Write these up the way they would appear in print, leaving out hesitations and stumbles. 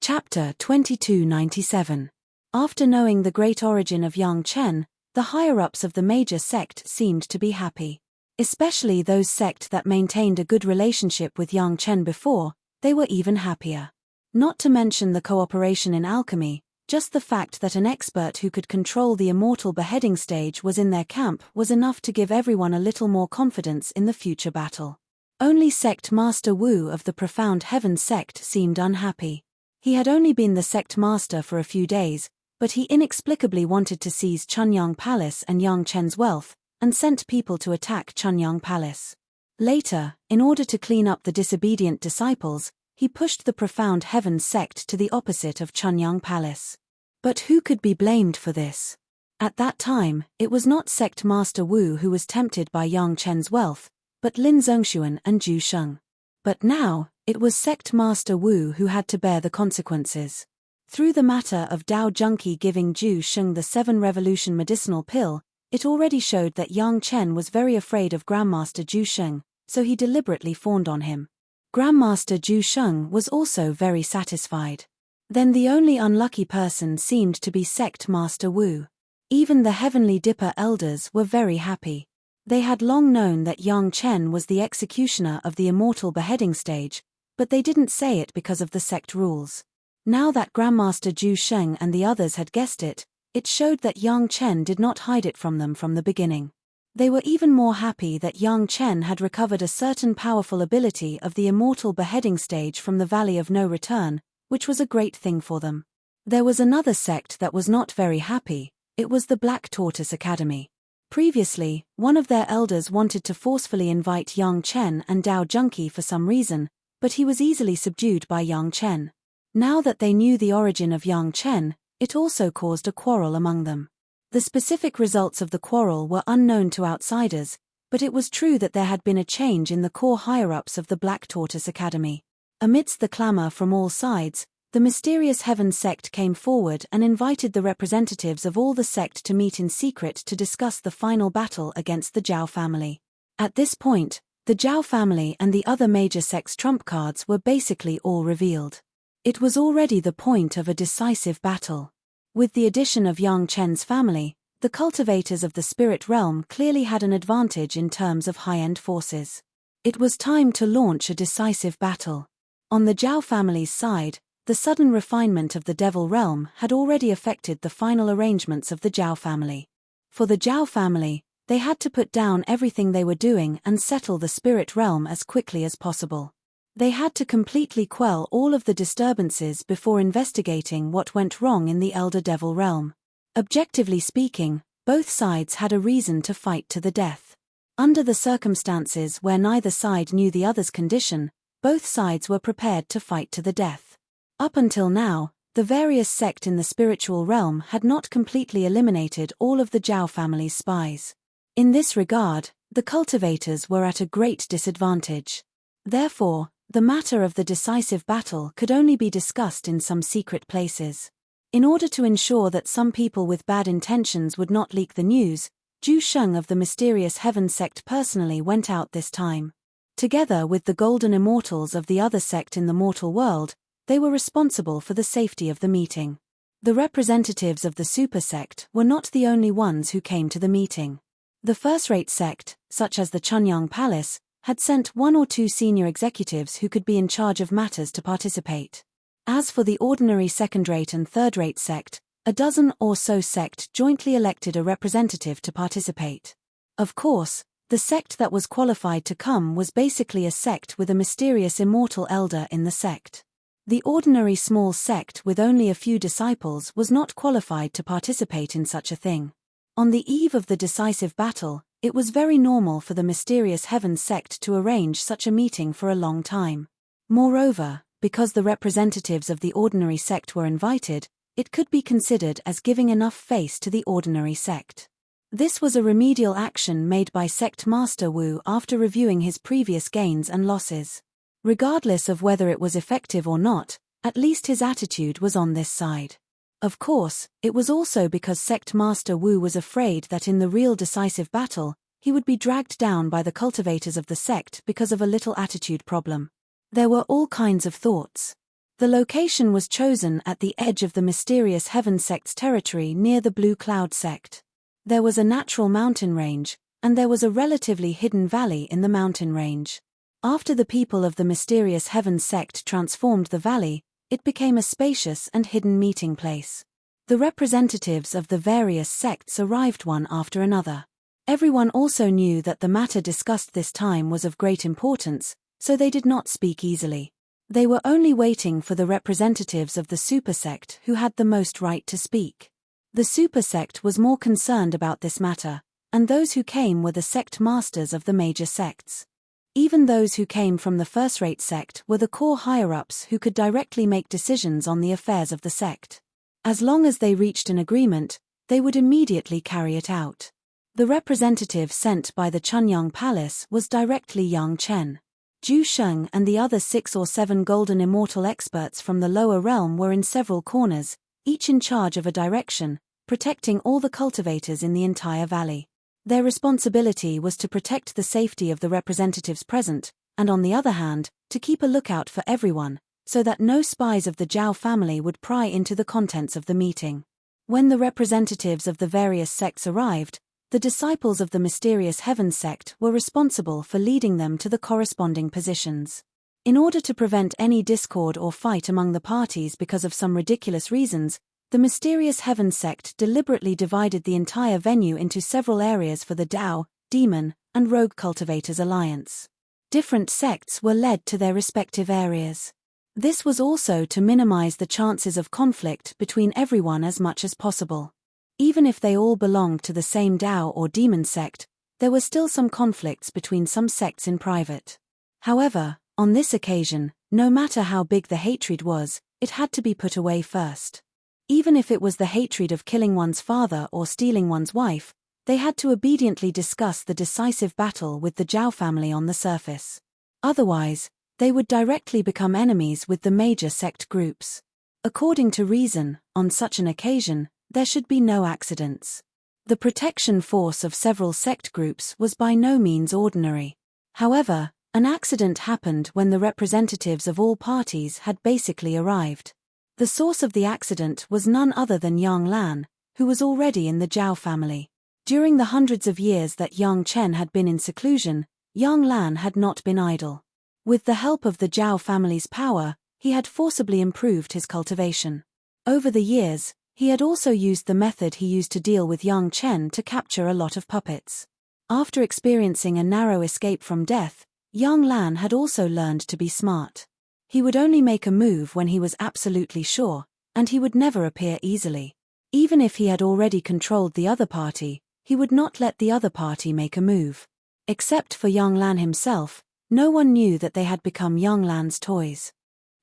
Chapter 2297. After knowing the great origin of Yang Chen, the higher-ups of the major sect seemed to be happy. Especially those sect that maintained a good relationship with Yang Chen before, they were even happier. Not to mention the cooperation in alchemy, just the fact that an expert who could control the immortal beheading stage was in their camp was enough to give everyone a little more confidence in the future battle. Only Sect Master Wu of the Profound Heavens sect seemed unhappy. He had only been the sect master for a few days, but he inexplicably wanted to seize Chunyang Palace and Yang Chen's wealth, and sent people to attack Chunyang Palace. Later, in order to clean up the disobedient disciples, he pushed the Profound Heavens sect to the opposite of Chunyang Palace. But who could be blamed for this? At that time, it was not Sect Master Wu who was tempted by Yang Chen's wealth, but Lin Zhongxuan and Zhu Sheng. But now, it was Sect Master Wu who had to bear the consequences. Through the matter of Dao Junqi giving Zhu Sheng the 7-revolution medicinal pill, it already showed that Yang Chen was very afraid of Grandmaster Zhu Sheng, so he deliberately fawned on him. Grandmaster Zhu Sheng was also very satisfied. Then the only unlucky person seemed to be Sect Master Wu. Even the Heavenly Dipper elders were very happy. They had long known that Yang Chen was the executioner of the immortal beheading stage, but they didn't say it because of the sect rules. Now that Grandmaster Zhu Sheng and the others had guessed it, it showed that Yang Chen did not hide it from them from the beginning. They were even more happy that Yang Chen had recovered a certain powerful ability of the immortal beheading stage from the Valley of No Return, which was a great thing for them. There was another sect that was not very happy. It was the Black Tortoise Academy. Previously, one of their elders wanted to forcefully invite Yang Chen and Dao Junqi for some reason, but he was easily subdued by Yang Chen. Now that they knew the origin of Yang Chen, it also caused a quarrel among them. The specific results of the quarrel were unknown to outsiders, but it was true that there had been a change in the core higher-ups of the Black Tortoise Academy. Amidst the clamor from all sides, the mysterious Heaven sect came forward and invited the representatives of all the sect to meet in secret to discuss the final battle against the Zhao family. At this point, the Zhao family and the other major sect's trump cards were basically all revealed. It was already the point of a decisive battle. With the addition of Yang Chen's family, the cultivators of the spirit realm clearly had an advantage in terms of high-end forces. It was time to launch a decisive battle. On the Zhao family's side, the sudden refinement of the Devil Realm had already affected the final arrangements of the Zhao family. For the Zhao family, they had to put down everything they were doing and settle the spirit realm as quickly as possible. They had to completely quell all of the disturbances before investigating what went wrong in the Elder Devil Realm. Objectively speaking, both sides had a reason to fight to the death. Under the circumstances where neither side knew the other's condition, both sides were prepared to fight to the death. Up until now, the various sect in the spiritual realm had not completely eliminated all of the Zhao family's spies. In this regard, the cultivators were at a great disadvantage. Therefore, the matter of the decisive battle could only be discussed in some secret places. In order to ensure that some people with bad intentions would not leak the news, Zhu Sheng of the mysterious Heaven sect personally went out this time. Together with the golden immortals of the other sect in the mortal world, they were responsible for the safety of the meeting. The representatives of the super sect were not the only ones who came to the meeting. The first-rate sect, such as the Chunyang Palace, had sent 1 or 2 senior executives who could be in charge of matters to participate. As for the ordinary second-rate and third-rate sect, a dozen or so sect jointly elected a representative to participate. Of course, the sect that was qualified to come was basically a sect with a mysterious immortal elder in the sect. The ordinary small sect with only a few disciples was not qualified to participate in such a thing. On the eve of the decisive battle, it was very normal for the mysterious Heaven sect to arrange such a meeting for a long time. Moreover, because the representatives of the ordinary sect were invited, it could be considered as giving enough face to the ordinary sect. This was a remedial action made by Sect Master Wu after reviewing his previous gains and losses. Regardless of whether it was effective or not, at least his attitude was on this side. Of course, it was also because Sect Master Wu was afraid that in the real decisive battle, he would be dragged down by the cultivators of the sect because of a little attitude problem. There were all kinds of thoughts. The location was chosen at the edge of the mysterious Heaven sect's territory near the Blue Cloud sect. There was a natural mountain range, and there was a relatively hidden valley in the mountain range. After the people of the mysterious Heaven sect transformed the valley, it became a spacious and hidden meeting place. The representatives of the various sects arrived one after another. Everyone also knew that the matter discussed this time was of great importance, so they did not speak easily. They were only waiting for the representatives of the super sect who had the most right to speak. The super sect was more concerned about this matter, and those who came were the sect masters of the major sects. Even those who came from the first-rate sect were the core higher-ups who could directly make decisions on the affairs of the sect. As long as they reached an agreement, they would immediately carry it out. The representative sent by the Chunyang Palace was directly Yang Chen. Zhu Sheng and the other 6 or 7 golden immortal experts from the lower realm were in several corners, each in charge of a direction, protecting all the cultivators in the entire valley. Their responsibility was to protect the safety of the representatives present, and on the other hand, to keep a lookout for everyone, so that no spies of the Zhao family would pry into the contents of the meeting. When the representatives of the various sects arrived, the disciples of the mysterious Heaven sect were responsible for leading them to the corresponding positions. In order to prevent any discord or fight among the parties because of some ridiculous reasons, the mysterious Heaven sect deliberately divided the entire venue into several areas for the Dao, Demon, and Rogue Cultivators Alliance. Different sects were led to their respective areas. This was also to minimize the chances of conflict between everyone as much as possible. Even if they all belonged to the same Dao or Demon sect, there were still some conflicts between some sects in private. However, on this occasion, no matter how big the hatred was, it had to be put away first. Even if it was the hatred of killing one's father or stealing one's wife, they had to obediently discuss the decisive battle with the Zhao family on the surface. Otherwise, they would directly become enemies with the major sect groups. According to reason, on such an occasion, there should be no accidents. The protection force of several sect groups was by no means ordinary. However, an accident happened when the representatives of all parties had basically arrived. The source of the accident was none other than Yang Lan, who was already in the Zhao family. During the hundreds of years that Yang Chen had been in seclusion, Yang Lan had not been idle. With the help of the Zhao family's power, he had forcibly improved his cultivation. Over the years, he had also used the method he used to deal with Yang Chen to capture a lot of puppets. After experiencing a narrow escape from death, Yang Lan had also learned to be smart. He would only make a move when he was absolutely sure, and he would never appear easily. Even if he had already controlled the other party, he would not let the other party make a move. Except for Yang Lan himself, no one knew that they had become Yang Lan's toys.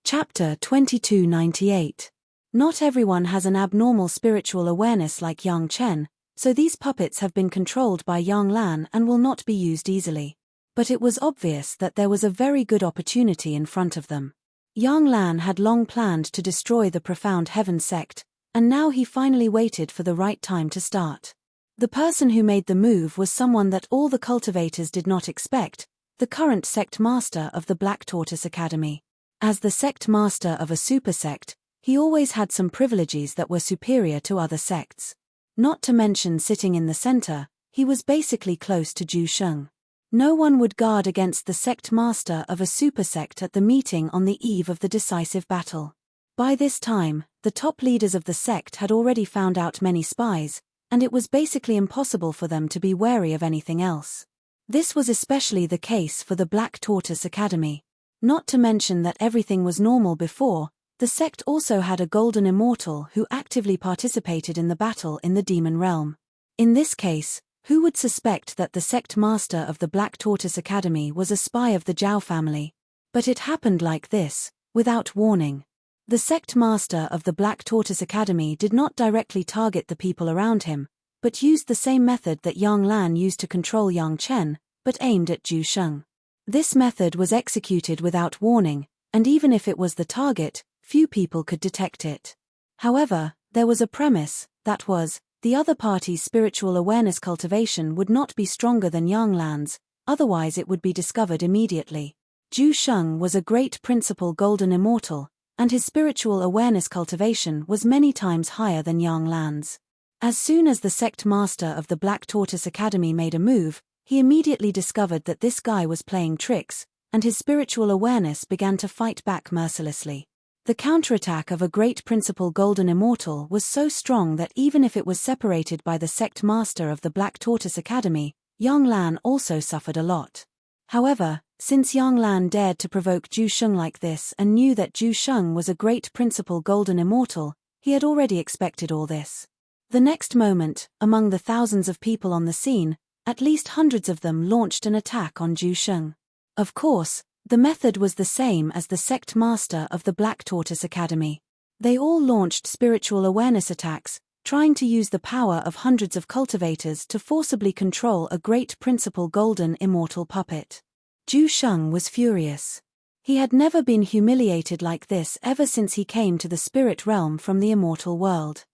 Chapter 2298. Not everyone has an abnormal spiritual awareness like Yang Chen, so these puppets have been controlled by Yang Lan and will not be used easily. But it was obvious that there was a very good opportunity in front of them. Yang Lan had long planned to destroy the profound Heaven sect, and now he finally waited for the right time to start. The person who made the move was someone that all the cultivators did not expect, the current sect master of the Black Tortoise Academy. As the sect master of a super sect, he always had some privileges that were superior to other sects. Not to mention sitting in the center, he was basically close to Zhu Sheng. No one would guard against the sect master of a super sect at the meeting on the eve of the decisive battle. By this time, the top leaders of the sect had already found out many spies, and it was basically impossible for them to be wary of anything else. This was especially the case for the Black Tortoise Academy. Not to mention that everything was normal before, the sect also had a golden immortal who actively participated in the battle in the demon realm. In this case, who would suspect that the sect master of the Black Tortoise Academy was a spy of the Zhao family? But it happened like this, without warning. The sect master of the Black Tortoise Academy did not directly target the people around him, but used the same method that Yang Lan used to control Yang Chen, but aimed at Zhu Sheng. This method was executed without warning, and even if it was the target, few people could detect it. However, there was a premise, that was, the other party's spiritual awareness cultivation would not be stronger than Yang Lan's, otherwise it would be discovered immediately. Zhu Sheng was a great principal golden immortal, and his spiritual awareness cultivation was many times higher than Yang Lan's. As soon as the sect master of the Black Tortoise Academy made a move, he immediately discovered that this guy was playing tricks, and his spiritual awareness began to fight back mercilessly. The counterattack of a great principal golden immortal was so strong that even if it was separated by the sect master of the Black Tortoise Academy, Yang Lan also suffered a lot. However, since Yang Lan dared to provoke Zhu Sheng like this and knew that Zhu Sheng was a great principal golden immortal, he had already expected all this. The next moment, among the thousands of people on the scene, at least hundreds of them launched an attack on Zhu Sheng. Of course, the method was the same as the sect master of the Black Tortoise Academy. They all launched spiritual awareness attacks, trying to use the power of hundreds of cultivators to forcibly control a great principal golden immortal puppet. Zhu Sheng was furious. He had never been humiliated like this ever since he came to the spirit realm from the immortal world.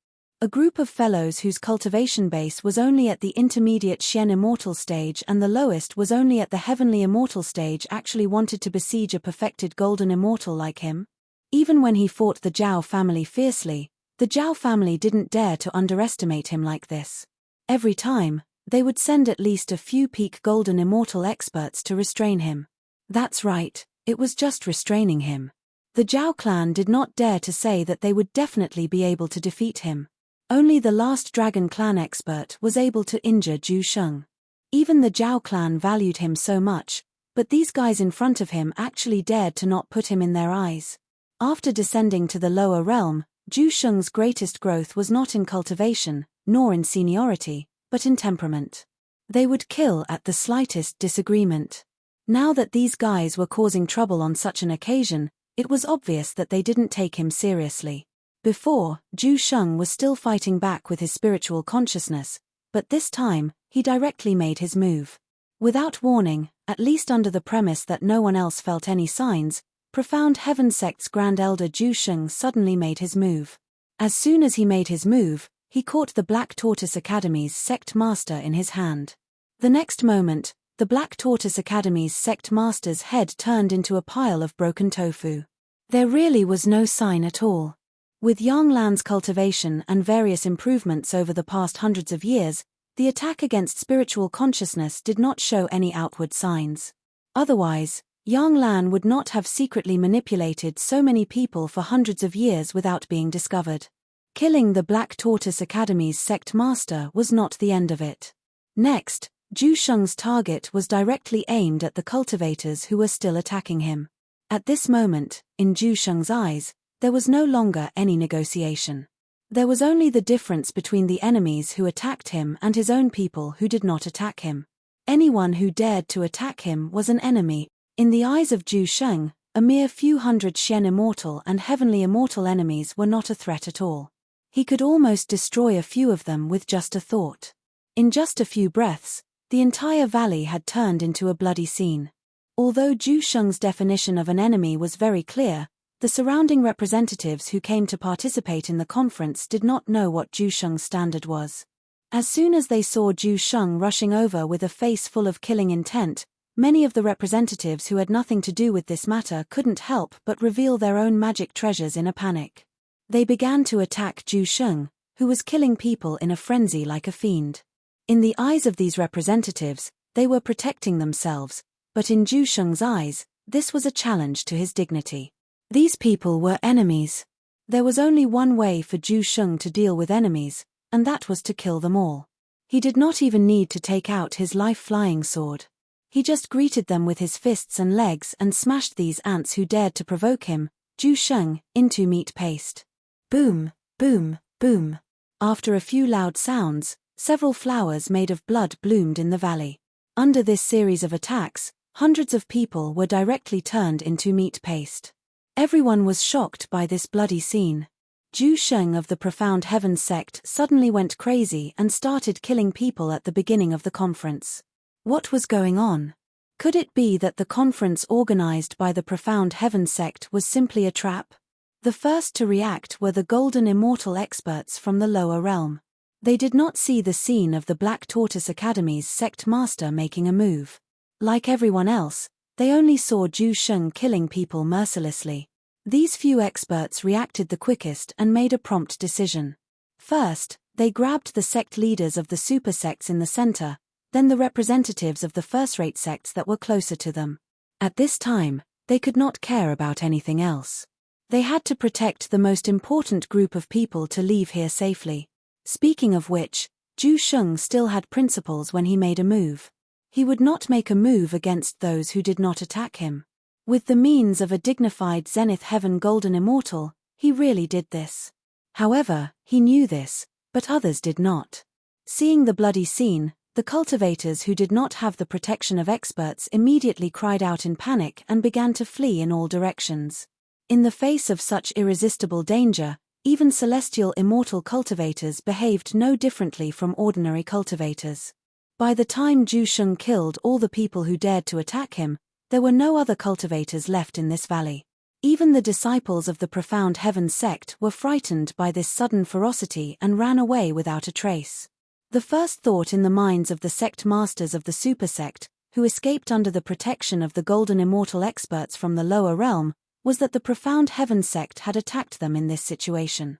A group of fellows whose cultivation base was only at the intermediate Xian immortal stage and the lowest was only at the heavenly immortal stage actually wanted to besiege a perfected golden immortal like him. Even when he fought the Zhao family fiercely, the Zhao family didn't dare to underestimate him like this. Every time, they would send at least a few peak golden immortal experts to restrain him. That's right, it was just restraining him. The Zhao clan did not dare to say that they would definitely be able to defeat him. Only the last Dragon Clan expert was able to injure Zhu Sheng. Even the Zhao clan valued him so much, but these guys in front of him actually dared to not put him in their eyes. After descending to the lower realm, Zhu Sheng's greatest growth was not in cultivation, nor in seniority, but in temperament. They would kill at the slightest disagreement. Now that these guys were causing trouble on such an occasion, it was obvious that they didn't take him seriously. Before, Zhu Sheng was still fighting back with his spiritual consciousness, but this time, he directly made his move. Without warning, at least under the premise that no one else felt any signs, Profound Heaven Sect's Grand Elder Zhu Sheng suddenly made his move. As soon as he made his move, he caught the Black Tortoise Academy's sect master in his hand. The next moment, the Black Tortoise Academy's sect master's head turned into a pile of broken tofu. There really was no sign at all. With Yang Lan's cultivation and various improvements over the past hundreds of years, the attack against spiritual consciousness did not show any outward signs. Otherwise, Yang Lan would not have secretly manipulated so many people for hundreds of years without being discovered. Killing the Black Tortoise Academy's sect master was not the end of it. Next, Zhu Sheng's target was directly aimed at the cultivators who were still attacking him. At this moment, in Zhu Sheng's eyes, there was no longer any negotiation. There was only the difference between the enemies who attacked him and his own people who did not attack him. Anyone who dared to attack him was an enemy. In the eyes of Zhu Sheng, a mere few hundred Xian immortal and heavenly immortal enemies were not a threat at all. He could almost destroy a few of them with just a thought. In just a few breaths, the entire valley had turned into a bloody scene. Although Zhu Sheng's definition of an enemy was very clear, the surrounding representatives who came to participate in the conference did not know what Zhu Sheng's standard was. As soon as they saw Zhu Sheng rushing over with a face full of killing intent, many of the representatives who had nothing to do with this matter couldn't help but reveal their own magic treasures in a panic. They began to attack Zhu Sheng, who was killing people in a frenzy like a fiend. In the eyes of these representatives, they were protecting themselves, but in Zhu Sheng's eyes, this was a challenge to his dignity. These people were enemies. There was only one way for Zhu Sheng to deal with enemies, and that was to kill them all. He did not even need to take out his life-flying sword. He just greeted them with his fists and legs and smashed these ants who dared to provoke him, Zhu Sheng, into meat paste. Boom, boom, boom. After a few loud sounds, several flowers made of blood bloomed in the valley. Under this series of attacks, hundreds of people were directly turned into meat paste. Everyone was shocked by this bloody scene. Zhu Sheng of the Profound Heaven sect suddenly went crazy and started killing people at the beginning of the conference. What was going on? Could it be that the conference organized by the Profound Heaven sect was simply a trap? The first to react were the Golden Immortal experts from the lower realm. They did not see the scene of the Black Tortoise Academy's sect master making a move. Like everyone else, they only saw Zhu Sheng killing people mercilessly. These few experts reacted the quickest and made a prompt decision. First, they grabbed the sect leaders of the super sects in the center, then the representatives of the first-rate sects that were closer to them. At this time, they could not care about anything else. They had to protect the most important group of people to leave here safely. Speaking of which, Zhu Sheng still had principles when he made a move. He would not make a move against those who did not attack him. With the means of a dignified Zenith Heaven Golden Immortal, he really did this. However, he knew this, but others did not. Seeing the bloody scene, the cultivators who did not have the protection of experts immediately cried out in panic and began to flee in all directions. In the face of such irresistible danger, even celestial immortal cultivators behaved no differently from ordinary cultivators. By the time Zhu Sheng killed all the people who dared to attack him, there were no other cultivators left in this valley. Even the disciples of the Profound Heaven sect were frightened by this sudden ferocity and ran away without a trace. The first thought in the minds of the sect masters of the super sect, who escaped under the protection of the Golden Immortal experts from the lower realm, was that the Profound Heaven sect had attacked them in this situation.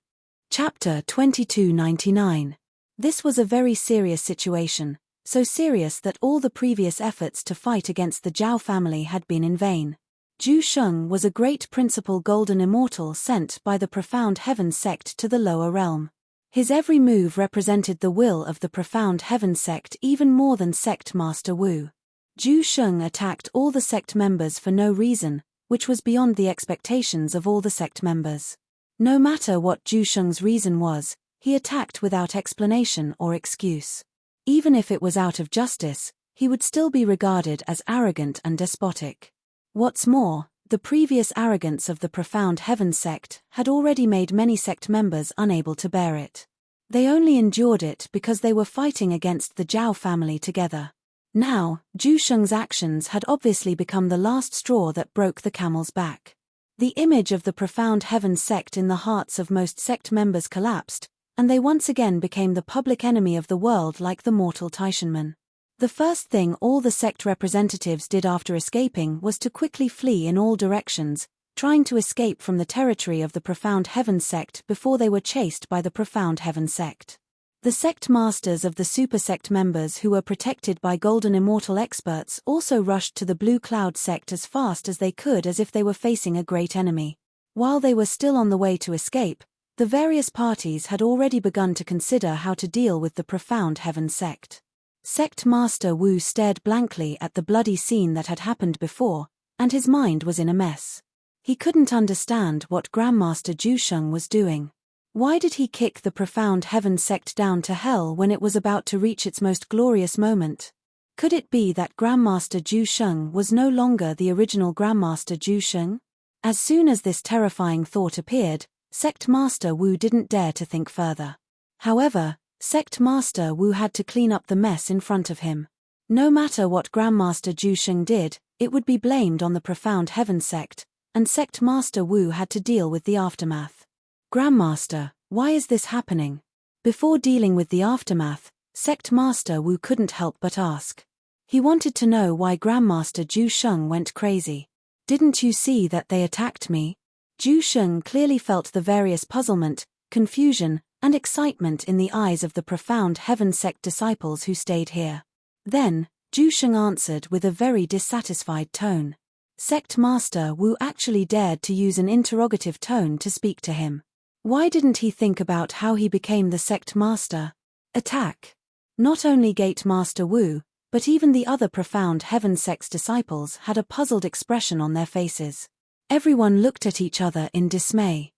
Chapter 2299. This was a very serious situation, so serious that all the previous efforts to fight against the Zhao family had been in vain. Zhu Sheng was a great principal Golden Immortal sent by the Profound Heaven sect to the lower realm. His every move represented the will of the Profound Heaven sect even more than Sect Master Wu. Zhu Sheng attacked all the sect members for no reason, which was beyond the expectations of all the sect members. No matter what Zhu Sheng's reason was, he attacked without explanation or excuse. Even if it was out of justice, he would still be regarded as arrogant and despotic. What's more, the previous arrogance of the Profound Heaven sect had already made many sect members unable to bear it. They only endured it because they were fighting against the Zhao family together. Now, Zhu Sheng's actions had obviously become the last straw that broke the camel's back. The image of the Profound Heaven sect in the hearts of most sect members collapsed, and they once again became the public enemy of the world like the mortal Taishanmen. The first thing all the sect representatives did after escaping was to quickly flee in all directions, trying to escape from the territory of the Profound Heaven sect before they were chased by the Profound Heaven sect. The sect masters of the super sect members who were protected by Golden Immortal experts also rushed to the Blue Cloud sect as fast as they could as if they were facing a great enemy. While they were still on the way to escape, the various parties had already begun to consider how to deal with the Profound Heaven sect. Sect Master Wu stared blankly at the bloody scene that had happened before, and his mind was in a mess. He couldn't understand what Grandmaster Zhu Sheng was doing. Why did he kick the Profound Heaven sect down to hell when it was about to reach its most glorious moment? Could it be that Grandmaster Zhu Sheng was no longer the original Grandmaster Zhu Sheng? As soon as this terrifying thought appeared, Sect Master Wu didn't dare to think further. However, Sect Master Wu had to clean up the mess in front of him. No matter what Grandmaster Zhu Sheng did, it would be blamed on the Profound Heaven sect, and Sect Master Wu had to deal with the aftermath. Grandmaster, why is this happening? Before dealing with the aftermath, Sect Master Wu couldn't help but ask. He wanted to know why Grandmaster Zhu Sheng went crazy. Didn't you see that they attacked me? Zhu Sheng clearly felt the various puzzlement, confusion, and excitement in the eyes of the Profound Heaven sect disciples who stayed here. Then, Zhu Sheng answered with a very dissatisfied tone. Sect Master Wu actually dared to use an interrogative tone to speak to him. Why didn't he think about how he became the sect master? Attack. Not only Gate Master Wu, but even the other Profound Heaven sect's disciples had a puzzled expression on their faces. Everyone looked at each other in dismay.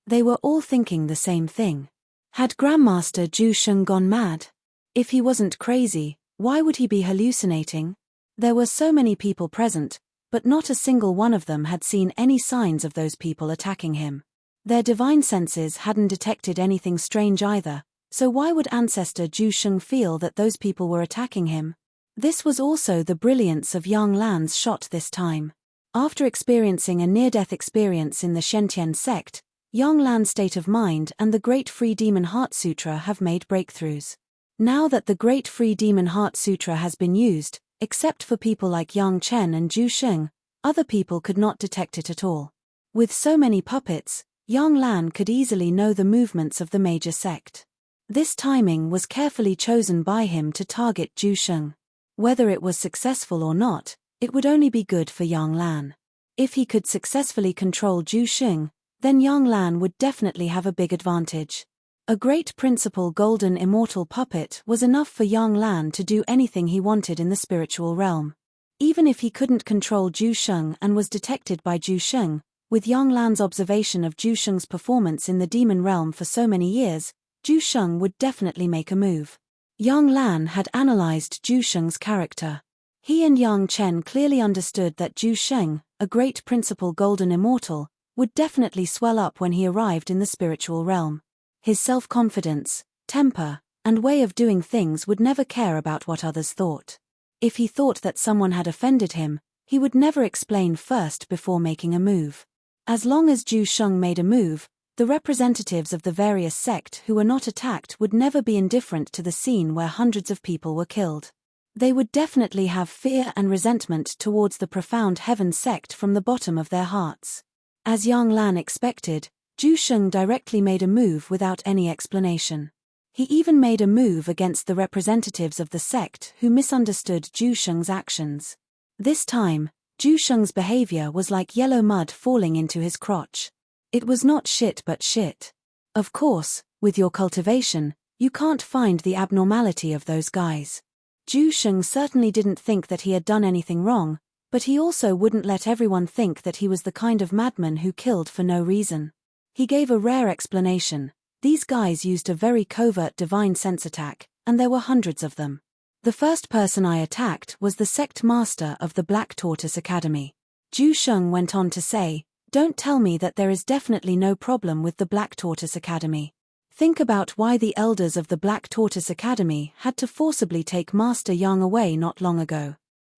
They were all thinking the same thing. Had Grandmaster Zhu Sheng gone mad? If he wasn't crazy, why would he be hallucinating? There were so many people present, but not a single one of them had seen any signs of those people attacking him. Their divine senses hadn't detected anything strange either, so why would Ancestor Zhu Sheng feel that those people were attacking him? This was also the brilliance of Yang Lan's shot this time. After experiencing a near-death experience in the Shentian sect, Yang Lan's state of mind and the Great Free Demon Heart Sutra have made breakthroughs. Now that the Great Free Demon Heart Sutra has been used, except for people like Yang Chen and Zhu Sheng, other people could not detect it at all. With so many puppets, Yang Lan could easily know the movements of the major sect. This timing was carefully chosen by him to target Zhu Sheng. Whether it was successful or not, it would only be good for Yang Lan. If he could successfully control Zhu Sheng, then Yang Lan would definitely have a big advantage. A great principal golden immortal puppet was enough for Yang Lan to do anything he wanted in the spiritual realm. Even if he couldn't control Zhu Sheng and was detected by Zhu Sheng, with Yang Lan's observation of Zhu Sheng's performance in the demon realm for so many years, Zhu Sheng would definitely make a move. Yang Lan had analyzed Zhu Sheng's character. He and Yang Chen clearly understood that Zhu Sheng, a great principal golden immortal, would definitely swell up when he arrived in the spiritual realm. His self-confidence, temper, and way of doing things would never care about what others thought. If he thought that someone had offended him, he would never explain first before making a move. As long as Zhu Sheng made a move, the representatives of the various sect who were not attacked would never be indifferent to the scene where hundreds of people were killed. They would definitely have fear and resentment towards the profound heaven sect from the bottom of their hearts. As Yang Lan expected, Zhu Sheng directly made a move without any explanation. He even made a move against the representatives of the sect who misunderstood Zhu Sheng's actions. This time, Zhu Sheng's behavior was like yellow mud falling into his crotch. It was not shit but shit. Of course, with your cultivation, you can't find the abnormality of those guys. Zhu Sheng certainly didn't think that he had done anything wrong, but he also wouldn't let everyone think that he was the kind of madman who killed for no reason. He gave a rare explanation. These guys used a very covert divine sense attack, and there were hundreds of them. The first person I attacked was the sect master of the Black Tortoise Academy. Zhu Sheng went on to say, "Don't tell me that there is definitely no problem with the Black Tortoise Academy. Think about why the elders of the Black Tortoise Academy had to forcibly take Master Yang away not long ago.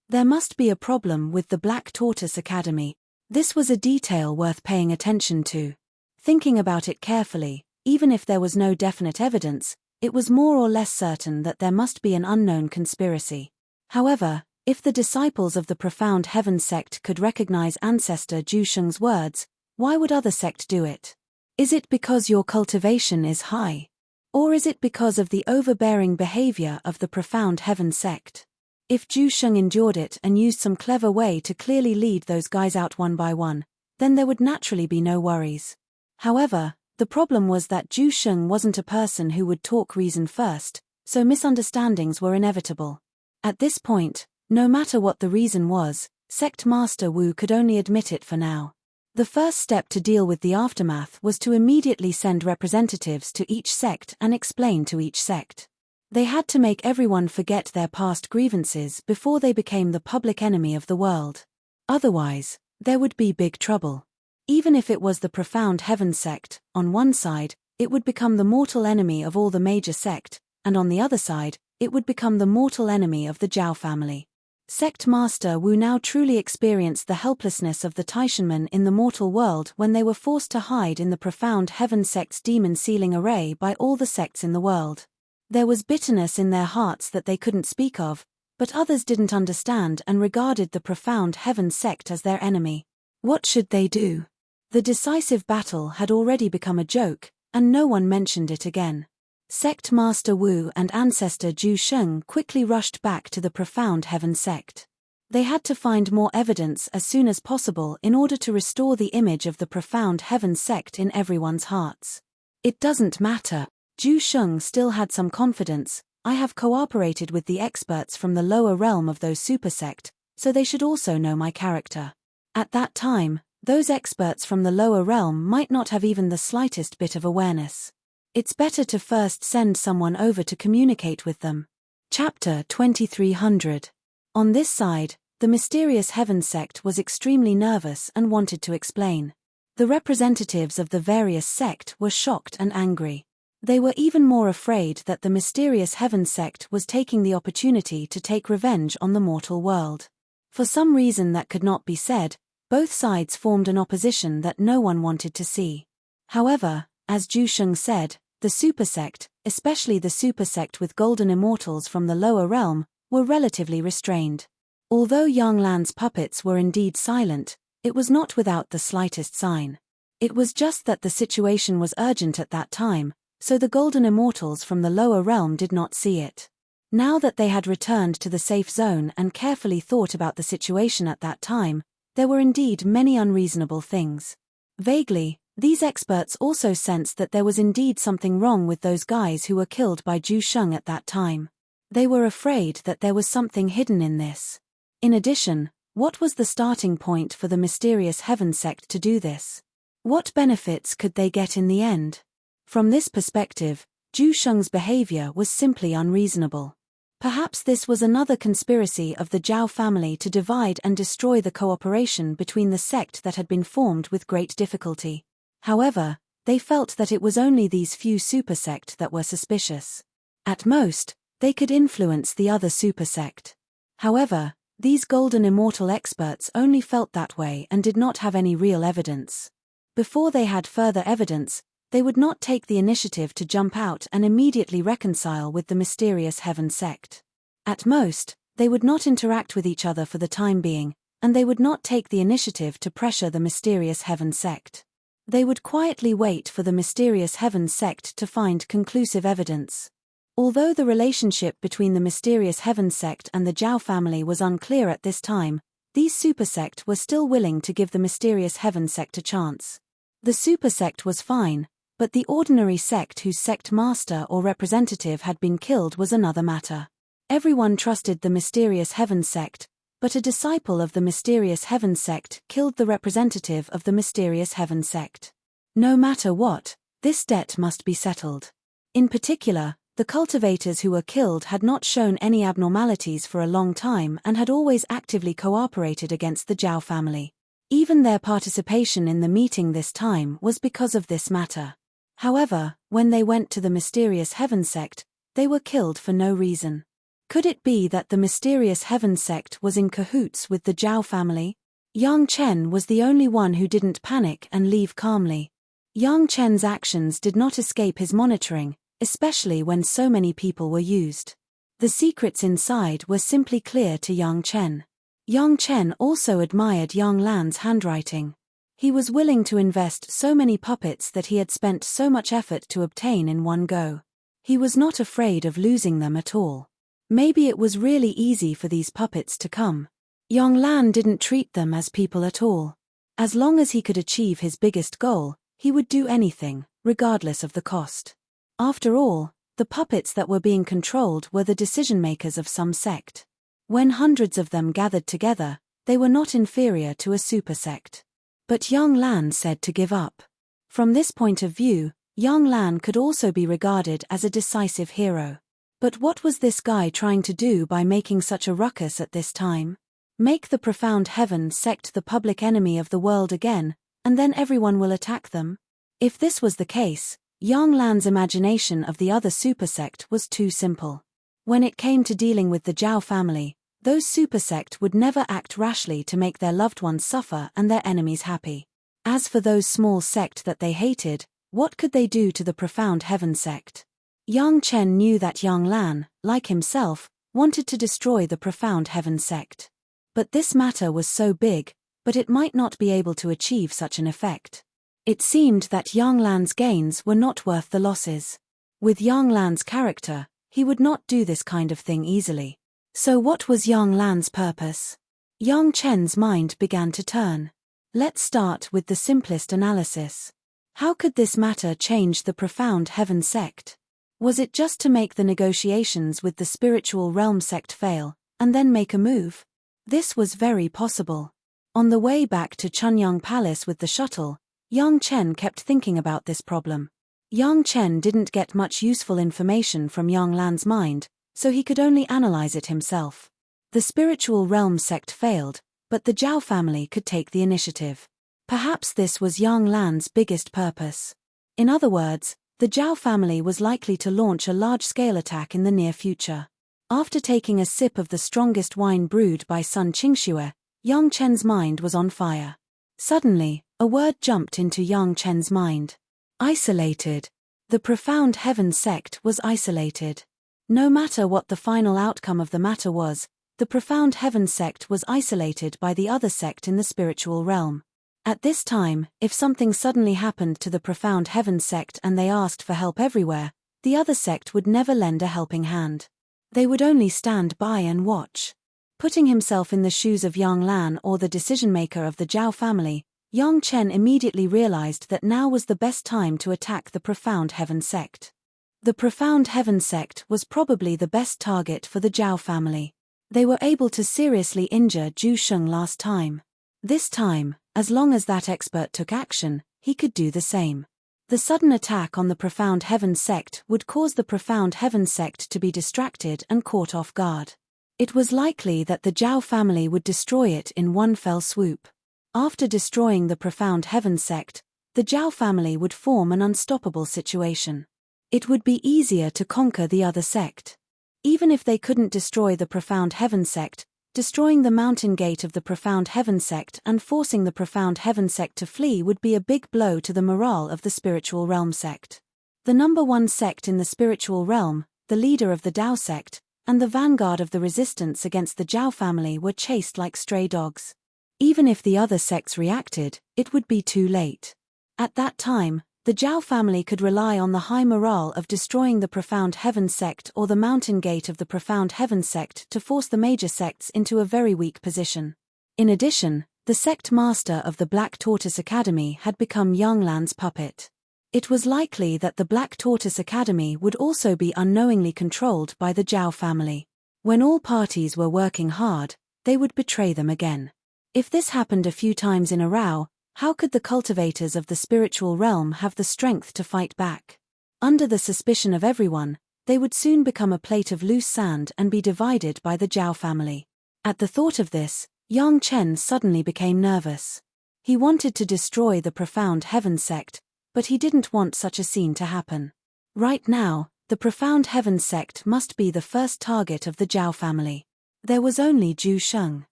There must be a problem with the Black Tortoise Academy." This was a detail worth paying attention to. Thinking about it carefully, even if there was no definite evidence, it was more or less certain that there must be an unknown conspiracy. However, if the disciples of the profound heaven sect could recognize ancestor Zhu Sheng's words, why would other sect do it? Is it because your cultivation is high? Or is it because of the overbearing behavior of the profound heaven sect? If Zhu Sheng endured it and used some clever way to clearly lead those guys out one by one, then there would naturally be no worries. However, the problem was that Zhu Sheng wasn't a person who would talk reason first, so misunderstandings were inevitable. At this point, no matter what the reason was, Sect Master Wu could only admit it for now. The first step to deal with the aftermath was to immediately send representatives to each sect and explain to each sect. They had to make everyone forget their past grievances before they became the public enemy of the world. Otherwise, there would be big trouble. Even if it was the profound heaven sect, on one side, it would become the mortal enemy of all the major sect, and on the other side, it would become the mortal enemy of the Zhao family. Sect Master Wu now truly experienced the helplessness of the Taishanmen in the mortal world when they were forced to hide in the profound heaven sect's demon sealing array by all the sects in the world. There was bitterness in their hearts that they couldn't speak of, but others didn't understand and regarded the profound heaven sect as their enemy. What should they do? The decisive battle had already become a joke, and no one mentioned it again. Sect Master Wu and ancestor Zhu Sheng quickly rushed back to the profound heaven sect. They had to find more evidence as soon as possible in order to restore the image of the profound heaven sect in everyone's hearts. It doesn't matter. Zhu Sheng still had some confidence. I have cooperated with the experts from the lower realm of those super sect, so they should also know my character. At that time, those experts from the lower realm might not have even the slightest bit of awareness. It's better to first send someone over to communicate with them. Chapter 2300. On this side, the mysterious heaven sect was extremely nervous and wanted to explain. The representatives of the various sect were shocked and angry. They were even more afraid that the mysterious heaven sect was taking the opportunity to take revenge on the mortal world. For some reason that could not be said, both sides formed an opposition that no one wanted to see. However, as Zhu Sheng said, the super sect, especially the super sect with golden immortals from the lower realm, were relatively restrained. Although Yang Lan's puppets were indeed silent, It was not without the slightest sign. It was just that the situation was urgent at that time, so the golden immortals from the lower realm did not see it. Now that they had returned to the safe zone and carefully thought about the situation at that time, there were indeed many unreasonable things. Vaguely, these experts also sensed that there was indeed something wrong with those guys who were killed by Zhu Sheng at that time. They were afraid that there was something hidden in this. In addition, what was the starting point for the mysterious Heaven sect to do this? What benefits could they get in the end? From this perspective, Zhu Sheng's behavior was simply unreasonable. Perhaps this was another conspiracy of the Zhao family to divide and destroy the cooperation between the sect that had been formed with great difficulty. However, they felt that it was only these few supersect that were suspicious. At most, they could influence the other supersect. However, these golden immortal experts only felt that way and did not have any real evidence. Before they had further evidence, they would not take the initiative to jump out and immediately reconcile with the mysterious Heaven sect. At most, they would not interact with each other for the time being, and they would not take the initiative to pressure the mysterious Heaven sect. They would quietly wait for the mysterious Heaven sect to find conclusive evidence. Although the relationship between the mysterious Heaven sect and the Zhao family was unclear at this time, these supersect were still willing to give the mysterious Heaven sect a chance. The supersect was fine, but the ordinary sect whose sect master or representative had been killed was another matter. Everyone trusted the mysterious Heaven sect, but a disciple of the mysterious Heaven sect killed the representative of the mysterious Heaven sect. No matter what, this debt must be settled. In particular, the cultivators who were killed had not shown any abnormalities for a long time and had always actively cooperated against the Zhao family. Even their participation in the meeting this time was because of this matter. However, when they went to the mysterious Heaven sect, they were killed for no reason. Could it be that the mysterious Heaven sect was in cahoots with the Zhao family? Yang Chen was the only one who didn't panic and leave calmly. Yang Chen's actions did not escape his monitoring, especially when so many people were used. The secrets inside were simply clear to Yang Chen. Yang Chen also admired Yang Lan's handwriting. He was willing to invest so many puppets that he had spent so much effort to obtain in one go. He was not afraid of losing them at all. Maybe it was really easy for these puppets to come. Yang Lan didn't treat them as people at all. As long as he could achieve his biggest goal, he would do anything, regardless of the cost. After all, the puppets that were being controlled were the decision-makers of some sect. When hundreds of them gathered together, they were not inferior to a supersect. But Yang Lan said to give up. From this point of view, Yang Lan could also be regarded as a decisive hero. But what was this guy trying to do by making such a ruckus at this time? Make the profound Heaven sect the public enemy of the world again, and then everyone will attack them? If this was the case, Yang Lan's imagination of the other supersect was too simple. When it came to dealing with the Zhao family, those supersect would never act rashly to make their loved ones suffer and their enemies happy. As for those small sect that they hated, what could they do to the profound Heaven sect? Yang Chen knew that Yang Lan, like himself, wanted to destroy the profound Heaven sect. But this matter was so big, but it might not be able to achieve such an effect. It seemed that Yang Lan's gains were not worth the losses. With Yang Lan's character, he would not do this kind of thing easily. So what was Yang Lan's purpose? Yang Chen's mind began to turn. Let's start with the simplest analysis. How could this matter change the profound Heaven sect? Was it just to make the negotiations with the spiritual realm sect fail, and then make a move? This was very possible. On the way back to Chunyang Palace with the shuttle, Yang Chen kept thinking about this problem. Yang Chen didn't get much useful information from Yang Lan's mind, so he could only analyze it himself. The spiritual realm sect failed, but the Zhao family could take the initiative. Perhaps this was Yang Lan's biggest purpose. In other words, the Zhao family was likely to launch a large-scale attack in the near future. After taking a sip of the strongest wine brewed by Sun Qingxue, Yang Chen's mind was on fire. Suddenly, a word jumped into Yang Chen's mind. Isolated. The profound Heaven sect was isolated. No matter what the final outcome of the matter was, the profound heaven sect was isolated by the other sect in the spiritual realm. At this time, if something suddenly happened to the profound heaven sect and they asked for help everywhere, the other sect would never lend a helping hand. They would only stand by and watch. Putting himself in the shoes of Yang Lan, or the decision-maker of the Zhao family, Yang Chen immediately realized that now was the best time to attack the profound heaven sect. The profound heaven sect was probably the best target for the Zhao family. They were able to seriously injure Zhu Sheng last time. This time, as long as that expert took action, he could do the same. The sudden attack on the profound heaven sect would cause the profound heaven sect to be distracted and caught off guard. It was likely that the Zhao family would destroy it in one fell swoop. After destroying the profound heaven sect, the Zhao family would form an unstoppable situation. It would be easier to conquer the other sect. Even if they couldn't destroy the profound heaven sect, destroying the mountain gate of the profound heaven sect and forcing the profound heaven sect to flee would be a big blow to the morale of the spiritual realm sect. The number one sect in the spiritual realm, the leader of the Dao sect, and the vanguard of the resistance against the Zhao family were chased like stray dogs. Even if the other sects reacted, it would be too late. At that time, the Zhao family could rely on the high morale of destroying the profound heaven sect or the mountain gate of the profound heaven sect to force the major sects into a very weak position. In addition, the sect master of the Black Tortoise Academy had become Yang Lan's puppet. It was likely that the Black Tortoise Academy would also be unknowingly controlled by the Zhao family. When all parties were working hard, they would betray them again. If this happened a few times in a row, how could the cultivators of the spiritual realm have the strength to fight back? Under the suspicion of everyone, they would soon become a plate of loose sand and be divided by the Zhao family. At the thought of this, Yang Chen suddenly became nervous. He wanted to destroy the profound heaven sect, but he didn't want such a scene to happen. Right now, the profound heaven sect must be the first target of the Zhao family. There was only Zhu Sheng.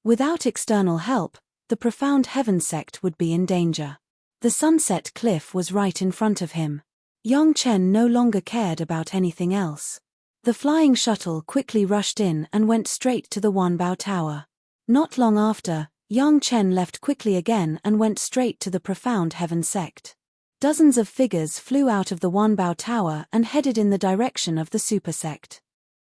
Without external help, the profound heaven sect would be in danger. The sunset cliff was right in front of him. Yang Chen no longer cared about anything else. The flying shuttle quickly rushed in and went straight to the Wanbao Tower. Not long after, Yang Chen left quickly again and went straight to the profound heaven sect. Dozens of figures flew out of the Wanbao Tower and headed in the direction of the super sect.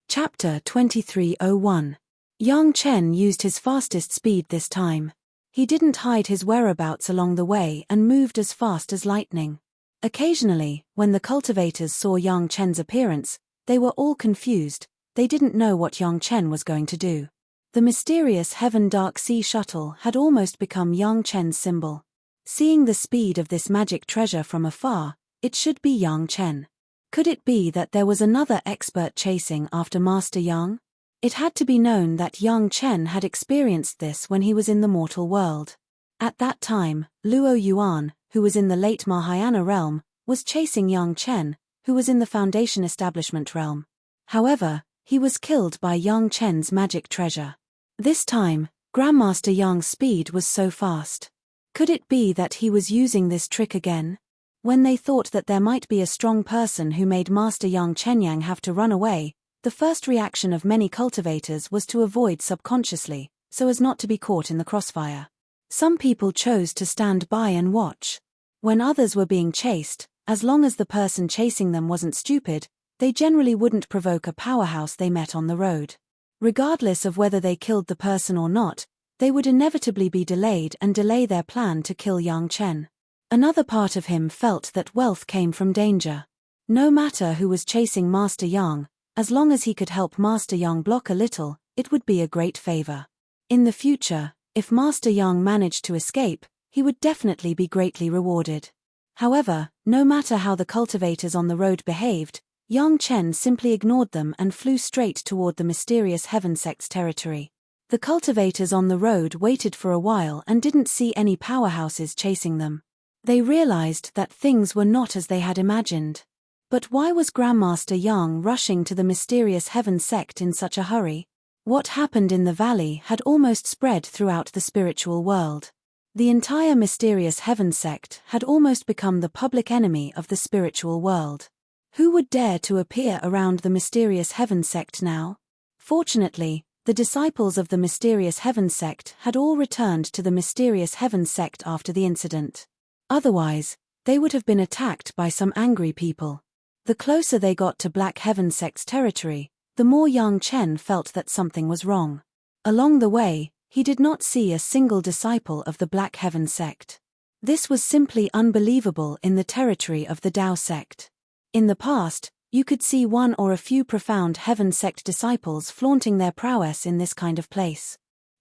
Chapter 2301. Yang Chen used his fastest speed this time. He didn't hide his whereabouts along the way and moved as fast as lightning. Occasionally, when the cultivators saw Yang Chen's appearance, they were all confused. They didn't know what Yang Chen was going to do. The mysterious Heaven Dark Sea shuttle had almost become Yang Chen's symbol. Seeing the speed of this magic treasure from afar, it should be Yang Chen. Could it be that there was another expert chasing after Master Yang? It had to be known that Yang Chen had experienced this when he was in the mortal world. At that time, Luo Yuan, who was in the late Mahayana realm, was chasing Yang Chen, who was in the Foundation Establishment realm. However, he was killed by Yang Chen's magic treasure. This time, Grandmaster Yang's speed was so fast. Could it be that he was using this trick again? When they thought that there might be a strong person who made Master Yang Chenyang have to run away, the first reaction of many cultivators was to avoid subconsciously, so as not to be caught in the crossfire. Some people chose to stand by and watch. When others were being chased, as long as the person chasing them wasn't stupid, they generally wouldn't provoke a powerhouse they met on the road. Regardless of whether they killed the person or not, they would inevitably be delayed and delay their plan to kill Yang Chen. Another part of him felt that wealth came from danger. No matter who was chasing Master Yang, as long as he could help Master Yang block a little, it would be a great favor. In the future, if Master Yang managed to escape, he would definitely be greatly rewarded. However, no matter how the cultivators on the road behaved, Yang Chen simply ignored them and flew straight toward the mysterious Heaven Sect's territory. The cultivators on the road waited for a while and didn't see any powerhouses chasing them. They realized that things were not as they had imagined. But why was Grandmaster Yang rushing to the mysterious Heaven Sect in such a hurry? What happened in the valley had almost spread throughout the spiritual world. The entire mysterious Heaven Sect had almost become the public enemy of the spiritual world. Who would dare to appear around the mysterious Heaven Sect now? Fortunately, The disciples of the Mysterious Heavens sect had all returned to the Mysterious Heavens sect after the incident. Otherwise, they would have been attacked by some angry people. The closer they got to Black Heaven sect's territory, the more Yang Chen felt that something was wrong. Along the way, he did not see a single disciple of the Black Heaven sect. This was simply unbelievable in the territory of the Tao sect. In the past, you could see one or a few profound Heaven sect disciples flaunting their prowess in this kind of place.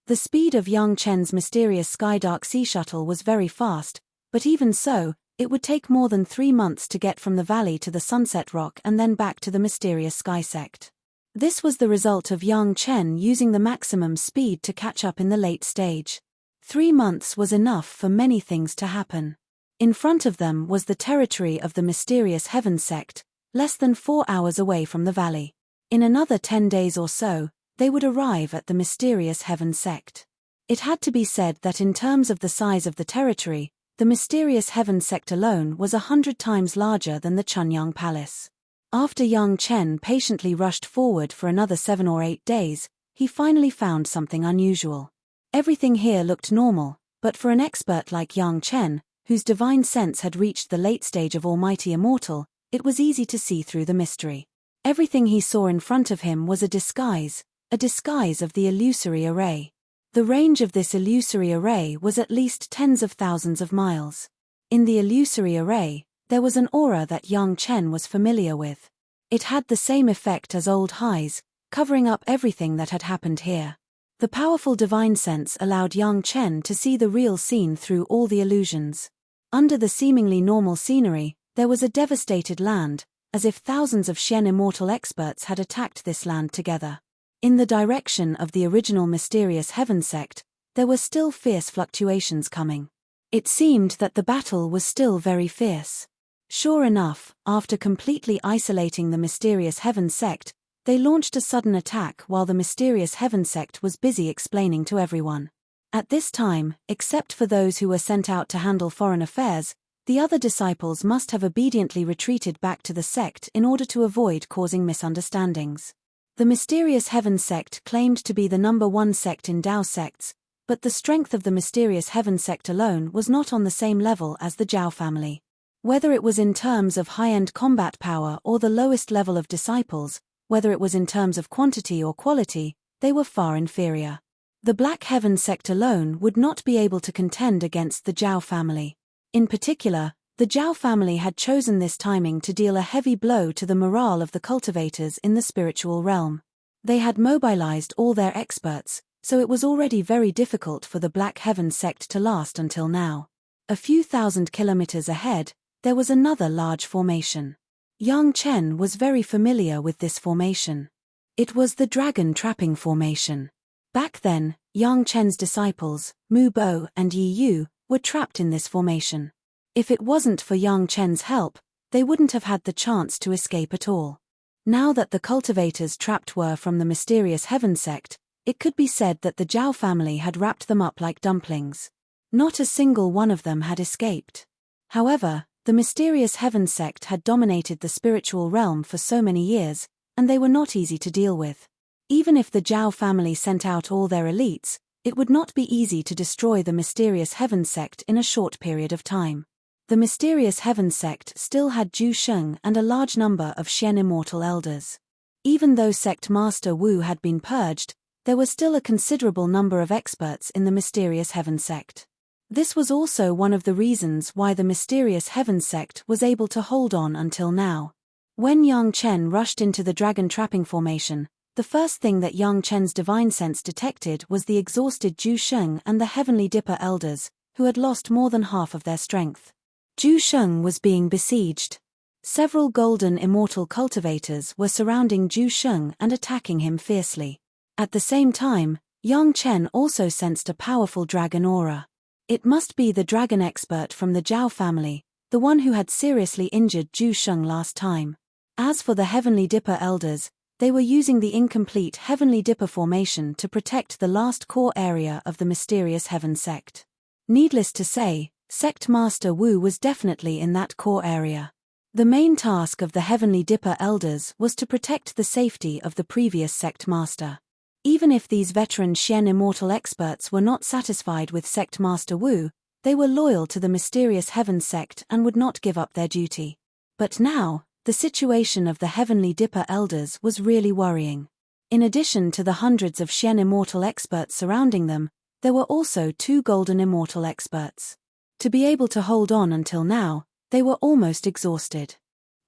The speed of Yang Chen's mysterious Skydark Sea Shuttle was very fast, but even so, it would take more than 3 months to get from the valley to the Sunset Rock and then back to the Mysterious Sky sect. This was the result of Yang Chen using the maximum speed to catch up in the late stage. 3 months was enough for many things to happen. In front of them was the territory of the Mysterious Heaven sect, less than 4 hours away from the valley. In another 10 days or so, they would arrive at the Mysterious Heaven sect. It had to be said that in terms of the size of the territory, the Mysterious Heaven sect alone was 100 times larger than the Chunyang Palace. After Yang Chen patiently rushed forward for another 7 or 8 days, he finally found something unusual. Everything here looked normal, but for an expert like Yang Chen, whose divine sense had reached the late stage of Almighty Immortal, it was easy to see through the mystery. Everything he saw in front of him was a disguise of the illusory array. The range of this illusory array was at least tens of thousands of miles. In the illusory array, there was an aura that Yang Chen was familiar with. It had the same effect as old highs, covering up everything that had happened here. The powerful divine sense allowed Yang Chen to see the real scene through all the illusions. Under the seemingly normal scenery, there was a devastated land, as if thousands of Shen immortal experts had attacked this land together. In the direction of the original Mysterious Heaven sect, there were still fierce fluctuations coming. It seemed that the battle was still very fierce. Sure enough, after completely isolating the Mysterious Heaven sect, they launched a sudden attack while the Mysterious Heaven sect was busy explaining to everyone. At this time, except for those who were sent out to handle foreign affairs, the other disciples must have obediently retreated back to the sect in order to avoid causing misunderstandings. The Mysterious Heaven sect claimed to be the #1 sect in Tao sects, but the strength of the Mysterious Heaven sect alone was not on the same level as the Zhao family. Whether it was in terms of high-end combat power or the lowest level of disciples, whether it was in terms of quantity or quality, they were far inferior. The Black Heaven sect alone would not be able to contend against the Zhao family. In particular, the Zhao family had chosen this timing to deal a heavy blow to the morale of the cultivators in the spiritual realm. They had mobilized all their experts, so it was already very difficult for the Black Heaven sect to last until now. A few thousand kilometers ahead, there was another large formation. Yang Chen was very familiar with this formation. It was the Dragon Trapping Formation. Back then, Yang Chen's disciples, Mu Bo and Yi Yu, were trapped in this formation. If it wasn't for Yang Chen's help, they wouldn't have had the chance to escape at all. Now that the cultivators trapped were from the Mysterious Heaven sect, it could be said that the Zhao family had wrapped them up like dumplings. Not a single one of them had escaped. However, the Mysterious Heaven sect had dominated the spiritual realm for so many years, and they were not easy to deal with. Even if the Zhao family sent out all their elites, it would not be easy to destroy the Mysterious Heaven sect in a short period of time. The Mysterious Heaven sect still had Zhu Sheng and a large number of Shen immortal elders. Even though Sect Master Wu had been purged, there was still a considerable number of experts in the Mysterious Heaven sect. This was also one of the reasons why the Mysterious Heaven sect was able to hold on until now. When Yang Chen rushed into the Dragon Trapping Formation, the first thing that Yang Chen's divine sense detected was the exhausted Zhu Sheng and the Heavenly Dipper elders, who had lost more than half of their strength. Zhu Sheng was being besieged. Several golden immortal cultivators were surrounding Zhu Sheng and attacking him fiercely. At the same time, Yang Chen also sensed a powerful dragon aura. It must be the dragon expert from the Zhao family, the one who had seriously injured Zhu Sheng last time. As for the Heavenly Dipper elders, they were using the incomplete Heavenly Dipper formation to protect the last core area of the Mysterious Heaven sect. Needless to say, Sect Master Wu was definitely in that core area. The main task of the Heavenly Dipper elders was to protect the safety of the previous Sect Master. Even if these veteran Xian immortal experts were not satisfied with Sect Master Wu, they were loyal to the mysterious Heaven Sect and would not give up their duty. But now, the situation of the Heavenly Dipper elders was really worrying. In addition to the hundreds of Xian immortal experts surrounding them, there were also 2 golden immortal experts. To be able to hold on until now, they were almost exhausted.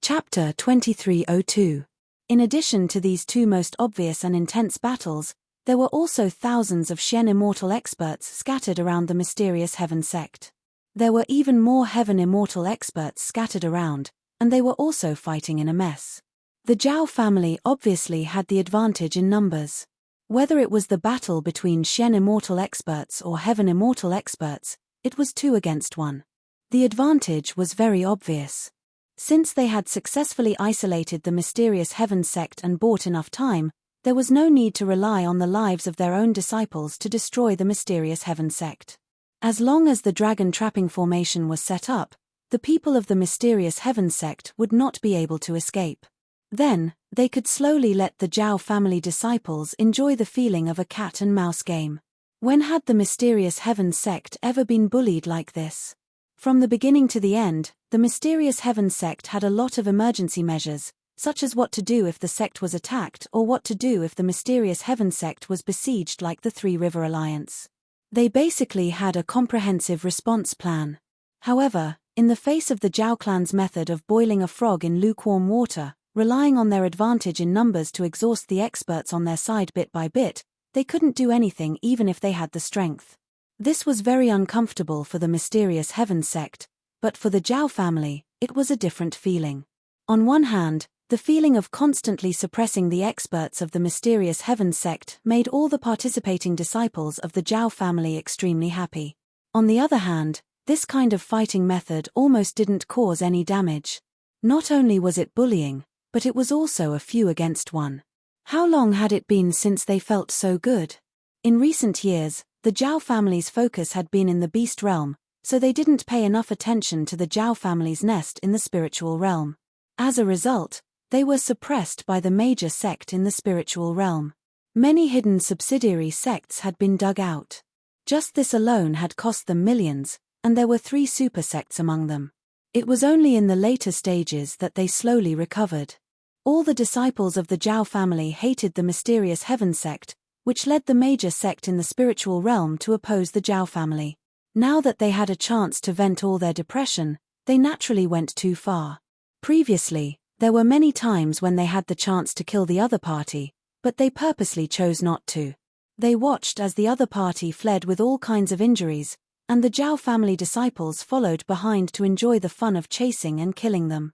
Chapter 2302. In addition to these 2 most obvious and intense battles, there were also thousands of Xian immortal experts scattered around the mysterious Heaven Sect. There were even more Heaven immortal experts scattered around, and they were also fighting in a mess. The Zhao family obviously had the advantage in numbers. Whether it was the battle between Xian immortal experts or Heaven immortal experts, it was 2 against 1. The advantage was very obvious. Since they had successfully isolated the mysterious Heaven Sect and bought enough time, there was no need to rely on the lives of their own disciples to destroy the mysterious Heaven Sect. As long as the dragon trapping formation was set up, the people of the mysterious Heaven Sect would not be able to escape. Then, they could slowly let the Zhao family disciples enjoy the feeling of a cat and mouse game. When had the mysterious Heaven Sect ever been bullied like this? From the beginning to the end, the mysterious Heaven Sect had a lot of emergency measures, such as what to do if the sect was attacked or what to do if the mysterious Heaven Sect was besieged like the Three River Alliance. They basically had a comprehensive response plan. However, in the face of the Zhao clan's method of boiling a frog in lukewarm water, relying on their advantage in numbers to exhaust the experts on their side bit by bit, they couldn't do anything even if they had the strength. This was very uncomfortable for the mysterious Heaven Sect, but for the Zhao family, it was a different feeling. On one hand, the feeling of constantly suppressing the experts of the mysterious Heaven Sect made all the participating disciples of the Zhao family extremely happy. On the other hand, this kind of fighting method almost didn't cause any damage. Not only was it bullying, but it was also a few against 1. How long had it been since they felt so good? In recent years, the Zhao family's focus had been in the beast realm, so they didn't pay enough attention to the Zhao family's nest in the spiritual realm. As a result, they were suppressed by the major sect in the spiritual realm. Many hidden subsidiary sects had been dug out. Just this alone had cost them millions, and there were 3 super sects among them. It was only in the later stages that they slowly recovered. All the disciples of the Zhao family hated the mysterious Heaven Sect, which led the major sect in the spiritual realm to oppose the Zhao family. Now that they had a chance to vent all their depression, they naturally went too far. Previously, there were many times when they had the chance to kill the other party, but they purposely chose not to. They watched as the other party fled with all kinds of injuries, and the Zhao family disciples followed behind to enjoy the fun of chasing and killing them.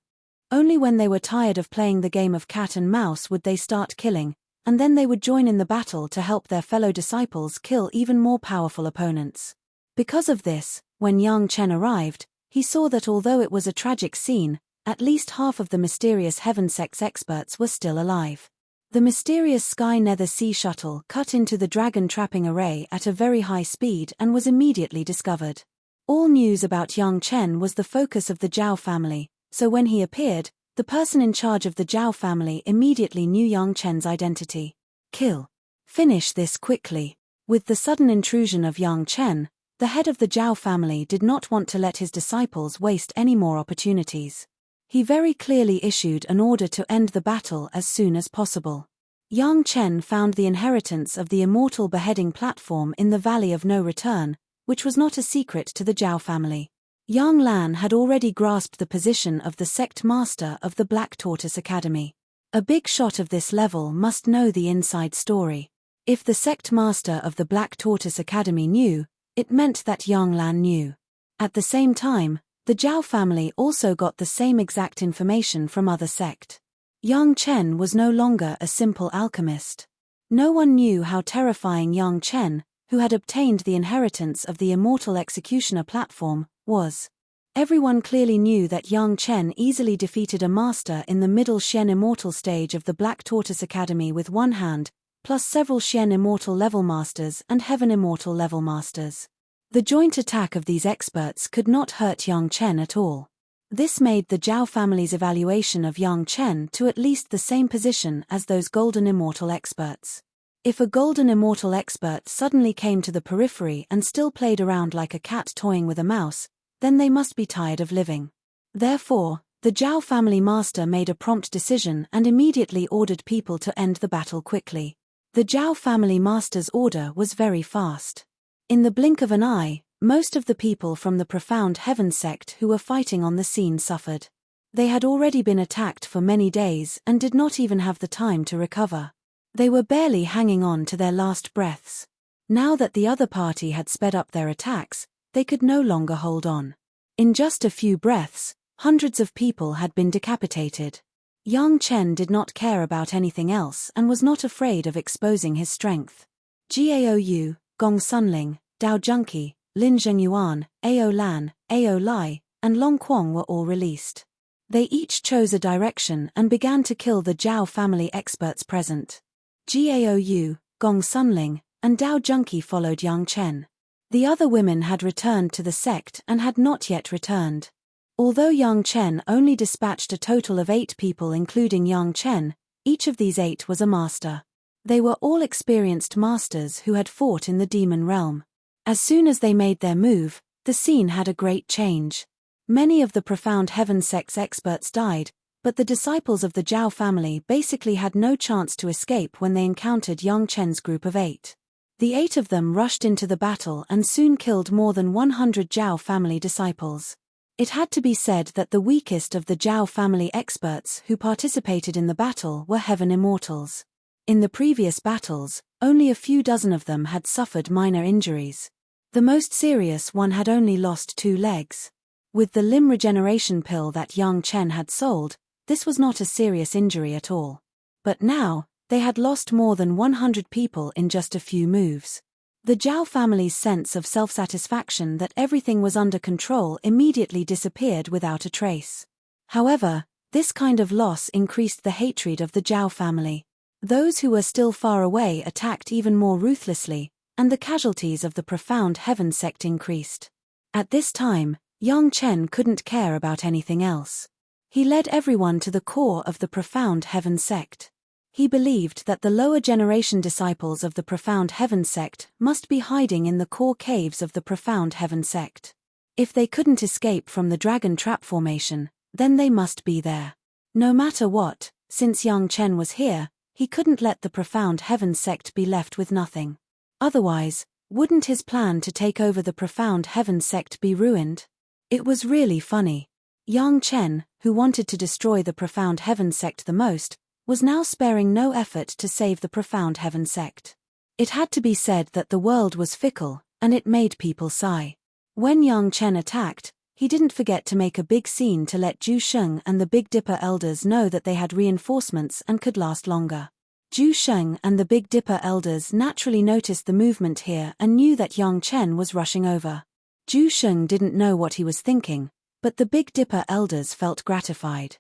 Only when they were tired of playing the game of cat and mouse would they start killing, and then they would join in the battle to help their fellow disciples kill even more powerful opponents. Because of this, when Yang Chen arrived, he saw that although it was a tragic scene, at least half of the mysterious Heaven Sect's experts were still alive. The mysterious Sky Nether Sea Shuttle cut into the dragon trapping array at a very high speed and was immediately discovered. All news about Yang Chen was the focus of the Zhao family, so when he appeared, the person in charge of the Zhao family immediately knew Yang Chen's identity. Kill. Finish this quickly. With the sudden intrusion of Yang Chen, the head of the Zhao family did not want to let his disciples waste any more opportunities. He very clearly issued an order to end the battle as soon as possible. Yang Chen found the inheritance of the immortal beheading platform in the Valley of No Return, which was not a secret to the Zhao family. Yang Lan had already grasped the position of the sect master of the Black Tortoise Academy. A big shot of this level must know the inside story. If the sect master of the Black Tortoise Academy knew, it meant that Yang Lan knew. At the same time, the Zhao family also got the same exact information from other sect. Yang Chen was no longer a simple alchemist. No one knew how terrifying Yang Chen, who had obtained the inheritance of the immortal executioner platform, was. Everyone clearly knew that Yang Chen easily defeated a master in the middle Xian immortal stage of the Black Tortoise Academy with one hand, plus several Xian immortal level masters and Heaven immortal level masters. The joint attack of these experts could not hurt Yang Chen at all. This made the Zhao family's evaluation of Yang Chen to at least the same position as those golden immortal experts. If a golden immortal expert suddenly came to the periphery and still played around like a cat toying with a mouse, then they must be tired of living. Therefore, the Zhao family master made a prompt decision and immediately ordered people to end the battle quickly. The Zhao family master's order was very fast. In the blink of an eye, most of the people from the Profound Heaven sect who were fighting on the scene suffered. They had already been attacked for many days and did not even have the time to recover. They were barely hanging on to their last breaths. Now that the other party had sped up their attacks, they could no longer hold on. In just a few breaths, hundreds of people had been decapitated. Yang Chen did not care about anything else and was not afraid of exposing his strength. Gaou, Gong Sunling, Dao Junqi, Lin Zhengyuan, Ao Lan, Ao Lai, and Long Quang were all released. They each chose a direction and began to kill the Zhao family experts present. Gaou, Gong Sunling, and Dao Junqi followed Yang Chen. The other women had returned to the sect and had not yet returned. Although Yang Chen only dispatched a total of 8 people including Yang Chen, each of these 8 was a master. They were all experienced masters who had fought in the demon realm. As soon as they made their move, the scene had a great change. Many of the Profound Heaven sect's experts died, but the disciples of the Zhao family basically had no chance to escape when they encountered Yang Chen's group of 8. The 8 of them rushed into the battle and soon killed more than 100 Zhao family disciples. It had to be said that the weakest of the Zhao family experts who participated in the battle were heaven immortals. In the previous battles, only a few dozen of them had suffered minor injuries. The most serious one had only lost 2 legs. With the limb regeneration pill that Yang Chen had sold, this was not a serious injury at all. But now, they had lost more than 100 people in just a few moves. The Zhao family's sense of self-satisfaction that everything was under control immediately disappeared without a trace. However, this kind of loss increased the hatred of the Zhao family. Those who were still far away attacked even more ruthlessly, and the casualties of the Profound Heaven sect increased. At this time, Yang Chen couldn't care about anything else. He led everyone to the core of the Profound Heaven sect. He believed that the lower generation disciples of the Profound Heaven sect must be hiding in the core caves of the Profound Heaven sect. If they couldn't escape from the dragon trap formation, then they must be there. No matter what, since Yang Chen was here, he couldn't let the Profound Heaven sect be left with nothing. Otherwise, wouldn't his plan to take over the Profound Heaven sect be ruined? It was really funny. Yang Chen, who wanted to destroy the Profound Heaven sect the most, was now sparing no effort to save the Profound Heaven sect. It had to be said that the world was fickle, and it made people sigh. When Yang Chen attacked, he didn't forget to make a big scene to let Zhu Sheng and the Big Dipper elders know that they had reinforcements and could last longer. Zhu Sheng and the Big Dipper elders naturally noticed the movement here and knew that Yang Chen was rushing over. Zhu Sheng didn't know what he was thinking, but the Big Dipper elders felt gratified.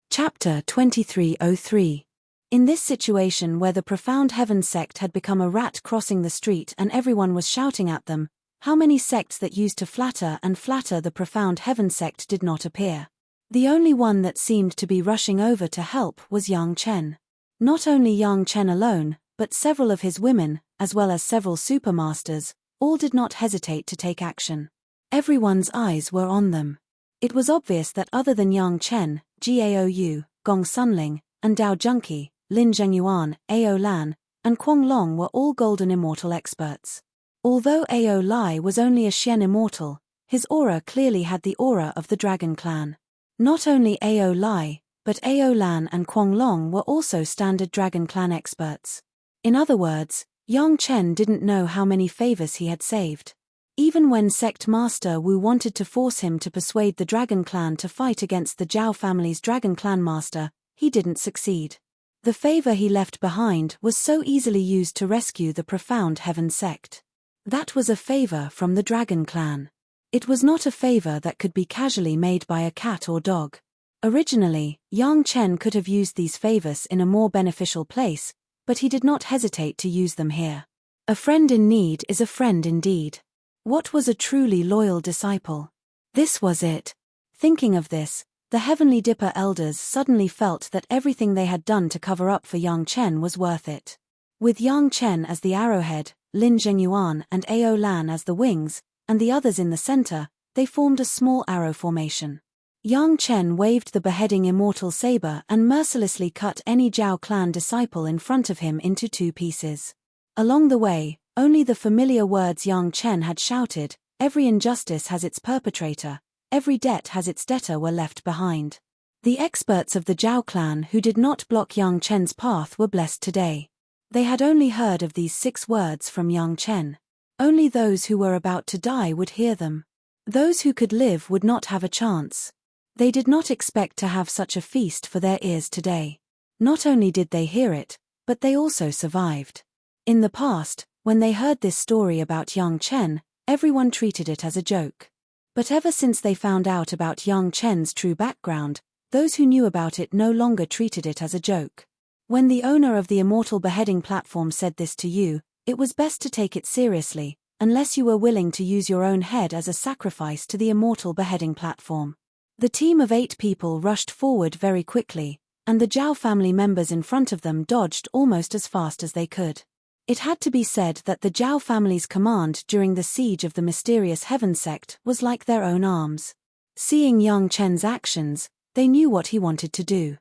Chapter 2303. In this situation where the Profound Heaven sect had become a rat crossing the street and everyone was shouting at them, how many sects that used to flatter and flatter the Profound Heaven sect did not appear. The only one that seemed to be rushing over to help was Yang Chen. Not only Yang Chen alone, but several of his women, as well as several supermasters, all did not hesitate to take action. Everyone's eyes were on them. It was obvious that other than Yang Chen, Gaou, Gong Sunling, and Dao Junqi, Lin Zhengyuan, Ao Lan, and Quang Long were all golden immortal experts. Although Ao Lai was only a Xian immortal, his aura clearly had the aura of the Dragon Clan. Not only Ao Lai, but Ao Lan and Quang Long were also standard Dragon Clan experts. In other words, Yang Chen didn't know how many favors he had saved. Even when Sect Master Wu wanted to force him to persuade the Dragon Clan to fight against the Zhao family's Dragon Clan Master, he didn't succeed. The favor he left behind was so easily used to rescue the Profound Heaven sect. That was a favor from the Dragon Clan. It was not a favor that could be casually made by a cat or dog. Originally, Yang Chen could have used these favors in a more beneficial place, but he did not hesitate to use them here. A friend in need is a friend indeed. What was a truly loyal disciple? This was it. Thinking of this, the Heavenly Dipper elders suddenly felt that everything they had done to cover up for Yang Chen was worth it. With Yang Chen as the arrowhead, Lin Zhengyuan and Ao Lan as the wings, and the others in the center, they formed a small arrow formation. Yang Chen waved the beheading immortal saber and mercilessly cut any Zhao clan disciple in front of him into 2 pieces. Along the way, only the familiar words Yang Chen had shouted, "Every injustice has its perpetrator, every debt has its debtor," were left behind. The experts of the Zhao clan who did not block Yang Chen's path were blessed today. They had only heard of these 6 words from Yang Chen. Only those who were about to die would hear them. Those who could live would not have a chance. They did not expect to have such a feast for their ears today. Not only did they hear it, but they also survived. In the past, when they heard this story about Yang Chen, everyone treated it as a joke. But ever since they found out about Yang Chen's true background, those who knew about it no longer treated it as a joke. When the owner of the immortal beheading platform said this to you, it was best to take it seriously, unless you were willing to use your own head as a sacrifice to the immortal beheading platform. The team of 8 people rushed forward very quickly, and the Zhao family members in front of them dodged almost as fast as they could. It had to be said that the Zhao family's command during the siege of the mysterious heaven sect was like their own arms. Seeing Yang Chen's actions, they knew what he wanted to do.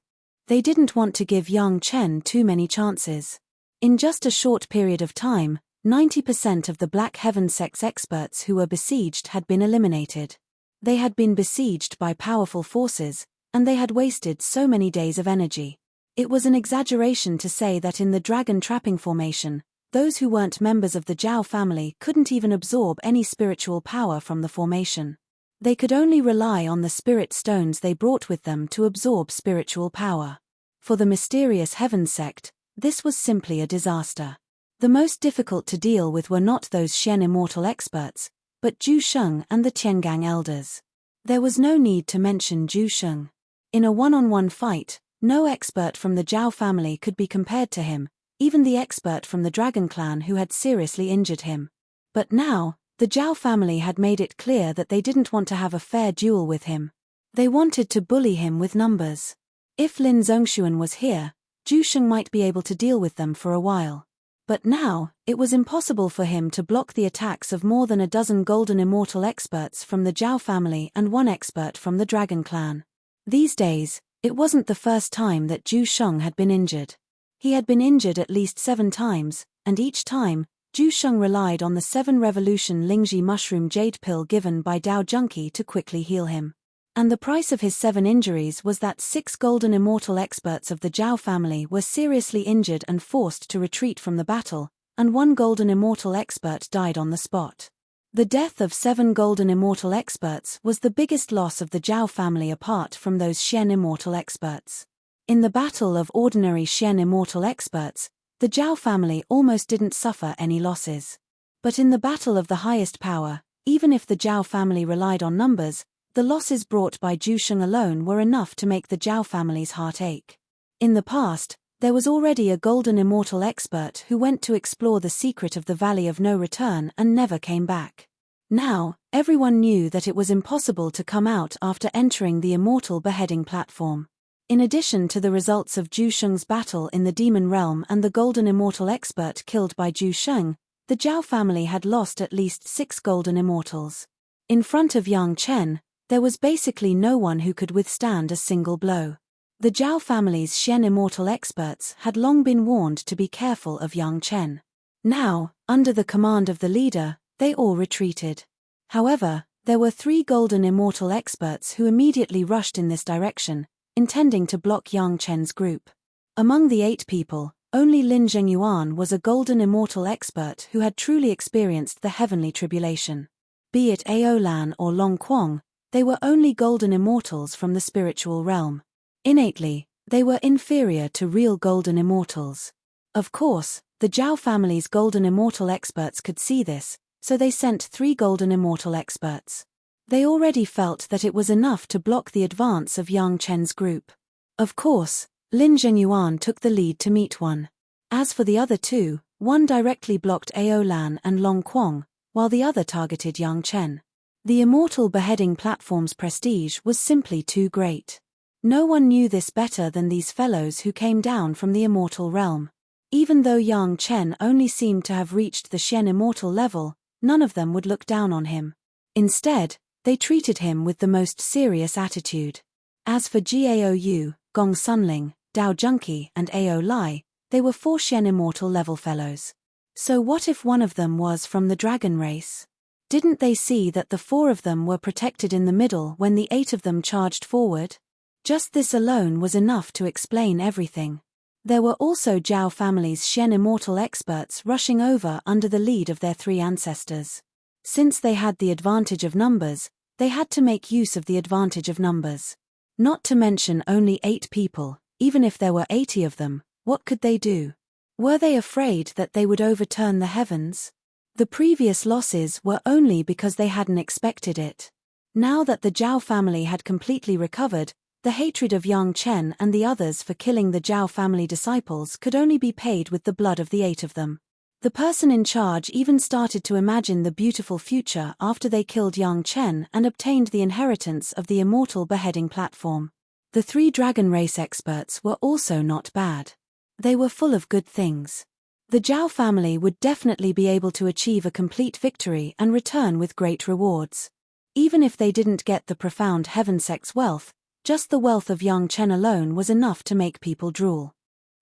They didn't want to give Yang Chen too many chances. In just a short period of time, 90% of the Black Heaven sect's experts who were besieged had been eliminated. They had been besieged by powerful forces, and they had wasted so many days of energy. It was an exaggeration to say that in the dragon trapping formation, those who weren't members of the Zhao family couldn't even absorb any spiritual power from the formation. They could only rely on the spirit stones they brought with them to absorb spiritual power. For the mysterious heaven sect, this was simply a disaster. The most difficult to deal with were not those Xian immortal experts, but Zhu Sheng and the Tiangang elders. There was no need to mention Zhu Sheng. In a one-on-one fight, no expert from the Zhao family could be compared to him, even the expert from the Dragon clan who had seriously injured him. But now, the Zhao family had made it clear that they didn't want to have a fair duel with him. They wanted to bully him with numbers. If Lin Zhongshuan was here, Zhu Sheng might be able to deal with them for a while. But now, it was impossible for him to block the attacks of more than a dozen golden immortal experts from the Zhao family and 1 expert from the Dragon clan. These days, it wasn't the first time that Zhu Sheng had been injured. He had been injured at least 7 times, and each time, Zhu Sheng relied on the 7 Revolution Lingji mushroom jade pill given by Dao Junki to quickly heal him. And the price of his 7 injuries was that 6 golden immortal experts of the Zhao family were seriously injured and forced to retreat from the battle, and 1 golden immortal expert died on the spot. The death of 7 golden immortal experts was the biggest loss of the Zhao family apart from those Xian immortal experts. In the battle of ordinary Xian immortal experts, the Zhao family almost didn't suffer any losses. But in the battle of the highest power, even if the Zhao family relied on numbers, the losses brought by Zhu Sheng alone were enough to make the Zhao family's heart ache. In the past, there was already a golden immortal expert who went to explore the secret of the Valley of No Return and never came back. Now, everyone knew that it was impossible to come out after entering the immortal beheading platform. In addition to the results of Zhu Sheng's battle in the demon realm and the golden immortal expert killed by Zhu Sheng, the Zhao family had lost at least 6 golden immortals. In front of Yang Chen, there was basically no one who could withstand a single blow. The Zhao family's Xian immortal experts had long been warned to be careful of Yang Chen. Now, under the command of the leader, they all retreated. However, there were 3 golden immortal experts who immediately rushed in this direction, intending to block Yang Chen's group. Among the 8 people, only Lin Zhengyuan was a golden immortal expert who had truly experienced the heavenly tribulation. Be it Ao Lan or Long Quang, they were only golden immortals from the spiritual realm. Innately, they were inferior to real golden immortals. Of course, the Zhao family's golden immortal experts could see this, so they sent 3 golden immortal experts. They already felt that it was enough to block the advance of Yang Chen's group. Of course, Lin Zhengyuan took the lead to meet one. As for the other 2, one directly blocked Ao Lan and Long Quang, while the other targeted Yang Chen. The immortal beheading platform's prestige was simply too great. No one knew this better than these fellows who came down from the immortal realm. Even though Yang Chen only seemed to have reached the Shen immortal level, none of them would look down on him. Instead, they treated him with the most serious attitude. As for Gao, Gong Sunling, Dao Junki and Ao Lai, they were 4 Shen immortal level fellows. So what if one of them was from the dragon race? Didn't they see that the 4 of them were protected in the middle when the 8 of them charged forward? Just this alone was enough to explain everything. There were also Zhao family's Shen immortal experts rushing over under the lead of their 3 ancestors. Since they had the advantage of numbers, they had to make use of the advantage of numbers. Not to mention only 8 people, even if there were 80 of them, what could they do? Were they afraid that they would overturn the heavens? The previous losses were only because they hadn't expected it. Now that the Zhao family had completely recovered, the hatred of Yang Chen and the others for killing the Zhao family disciples could only be paid with the blood of the 8 of them. The person in charge even started to imagine the beautiful future after they killed Yang Chen and obtained the inheritance of the immortal beheading platform. The 3 dragon race experts were also not bad. They were full of good things. The Zhao family would definitely be able to achieve a complete victory and return with great rewards. Even if they didn't get the profound heaven sect's wealth, just the wealth of Yang Chen alone was enough to make people drool.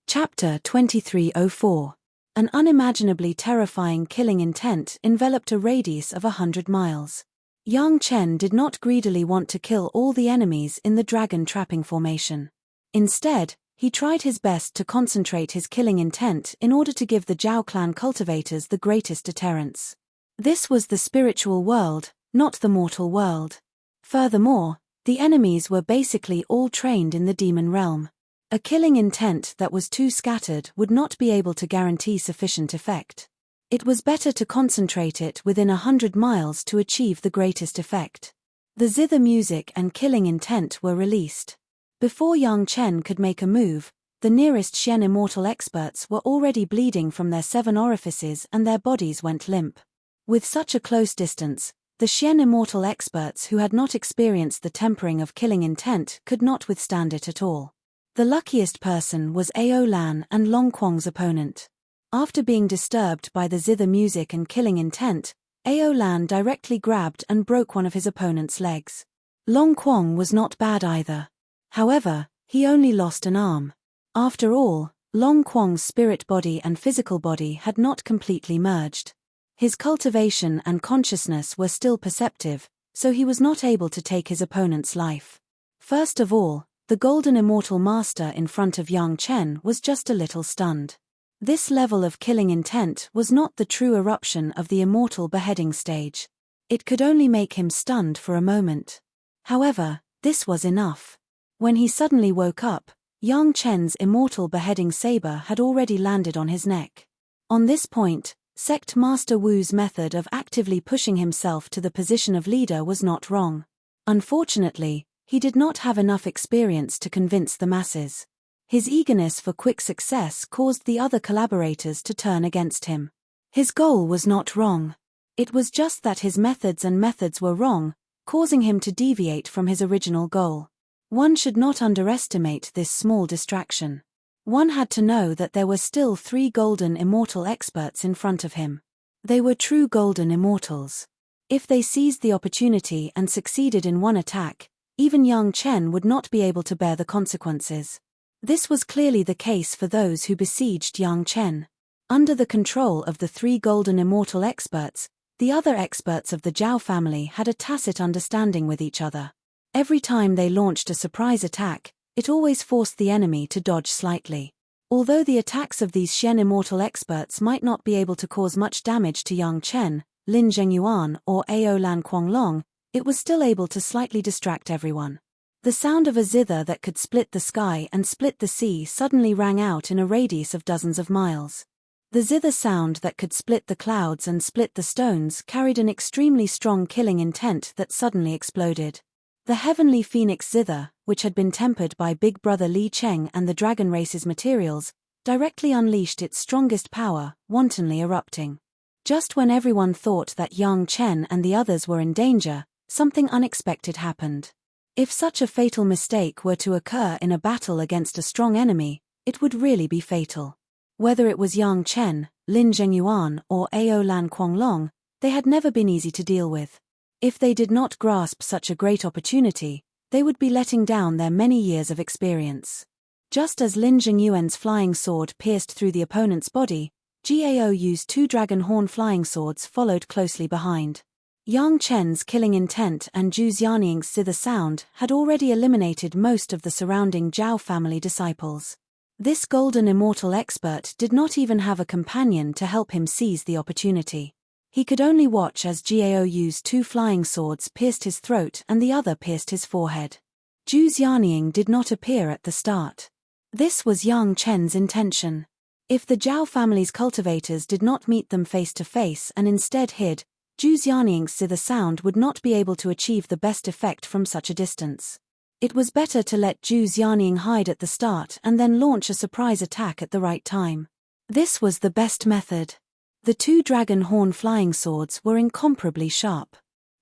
Chapter 2304. An unimaginably terrifying killing intent enveloped a radius of 100 miles. Yang Chen did not greedily want to kill all the enemies in the dragon trapping formation. Instead, he tried his best to concentrate his killing intent in order to give the Zhao clan cultivators the greatest deterrence. This was the spiritual world, not the mortal world. Furthermore, the enemies were basically all trained in the demon realm. A killing intent that was too scattered would not be able to guarantee sufficient effect. It was better to concentrate it within 100 miles to achieve the greatest effect. The zither music and killing intent were released. Before Yang Chen could make a move, the nearest Shen immortal experts were already bleeding from their 7 orifices and their bodies went limp. With such a close distance, the Shen immortal experts who had not experienced the tempering of killing intent could not withstand it at all. The luckiest person was Ao Lan and Long Quang's opponent. After being disturbed by the zither music and killing intent, Ao Lan directly grabbed and broke one of his opponent's legs. Long Quang was not bad either. However, he only lost an arm. After all, Long Quang's spirit body and physical body had not completely merged. His cultivation and consciousness were still perceptive, so he was not able to take his opponent's life. First of all, the Golden Immortal Master in front of Yang Chen was just a little stunned. This level of killing intent was not the true eruption of the immortal beheading stage. It could only make him stunned for a moment. However, this was enough. When he suddenly woke up, Yang Chen's immortal beheading saber had already landed on his neck. On this point, Sect Master Wu's method of actively pushing himself to the position of leader was not wrong. Unfortunately, he did not have enough experience to convince the masses. His eagerness for quick success caused the other collaborators to turn against him. His goal was not wrong. It was just that his methods were wrong, causing him to deviate from his original goal. One should not underestimate this small distraction. One had to know that there were still 3 golden immortal experts in front of him. They were true golden immortals. If they seized the opportunity and succeeded in one attack, even Yang Chen would not be able to bear the consequences. This was clearly the case for those who besieged Yang Chen. Under the control of the 3 golden immortal experts, the other experts of the Zhao family had a tacit understanding with each other. Every time they launched a surprise attack, it always forced the enemy to dodge slightly. Although the attacks of these Shen immortal experts might not be able to cause much damage to Yang Chen, Lin Zhengyuan or Ao Lan Quanglong, it was still able to slightly distract everyone. The sound of a zither that could split the sky and split the sea suddenly rang out in a radius of dozens of miles. The zither sound that could split the clouds and split the stones carried an extremely strong killing intent that suddenly exploded. The heavenly phoenix zither, which had been tempered by Big Brother Li Cheng and the dragon race's materials, directly unleashed its strongest power, wantonly erupting. Just when everyone thought that Yang Chen and the others were in danger, something unexpected happened. If such a fatal mistake were to occur in a battle against a strong enemy, it would really be fatal. Whether it was Yang Chen, Lin Zhengyuan, or Ao Lan Quanglong, they had never been easy to deal with. If they did not grasp such a great opportunity, they would be letting down their many years of experience. Just as Lin Zhengyuan's flying sword pierced through the opponent's body, Gao Yu's 2 dragon horn flying swords followed closely behind. Yang Chen's killing intent and Zhu Xianying's zither sound had already eliminated most of the surrounding Zhao family disciples. This golden immortal expert did not even have a companion to help him seize the opportunity. He could only watch as Gao Yu's 2 flying swords pierced his throat and the other pierced his forehead. Zhu Xianying did not appear at the start. This was Yang Chen's intention. If the Zhao family's cultivators did not meet them face to face and instead hid, Zhu Xianying's zither sound would not be able to achieve the best effect from such a distance. It was better to let Zhu Xianying hide at the start and then launch a surprise attack at the right time. This was the best method. The 2 dragon horn flying swords were incomparably sharp.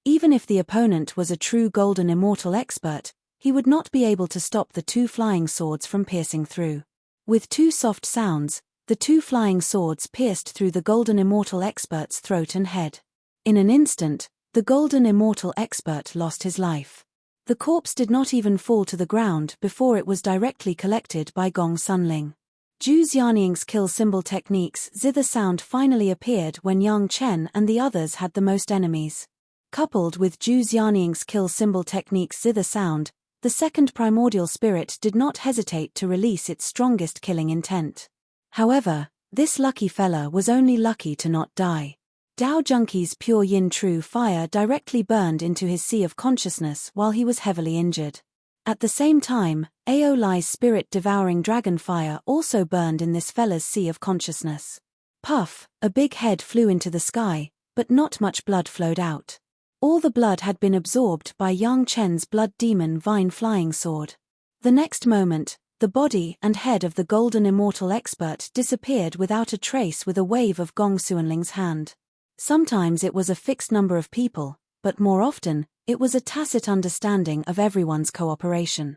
Even if the opponent was a true golden immortal expert, he would not be able to stop the 2 flying swords from piercing through. With 2 soft sounds, the 2 flying swords pierced through the golden immortal expert's throat and head. In an instant, the golden immortal expert lost his life. The corpse did not even fall to the ground before it was directly collected by Gong Sunling. Zhu Xianying's kill symbol technique's zither sound finally appeared when Yang Chen and the others had the most enemies. Coupled with Zhu Xianying's kill symbol technique's zither sound, the second primordial spirit did not hesitate to release its strongest killing intent. However, this lucky fella was only lucky to not die. Dao Junkie's pure yin true fire directly burned into his sea of consciousness while he was heavily injured. At the same time, Ao Lai's spirit-devouring dragon fire also burned in this fella's sea of consciousness. Puff, a big head flew into the sky, but not much blood flowed out. All the blood had been absorbed by Yang Chen's blood demon vine flying sword. The next moment, the body and head of the golden immortal expert disappeared without a trace with a wave of Gong Suanling's hand. Sometimes it was a fixed number of people, but more often, it was a tacit understanding of everyone's cooperation.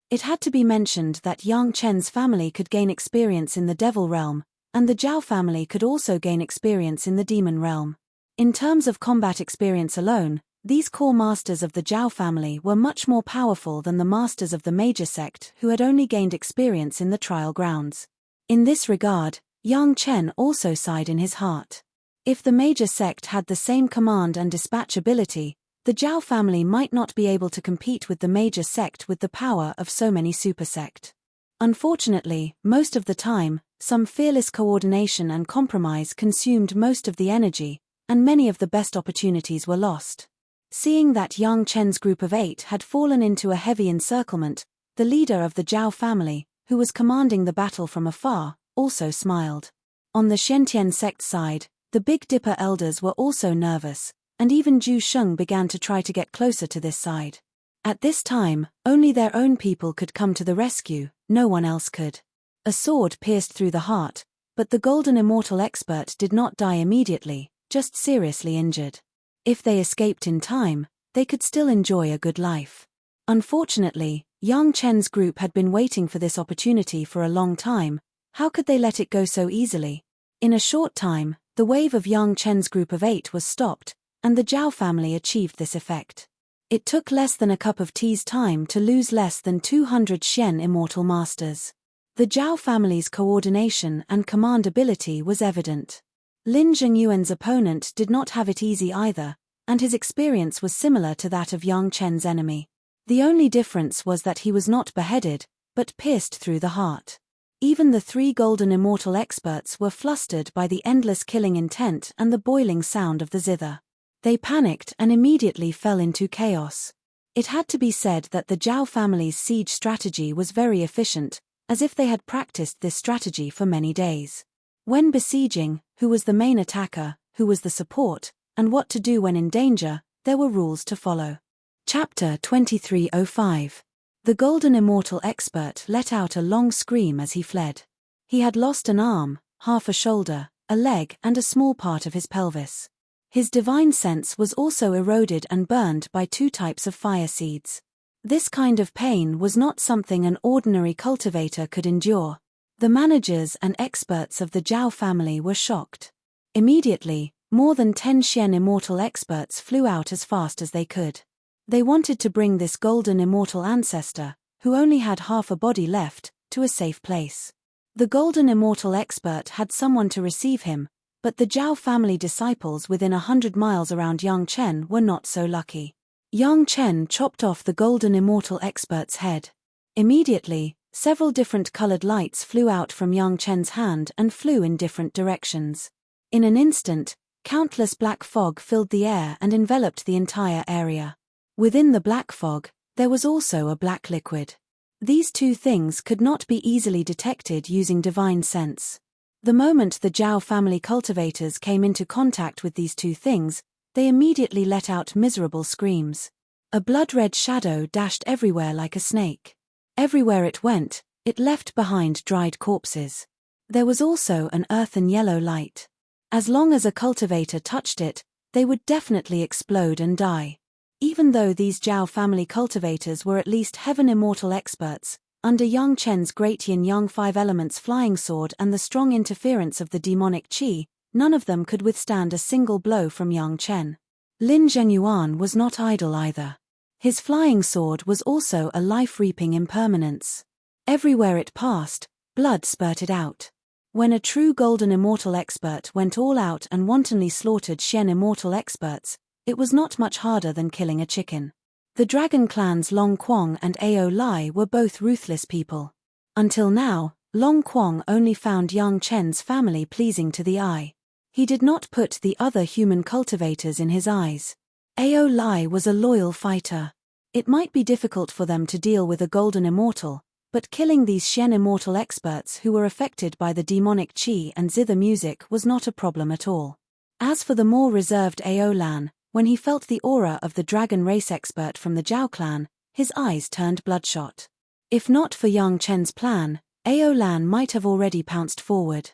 It had to be mentioned that Yang Chen's family could gain experience in the devil realm, and the Zhao family could also gain experience in the demon realm. In terms of combat experience alone, these core masters of the Zhao family were much more powerful than the masters of the major sect who had only gained experience in the trial grounds. In this regard, Yang Chen also sighed in his heart. If the major sect had the same command and dispatch ability, the Zhao family might not be able to compete with the major sect with the power of so many supersect. Unfortunately, most of the time, some fearless coordination and compromise consumed most of the energy, and many of the best opportunities were lost. Seeing that Yang Chen's group of 8 had fallen into a heavy encirclement, the leader of the Zhao family, who was commanding the battle from afar, also smiled. On the Shentian sect side, the Big Dipper elders were also nervous, and even Zhu Sheng began to try to get closer to this side. At this time, only their own people could come to the rescue, no one else could. A sword pierced through the heart, but the golden immortal expert did not die immediately, just seriously injured. If they escaped in time, they could still enjoy a good life. Unfortunately, Yang Chen's group had been waiting for this opportunity for a long time. How could they let it go so easily? In a short time, the wave of Yang Chen's group of 8 was stopped, and the Zhao family achieved this effect. It took less than a cup of tea's time to lose less than 200 Xian immortal masters. The Zhao family's coordination and command ability was evident. Lin Zhengyuan's opponent did not have it easy either, and his experience was similar to that of Yang Chen's enemy. The only difference was that he was not beheaded, but pierced through the heart. Even the 3 golden immortal experts were flustered by the endless killing intent and the boiling sound of the zither. They panicked and immediately fell into chaos. It had to be said that the Zhao family's siege strategy was very efficient, as if they had practiced this strategy for many days. When besieging, who was the main attacker, who was the support, and what to do when in danger, there were rules to follow. Chapter 2305. The golden immortal expert let out a long scream as he fled. He had lost an arm, half a shoulder, a leg and a small part of his pelvis. His divine sense was also eroded and burned by 2 types of fire seeds. This kind of pain was not something an ordinary cultivator could endure. The managers and experts of the Zhao family were shocked. Immediately, more than 10 Xian immortal experts flew out as fast as they could. They wanted to bring this golden immortal ancestor, who only had half a body left, to a safe place. The golden immortal expert had someone to receive him, but the Zhao family disciples within 100 miles around Yang Chen were not so lucky. Yang Chen chopped off the golden immortal expert's head. Immediately, several different colored lights flew out from Yang Chen's hand and flew in different directions. In an instant, countless black fog filled the air and enveloped the entire area. Within the black fog, there was also a black liquid. These two things could not be easily detected using divine sense. The moment the Zhao family cultivators came into contact with these two things, they immediately let out miserable screams. A blood-red shadow dashed everywhere like a snake. Everywhere it went, it left behind dried corpses. There was also an earthen yellow light. As long as a cultivator touched it, they would definitely explode and die. Even though these Zhao family cultivators were at least heaven immortal experts, under Yang Chen's great yin-yang 5 elements flying sword and the strong interference of the demonic qi, none of them could withstand a single blow from Yang Chen. Lin Zhengyuan was not idle either. His flying sword was also a life-reaping impermanence. Everywhere it passed, blood spurted out. When a true golden immortal expert went all out and wantonly slaughtered Xian immortal experts, it was not much harder than killing a chicken. The dragon clans Long Quang and Ao Lai were both ruthless people. Until now, Long Quang only found Yang Chen's family pleasing to the eye. He did not put the other human cultivators in his eyes. Ao Lai was a loyal fighter. It might be difficult for them to deal with a golden immortal, but killing these Xian immortal experts who were affected by the demonic qi and zither music was not a problem at all. As for the more reserved Ao Lan, when he felt the aura of the dragon race expert from the Zhao clan, his eyes turned bloodshot. If not for Yang Chen's plan, Ao Lan might have already pounced forward.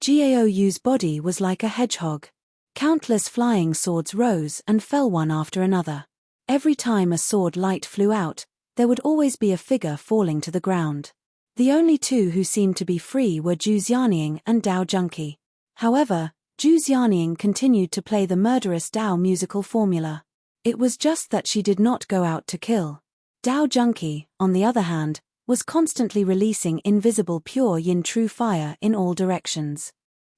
Gao Yu's body was like a hedgehog. Countless flying swords rose and fell one after another. Every time a sword light flew out, there would always be a figure falling to the ground. The only two who seemed to be free were Zhu Xianying and Dao Junqi. However, Zhu Xianying continued to play the murderous Dao musical formula. It was just that she did not go out to kill. Dao Junqi, on the other hand, was constantly releasing invisible pure yin true fire in all directions.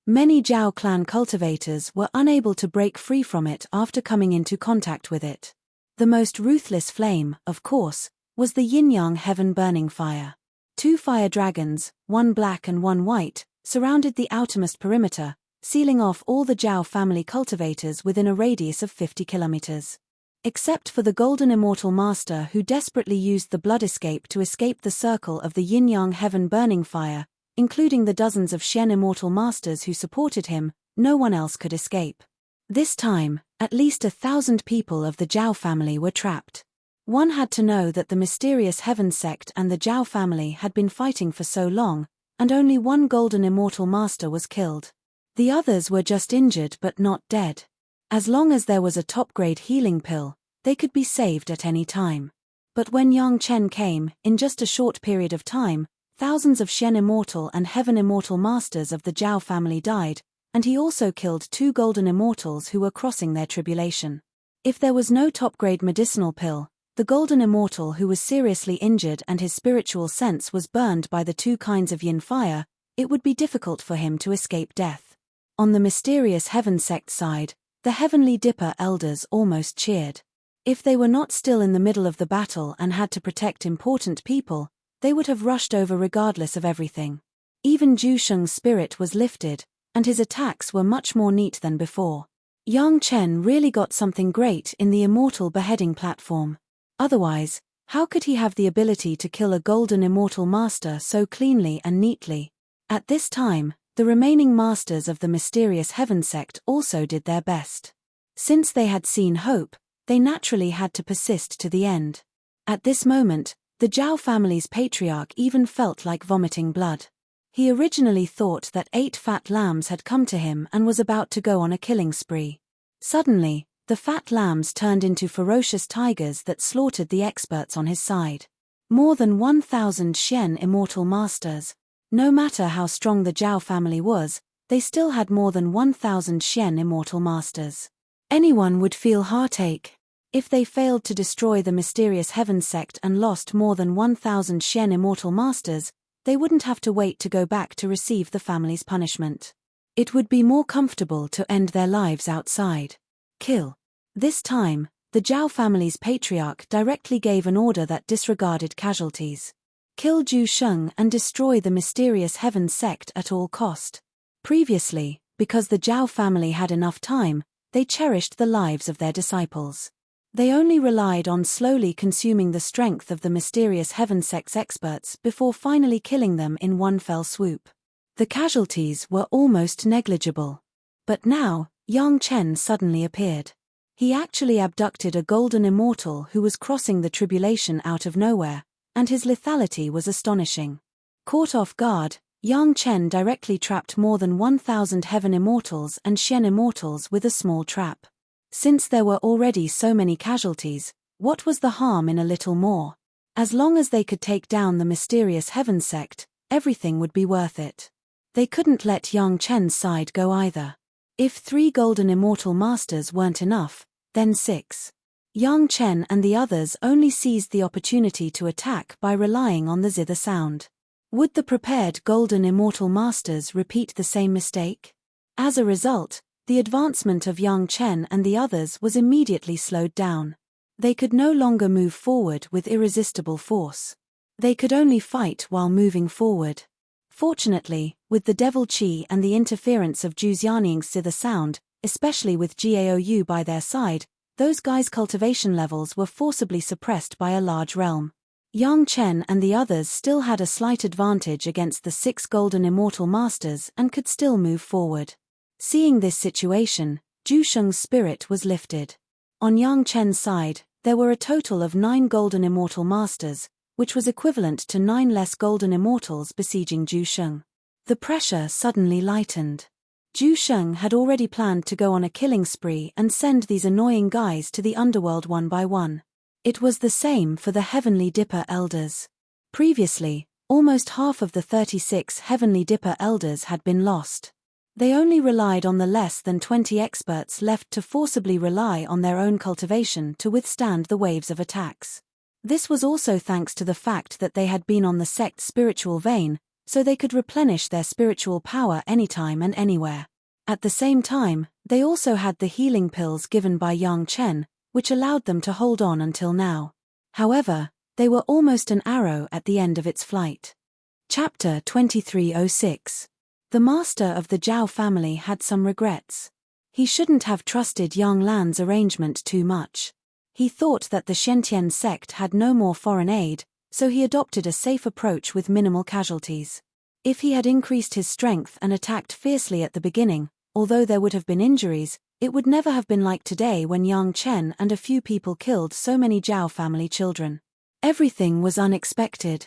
Many Zhao clan cultivators were unable to break free from it after coming into contact with it. The most ruthless flame, of course, was the yin-yang heaven burning fire. 2 fire dragons, one black and one white, surrounded the outermost perimeter, sealing off all the Zhao family cultivators within a radius of 50 kilometers. Except for the golden immortal master who desperately used the blood escape to escape the circle of the yin-yang heaven burning fire, including the dozens of Xian immortal masters who supported him, no one else could escape. This time, at least 1,000 people of the Zhao family were trapped. One had to know that the mysterious heaven sect and the Zhao family had been fighting for so long, and only one golden immortal master was killed. The others were just injured but not dead. As long as there was a top-grade healing pill, they could be saved at any time. But when Yang Chen came, in just a short period of time, thousands of Xian immortal and heaven immortal masters of the Zhao family died, and he also killed 2 golden immortals who were crossing their tribulation. If there was no top-grade medicinal pill, the golden immortal who was seriously injured and his spiritual sense was burned by the 2 kinds of yin fire, it would be difficult for him to escape death. On the mysterious heaven sect side, the heavenly dipper elders almost cheered. If they were not still in the middle of the battle and had to protect important people, they would have rushed over regardless of everything. Even Zhu Sheng's spirit was lifted, and his attacks were much more neat than before. Yang Chen really got something great in the immortal beheading platform. Otherwise, how could he have the ability to kill a golden immortal master so cleanly and neatly? At this time, the remaining masters of the mysterious heaven sect also did their best. Since they had seen hope, they naturally had to persist to the end. At this moment, the Zhao family's patriarch even felt like vomiting blood. He originally thought that 8 fat lambs had come to him and was about to go on a killing spree. Suddenly, the fat lambs turned into ferocious tigers that slaughtered the experts on his side. More than 1,000 Xian immortal masters, No matter how strong the Zhao family was, they still had more than 1,000 Xian immortal masters. Anyone would feel heartache if they failed to destroy the mysterious Heaven sect and lost more than 1,000 Xian immortal masters. They wouldn't have to wait to go back to receive the family's punishment. It would be more comfortable to end their lives outside. Kill. This time, the Zhao family's patriarch directly gave an order that disregarded casualties. Kill Zhu Sheng and destroy the mysterious Heaven sect at all cost. Previously, because the Zhao family had enough time, they cherished the lives of their disciples. They only relied on slowly consuming the strength of the mysterious Heaven sect's experts before finally killing them in one fell swoop. The casualties were almost negligible. But now, Yang Chen suddenly appeared. He actually abducted a golden immortal who was crossing the tribulation out of nowhere, and his lethality was astonishing. Caught off guard, Yang Chen directly trapped more than 1,000 Heaven immortals and Xian immortals with a small trap. Since there were already so many casualties, what was the harm in a little more? As long as they could take down the mysterious Heaven sect, everything would be worth it. They couldn't let Yang Chen's side go either. If 3 golden immortal masters weren't enough, then 6. Yang Chen and the others only seized the opportunity to attack by relying on the zither sound. Would the prepared golden immortal masters repeat the same mistake? As a result, the advancement of Yang Chen and the others was immediately slowed down. They could no longer move forward with irresistible force. They could only fight while moving forward. Fortunately, with the devil Qi and the interference of Zhu Xianing's zither sound, especially with Gaou by their side, those guys' cultivation levels were forcibly suppressed by a large realm. Yang Chen and the others still had a slight advantage against the 6 golden immortal masters and could still move forward. Seeing this situation, Zhu Sheng's spirit was lifted. On Yang Chen's side, there were a total of 9 golden immortal masters, which was equivalent to 9 less golden immortals besieging Zhu Sheng. The pressure suddenly lightened. Zhu Sheng had already planned to go on a killing spree and send these annoying guys to the underworld one by one. It was the same for the Heavenly Dipper elders. Previously, almost half of the 36 Heavenly Dipper elders had been lost. They only relied on the less than 20 experts left to forcibly rely on their own cultivation to withstand the waves of attacks. This was also thanks to the fact that they had been on the sect's spiritual vein, so they could replenish their spiritual power anytime and anywhere. At the same time, they also had the healing pills given by Yang Chen, which allowed them to hold on until now. However, they were almost an arrow at the end of its flight. Chapter 2306. The master of the Zhao family had some regrets. He shouldn't have trusted Yang Lan's arrangement too much. He thought that the Shentian sect had no more foreign aid, so he adopted a safe approach with minimal casualties. If he had increased his strength and attacked fiercely at the beginning, although there would have been injuries, it would never have been like today when Yang Chen and a few people killed so many Zhao family children. Everything was unexpected.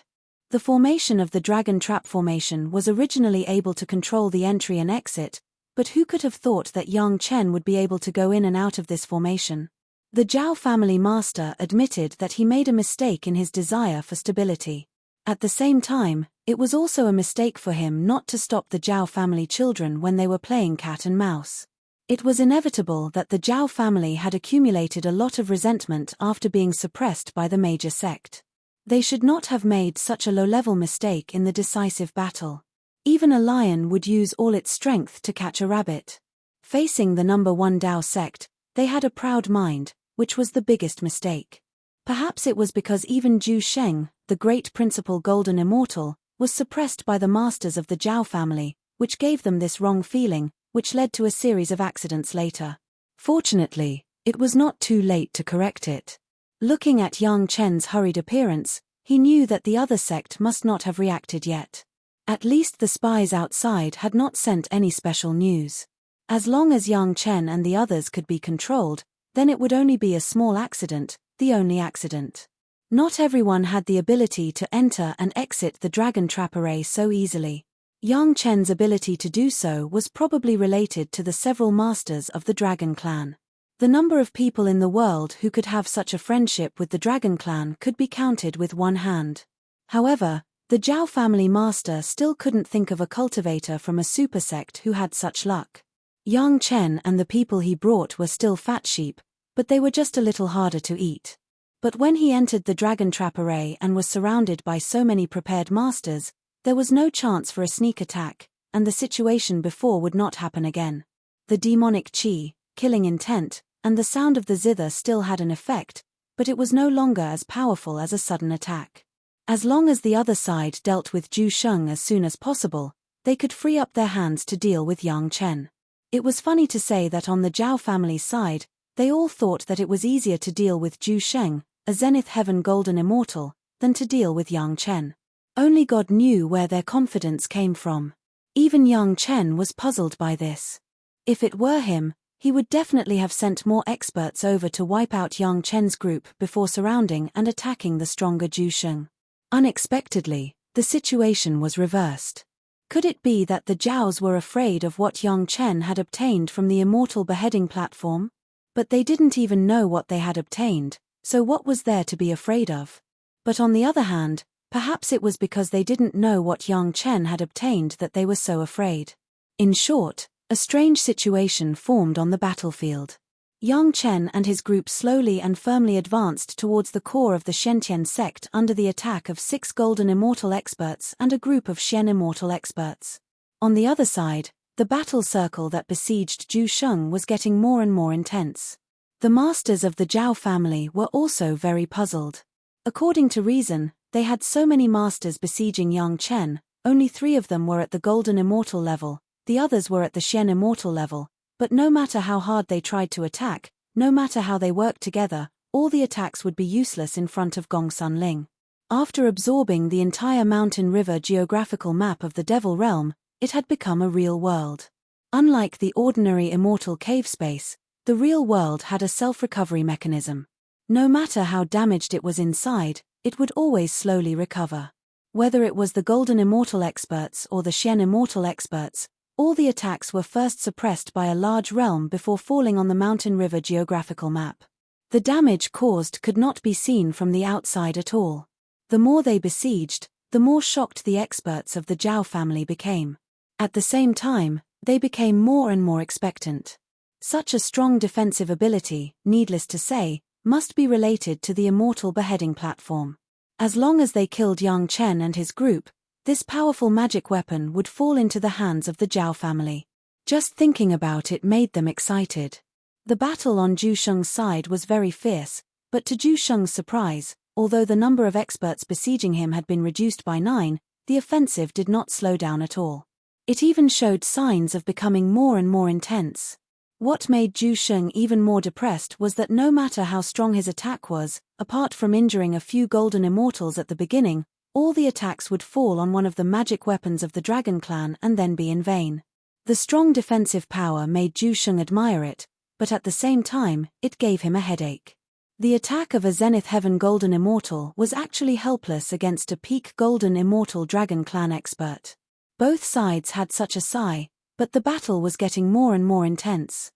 The formation of the Dragon Trap Formation was originally able to control the entry and exit, but who could have thought that Yang Chen would be able to go in and out of this formation? The Zhao family master admitted that he made a mistake in his desire for stability. At the same time, it was also a mistake for him not to stop the Zhao family children when they were playing cat and mouse. It was inevitable that the Zhao family had accumulated a lot of resentment after being suppressed by the major sect. They should not have made such a low-level mistake in the decisive battle. Even a lion would use all its strength to catch a rabbit. Facing the number 1 Dao sect, they had a proud mind, which was the biggest mistake. Perhaps it was because even Zhu Sheng, the great principal golden immortal, was suppressed by the masters of the Zhao family, which gave them this wrong feeling, which led to a series of accidents later. Fortunately, it was not too late to correct it. Looking at Yang Chen's hurried appearance, he knew that the other sect must not have reacted yet. At least the spies outside had not sent any special news. As long as Yang Chen and the others could be controlled, then it would only be a small accident, the only accident. Not everyone had the ability to enter and exit the Dragon Trap Array so easily. Yang Chen's ability to do so was probably related to the several masters of the Dragon Clan. The number of people in the world who could have such a friendship with the Dragon Clan could be counted with one hand. However, The Zhao family master still couldn't think of a cultivator from a super sect who had such luck. Yang Chen and the people he brought were still fat sheep, but they were just a little harder to eat. But when he entered the dragon trap array and was surrounded by so many prepared masters, there was no chance for a sneak attack, and the situation before would not happen again. The demonic qi, killing intent, and the sound of the zither still had an effect, but it was no longer as powerful as a sudden attack. As long as the other side dealt with Zhu Sheng as soon as possible, they could free up their hands to deal with Yang Chen. It was funny to say that on the Zhao family's side, they all thought that it was easier to deal with Zhu Sheng, a Zenith Heaven Golden Immortal, than to deal with Yang Chen. Only God knew where their confidence came from. Even Yang Chen was puzzled by this. If it were him, he would definitely have sent more experts over to wipe out Yang Chen's group before surrounding and attacking the stronger Zhu Sheng. Unexpectedly, the situation was reversed. Could it be that the Zhaos were afraid of what Yang Chen had obtained from the immortal beheading platform? But they didn't even know what they had obtained, so what was there to be afraid of? But on the other hand, perhaps it was because they didn't know what Yang Chen had obtained that they were so afraid. In short, a strange situation formed on the battlefield. Yang Chen and his group slowly and firmly advanced towards the core of the Shentian sect under the attack of 6 Golden Immortal experts and a group of Shen Immortal experts. On the other side, the battle circle that besieged Zhu Sheng was getting more and more intense. The masters of the Zhao family were also very puzzled. According to reason, they had so many masters besieging Yang Chen, only 3 of them were at the Golden Immortal level, the others were at the Shen Immortal level. But no matter how hard they tried to attack, no matter how they worked together, all the attacks would be useless in front of Gongsun Ling. After absorbing the entire mountain river geographical map of the Devil Realm, it had become a real world. Unlike the ordinary immortal cave space, the real world had a self-recovery mechanism. No matter how damaged it was inside, it would always slowly recover. Whether it was the Golden Immortal experts or the Shen Immortal experts, all the attacks were first suppressed by a large realm before falling on the mountain river geographical map. The damage caused could not be seen from the outside at all. The more they besieged, the more shocked the experts of the Zhao family became. At the same time, they became more and more expectant. Such a strong defensive ability, needless to say, must be related to the immortal beheading platform. As long as they killed Yang Chen and his group, this powerful magic weapon would fall into the hands of the Zhao family. Just thinking about it made them excited. The battle on Zhu Sheng's side was very fierce, but to Zhu Sheng's surprise, although the number of experts besieging him had been reduced by 9, the offensive did not slow down at all. It even showed signs of becoming more and more intense. What made Zhu Sheng even more depressed was that no matter how strong his attack was, apart from injuring a few Golden Immortals at the beginning, all the attacks would fall on one of the magic weapons of the Dragon Clan and then be in vain. The strong defensive power made Zhu Sheng admire it, but at the same time, it gave him a headache. The attack of a Zenith Heaven Golden Immortal was actually helpless against a peak Golden Immortal Dragon Clan expert. Both sides had such a sigh, but the battle was getting more and more intense.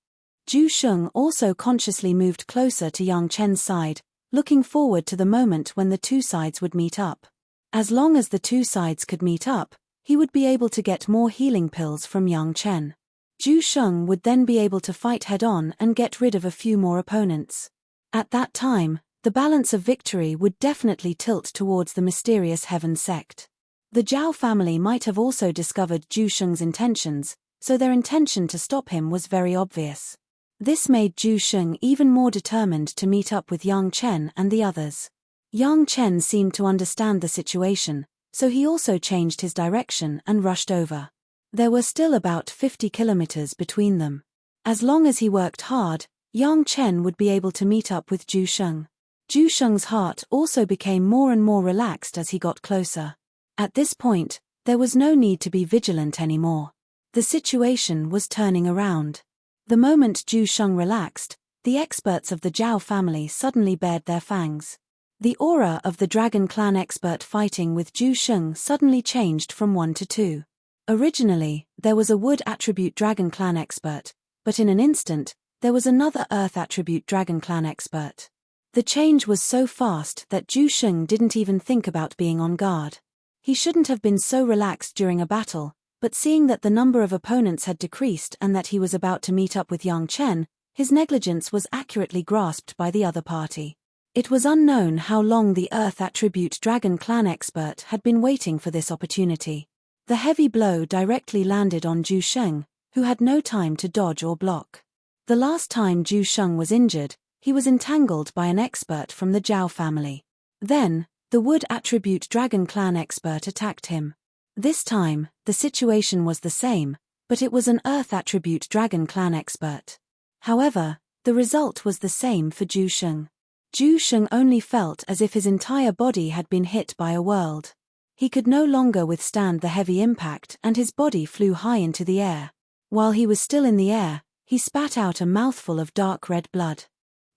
Zhu Sheng also consciously moved closer to Yang Chen's side, looking forward to the moment when the two sides would meet up. As long as the two sides could meet up, he would be able to get more healing pills from Yang Chen. Zhu Sheng would then be able to fight head-on and get rid of a few more opponents. At that time, the balance of victory would definitely tilt towards the mysterious Heaven sect. The Zhao family might have also discovered Zhu Sheng's intentions, so their intention to stop him was very obvious. This made Zhu Sheng even more determined to meet up with Yang Chen and the others. Yang Chen seemed to understand the situation, so he also changed his direction and rushed over. There were still about 50 kilometers between them. As long as he worked hard, Yang Chen would be able to meet up with Zhu Sheng. Zhu Sheng's heart also became more and more relaxed as he got closer. At this point, there was no need to be vigilant anymore. The situation was turning around. The moment Zhu Sheng relaxed, the experts of the Zhao family suddenly bared their fangs. The aura of the Dragon Clan expert fighting with Zhu Sheng suddenly changed from 1 to 2. Originally, there was a Wood attribute Dragon Clan expert, but in an instant, there was another Earth attribute Dragon Clan expert. The change was so fast that Zhu Sheng didn't even think about being on guard. He shouldn't have been so relaxed during a battle, but seeing that the number of opponents had decreased and that he was about to meet up with Yang Chen, his negligence was accurately grasped by the other party. It was unknown how long the Earth Attribute Dragon Clan expert had been waiting for this opportunity. The heavy blow directly landed on Zhu Sheng, who had no time to dodge or block. The last time Zhu Sheng was injured, he was entangled by an expert from the Zhao family. Then, the Wood Attribute Dragon Clan expert attacked him. This time, the situation was the same, but it was an Earth Attribute Dragon Clan expert. However, the result was the same for Zhu Sheng. Zhu Sheng only felt as if his entire body had been hit by a world. He could no longer withstand the heavy impact and his body flew high into the air. While he was still in the air, he spat out a mouthful of dark red blood.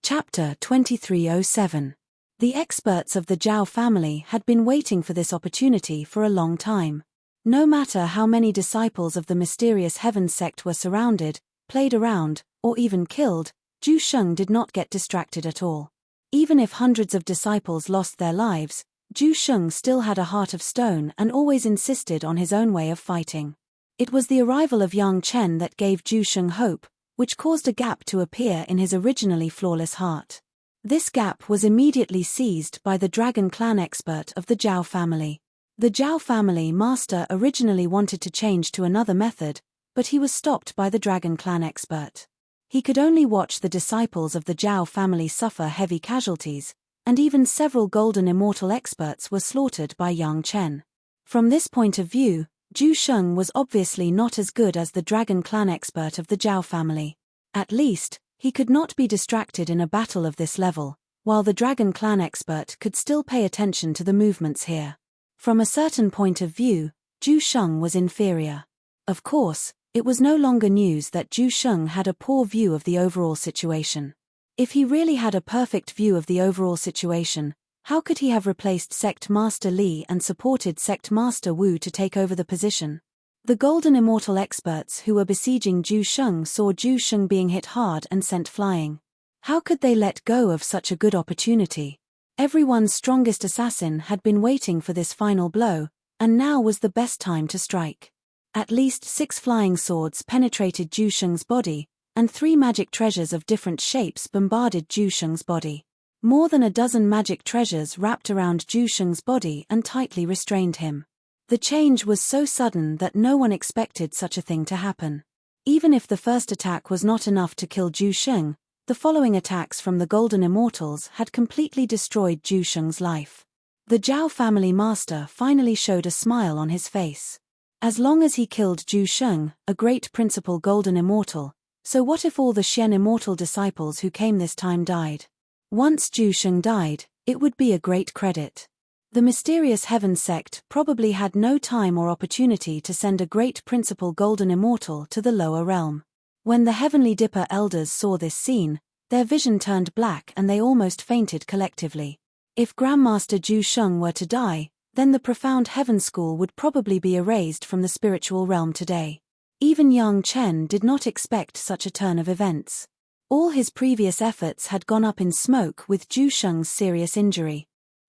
Chapter 2307. The experts of the Zhao family had been waiting for this opportunity for a long time. No matter how many disciples of the mysterious Heaven sect were surrounded, played around, or even killed, Zhu Sheng did not get distracted at all. Even if hundreds of disciples lost their lives, Zhu Sheng still had a heart of stone and always insisted on his own way of fighting. It was the arrival of Yang Chen that gave Zhu Sheng hope, which caused a gap to appear in his originally flawless heart. This gap was immediately seized by the Dragon Clan expert of the Zhao family. The Zhao family master originally wanted to change to another method, but he was stopped by the Dragon Clan expert. He could only watch the disciples of the Zhao family suffer heavy casualties, and even several golden immortal experts were slaughtered by Yang Chen. From this point of view, Zhu Sheng was obviously not as good as the Dragon Clan expert of the Zhao family. At least, he could not be distracted in a battle of this level, while the Dragon Clan expert could still pay attention to the movements here. From a certain point of view, Zhu Sheng was inferior. Of course, it was no longer news that Zhu Sheng had a poor view of the overall situation. If he really had a perfect view of the overall situation, how could he have replaced Sect Master Li and supported Sect Master Wu to take over the position? The Golden Immortal experts who were besieging Zhu Sheng saw Zhu Sheng being hit hard and sent flying. How could they let go of such a good opportunity? Everyone's strongest assassin had been waiting for this final blow, and now was the best time to strike. At least 6 flying swords penetrated Zhu Sheng's body, and 3 magic treasures of different shapes bombarded Zhu Sheng's body. More than a dozen magic treasures wrapped around Zhu Sheng's body and tightly restrained him. The change was so sudden that no one expected such a thing to happen. Even if the first attack was not enough to kill Zhu Sheng, the following attacks from the Golden Immortals had completely destroyed Zhu Sheng's life. The Zhao family master finally showed a smile on his face. As long as he killed Zhu Sheng, a great principal Golden Immortal, so what if all the Xian Immortal disciples who came this time died? Once Zhu Sheng died, it would be a great credit. The mysterious Heaven sect probably had no time or opportunity to send a great principal Golden Immortal to the lower realm. When the Heavenly Dipper elders saw this scene, their vision turned black and they almost fainted collectively. If Grandmaster Zhu Sheng were to die, then the profound Heaven School would probably be erased from the spiritual realm today. Even Yang Chen did not expect such a turn of events. All his previous efforts had gone up in smoke with Zhu Sheng's serious injury.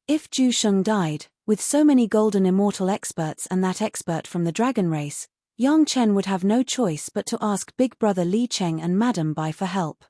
If Zhu Sheng died, with so many Golden Immortal experts and that expert from the dragon race, Yang Chen would have no choice but to ask Big Brother Li Cheng and Madame Bai for help.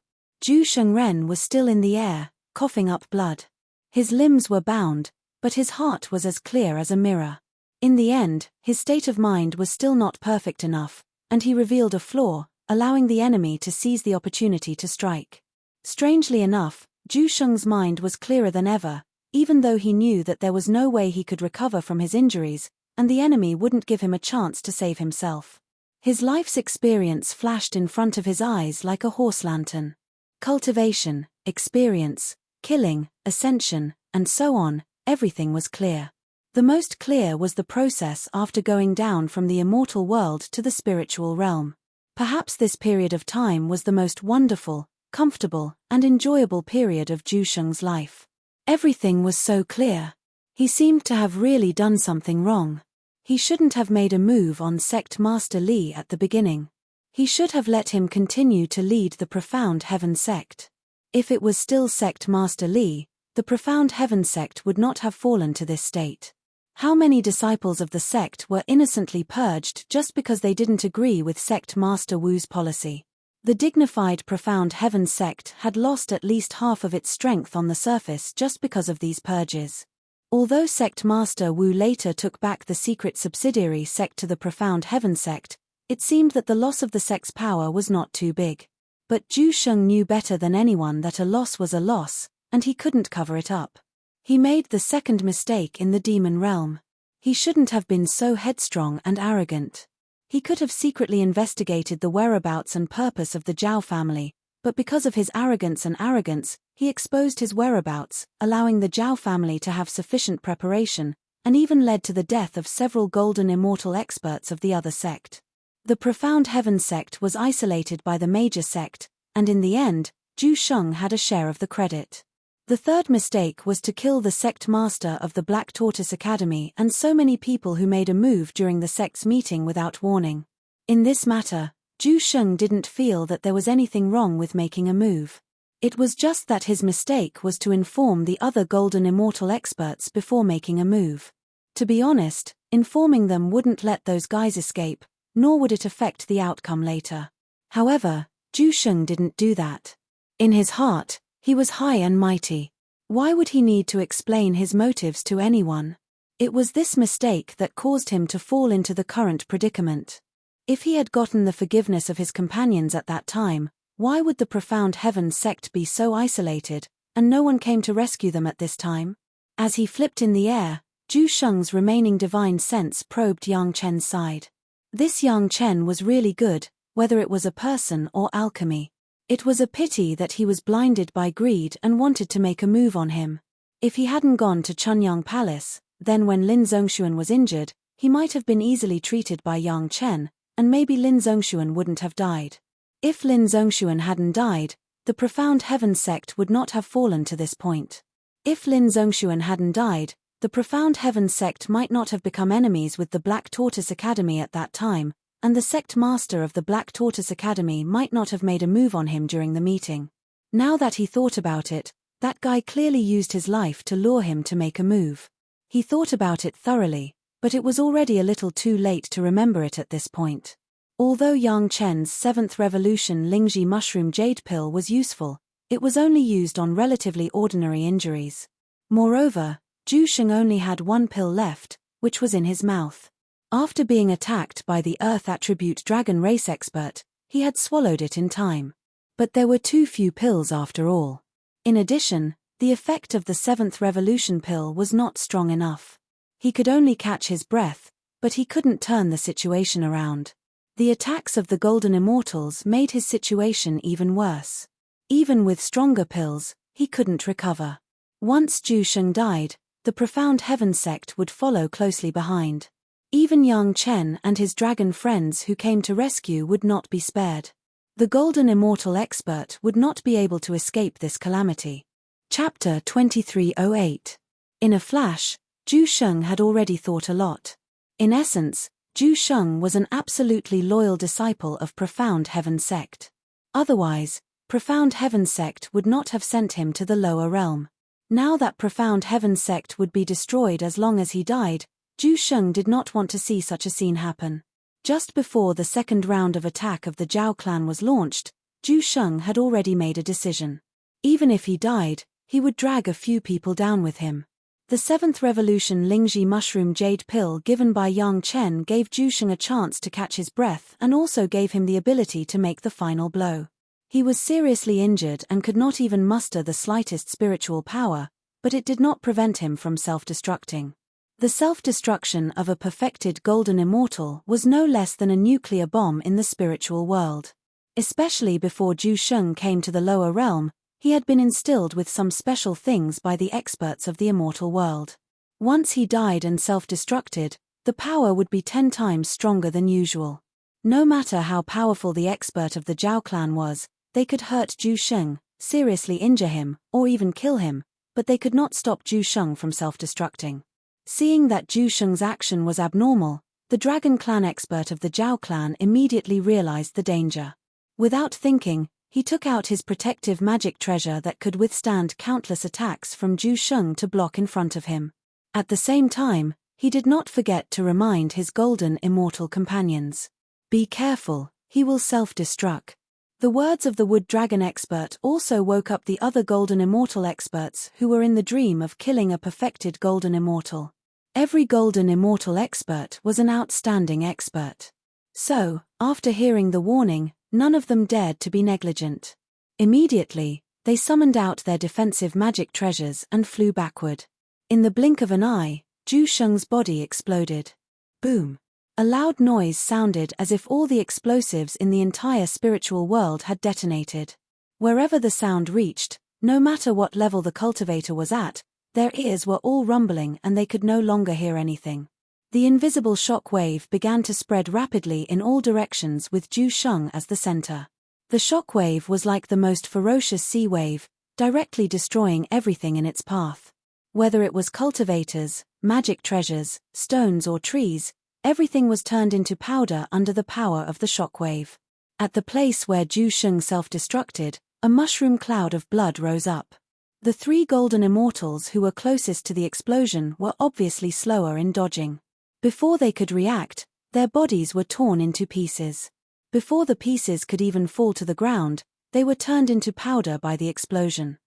Zhu Shengren was still in the air, coughing up blood. His limbs were bound, but his heart was as clear as a mirror. In the end, his state of mind was still not perfect enough, and he revealed a flaw, allowing the enemy to seize the opportunity to strike. Strangely enough, Zhu Sheng's mind was clearer than ever, even though he knew that there was no way he could recover from his injuries, and the enemy wouldn't give him a chance to save himself. His life's experience flashed in front of his eyes like a horse lantern. Cultivation, experience, killing, ascension, and so on, everything was clear. The most clear was the process after going down from the immortal world to the spiritual realm. Perhaps this period of time was the most wonderful, comfortable, and enjoyable period of Zhu Sheng's life. Everything was so clear. He seemed to have really done something wrong. He shouldn't have made a move on Sect Master Li at the beginning. He should have let him continue to lead the Profound Heaven sect. If it was still Sect Master Li, the Profound Heaven sect would not have fallen to this state. How many disciples of the sect were innocently purged just because they didn't agree with sect Master Wu's policy? The dignified Profound Heaven sect had lost at least half of its strength on the surface just because of these purges. Although sect Master Wu later took back the secret subsidiary sect to the Profound Heaven sect, it seemed that the loss of the sect's power was not too big. But Zhu Sheng knew better than anyone that a loss was a loss, and he couldn't cover it up. He made the second mistake in the demon realm. He shouldn't have been so headstrong and arrogant. He could have secretly investigated the whereabouts and purpose of the Zhao family, but because of his arrogance, he exposed his whereabouts, allowing the Zhao family to have sufficient preparation, and even led to the death of several golden immortal experts of the other sect. The Profound Heaven sect was isolated by the major sect, and in the end, Zhu Sheng had a share of the credit. The third mistake was to kill the sect master of the Black Tortoise Academy and so many people who made a move during the sect's meeting without warning. In this matter, Zhu Sheng didn't feel that there was anything wrong with making a move. It was just that his mistake was to inform the other golden immortal experts before making a move. To be honest, informing them wouldn't let those guys escape, nor would it affect the outcome later. However, Zhu Sheng didn't do that. In his heart, he was high and mighty. Why would he need to explain his motives to anyone? It was this mistake that caused him to fall into the current predicament. If he had gotten the forgiveness of his companions at that time, why would the Profound Heaven sect be so isolated, and no one came to rescue them at this time? As he flipped in the air, Zhu Sheng's remaining divine sense probed Yang Chen's side. This Yang Chen was really good, whether it was a person or alchemy. It was a pity that he was blinded by greed and wanted to make a move on him. If he hadn't gone to Chunyang Palace, then when Lin Zhongshuan was injured, he might have been easily treated by Yang Chen, and maybe Lin Zhongshuan wouldn't have died. If Lin Zhongshuan hadn't died, the Profound Heaven sect would not have fallen to this point. If Lin Zhongshuan hadn't died, the Profound Heaven sect might not have become enemies with the Black Tortoise Academy at that time, and the sect master of the Black Tortoise Academy might not have made a move on him during the meeting. Now that he thought about it, that guy clearly used his life to lure him to make a move. He thought about it thoroughly, but it was already a little too late to remember it at this point. Although Yang Chen's 7th Revolution Lingji Mushroom Jade Pill was useful, it was only used on relatively ordinary injuries. Moreover, Zhu Sheng only had one pill left, which was in his mouth. After being attacked by the Earth Attribute Dragon Race expert, he had swallowed it in time. But there were too few pills after all. In addition, the effect of the 7th Revolution pill was not strong enough. He could only catch his breath, but he couldn't turn the situation around. The attacks of the Golden Immortals made his situation even worse. Even with stronger pills, he couldn't recover. Once Zhu Sheng died, the Profound Heaven sect would follow closely behind. Even Yang Chen and his dragon friends who came to rescue would not be spared. The Golden Immortal expert would not be able to escape this calamity. Chapter 2308. In a flash, Zhu Sheng had already thought a lot. In essence, Zhu Sheng was an absolutely loyal disciple of Profound Heaven sect. Otherwise, Profound Heaven sect would not have sent him to the lower realm. Now that Profound Heaven sect would be destroyed as long as he died, Zhu Sheng did not want to see such a scene happen. Just before the second round of attack of the Zhao clan was launched, Zhu Sheng had already made a decision. Even if he died, he would drag a few people down with him. The 7th Revolution Lingji Mushroom Jade Pill given by Yang Chen gave Zhu Sheng a chance to catch his breath and also gave him the ability to make the final blow. He was seriously injured and could not even muster the slightest spiritual power, but it did not prevent him from self-destructing. The self-destruction of a perfected golden immortal was no less than a nuclear bomb in the spiritual world. Especially before Zhu Sheng came to the lower realm, he had been instilled with some special things by the experts of the immortal world. Once he died and self-destructed, the power would be 10 times stronger than usual. No matter how powerful the expert of the Zhao clan was, they could hurt Zhu Sheng, seriously injure him, or even kill him, but they could not stop Zhu Sheng from self-destructing. Seeing that Zhu Sheng's action was abnormal, the Dragon Clan expert of the Zhao clan immediately realized the danger. Without thinking, he took out his protective magic treasure that could withstand countless attacks from Zhu Sheng to block in front of him. At the same time, he did not forget to remind his golden immortal companions. Be careful, he will self-destruct. The words of the wood dragon expert also woke up the other golden immortal experts who were in the dream of killing a perfected golden immortal. Every golden immortal expert was an outstanding expert. So, after hearing the warning, none of them dared to be negligent. Immediately, they summoned out their defensive magic treasures and flew backward. In the blink of an eye, Zhu Sheng's body exploded. Boom! A loud noise sounded as if all the explosives in the entire spiritual world had detonated. Wherever the sound reached, no matter what level the cultivator was at, their ears were all rumbling and they could no longer hear anything. The invisible shock wave began to spread rapidly in all directions with Zhu Sheng as the center. The shock wave was like the most ferocious sea wave, directly destroying everything in its path. Whether it was cultivators, magic treasures, stones or trees, everything was turned into powder under the power of the shock wave. At the place where Zhu Sheng self-destructed, a mushroom cloud of blood rose up. The three golden immortals who were closest to the explosion were obviously slower in dodging. Before they could react, their bodies were torn into pieces. Before the pieces could even fall to the ground, they were turned into powder by the explosion.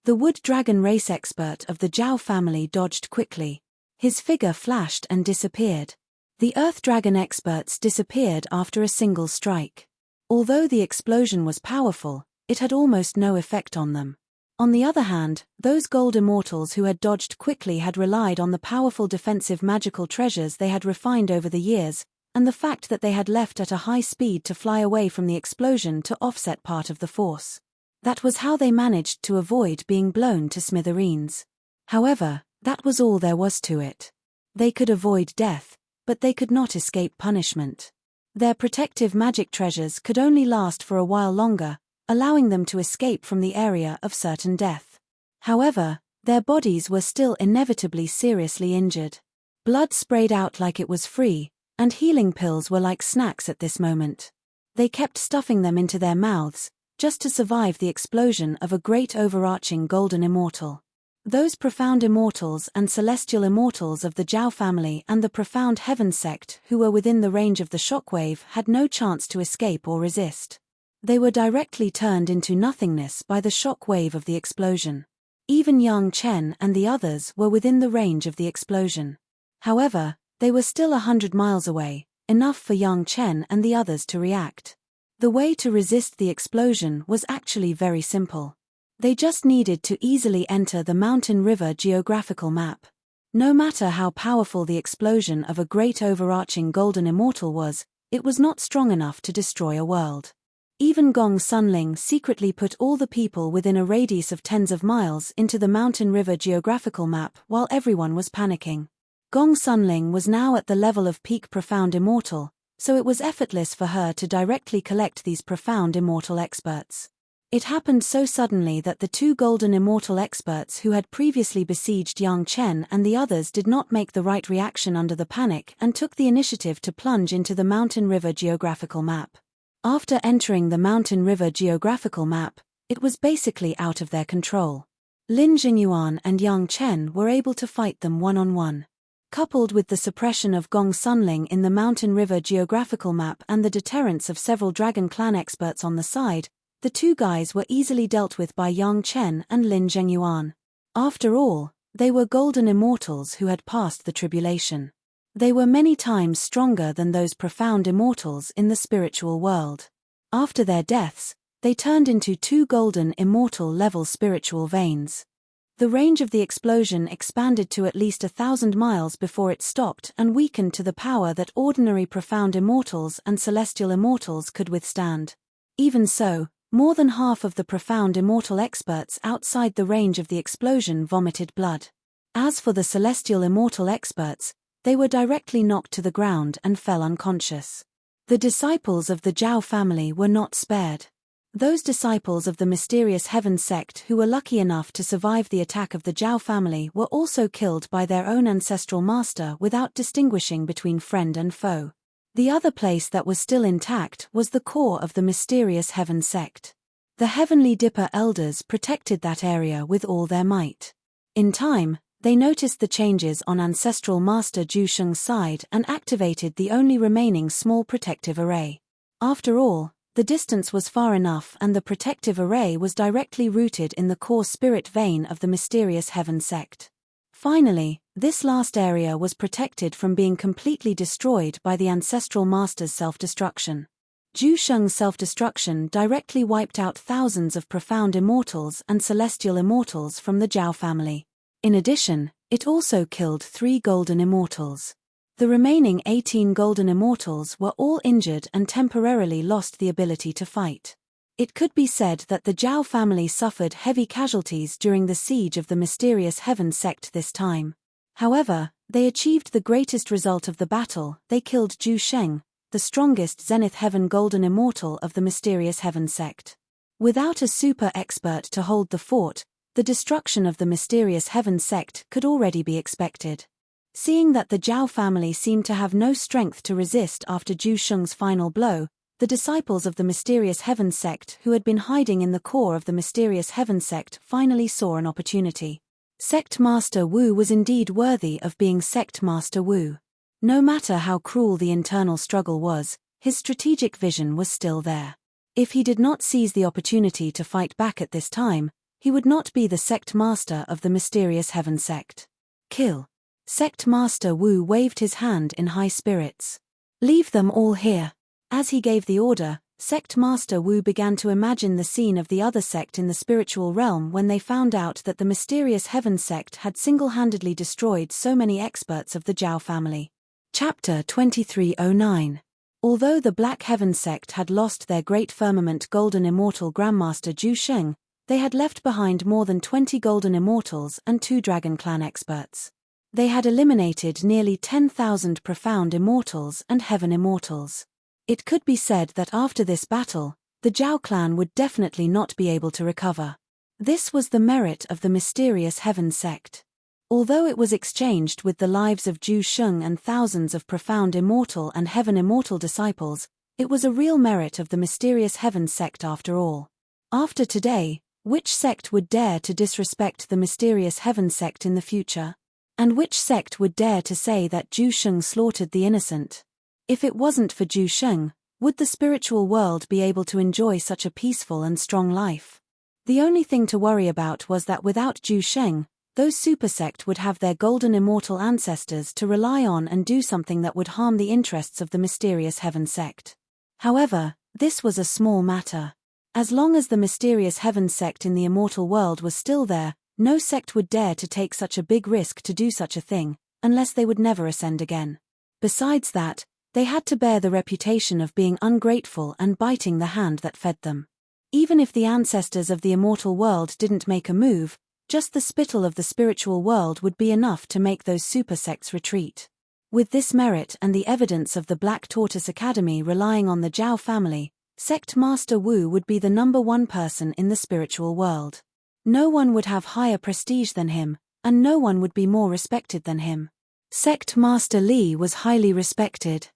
The wood dragon race expert of the Zhao family dodged quickly. His figure flashed and disappeared. The earth dragon experts disappeared after a single strike. Although the explosion was powerful, it had almost no effect on them. On the other hand, those gold immortals who had dodged quickly had relied on the powerful defensive magical treasures they had refined over the years, and the fact that they had left at a high speed to fly away from the explosion to offset part of the force. That was how they managed to avoid being blown to smithereens. However, that was all there was to it. They could avoid death, but they could not escape punishment. Their protective magic treasures could only last for a while longer, allowing them to escape from the area of certain death. However, their bodies were still inevitably seriously injured. Blood sprayed out like it was free, and healing pills were like snacks at this moment. They kept stuffing them into their mouths, just to survive the explosion of a great overarching golden immortal. Those profound immortals and celestial immortals of the Zhao family and the profound heaven sect who were within the range of the shockwave had no chance to escape or resist. They were directly turned into nothingness by the shock wave of the explosion. Even Yang Chen and the others were within the range of the explosion. However, they were still 100 miles away, enough for Yang Chen and the others to react. The way to resist the explosion was actually very simple. They just needed to easily enter the mountain river geographical map. No matter how powerful the explosion of a great overarching golden immortal was, it was not strong enough to destroy a world. Even Gong Sunling secretly put all the people within a radius of tens of miles into the mountain river geographical map while everyone was panicking. Gong Sunling was now at the level of peak profound immortal, so it was effortless for her to directly collect these profound immortal experts. It happened so suddenly that the two golden immortal experts who had previously besieged Yang Chen and the others did not make the right reaction under the panic and took the initiative to plunge into the mountain river geographical map. After entering the mountain river geographical map, it was basically out of their control. Lin Jingyuan and Yang Chen were able to fight them one-on-one. Coupled with the suppression of Gong Sunling in the mountain river geographical map and the deterrence of several Dragon Clan experts on the side, the two guys were easily dealt with by Yang Chen and Lin Jingyuan. After all, they were golden immortals who had passed the tribulation. They were many times stronger than those profound immortals in the spiritual world. After their deaths, they turned into two golden immortal-level spiritual veins. The range of the explosion expanded to at least 1,000 miles before it stopped and weakened to the power that ordinary profound immortals and celestial immortals could withstand. Even so, more than half of the profound immortal experts outside the range of the explosion vomited blood. As for the celestial immortal experts, they were directly knocked to the ground and fell unconscious. The disciples of the Zhao family were not spared. Those disciples of the mysterious heaven sect who were lucky enough to survive the attack of the Zhao family were also killed by their own ancestral master without distinguishing between friend and foe. The other place that was still intact was the core of the mysterious heaven sect. The Heavenly Dipper elders protected that area with all their might. In time, They noticed the changes on ancestral master Zhu Sheng's side and activated the only remaining small protective array. After all, the distance was far enough and the protective array was directly rooted in the core spirit vein of the mysterious heaven sect. Finally, this last area was protected from being completely destroyed by the ancestral master's self-destruction. Zhu Sheng's self-destruction directly wiped out thousands of profound immortals and celestial immortals from the Zhao family. In addition, it also killed 3 golden immortals. The remaining 18 golden immortals were all injured and temporarily lost the ability to fight. It could be said that the Zhao family suffered heavy casualties during the siege of the mysterious heaven sect this time. However, they achieved the greatest result of the battle. They killed Zhu Sheng, the strongest Zenith Heaven golden immortal of the mysterious heaven sect. Without a super expert to hold the fort, the destruction of the mysterious heaven sect could already be expected. Seeing that the Zhao family seemed to have no strength to resist after Zhu Sheng's final blow, the disciples of the mysterious heaven sect who had been hiding in the core of the mysterious heaven sect finally saw an opportunity. Sect Master Wu was indeed worthy of being Sect Master Wu. No matter how cruel the internal struggle was, his strategic vision was still there. If he did not seize the opportunity to fight back at this time, he would not be the Sect Master of the mysterious heaven sect. Kill. Sect Master Wu waved his hand in high spirits. Leave them all here. As he gave the order, Sect Master Wu began to imagine the scene of the other sect in the spiritual realm when they found out that the mysterious heaven sect had single-handedly destroyed so many experts of the Zhao family. Chapter 2309. Although the Black Heaven sect had lost their great firmament golden immortal Grandmaster Zhu Sheng, they had left behind more than 20 golden immortals and 2 Dragon Clan experts. They had eliminated nearly 10,000 profound immortals and heaven immortals. It could be said that after this battle, the Zhao clan would definitely not be able to recover. This was the merit of the mysterious heaven sect. Although it was exchanged with the lives of Zhu Sheng and thousands of profound immortal and heaven immortal disciples, it was a real merit of the mysterious heaven sect after all. After today, which sect would dare to disrespect the mysterious heaven sect in the future? And which sect would dare to say that Zhu Sheng slaughtered the innocent? If it wasn't for Zhu Sheng, would the spiritual world be able to enjoy such a peaceful and strong life? The only thing to worry about was that without Zhu Sheng, those super sect would have their golden immortal ancestors to rely on and do something that would harm the interests of the mysterious heaven sect. However, this was a small matter. As long as the mysterious heaven sect in the immortal world was still there, no sect would dare to take such a big risk to do such a thing, unless they would never ascend again. Besides that, they had to bear the reputation of being ungrateful and biting the hand that fed them. Even if the ancestors of the immortal world didn't make a move, just the spittle of the spiritual world would be enough to make those super sects retreat. With this merit and the evidence of the Black Tortoise Academy relying on the Zhao family, Sect Master Wu would be the #1 person in the spiritual world. No one would have higher prestige than him, and no one would be more respected than him. Sect Master Li was highly respected.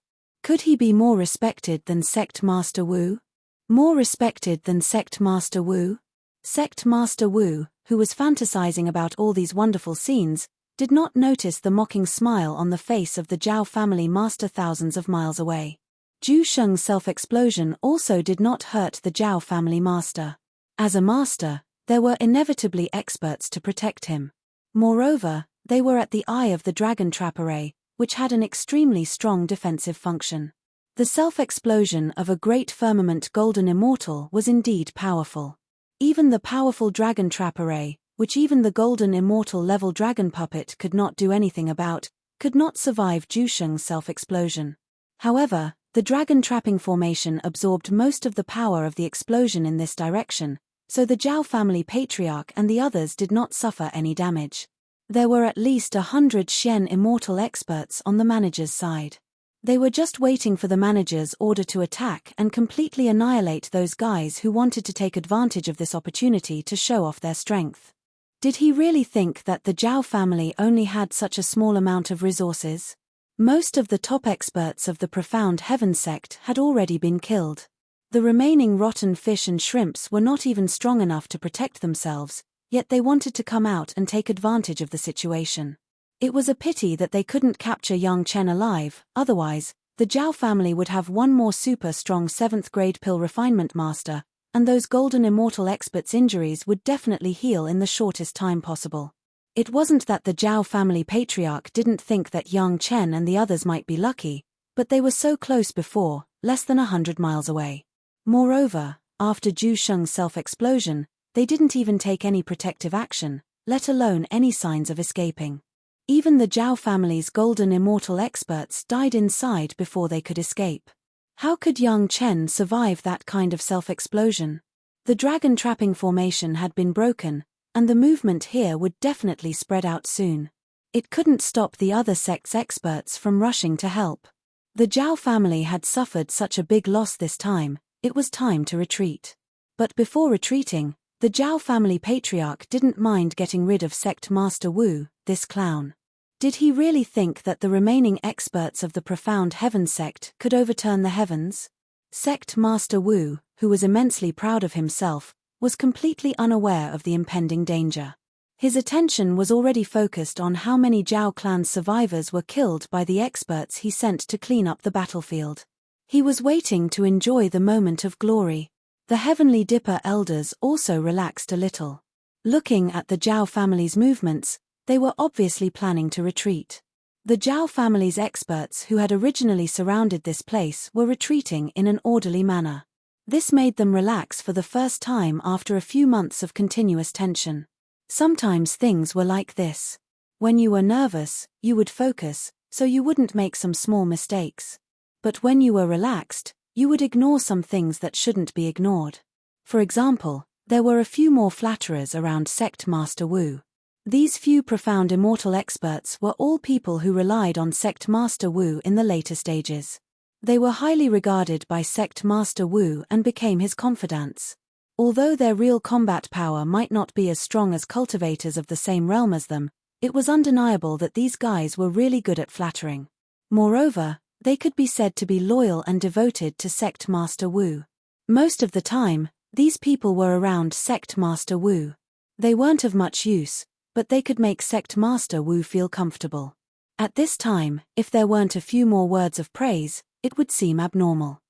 Could he be more respected than Sect Master Wu? More respected than Sect Master Wu? Sect Master Wu, who was fantasizing about all these wonderful scenes, did not notice the mocking smile on the face of the Zhao family master thousands of miles away. Zhu Sheng's self-explosion also did not hurt the Zhao family master. As a master, there were inevitably experts to protect him. Moreover, they were at the eye of the dragon trap array, which had an extremely strong defensive function. The self-explosion of a great firmament golden immortal was indeed powerful. Even the powerful dragon trap array, which even the golden immortal level dragon puppet could not do anything about, could not survive Zhu Sheng's self-explosion. However, the dragon trapping formation absorbed most of the power of the explosion in this direction, so the Zhao family patriarch and the others did not suffer any damage. There were at least 100 Xian immortal experts on the manager's side. They were just waiting for the manager's order to attack and completely annihilate those guys who wanted to take advantage of this opportunity to show off their strength. Did he really think that the Zhao family only had such a small amount of resources? Most of the top experts of the profound heaven sect had already been killed. The remaining rotten fish and shrimps were not even strong enough to protect themselves, Yet they wanted to come out and take advantage of the situation. It was a pity that they couldn't capture young Chen alive, otherwise, the Zhao family would have one more super strong 7th grade pill refinement master, and those golden immortal experts' injuries would definitely heal in the shortest time possible. It wasn't that the Zhao family patriarch didn't think that young Chen and the others might be lucky, but they were so close before, less than 100 miles away. Moreover, after Zhu Sheng's self-explosion, they didn't even take any protective action, let alone any signs of escaping. Even the Zhao family's golden immortal experts died inside before they could escape. How could young Chen survive that kind of self-explosion? The dragon trapping formation had been broken, and the movement here would definitely spread out soon. It couldn't stop the other sect's experts from rushing to help. The Zhao family had suffered such a big loss this time, it was time to retreat. But before retreating, the Zhao family patriarch didn't mind getting rid of Sect Master Wu, this clown. Did he really think that the remaining experts of the Profound Heaven sect could overturn the heavens? Sect Master Wu, who was immensely proud of himself, was completely unaware of the impending danger. His attention was already focused on how many Zhao clan's survivors were killed by the experts he sent to clean up the battlefield. He was waiting to enjoy the moment of glory. The Heavenly Dipper elders also relaxed a little. Looking at the Zhao family's movements, they were obviously planning to retreat. The Zhao family's experts who had originally surrounded this place were retreating in an orderly manner. This made them relax for the first time after a few months of continuous tension. Sometimes things were like this. When you were nervous, you would focus, so you wouldn't make some small mistakes. But when you were relaxed, you would ignore some things that shouldn't be ignored. For example, there were a few more flatterers around Sect Master Wu. These few profound immortal experts were all people who relied on Sect Master Wu in the later stages. They were highly regarded by Sect Master Wu and became his confidants. Although their real combat power might not be as strong as cultivators of the same realm as them, it was undeniable that these guys were really good at flattering. Moreover, they could be said to be loyal and devoted to Sect Master Wu. Most of the time, these people were around Sect Master Wu. They weren't of much use, but they could make Sect Master Wu feel comfortable. At this time, if there weren't a few more words of praise, it would seem abnormal.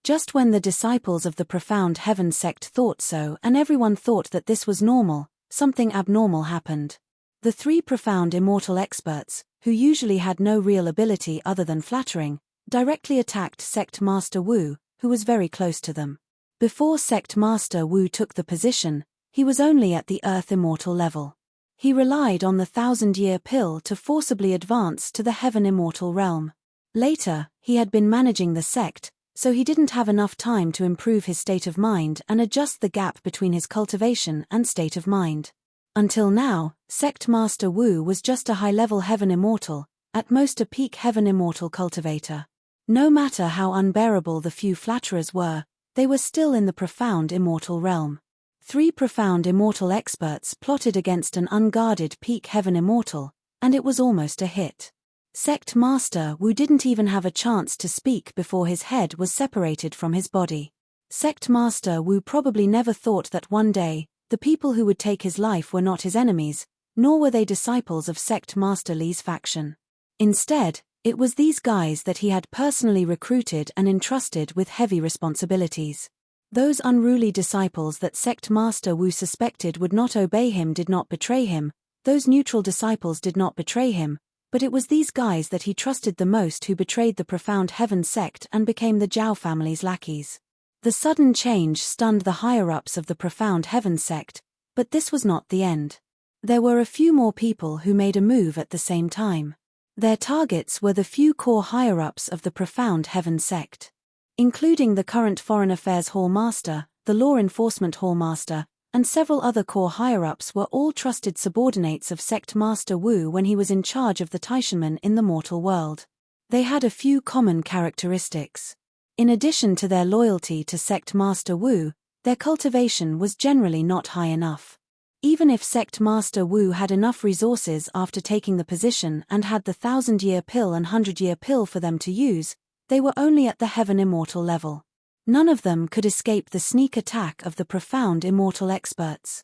Just when the disciples of the Profound Heaven sect thought so and everyone thought that this was normal, something abnormal happened. The 3 profound immortal experts, who usually had no real ability other than flattering, directly attacked Sect Master Wu, who was very close to them. Before Sect Master Wu took the position, he was only at the Earth Immortal level. He relied on the 1,000-year pill to forcibly advance to the Heaven Immortal realm. Later, he had been managing the sect, so he didn't have enough time to improve his state of mind and adjust the gap between his cultivation and state of mind. Until now, Sect Master Wu was just a high-level Heaven Immortal, at most a peak Heaven Immortal cultivator. No matter how unbearable the few flatterers were, they were still in the Profound Immortal realm. 3 profound immortal experts plotted against an unguarded peak Heaven Immortal, and it was almost a hit. Sect Master Wu didn't even have a chance to speak before his head was separated from his body. Sect Master Wu probably never thought that one day, the people who would take his life were not his enemies, nor were they disciples of Sect Master Li's faction. Instead, it was these guys that he had personally recruited and entrusted with heavy responsibilities. Those unruly disciples that Sect Master Wu suspected would not obey him did not betray him, those neutral disciples did not betray him, but it was these guys that he trusted the most who betrayed the Profound Heaven sect and became the Zhao family's lackeys. The sudden change stunned the higher-ups of the Profound Heaven sect, but this was not the end. There were a few more people who made a move at the same time. Their targets were the few core higher-ups of the Profound Heaven sect. Including the current Foreign Affairs Hall Master, the Law Enforcement Hall Master, and several other core higher-ups were all trusted subordinates of Sect Master Wu when he was in charge of the Taishanmen in the mortal world. They had a few common characteristics. In addition to their loyalty to Sect Master Wu, their cultivation was generally not high enough. Even if Sect Master Wu had enough resources after taking the position and had the 1,000-year pill and 100-year pill for them to use, they were only at the Heaven Immortal level. None of them could escape the sneak attack of the Profound Immortal experts.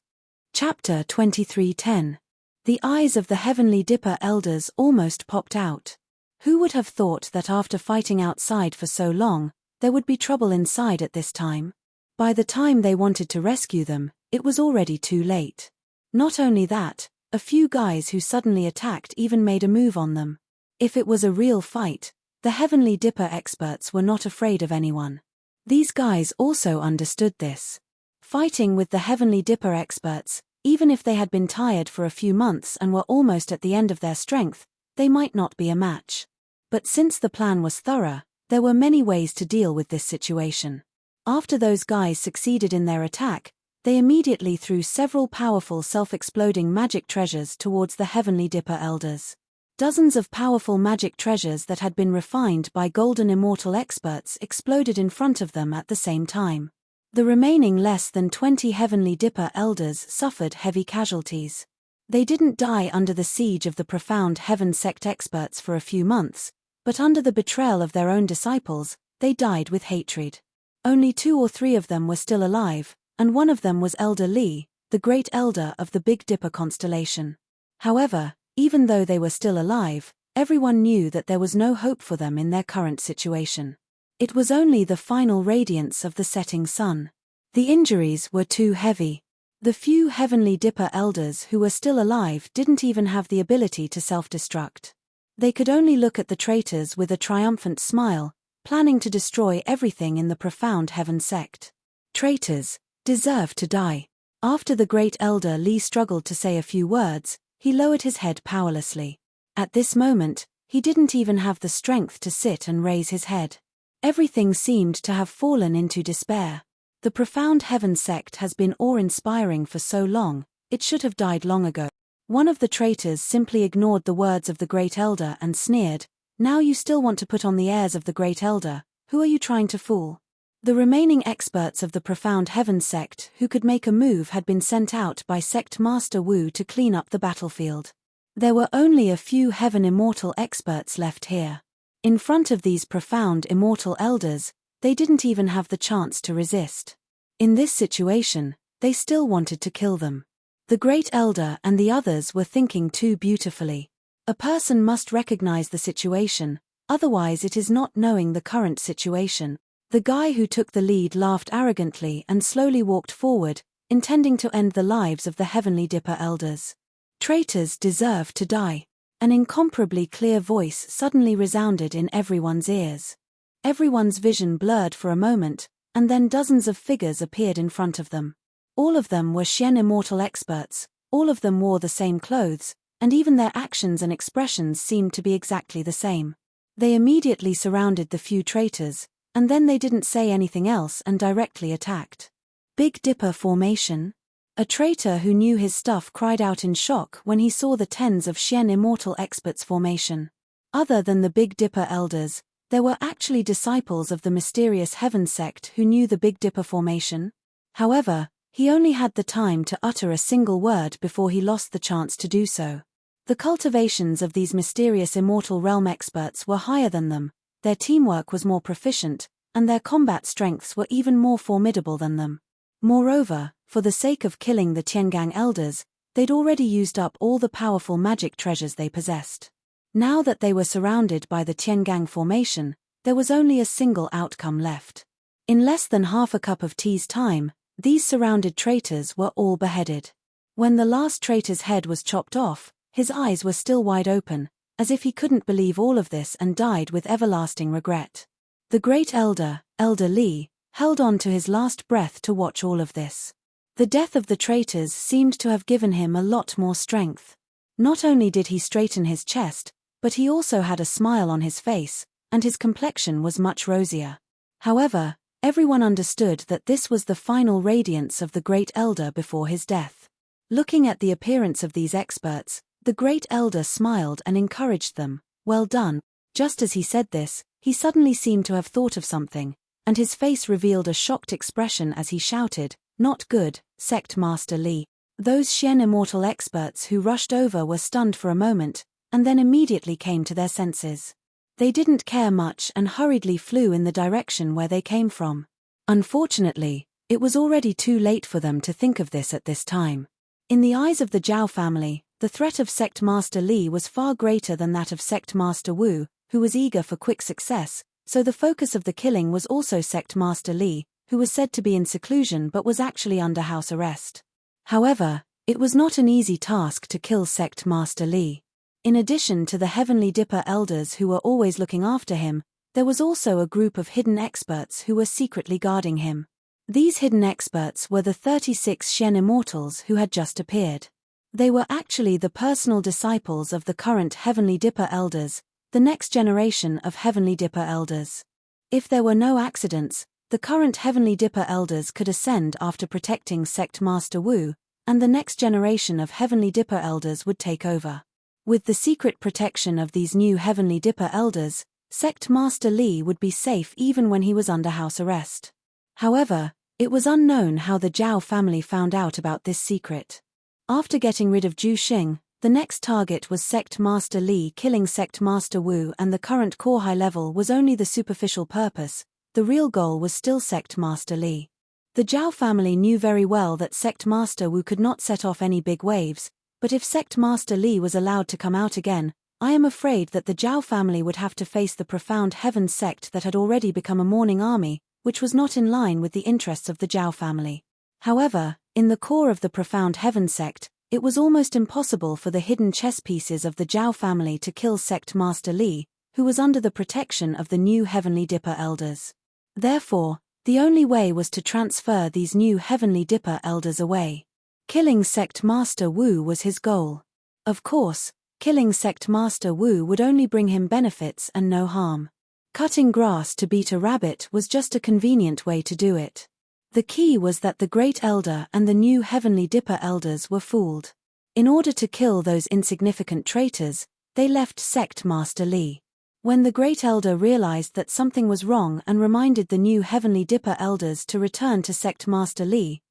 Chapter 23:10. The eyes of the Heavenly Dipper elders almost popped out. Who would have thought that after fighting outside for so long, there would be trouble inside at this time? By the time they wanted to rescue them, it was already too late. Not only that, a few guys who suddenly attacked even made a move on them. If it was a real fight, the Heavenly Dipper experts were not afraid of anyone. These guys also understood this. Fighting with the Heavenly Dipper experts, even if they had been tired for a few months and were almost at the end of their strength, they might not be a match. But since the plan was thorough, there were many ways to deal with this situation. After those guys succeeded in their attack, they immediately threw several powerful self-exploding magic treasures towards the Heavenly Dipper elders. Dozens of powerful magic treasures that had been refined by golden immortal experts exploded in front of them at the same time. The remaining less than 20 Heavenly Dipper elders suffered heavy casualties. They didn't die under the siege of the profound Heaven sect experts for a few months, but under the betrayal of their own disciples, they died with hatred. Only 2 or 3 of them were still alive, and one of them was Elder Lee, the great elder of the Big Dipper constellation. However, even though they were still alive, everyone knew that there was no hope for them in their current situation. It was only the final radiance of the setting sun. The injuries were too heavy. The few Heavenly Dipper elders who were still alive didn't even have the ability to self-destruct. They could only look at the traitors with a triumphant smile, planning to destroy everything in the profound Heaven sect. Traitors deserve to die. After the great elder Lee struggled to say a few words, he lowered his head powerlessly. At this moment, he didn't even have the strength to sit and raise his head. Everything seemed to have fallen into despair. The profound Heaven sect has been awe-inspiring for so long, it should have died long ago. One of the traitors simply ignored the words of the great elder and sneered, "Now you still want to put on the airs of the great elder, who are you trying to fool?" The remaining experts of the profound Heaven sect who could make a move had been sent out by Sect Master Wu to clean up the battlefield. There were only a few Heaven immortal experts left here. In front of these profound immortal elders, they didn't even have the chance to resist. In this situation, they still wanted to kill them. The great elder and the others were thinking too beautifully. A person must recognize the situation, otherwise it is not knowing the current situation. The guy who took the lead laughed arrogantly and slowly walked forward, intending to end the lives of the Heavenly Dipper elders. Traitors deserve to die. An incomparably clear voice suddenly resounded in everyone's ears. Everyone's vision blurred for a moment, and then dozens of figures appeared in front of them. All of them were Xian immortal experts, all of them wore the same clothes, and even their actions and expressions seemed to be exactly the same. They immediately surrounded the few traitors, and then they didn't say anything else and directly attacked. Big Dipper formation? A traitor who knew his stuff cried out in shock when he saw the tens of Xian immortal experts formation. Other than the Big Dipper elders, there were actually disciples of the mysterious Heaven sect who knew the Big Dipper formation. However, he only had the time to utter a single word before he lost the chance to do so. The cultivations of these mysterious immortal realm experts were higher than them, their teamwork was more proficient, and their combat strengths were even more formidable than them. Moreover, for the sake of killing the Tiangang elders, they'd already used up all the powerful magic treasures they possessed. Now that they were surrounded by the Tiangang formation, there was only a single outcome left. In less than half a cup of tea's time, these surrounded traitors were all beheaded. When the last traitor's head was chopped off, his eyes were still wide open, as if he couldn't believe all of this and died with everlasting regret. The great elder, Elder Lee, held on to his last breath to watch all of this. The death of the traitors seemed to have given him a lot more strength. Not only did he straighten his chest, but he also had a smile on his face, and his complexion was much rosier. However, everyone understood that this was the final radiance of the great elder before his death. Looking at the appearance of these experts, the great elder smiled and encouraged them. "Well done." Just as he said this, he suddenly seemed to have thought of something, and his face revealed a shocked expression as he shouted, "Not good, Sect Master Lee." Those Xian immortal experts who rushed over were stunned for a moment, and then immediately came to their senses. They didn't care much and hurriedly flew in the direction where they came from. Unfortunately, it was already too late for them to think of this at this time. In the eyes of the Zhao family, the threat of Sect Master Li was far greater than that of Sect Master Wu, who was eager for quick success, so the focus of the killing was also Sect Master Li, who was said to be in seclusion but was actually under house arrest. However, it was not an easy task to kill Sect Master Li. In addition to the Heavenly Dipper elders who were always looking after him, there was also a group of hidden experts who were secretly guarding him. These hidden experts were the 36 Shen immortals who had just appeared. They were actually the personal disciples of the current Heavenly Dipper elders, the next generation of Heavenly Dipper elders. If there were no accidents, the current Heavenly Dipper elders could ascend after protecting Sect Master Wu, and the next generation of Heavenly Dipper elders would take over. With the secret protection of these new Heavenly Dipper elders, Sect Master Li would be safe even when he was under house arrest. However, it was unknown how the Zhao family found out about this secret. After getting rid of Zhu Xing, the next target was Sect Master Li. Killing Sect Master Wu and the current core high level was only the superficial purpose, the real goal was still Sect Master Li. The Zhao family knew very well that Sect Master Wu could not set off any big waves, but if Sect Master Li was allowed to come out again, I am afraid that the Zhao family would have to face the profound heaven sect that had already become a mourning army, which was not in line with the interests of the Zhao family. However, in the core of the profound heaven sect, it was almost impossible for the hidden chess pieces of the Zhao family to kill Sect Master Li, who was under the protection of the new Heavenly Dipper elders. Therefore, the only way was to transfer these new Heavenly Dipper elders away. Killing Sect Master Wu was his goal. Of course, killing Sect Master Wu would only bring him benefits and no harm. Cutting grass to beat a rabbit was just a convenient way to do it. The key was that the Great Elder and the new Heavenly Dipper elders were fooled. In order to kill those insignificant traitors, they left Sect Master Li. When the Great Elder realized that something was wrong and reminded the new Heavenly Dipper elders to return to Sect Master Li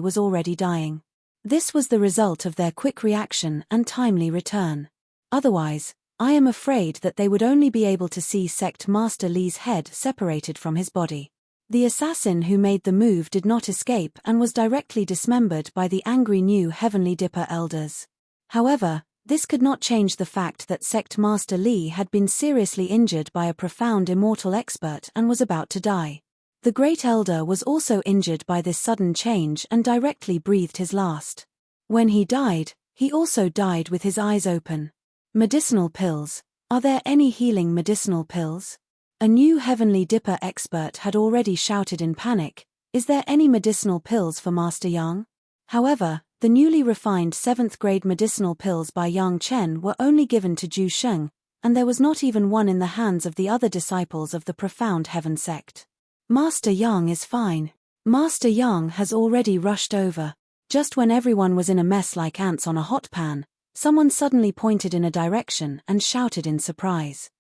was already dying. This was the result of their quick reaction and timely return. Otherwise, I am afraid that they would only be able to see Sect Master Li's head separated from his body. The assassin who made the move did not escape and was directly dismembered by the angry new Heavenly Dipper elders. However, this could not change the fact that Sect Master Li had been seriously injured by a profound immortal expert and was about to die. The Great Elder was also injured by this sudden change and directly breathed his last. When he died, he also died with his eyes open. Medicinal pills. Are there any healing medicinal pills? A new Heavenly Dipper expert had already shouted in panic, "Is there any medicinal pills for Master Yang?" However, the newly refined 7th grade medicinal pills by Yang Chen were only given to Zhu Sheng, and there was not even one in the hands of the other disciples of the profound heaven sect. Master Yang is fine. Master Yang has already rushed over. Just when everyone was in a mess like ants on a hot pan, someone suddenly pointed in a direction and shouted in surprise.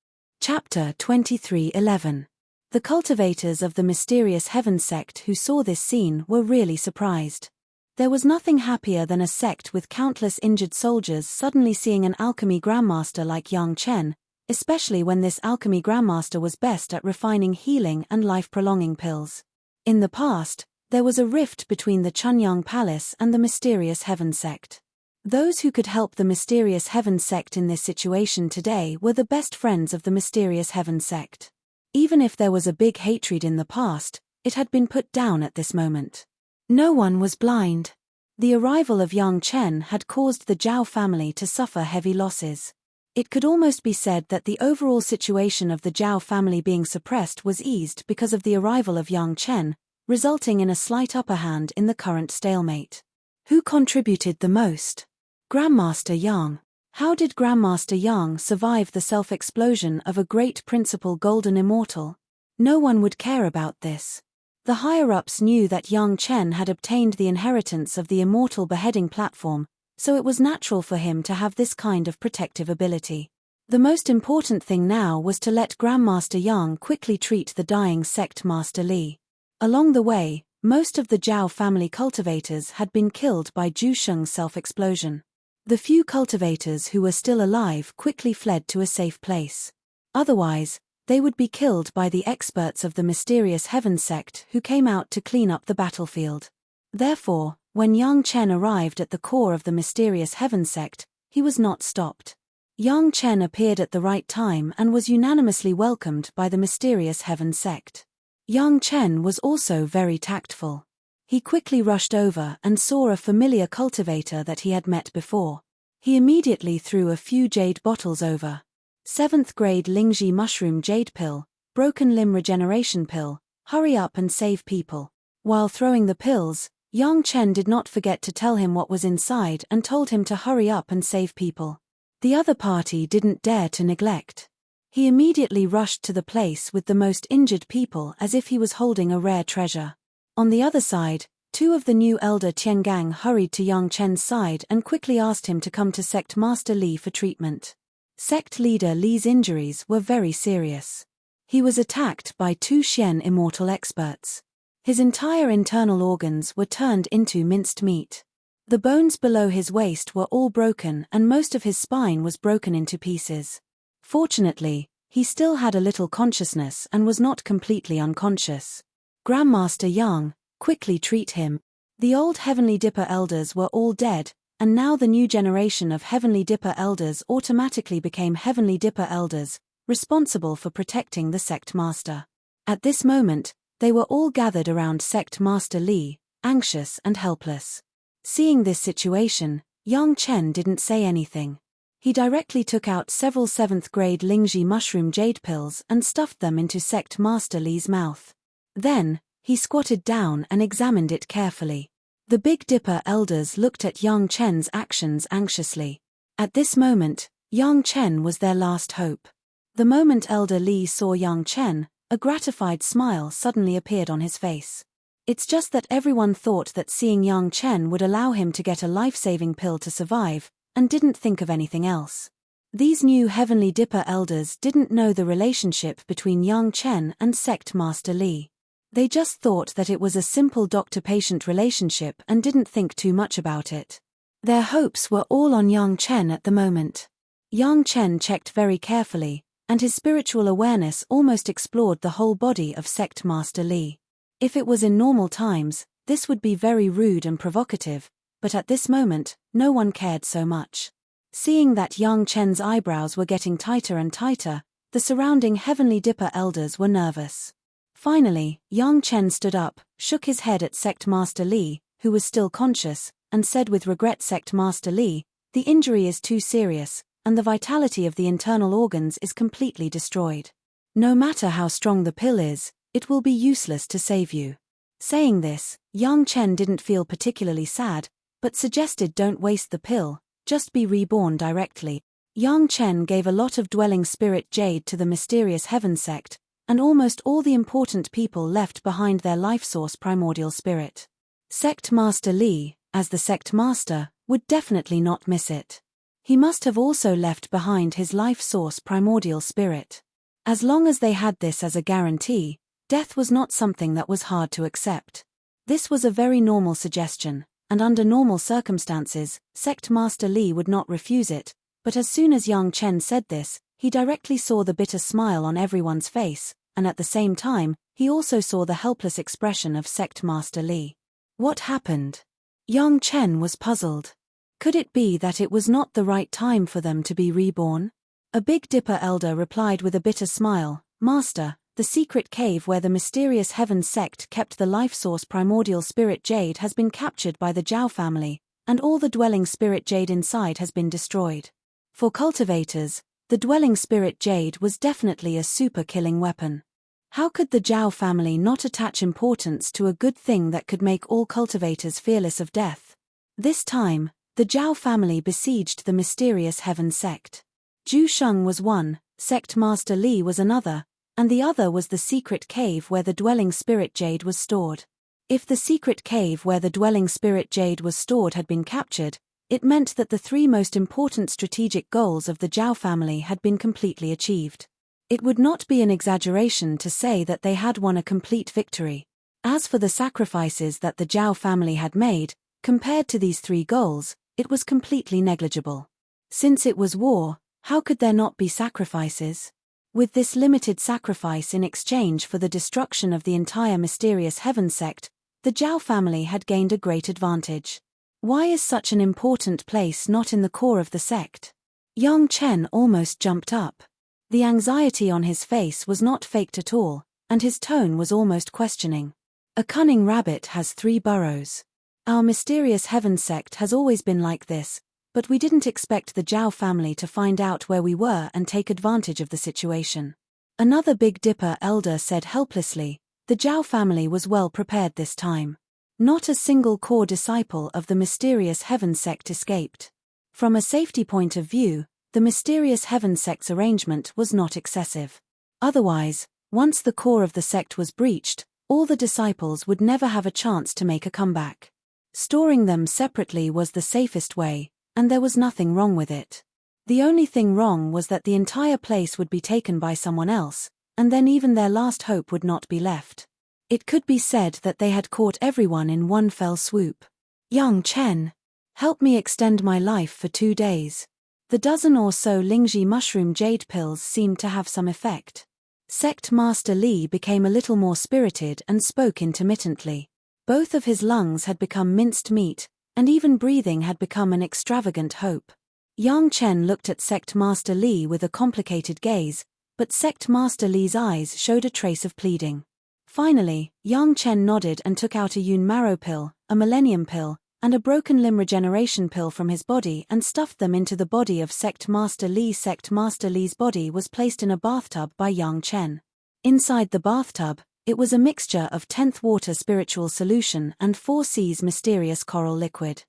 Chapter 23:11. The cultivators of the mysterious heaven sect who saw this scene were really surprised. There was nothing happier than a sect with countless injured soldiers suddenly seeing an alchemy grandmaster like Yang Chen, especially when this alchemy grandmaster was best at refining healing and life-prolonging pills. In the past, there was a rift between the Chunyang Palace and the mysterious heaven sect. Those who could help the mysterious heaven sect in this situation today were the best friends of the mysterious heaven sect. Even if there was a big hatred in the past, it had been put down at this moment. No one was blind. The arrival of Yang Chen had caused the Zhao family to suffer heavy losses. It could almost be said that the overall situation of the Zhao family being suppressed was eased because of the arrival of Yang Chen, resulting in a slight upper hand in the current stalemate. Who contributed the most? Grandmaster Yang. How did Grandmaster Yang survive the self-explosion of a great principal golden immortal? No one would care about this. The higher-ups knew that Yang Chen had obtained the inheritance of the immortal beheading platform, so it was natural for him to have this kind of protective ability. The most important thing now was to let Grandmaster Yang quickly treat the dying Sect Master Li. Along the way, most of the Zhao family cultivators had been killed by Zhu Sheng's self-explosion. The few cultivators who were still alive quickly fled to a safe place. Otherwise, they would be killed by the experts of the mysterious heaven sect who came out to clean up the battlefield. Therefore, When Yang Chen arrived at the core of the mysterious heaven sect, he was not stopped. Yang Chen appeared at the right time and was unanimously welcomed by the mysterious heaven sect. Yang Chen was also very tactful. He quickly rushed over and saw a familiar cultivator that he had met before. He immediately threw a few jade bottles over. 7th grade Lingji mushroom jade pill, broken limb regeneration pill, hurry up and save people. While throwing the pills, Yang Chen did not forget to tell him what was inside and told him to hurry up and save people. The other party didn't dare to neglect. He immediately rushed to the place with the most injured people as if he was holding a rare treasure. On the other side, 2 of the new elder Tiangang hurried to Yang Chen's side and quickly asked him to come to Sect Master Li for treatment. Sect leader Li's injuries were very serious. He was attacked by 2 Xian immortal experts. His entire internal organs were turned into minced meat. The bones below his waist were all broken and most of his spine was broken into pieces. Fortunately, he still had a little consciousness and was not completely unconscious. Grandmaster Yang, quickly treat him. The old Heavenly Dipper elders were all dead, and now the new generation of Heavenly Dipper elders automatically became Heavenly Dipper elders, responsible for protecting the Sect Master. At this moment, they were all gathered around Sect Master Li, anxious and helpless. Seeing this situation, Yang Chen didn't say anything. He directly took out several 7th grade Lingji mushroom jade pills and stuffed them into Sect Master Li's mouth. Then, he squatted down and examined it carefully. The Big Dipper elders looked at Yang Chen's actions anxiously. At this moment, Yang Chen was their last hope. The moment Elder Li saw Yang Chen, a gratified smile suddenly appeared on his face. It's just that everyone thought that seeing Yang Chen would allow him to get a life-saving pill to survive, and didn't think of anything else. These new Heavenly Dipper elders didn't know the relationship between Yang Chen and Sect Master Li. They just thought that it was a simple doctor-patient relationship and didn't think too much about it. Their hopes were all on Yang Chen at the moment. Yang Chen checked very carefully, and his spiritual awareness almost explored the whole body of Sect Master Li. If it was in normal times, this would be very rude and provocative, but at this moment, no one cared so much. Seeing that Yang Chen's eyebrows were getting tighter and tighter, the surrounding Heavenly Dipper elders were nervous. Finally, Yang Chen stood up, shook his head at Sect Master Li, who was still conscious, and said with regret, Sect Master Li, the injury is too serious, and the vitality of the internal organs is completely destroyed. No matter how strong the pill is, it will be useless to save you. Saying this, Yang Chen didn't feel particularly sad, but suggested don't waste the pill, just be reborn directly. Yang Chen gave a lot of dwelling spirit jade to the mysterious heaven sect, and almost all the important people left behind their life source primordial spirit. Sect Master Li, as the sect master, would definitely not miss it. He must have also left behind his life source primordial spirit. As long as they had this as a guarantee, death was not something that was hard to accept. This was a very normal suggestion, and under normal circumstances, Sect Master Li would not refuse it, but as soon as Yang Chen said this, he directly saw the bitter smile on everyone's face, and at the same time, he also saw the helpless expression of Sect Master Li. What happened? Yang Chen was puzzled. Could it be that it was not the right time for them to be reborn? A Big Dipper elder replied with a bitter smile, Master, the secret cave where the mysterious heaven sect kept the life source primordial spirit jade has been captured by the Zhao family, and all the dwelling spirit jade inside has been destroyed. For cultivators, the dwelling spirit jade was definitely a super killing weapon. How could the Zhao family not attach importance to a good thing that could make all cultivators fearless of death? This time, the Zhao family besieged the mysterious heaven sect. Zhu Sheng was one, Sect Master Li was another, and the other was the secret cave where the dwelling spirit jade was stored. If the secret cave where the dwelling spirit jade was stored had been captured, it meant that the 3 most important strategic goals of the Zhao family had been completely achieved. It would not be an exaggeration to say that they had won a complete victory. As for the sacrifices that the Zhao family had made, compared to these 3 goals, it was completely negligible. Since it was war, how could there not be sacrifices? With this limited sacrifice in exchange for the destruction of the entire mysterious heaven sect, the Zhao family had gained a great advantage. Why is such an important place not in the core of the sect? Yang Chen almost jumped up. The anxiety on his face was not faked at all, and his tone was almost questioning. A cunning rabbit has 3 burrows. Our mysterious heaven sect has always been like this, but we didn't expect the Zhao family to find out where we were and take advantage of the situation. Another Big Dipper elder said helplessly, the Zhao family was well prepared this time. Not a single core disciple of the mysterious heaven sect escaped. From a safety point of view, the mysterious heaven sect's arrangement was not excessive. Otherwise, once the core of the sect was breached, all the disciples would never have a chance to make a comeback. Storing them separately was the safest way, and there was nothing wrong with it. The only thing wrong was that the entire place would be taken by someone else, and then even their last hope would not be left. It could be said that they had caught everyone in one fell swoop. Yang Chen, help me extend my life for 2 days. The dozen or so Lingji mushroom jade pills seemed to have some effect. Sect Master Li became a little more spirited and spoke intermittently. Both of his lungs had become minced meat, and even breathing had become an extravagant hope. Yang Chen looked at Sect Master Li with a complicated gaze, but Sect Master Li's eyes showed a trace of pleading. Finally, Yang Chen nodded and took out a Yun marrow pill, a millennium pill, and a broken limb regeneration pill from his body and stuffed them into the body of Sect Master Li. Sect Master Li's body was placed in a bathtub by Yang Chen. Inside the bathtub, it was a mixture of 10th water spiritual solution and 4C's mysterious coral liquid.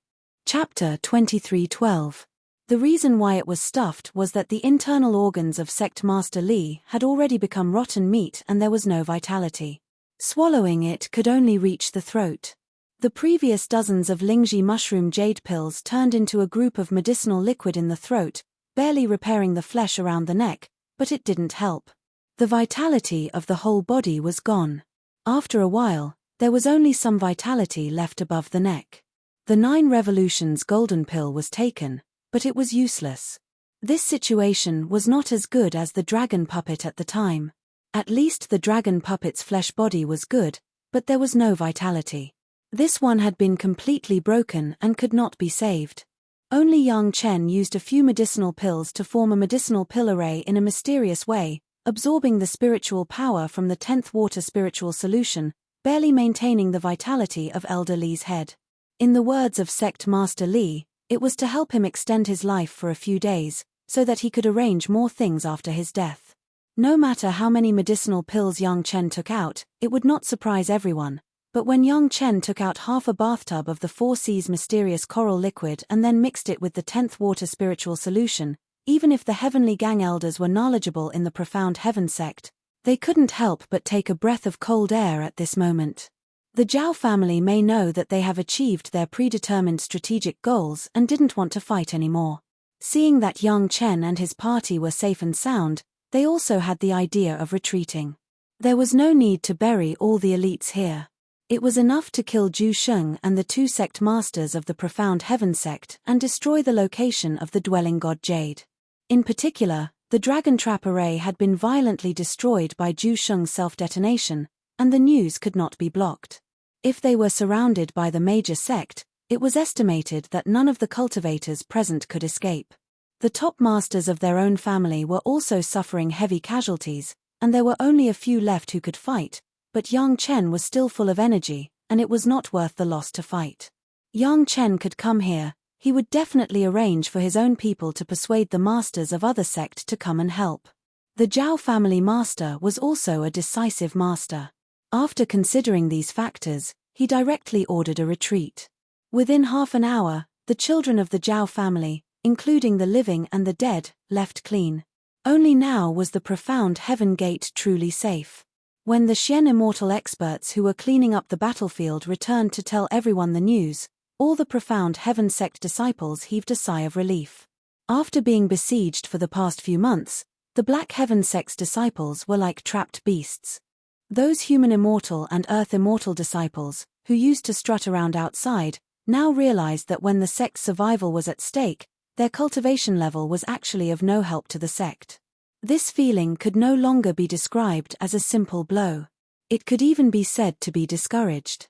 Chapter 23:12. The reason why it was stuffed was that the internal organs of Sect Master Li had already become rotten meat and there was no vitality. Swallowing it could only reach the throat. The previous dozens of Lingji mushroom jade pills turned into a group of medicinal liquid in the throat, barely repairing the flesh around the neck, but it didn't help. The vitality of the whole body was gone. After a while, there was only some vitality left above the neck. The 9 Revolutions golden pill was taken, but it was useless. This situation was not as good as the dragon puppet at the time. At least the dragon puppet's flesh body was good, but there was no vitality. This one had been completely broken and could not be saved. Only Yang Chen used a few medicinal pills to form a medicinal pill array in a mysterious way, absorbing the spiritual power from the 10th water spiritual solution, barely maintaining the vitality of Elder Li's head. In the words of Sect Master Li, it was to help him extend his life for a few days, so that he could arrange more things after his death. No matter how many medicinal pills Yang Chen took out, it would not surprise everyone, but when Yang Chen took out half a bathtub of the 4C's mysterious coral liquid and then mixed it with the 10th water spiritual solution, even if the Heavenly Gang elders were knowledgeable in the profound heaven sect, they couldn't help but take a breath of cold air at this moment. The Zhao family may know that they have achieved their predetermined strategic goals and didn't want to fight anymore. Seeing that Yang Chen and his party were safe and sound, they also had the idea of retreating. There was no need to bury all the elites here. It was enough to kill Zhu Sheng and the 2 sect masters of the profound heaven sect and destroy the location of the dwelling god Jade. In particular, the dragon trap array had been violently destroyed by Zhu Sheng's self-detonation, and the news could not be blocked. If they were surrounded by the major sect, it was estimated that none of the cultivators present could escape. The top masters of their own family were also suffering heavy casualties, and there were only a few left who could fight, but Yang Chen was still full of energy, and it was not worth the loss to fight. Yang Chen could come here, he would definitely arrange for his own people to persuade the masters of other sect to come and help. The Zhao family master was also a decisive master. After considering these factors, he directly ordered a retreat. Within half an hour, the children of the Zhao family, including the living and the dead, left clean. Only now was the profound heaven gate truly safe. When the Xian immortal experts who were cleaning up the battlefield returned to tell everyone the news, all the profound heaven sect disciples heaved a sigh of relief. After being besieged for the past few months, the black heaven sect's disciples were like trapped beasts. Those human immortal and earth immortal disciples, who used to strut around outside, now realized that when the sect's survival was at stake, their cultivation level was actually of no help to the sect. This feeling could no longer be described as a simple blow. It could even be said to be discouraged.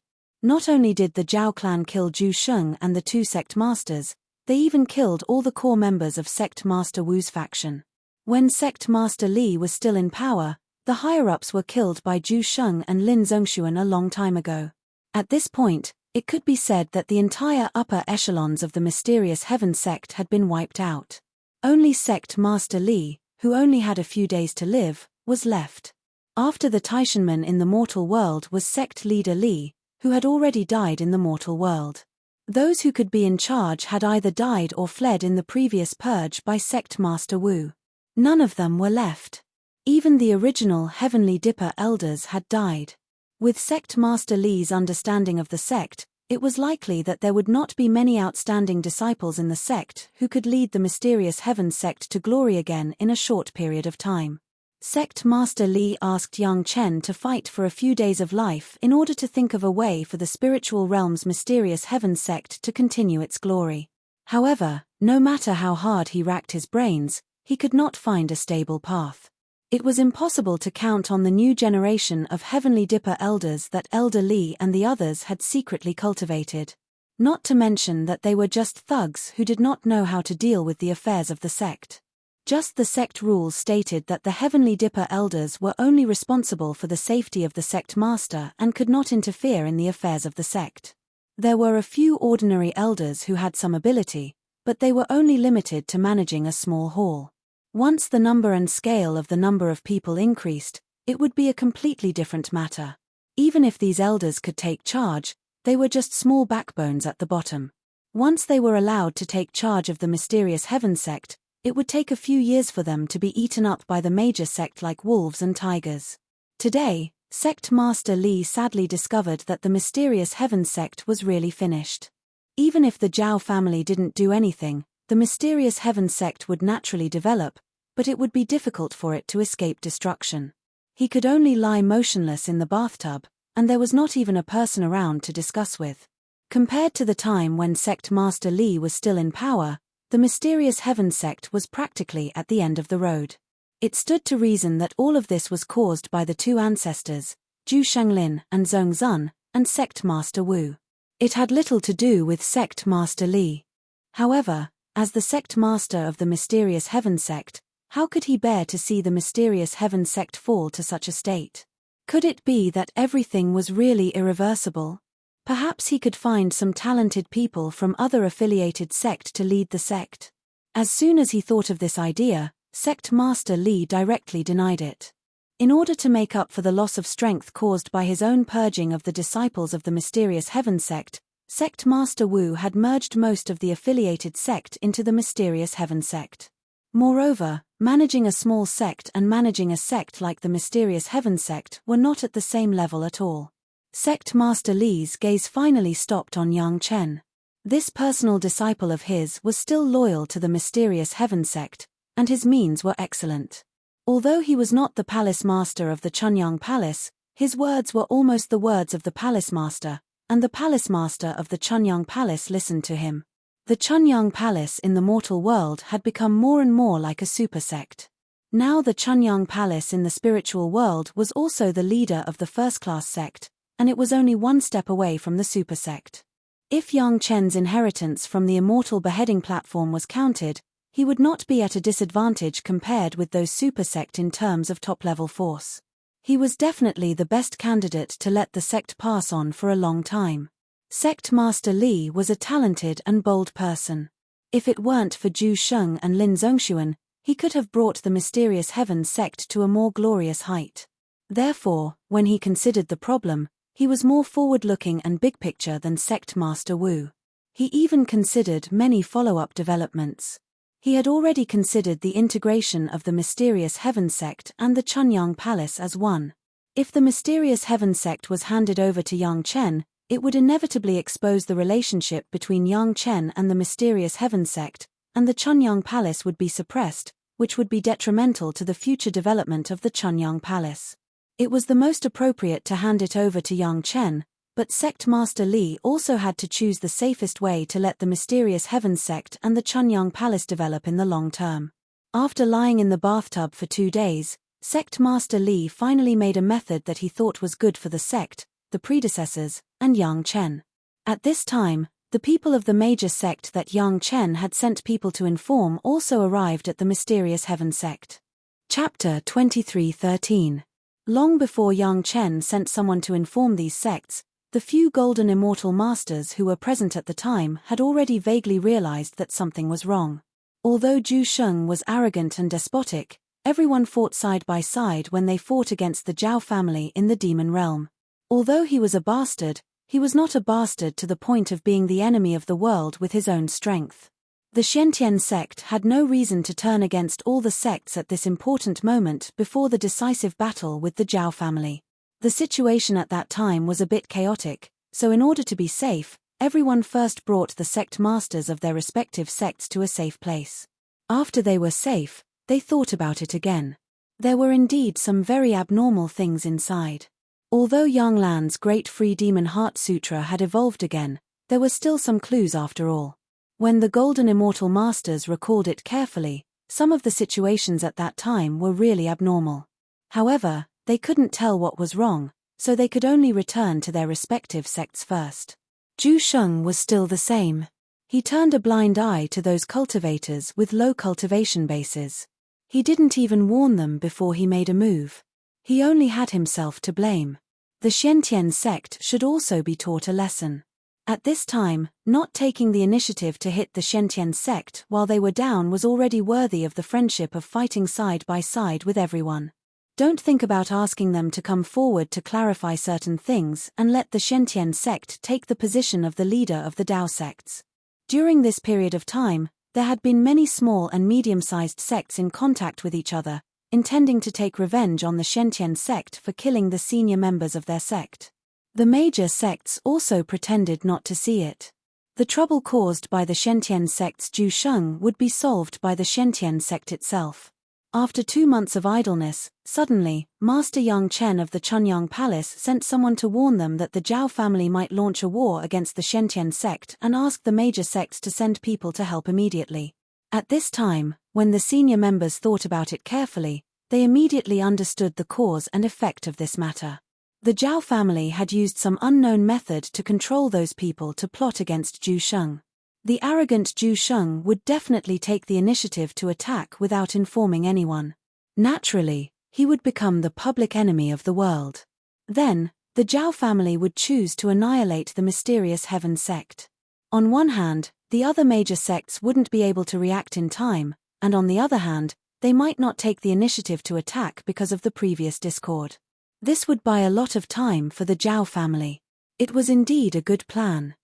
Not only did the Zhao clan kill Zhu Sheng and the two sect masters, they even killed all the core members of Sect Master Wu's faction. When Sect Master Li was still in power, the higher-ups were killed by Zhu Sheng and Lin Zongxuan a long time ago. At this point, it could be said that the entire upper echelons of the mysterious Heaven sect had been wiped out. Only Sect Master Li, who only had a few days to live, was left. After the Taishanmen in the mortal world was sect leader Li, who had already died in the mortal world. Those who could be in charge had either died or fled in the previous purge by Sect Master Wu. None of them were left. Even the original Heavenly Dipper elders had died. With Sect Master Li's understanding of the sect, it was likely that there would not be many outstanding disciples in the sect who could lead the mysterious Heaven sect to glory again in a short period of time. Sect Master Li asked Yang Chen to fight for a few days of life in order to think of a way for the spiritual realm's mysterious Heaven sect to continue its glory. However, no matter how hard he racked his brains, he could not find a stable path. It was impossible to count on the new generation of Heavenly Dipper elders that Elder Li and the others had secretly cultivated. Not to mention that they were just thugs who did not know how to deal with the affairs of the sect. Just the sect rules stated that the Heavenly Dipper elders were only responsible for the safety of the sect master and could not interfere in the affairs of the sect. There were a few ordinary elders who had some ability, but they were only limited to managing a small hall. Once the number and scale of the number of people increased, it would be a completely different matter. Even if these elders could take charge, they were just small backbones at the bottom. Once they were allowed to take charge of the mysterious Heaven sect, it would take a few years for them to be eaten up by the major sect like wolves and tigers. Today, Sect Master Li sadly discovered that the mysterious Heaven sect was really finished. Even if the Zhao family didn't do anything, the mysterious Heaven sect would naturally develop, but it would be difficult for it to escape destruction. He could only lie motionless in the bathtub, and there was not even a person around to discuss with. Compared to the time when Sect Master Li was still in power, the mysterious Heaven sect was practically at the end of the road. It stood to reason that all of this was caused by the two ancestors, Zhu Shanglin and Zhong Zun, and Sect Master Wu. It had little to do with Sect Master Li. However, as the sect master of the mysterious Heaven sect, how could he bear to see the mysterious Heaven sect fall to such a state? Could it be that everything was really irreversible? Perhaps he could find some talented people from other affiliated sect to lead the sect. As soon as he thought of this idea, Sect Master Li directly denied it. In order to make up for the loss of strength caused by his own purging of the disciples of the mysterious Heaven sect, Sect Master Wu had merged most of the affiliated sect into the mysterious Heaven sect. Moreover, managing a small sect and managing a sect like the mysterious Heaven sect were not at the same level at all. Sect Master Li's gaze finally stopped on Yang Chen. This personal disciple of his was still loyal to the mysterious Heaven sect, and his means were excellent. Although he was not the palace master of the Chunyang Palace, his words were almost the words of the palace master, and the palace master of the Chunyang Palace listened to him. The Chunyang Palace in the mortal world had become more and more like a super sect. Now the Chunyang Palace in the spiritual world was also the leader of the first-class sect, and it was only one step away from the super sect. If Yang Chen's inheritance from the immortal beheading platform was counted, he would not be at a disadvantage compared with those super sect in terms of top-level force. He was definitely the best candidate to let the sect pass on for a long time. Sect Master Li was a talented and bold person. If it weren't for Zhu Sheng and Lin Zongxuan, he could have brought the mysterious Heaven sect to a more glorious height. Therefore, when he considered the problem, he was more forward-looking and big-picture than Sect Master Wu. He even considered many follow-up developments. He had already considered the integration of the mysterious Heaven sect and the Chunyang Palace as one. If the mysterious Heaven sect was handed over to Yang Chen, it would inevitably expose the relationship between Yang Chen and the mysterious Heaven sect, and the Chunyang Palace would be suppressed, which would be detrimental to the future development of the Chunyang Palace. It was the most appropriate to hand it over to Yang Chen, but Sect Master Li also had to choose the safest way to let the mysterious Heaven sect and the Chunyang Palace develop in the long term. After lying in the bathtub for 2 days, Sect Master Li finally made a method that he thought was good for the sect, the the predecessors, and Yang Chen. At this time, the people of the major sect that Yang Chen had sent people to inform also arrived at the mysterious heaven sect. Chapter 23:13. Long before Yang Chen sent someone to inform these sects, the few golden immortal masters who were present at the time had already vaguely realized that something was wrong. Although Zhu Sheng was arrogant and despotic, everyone fought side by side when they fought against the Zhao family in the demon realm. Although he was a bastard, he was not a bastard to the point of being the enemy of the world with his own strength. The Xiantian sect had no reason to turn against all the sects at this important moment before the decisive battle with the Zhao family. The situation at that time was a bit chaotic, so in order to be safe, everyone first brought the sect masters of their respective sects to a safe place. After they were safe, they thought about it again. There were indeed some very abnormal things inside. Although Yang Lan's Great Free Demon Heart Sutra had evolved again, there were still some clues after all. When the Golden Immortal Masters recalled it carefully, some of the situations at that time were really abnormal. However, they couldn't tell what was wrong, so they could only return to their respective sects first. Zhu Sheng was still the same. He turned a blind eye to those cultivators with low cultivation bases. He didn't even warn them before he made a move. He only had himself to blame. The Xiantian sect should also be taught a lesson. At this time, not taking the initiative to hit the Xiantian sect while they were down was already worthy of the friendship of fighting side by side with everyone. Don't think about asking them to come forward to clarify certain things and let the Xiantian sect take the position of the leader of the Dao sects. During this period of time, there had been many small and medium-sized sects in contact with each other, intending to take revenge on the Xiantian sect for killing the senior members of their sect. The major sects also pretended not to see it. The trouble caused by the Xiantian sect's Zhu Sheng would be solved by the Xiantian sect itself. After 2 months of idleness, suddenly, Master Yang Chen of the Chunyang Palace sent someone to warn them that the Zhao family might launch a war against the Xiantian sect and asked the major sects to send people to help immediately. At this time, when the senior members thought about it carefully, they immediately understood the cause and effect of this matter. The Zhao family had used some unknown method to control those people to plot against Zhu Sheng. The arrogant Zhu Sheng would definitely take the initiative to attack without informing anyone. Naturally, he would become the public enemy of the world. Then, the Zhao family would choose to annihilate the mysterious heaven sect. On one hand, the other major sects wouldn't be able to react in time, and on the other hand, they might not take the initiative to attack because of the previous discord. This would buy a lot of time for the Zhao family. It was indeed a good plan.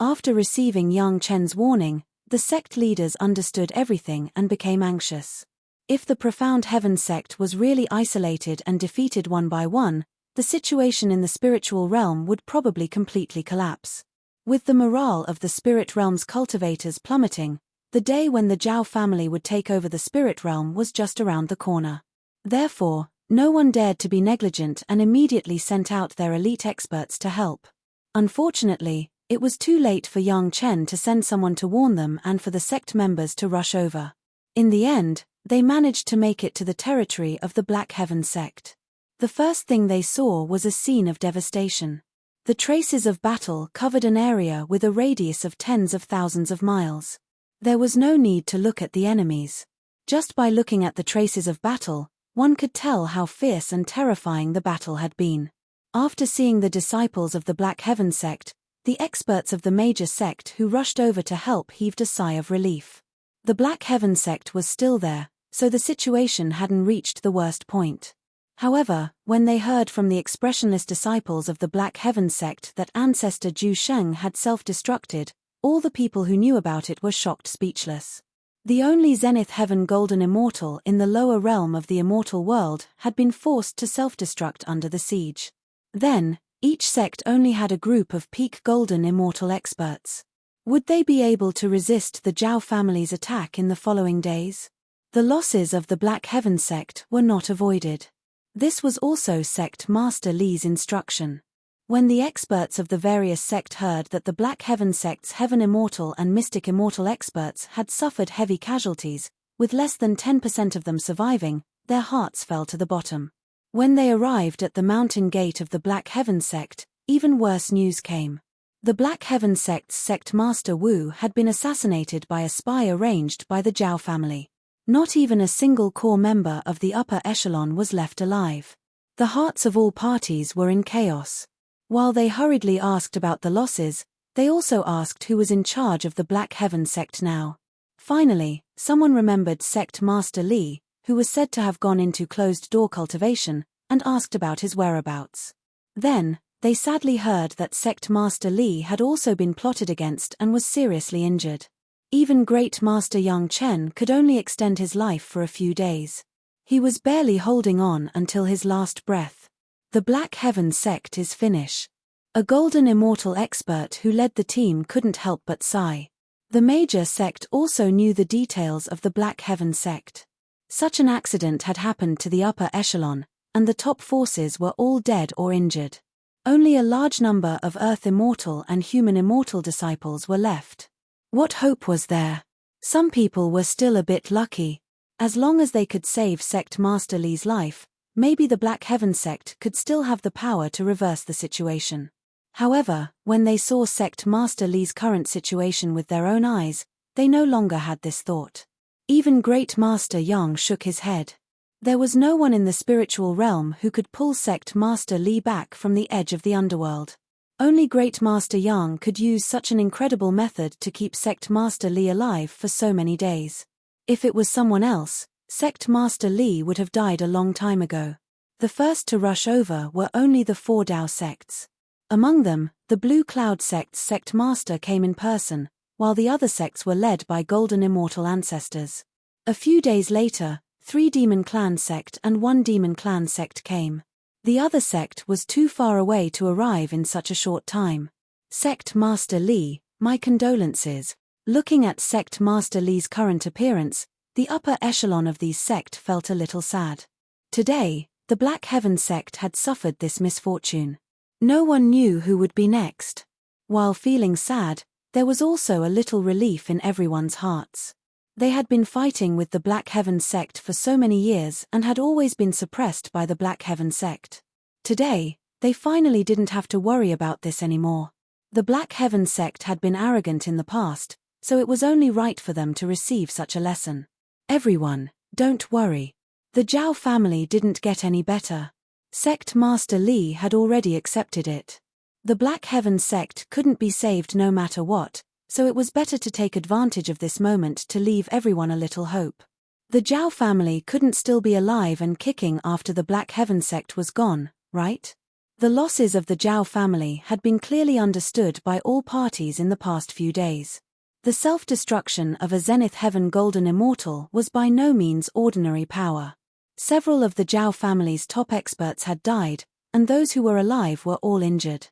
After receiving Yang Chen's warning, the sect leaders understood everything and became anxious. If the profound heaven sect was really isolated and defeated one by one, the situation in the spiritual realm would probably completely collapse. With the morale of the spirit realm's cultivators plummeting, the day when the Zhao family would take over the spirit realm was just around the corner. Therefore, no one dared to be negligent and immediately sent out their elite experts to help. Unfortunately, it was too late for Yang Chen to send someone to warn them and for the sect members to rush over. In the end, they managed to make it to the territory of the Black Heaven sect. The first thing they saw was a scene of devastation. The traces of battle covered an area with a radius of tens of thousands of miles. There was no need to look at the enemies. Just by looking at the traces of battle, one could tell how fierce and terrifying the battle had been. After seeing the disciples of the Black Heaven sect, the experts of the major sect who rushed over to help heaved a sigh of relief. The Black Heaven sect was still there, so the situation hadn't reached the worst point. However, when they heard from the expressionless disciples of the Black Heaven sect that ancestor Zhu Sheng had self-destructed, all the people who knew about it were shocked speechless. The only Zenith Heaven Golden Immortal in the lower realm of the immortal world had been forced to self-destruct under the siege. Then, each sect only had a group of peak Golden Immortal experts. Would they be able to resist the Zhao family's attack in the following days? The losses of the Black Heaven sect were not avoided. This was also Sect Master Li's instruction. When the experts of the various sect heard that the Black Heaven sect's Heaven Immortal and Mystic Immortal experts had suffered heavy casualties, with less than 10% of them surviving, their hearts fell to the bottom. When they arrived at the mountain gate of the Black Heaven sect, even worse news came. The Black Heaven sect's sect master Wu had been assassinated by a spy arranged by the Zhao family. Not even a single core member of the upper echelon was left alive. The hearts of all parties were in chaos. While they hurriedly asked about the losses, they also asked who was in charge of the Black Heaven sect now. Finally, someone remembered Sect Master Li, who was said to have gone into closed-door cultivation, and asked about his whereabouts. Then, they sadly heard that Sect Master Li had also been plotted against and was seriously injured. Even Great Master Yang Chen could only extend his life for a few days. He was barely holding on until his last breath. The Black Heaven sect is finished. A golden immortal expert who led the team couldn't help but sigh. The major sect also knew the details of the Black Heaven sect. Such an accident had happened to the upper echelon, and the top forces were all dead or injured. Only a large number of Earth Immortal and Human Immortal disciples were left. What hope was there? Some people were still a bit lucky. As long as they could save Sect Master Li's life, maybe the Black Heaven sect could still have the power to reverse the situation. However, when they saw Sect Master Li's current situation with their own eyes, they no longer had this thought. Even Great Master Yang shook his head. There was no one in the spiritual realm who could pull Sect Master Li back from the edge of the underworld. Only Great Master Yang could use such an incredible method to keep Sect Master Li alive for so many days. If it was someone else, Sect Master Li would have died a long time ago. The first to rush over were only the 4 Dao sects. Among them, the Blue Cloud sect's sect master came in person, while the other sects were led by golden immortal ancestors. A few days later, 3 Demon Clan sect and 1 Demon Clan sect came. The other sect was too far away to arrive in such a short time. Sect Master Li, my condolences. Looking at Sect Master Li's current appearance, the upper echelon of these sect felt a little sad. Today, the Black Heaven sect had suffered this misfortune. No one knew who would be next. While feeling sad, there was also a little relief in everyone's hearts. They had been fighting with the Black Heaven sect for so many years and had always been suppressed by the Black Heaven sect. Today, they finally didn't have to worry about this anymore. The Black Heaven sect had been arrogant in the past, so it was only right for them to receive such a lesson. Everyone, don't worry. The Zhao family didn't get any better. Sect Master Li had already accepted it. The Black Heaven sect couldn't be saved no matter what, so it was better to take advantage of this moment to leave everyone a little hope. The Zhao family couldn't still be alive and kicking after the Black Heaven sect was gone, right? The losses of the Zhao family had been clearly understood by all parties in the past few days. The self-destruction of a Zenith Heaven Golden Immortal was by no means ordinary power. Several of the Zhao family's top experts had died, and those who were alive were all injured.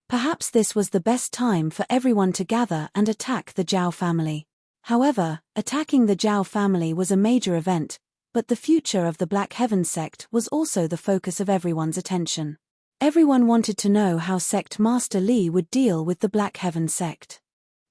Perhaps this was the best time for everyone to gather and attack the Zhao family. However, attacking the Zhao family was a major event, but the future of the Black Heaven sect was also the focus of everyone's attention. Everyone wanted to know how Sect Master Li would deal with the Black Heaven sect.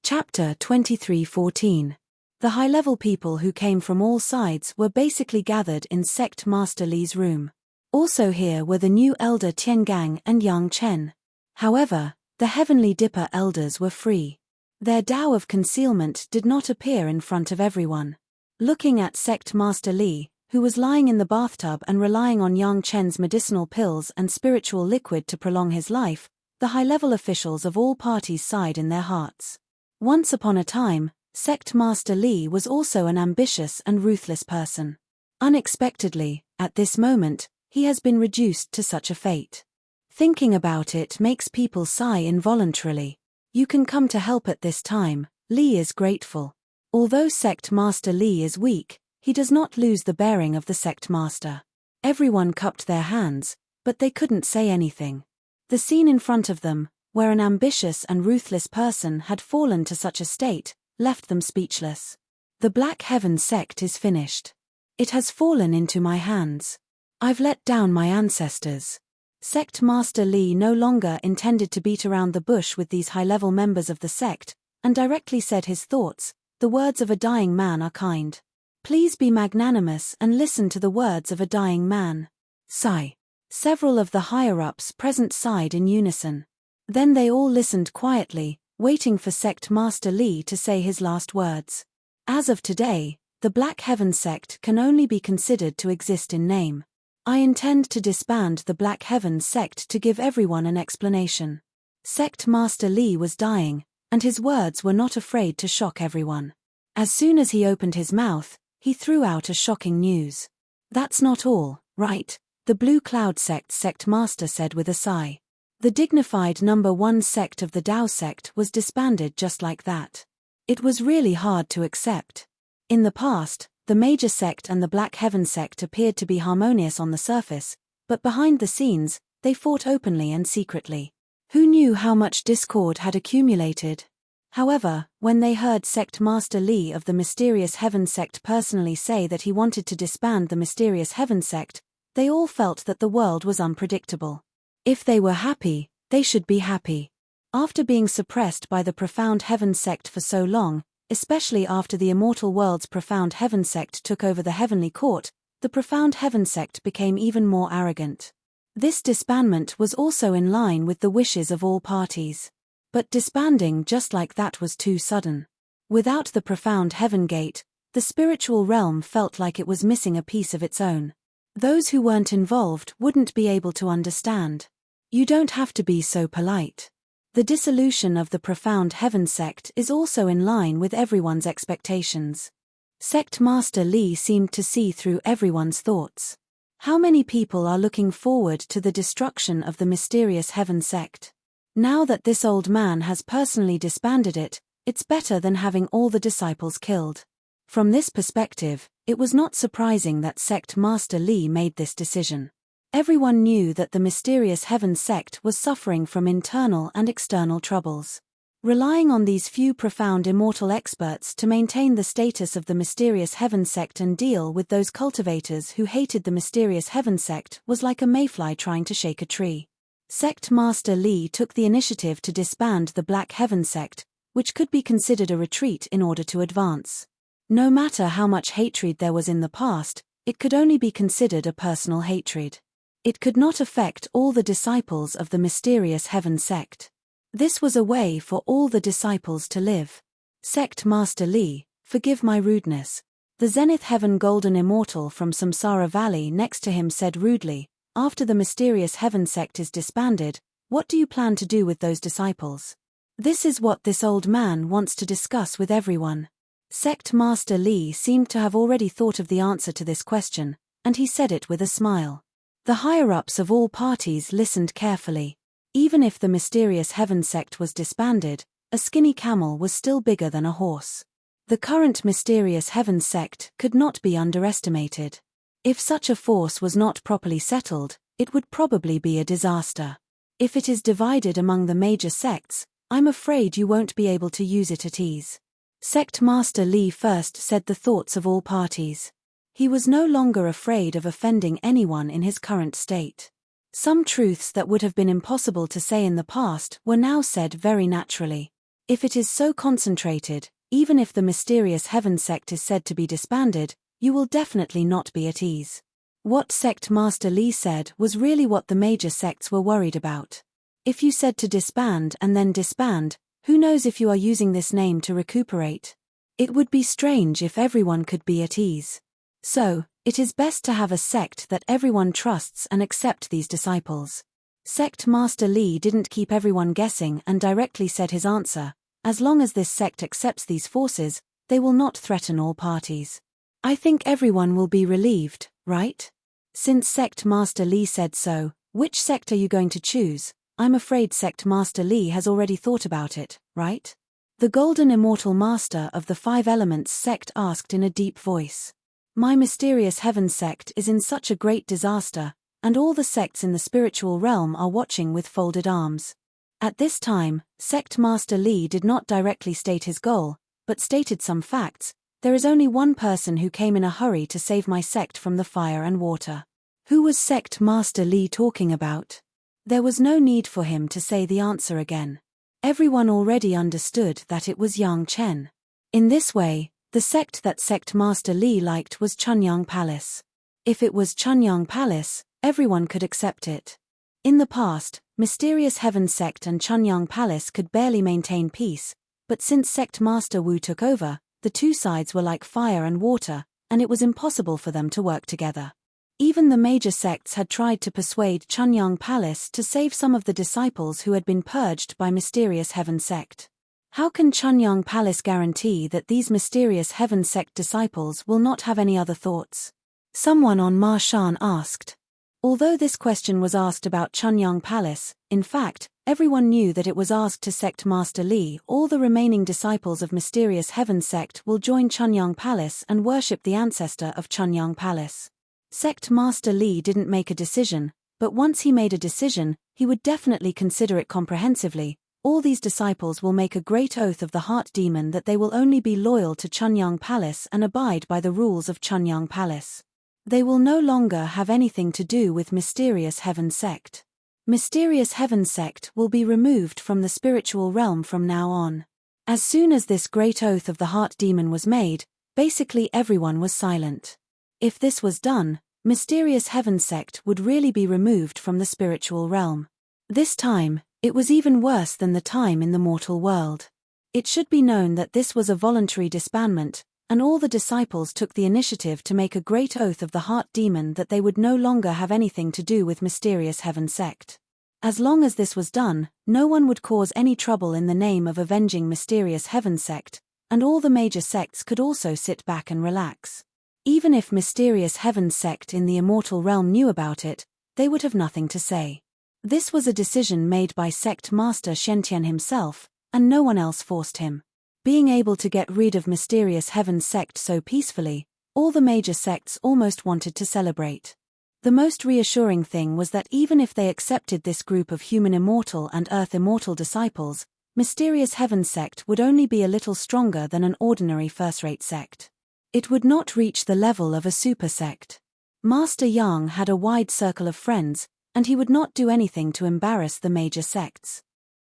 Chapter 23:14. The high-level people who came from all sides were basically gathered in Sect Master Li's room. Also here were the new elder Tiangang and Yang Chen. However, the Heavenly Dipper elders were free. Their Tao of concealment did not appear in front of everyone. Looking at Sect Master Li, who was lying in the bathtub and relying on Yang Chen's medicinal pills and spiritual liquid to prolong his life, the high-level officials of all parties sighed in their hearts. Once upon a time, Sect Master Li was also an ambitious and ruthless person. Unexpectedly, at this moment, he has been reduced to such a fate. Thinking about it makes people sigh involuntarily. You can come to help at this time, Li is grateful. Although Sect Master Li is weak, he does not lose the bearing of the Sect Master. Everyone cupped their hands, but they couldn't say anything. The scene in front of them, where an ambitious and ruthless person had fallen to such a state, left them speechless. The Black Heaven sect is finished. It has fallen into my hands. I've let down my ancestors. Sect Master Li no longer intended to beat around the bush with these high-level members of the sect, and directly said his thoughts. The words of a dying man are kind. Please be magnanimous and listen to the words of a dying man. Sigh. Several of the higher-ups present sighed in unison. Then they all listened quietly, waiting for Sect Master Li to say his last words. As of today, the Black Heaven sect can only be considered to exist in name. I intend to disband the Black Heaven sect to give everyone an explanation. Sect Master Li was dying, and his words were not afraid to shock everyone. As soon as he opened his mouth, he threw out a shocking news. That's not all, right? The Blue Cloud sect master said with a sigh. The dignified number 1 sect of the Tao sect was disbanded just like that. It was really hard to accept. In the past, the major sect and the Black Heaven sect appeared to be harmonious on the surface, but behind the scenes, they fought openly and secretly. Who knew how much discord had accumulated? However, when they heard Sect Master Li of the Mysterious Heaven sect personally say that he wanted to disband the Mysterious Heaven sect, they all felt that the world was unpredictable. If they were happy, they should be happy. After being suppressed by the Profound Heaven sect for so long, especially after the Immortal World's Profound Heaven sect took over the Heavenly Court, the Profound Heaven sect became even more arrogant. This disbandment was also in line with the wishes of all parties. But disbanding just like that was too sudden. Without the Profound Heaven Gate, the spiritual realm felt like it was missing a piece of its own. Those who weren't involved wouldn't be able to understand. You don't have to be so polite. The dissolution of the Profound Heaven sect is also in line with everyone's expectations. Sect Master Li seemed to see through everyone's thoughts. How many people are looking forward to the destruction of the Mysterious Heaven sect? Now that this old man has personally disbanded it, it's better than having all the disciples killed. From this perspective, it was not surprising that Sect Master Li made this decision. Everyone knew that the Mysterious Heaven sect was suffering from internal and external troubles. Relying on these few profound immortal experts to maintain the status of the Mysterious Heaven sect and deal with those cultivators who hated the Mysterious Heaven sect was like a mayfly trying to shake a tree. Sect Master Li took the initiative to disband the Black Heaven sect, which could be considered a retreat in order to advance. No matter how much hatred there was in the past, it could only be considered a personal hatred. It could not affect all the disciples of the Mysterious Heaven sect. This was a way for all the disciples to live. Sect Master Li, forgive my rudeness. The Zenith Heaven Golden Immortal from Samsara Valley next to him said rudely, after the Mysterious Heaven sect is disbanded, what do you plan to do with those disciples? This is what this old man wants to discuss with everyone. Sect Master Li seemed to have already thought of the answer to this question, and he said it with a smile. The higher-ups of all parties listened carefully. Even if the Mysterious Heaven sect was disbanded, a skinny camel was still bigger than a horse. The current Mysterious Heaven sect could not be underestimated. If such a force was not properly settled, it would probably be a disaster. If it is divided among the major sects, I'm afraid you won't be able to use it at ease. Sect Master Li first said the thoughts of all parties. He was no longer afraid of offending anyone in his current state. Some truths that would have been impossible to say in the past were now said very naturally. If it is so concentrated, even if the Mysterious Heaven sect is said to be disbanded, you will definitely not be at ease. What Sect Master Li said was really what the major sects were worried about. If you said to disband and then disband, who knows if you are using this name to recuperate? It would be strange if everyone could be at ease. So, it is best to have a sect that everyone trusts and accept these disciples. Sect Master Li didn't keep everyone guessing and directly said his answer, as long as this sect accepts these forces, they will not threaten all parties. I think everyone will be relieved, right? Since Sect Master Li said so, which sect are you going to choose? I'm afraid Sect Master Li has already thought about it, right? The Golden Immortal Master of the Five Elements sect asked in a deep voice. My Mysterious Heaven sect is in such a great disaster, and all the sects in the spiritual realm are watching with folded arms. At this time, Sect Master Li did not directly state his goal, but stated some facts. There is only one person who came in a hurry to save my sect from the fire and water. Who was Sect Master Li talking about? There was no need for him to say the answer again. Everyone already understood that it was Yang Chen. In this way, the sect that Sect Master Li liked was Chunyang Palace. If it was Chunyang Palace, everyone could accept it. In the past, Mysterious Heaven Sect and Chunyang Palace could barely maintain peace, but since Sect Master Wu took over, the two sides were like fire and water, and it was impossible for them to work together. Even the major sects had tried to persuade Chunyang Palace to save some of the disciples who had been purged by Mysterious Heaven Sect. How can Chunyang Palace guarantee that these Mysterious Heaven Sect disciples will not have any other thoughts? Someone on Ma Shan asked. Although this question was asked about Chunyang Palace, in fact, everyone knew that it was asked to Sect Master Li. All the remaining disciples of Mysterious Heaven Sect will join Chunyang Palace and worship the ancestor of Chunyang Palace. Sect Master Li didn't make a decision, but once he made a decision, he would definitely consider it comprehensively. All these disciples will make a great oath of the heart demon that they will only be loyal to Chunyang Palace and abide by the rules of Chunyang Palace. They will no longer have anything to do with Mysterious Heaven Sect. Mysterious Heaven Sect will be removed from the spiritual realm from now on. As soon as this great oath of the heart demon was made, basically everyone was silent. If this was done, Mysterious Heaven Sect would really be removed from the spiritual realm. This time, it was even worse than the time in the mortal world. It should be known that this was a voluntary disbandment, and all the disciples took the initiative to make a great oath of the heart demon that they would no longer have anything to do with Mysterious Heaven Sect. As long as this was done, no one would cause any trouble in the name of avenging Mysterious Heaven Sect, and all the major sects could also sit back and relax. Even if Mysterious Heaven Sect in the immortal realm knew about it, they would have nothing to say. This was a decision made by Sect Master Shentian himself, and no one else forced him. Being able to get rid of Mysterious Heaven Sect so peacefully, all the major sects almost wanted to celebrate. The most reassuring thing was that even if they accepted this group of human immortal and earth immortal disciples, Mysterious Heaven Sect would only be a little stronger than an ordinary first-rate sect. It would not reach the level of a super sect. Master Yang had a wide circle of friends, and he would not do anything to embarrass the major sects.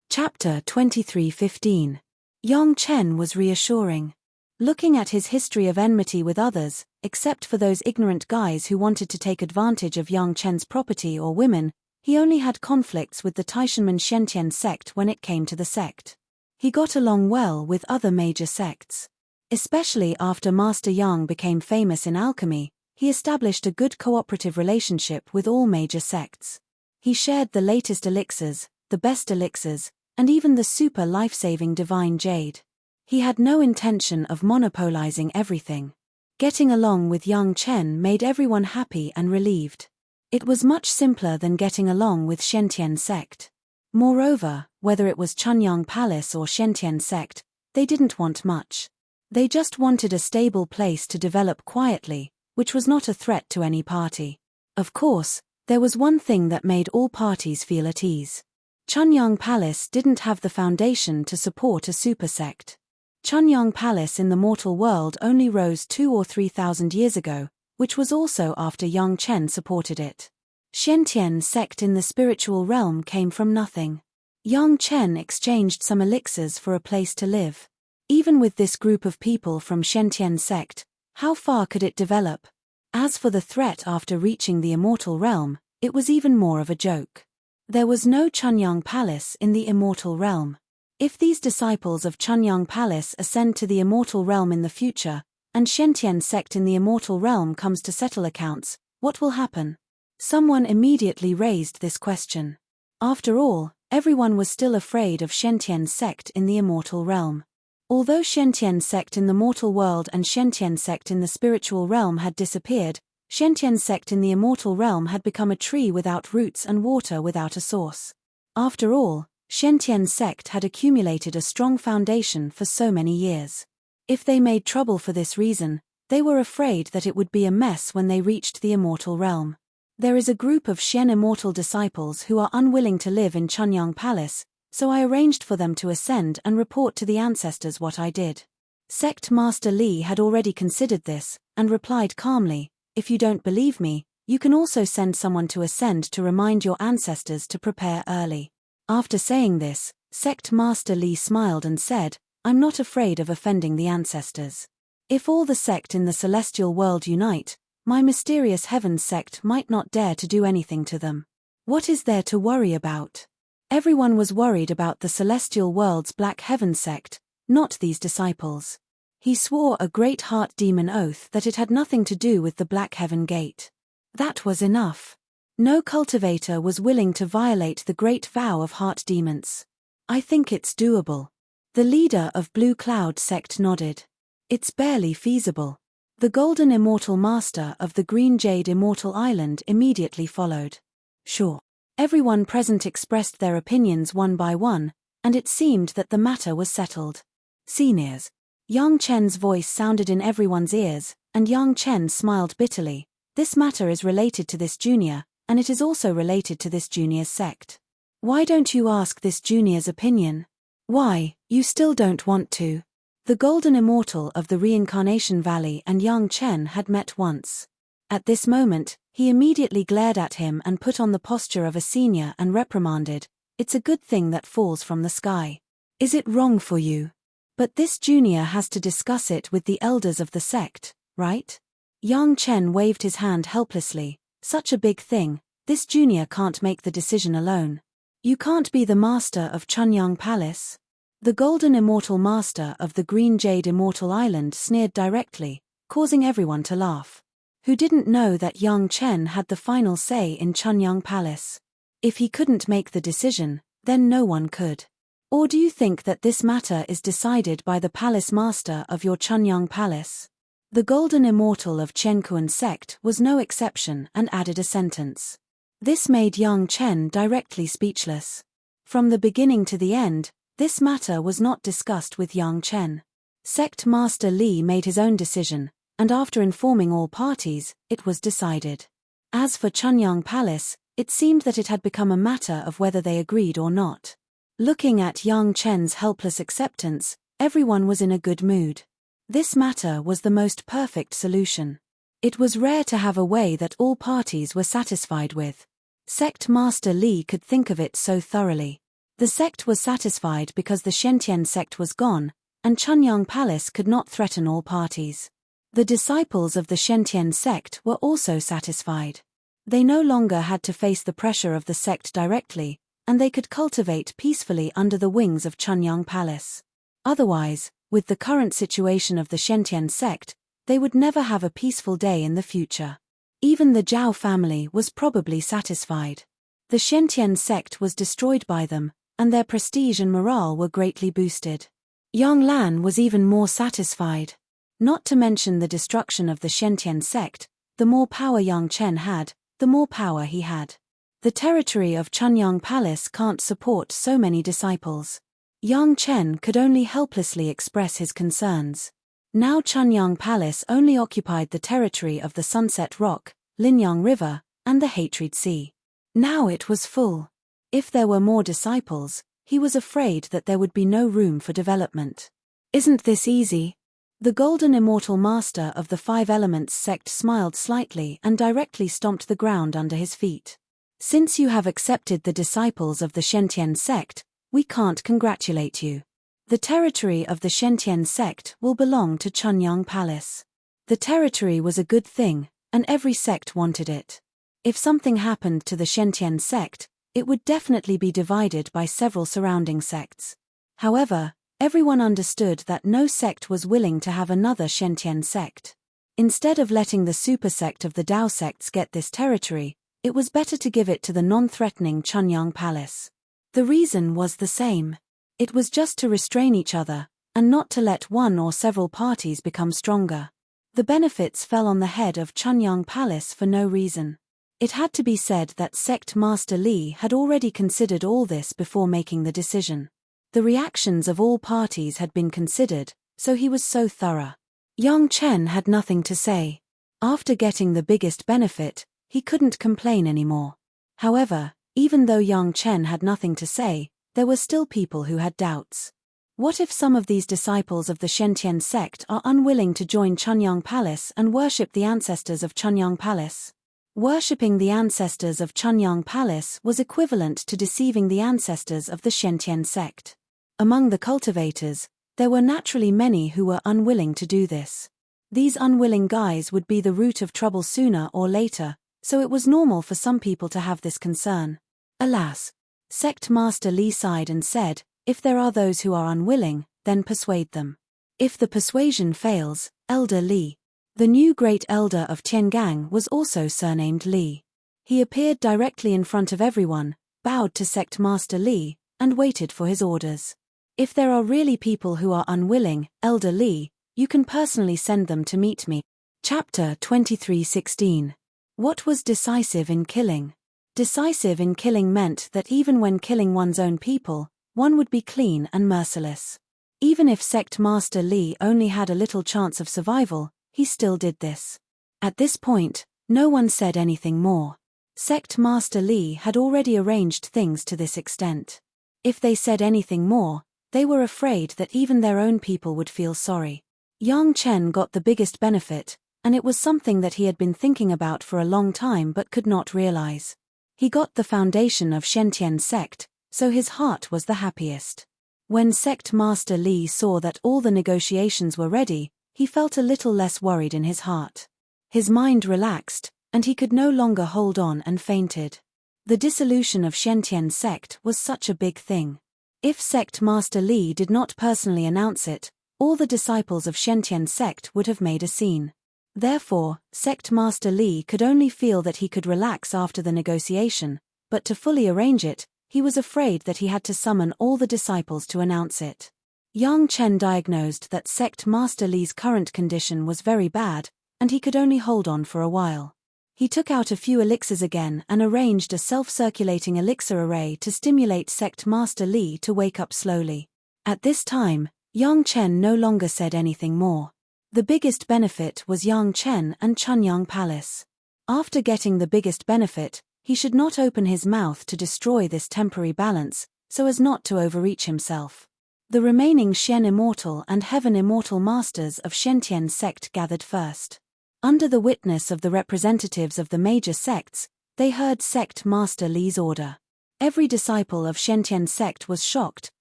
Chapter 23:15. Yang Chen was reassuring. Looking at his history of enmity with others, except for those ignorant guys who wanted to take advantage of Yang Chen's property or women, he only had conflicts with the Taishanmen Shentian sect when it came to the sect. He got along well with other major sects. Especially after Master Yang became famous in alchemy, he established a good cooperative relationship with all major sects. He shared the latest elixirs, the best elixirs, and even the super life-saving divine jade. He had no intention of monopolizing everything. Getting along with Yang Chen made everyone happy and relieved. It was much simpler than getting along with Shentian sect. Moreover, whether it was Chunyang Palace or Shentian sect, they didn't want much. They just wanted a stable place to develop quietly, which was not a threat to any party. Of course, there was one thing that made all parties feel at ease. Chunyang Palace didn't have the foundation to support a super sect. Chunyang Palace in the mortal world only rose 2,000 or 3,000 years ago, which was also after Yang Chen supported it. Shentian sect in the spiritual realm came from nothing. Yang Chen exchanged some elixirs for a place to live. Even with this group of people from Shentian sect, how far could it develop? As for the threat after reaching the immortal realm, it was even more of a joke. There was no Chunyang Palace in the immortal realm. If these disciples of Chunyang Palace ascend to the immortal realm in the future, and Shentian sect in the immortal realm comes to settle accounts, what will happen? Someone immediately raised this question. After all, everyone was still afraid of Shentian sect in the immortal realm. Although Shentian sect in the mortal world and Shentian sect in the spiritual realm had disappeared, Shentian sect in the immortal realm had become a tree without roots and water without a source. After all, Shentian sect had accumulated a strong foundation for so many years. If they made trouble for this reason, they were afraid that it would be a mess when they reached the immortal realm. There is a group of Shen immortal disciples who are unwilling to live in Chunyang Palace, so I arranged for them to ascend and report to the ancestors what I did. Sect Master Li had already considered this, and replied calmly, "If you don't believe me, you can also send someone to ascend to remind your ancestors to prepare early." After saying this, Sect Master Li smiled and said, "I'm not afraid of offending the ancestors. If all the sect in the celestial world unite, my Mysterious Heaven sect might not dare to do anything to them. What is there to worry about?" Everyone was worried about the celestial world's Black Heaven sect, not these disciples. He swore a great heart demon oath that it had nothing to do with the Black Heaven gate. That was enough. No cultivator was willing to violate the great vow of heart demons. I think it's doable. The leader of Blue Cloud sect nodded. It's barely feasible. The Golden Immortal Master of the Green Jade Immortal Island immediately followed. Sure. Everyone present expressed their opinions one by one, and it seemed that the matter was settled. Seniors. Yang Chen's voice sounded in everyone's ears, and Yang Chen smiled bitterly. This matter is related to this junior, and it is also related to this junior's sect. Why don't you ask this junior's opinion? Why, you still don't want to? The Golden Immortal of the Reincarnation Valley and Yang Chen had met once. At this moment, he immediately glared at him and put on the posture of a senior and reprimanded, "It's a good thing that falls from the sky. Is it wrong for you? But this junior has to discuss it with the elders of the sect, right?" Yang Chen waved his hand helplessly. "Such a big thing, this junior can't make the decision alone. You can't be the master of Chunyang Palace." The Golden Immortal Master of the Green Jade Immortal Island sneered directly, causing everyone to laugh. Who didn't know that Yang Chen had the final say in Chunyang Palace? If he couldn't make the decision, then no one could. Or do you think that this matter is decided by the Palace Master of your Chunyang Palace? The Golden Immortal of Chenkuan sect was no exception and added a sentence. This made Yang Chen directly speechless. From the beginning to the end, this matter was not discussed with Yang Chen. Sect Master Li made his own decision, and after informing all parties, it was decided. As for Chunyang Palace, it seemed that it had become a matter of whether they agreed or not. Looking at Yang Chen's helpless acceptance, everyone was in a good mood. This matter was the most perfect solution. It was rare to have a way that all parties were satisfied with. Sect Master Li could think of it so thoroughly. The sect was satisfied because the Shentian sect was gone, and Chunyang Palace could not threaten all parties. The disciples of the Shentian sect were also satisfied. They no longer had to face the pressure of the sect directly, and they could cultivate peacefully under the wings of Chunyang Palace. Otherwise, with the current situation of the Shentian sect, they would never have a peaceful day in the future. Even the Zhao family was probably satisfied. The Shentian sect was destroyed by them, and their prestige and morale were greatly boosted. Yang Lan was even more satisfied. Not to mention the destruction of the Shentian sect, the more power Yang Chen had, the more power he had. The territory of Chunyang Palace can't support so many disciples. Yang Chen could only helplessly express his concerns. Now Chunyang Palace only occupied the territory of the Sunset Rock, Linyang River, and the Hatred Sea. Now it was full. If there were more disciples, he was afraid that there would be no room for development. Isn't this easy? The Golden Immortal Master of the Five Elements sect smiled slightly and directly stomped the ground under his feet. Since you have accepted the disciples of the Shentian sect, we can't congratulate you. The territory of the Shentian sect will belong to Chunyang Palace. The territory was a good thing, and every sect wanted it. If something happened to the Shentian sect, it would definitely be divided by several surrounding sects. However, everyone understood that no sect was willing to have another Shentian sect. Instead of letting the super sect of the Dao sects get this territory, it was better to give it to the non-threatening Chunyang Palace. The reason was the same. It was just to restrain each other, and not to let one or several parties become stronger. The benefits fell on the head of Chunyang Palace for no reason. It had to be said that Sect Master Li had already considered all this before making the decision. The reactions of all parties had been considered, so he was so thorough. Yang Chen had nothing to say. After getting the biggest benefit, he couldn't complain anymore. However, even though Yang Chen had nothing to say, there were still people who had doubts. What if some of these disciples of the Shentian sect are unwilling to join Chunyang Palace and worship the ancestors of Chunyang Palace? Worshipping the ancestors of Chunyang Palace was equivalent to deceiving the ancestors of the Shentian sect. Among the cultivators, there were naturally many who were unwilling to do this. These unwilling guys would be the root of trouble sooner or later, so it was normal for some people to have this concern. Alas, Sect Master Li sighed and said, "If there are those who are unwilling, then persuade them. If the persuasion fails, Elder Li." The new great elder of Tiangang was also surnamed Li. He appeared directly in front of everyone, bowed to Sect Master Li, and waited for his orders. "If there are really people who are unwilling, Elder Li, you can personally send them to meet me." Chapter 23:16. What was decisive in killing? Decisive in killing meant that even when killing one's own people, one would be clean and merciless. Even if Sect Master Li only had a little chance of survival, he still did this. At this point, no one said anything more. Sect Master Li had already arranged things to this extent. If they said anything more, they were afraid that even their own people would feel sorry. Yang Chen got the biggest benefit, and it was something that he had been thinking about for a long time but could not realize. He got the foundation of Shentian's sect, so his heart was the happiest. When Sect Master Li saw that all the negotiations were ready, he felt a little less worried in his heart. His mind relaxed, and he could no longer hold on and fainted. The dissolution of Shentian's sect was such a big thing. If Sect Master Li did not personally announce it, all the disciples of Shentian's sect would have made a scene. Therefore, Sect Master Li could only feel that he could relax after the negotiation, but to fully arrange it, he was afraid that he had to summon all the disciples to announce it. Yang Chen diagnosed that Sect Master Li's current condition was very bad, and he could only hold on for a while. He took out a few elixirs again and arranged a self-circulating elixir array to stimulate Sect Master Li to wake up slowly. At this time, Yang Chen no longer said anything more. The biggest benefit was Yang Chen and Chunyang Palace. After getting the biggest benefit, he should not open his mouth to destroy this temporary balance, so as not to overreach himself. The remaining Shen Immortal and Heaven Immortal Masters of Shentian's sect gathered first. Under the witness of the representatives of the major sects, they heard Sect Master Li's order. Every disciple of Shentian's sect was shocked,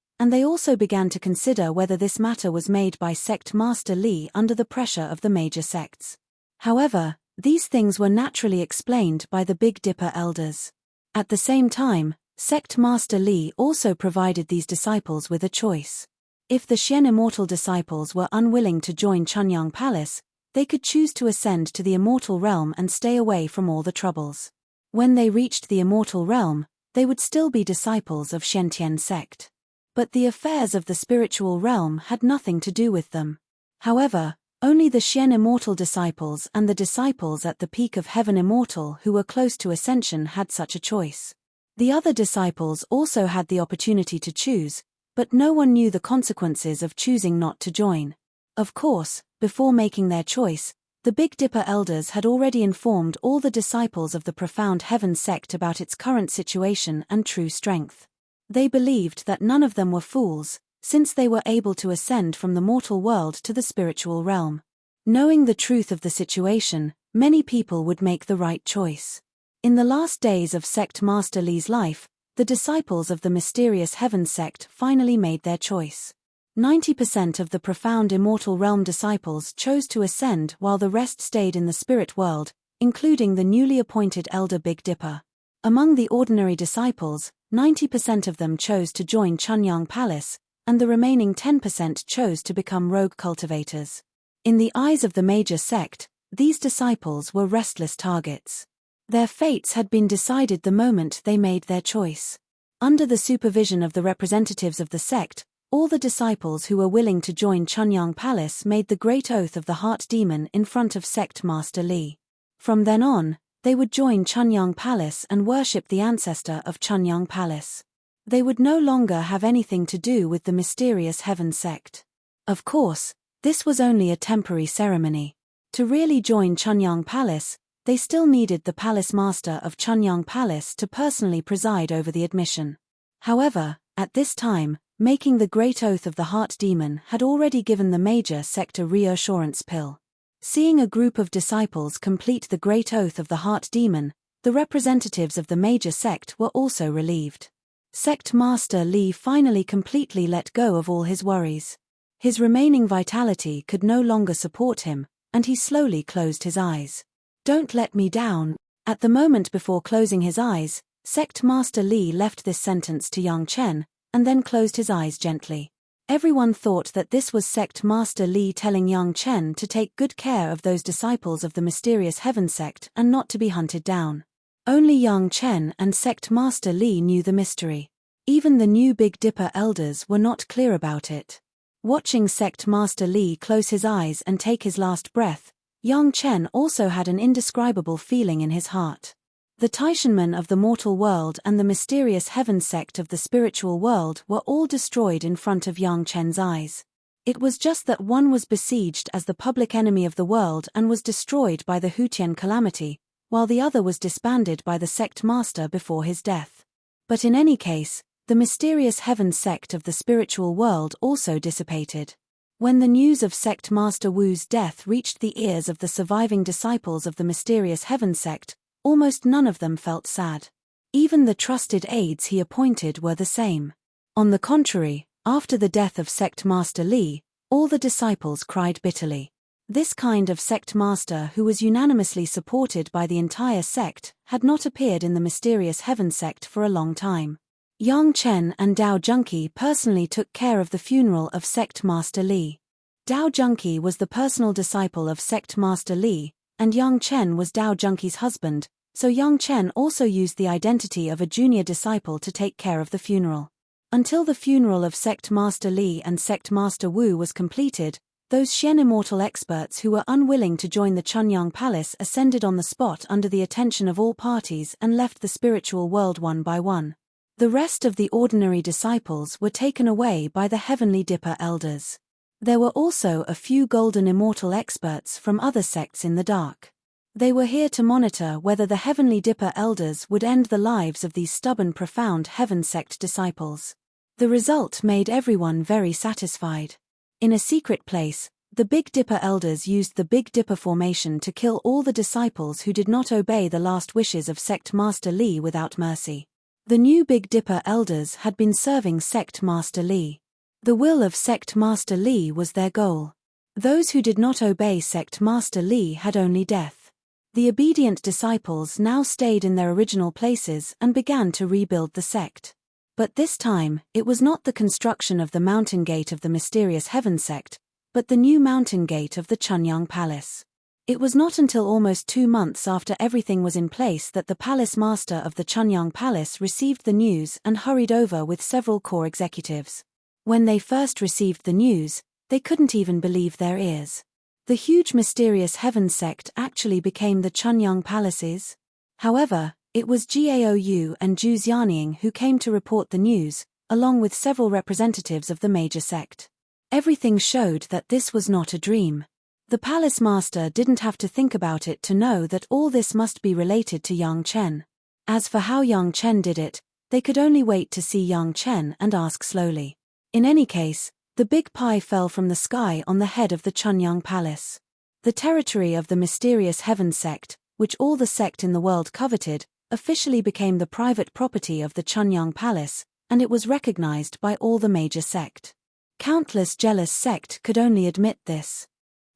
and they also began to consider whether this matter was made by Sect Master Li under the pressure of the major sects. However, these things were naturally explained by the Big Dipper elders. At the same time, Sect Master Li also provided these disciples with a choice. If the Shen Immortal disciples were unwilling to join Chunyang Palace, they could choose to ascend to the Immortal Realm and stay away from all the troubles. When they reached the Immortal Realm, they would still be disciples of Shentian's sect. But the affairs of the spiritual realm had nothing to do with them. However, only the Shen Immortal disciples and the disciples at the peak of Heaven Immortal who were close to ascension had such a choice. The other disciples also had the opportunity to choose, but no one knew the consequences of choosing not to join. Of course, before making their choice, the Big Dipper elders had already informed all the disciples of the Profound Heaven sect about its current situation and true strength. They believed that none of them were fools, since they were able to ascend from the mortal world to the spiritual realm. Knowing the truth of the situation, many people would make the right choice. In the last days of Sect Master Li's life, the disciples of the mysterious Heaven sect finally made their choice. 90% of the Profound Immortal Realm disciples chose to ascend while the rest stayed in the spirit world, including the newly appointed Elder Big Dipper. Among the ordinary disciples, 90% of them chose to join Chunyang Palace, and the remaining 10% chose to become rogue cultivators. In the eyes of the major sect, these disciples were restless targets. Their fates had been decided the moment they made their choice. Under the supervision of the representatives of the sect, all the disciples who were willing to join Chunyang Palace made the great oath of the Heart Demon in front of Sect Master Li. From then on, they would join Chunyang Palace and worship the ancestor of Chunyang Palace. They would no longer have anything to do with the mysterious Heaven sect. Of course, this was only a temporary ceremony. To really join Chunyang Palace, they still needed the Palace Master of Chunyang Palace to personally preside over the admission. However, at this time, making the great oath of the Heart Demon had already given the major sect a reassurance pill. Seeing a group of disciples complete the great oath of the Heart Demon, the representatives of the major sect were also relieved. Sect Master Li finally completely let go of all his worries. His remaining vitality could no longer support him, and he slowly closed his eyes. "Don't let me down." At the moment before closing his eyes, Sect Master Li left this sentence to young Chen, and then closed his eyes gently. Everyone thought that this was Sect Master Li telling young Chen to take good care of those disciples of the mysterious heaven sect and not to be hunted down. Only young Chen and Sect Master Li knew the mystery. Even the new Big Dipper elders were not clear about it. Watching Sect Master Li close his eyes and take his last breath, young Chen also had an indescribable feeling in his heart. The Taishanmen of the mortal world and the mysterious heaven sect of the spiritual world were all destroyed in front of young Chen's eyes. It was just that one was besieged as the public enemy of the world and was destroyed by the Hutian calamity, while the other was disbanded by the sect master before his death. But in any case, the mysterious heaven sect of the spiritual world also dissipated. When the news of Sect Master Wu's death reached the ears of the surviving disciples of the mysterious heaven sect, almost none of them felt sad. Even the trusted aides he appointed were the same. On the contrary, after the death of Sect Master Li, all the disciples cried bitterly. This kind of sect master who was unanimously supported by the entire sect had not appeared in the mysterious heaven sect for a long time. Yang Chen and Dao Junqi personally took care of the funeral of Sect Master Li. Dao Junqi was the personal disciple of Sect Master Li, and Yang Chen was Dao Junqi's husband, so Yang Chen also used the identity of a junior disciple to take care of the funeral. Until the funeral of Sect Master Li and Sect Master Wu was completed, those Xian immortal experts who were unwilling to join the Chunyang Palace ascended on the spot under the attention of all parties and left the spiritual world one by one. The rest of the ordinary disciples were taken away by the Heavenly Dipper elders. There were also a few golden immortal experts from other sects in the dark. They were here to monitor whether the Heavenly Dipper elders would end the lives of these stubborn profound heaven sect disciples. The result made everyone very satisfied. In a secret place, the Big Dipper elders used the Big Dipper formation to kill all the disciples who did not obey the last wishes of Sect Master Li without mercy. The new Big Dipper elders had been serving Sect Master Li. The will of Sect Master Li was their goal. Those who did not obey Sect Master Li had only death. The obedient disciples now stayed in their original places and began to rebuild the sect. But this time, it was not the construction of the mountain gate of the mysterious heaven sect, but the new mountain gate of the Chunyang Palace. It was not until almost 2 months after everything was in place that the palace master of the Chunyang Palace received the news and hurried over with several core executives. When they first received the news, they couldn't even believe their ears. The huge mysterious heaven sect actually became the Chunyang Palaces. However, it was Gao Yu and Zhu Xianying who came to report the news, along with several representatives of the major sect. Everything showed that this was not a dream. The palace master didn't have to think about it to know that all this must be related to Yang Chen. As for how Yang Chen did it, they could only wait to see Yang Chen and ask slowly. In any case, the big pie fell from the sky on the head of the Chunyang Palace. The territory of the mysterious heaven sect, which all the sect in the world coveted, officially became the private property of the Chunyang Palace, and it was recognized by all the major sect. Countless jealous sect could only admit this.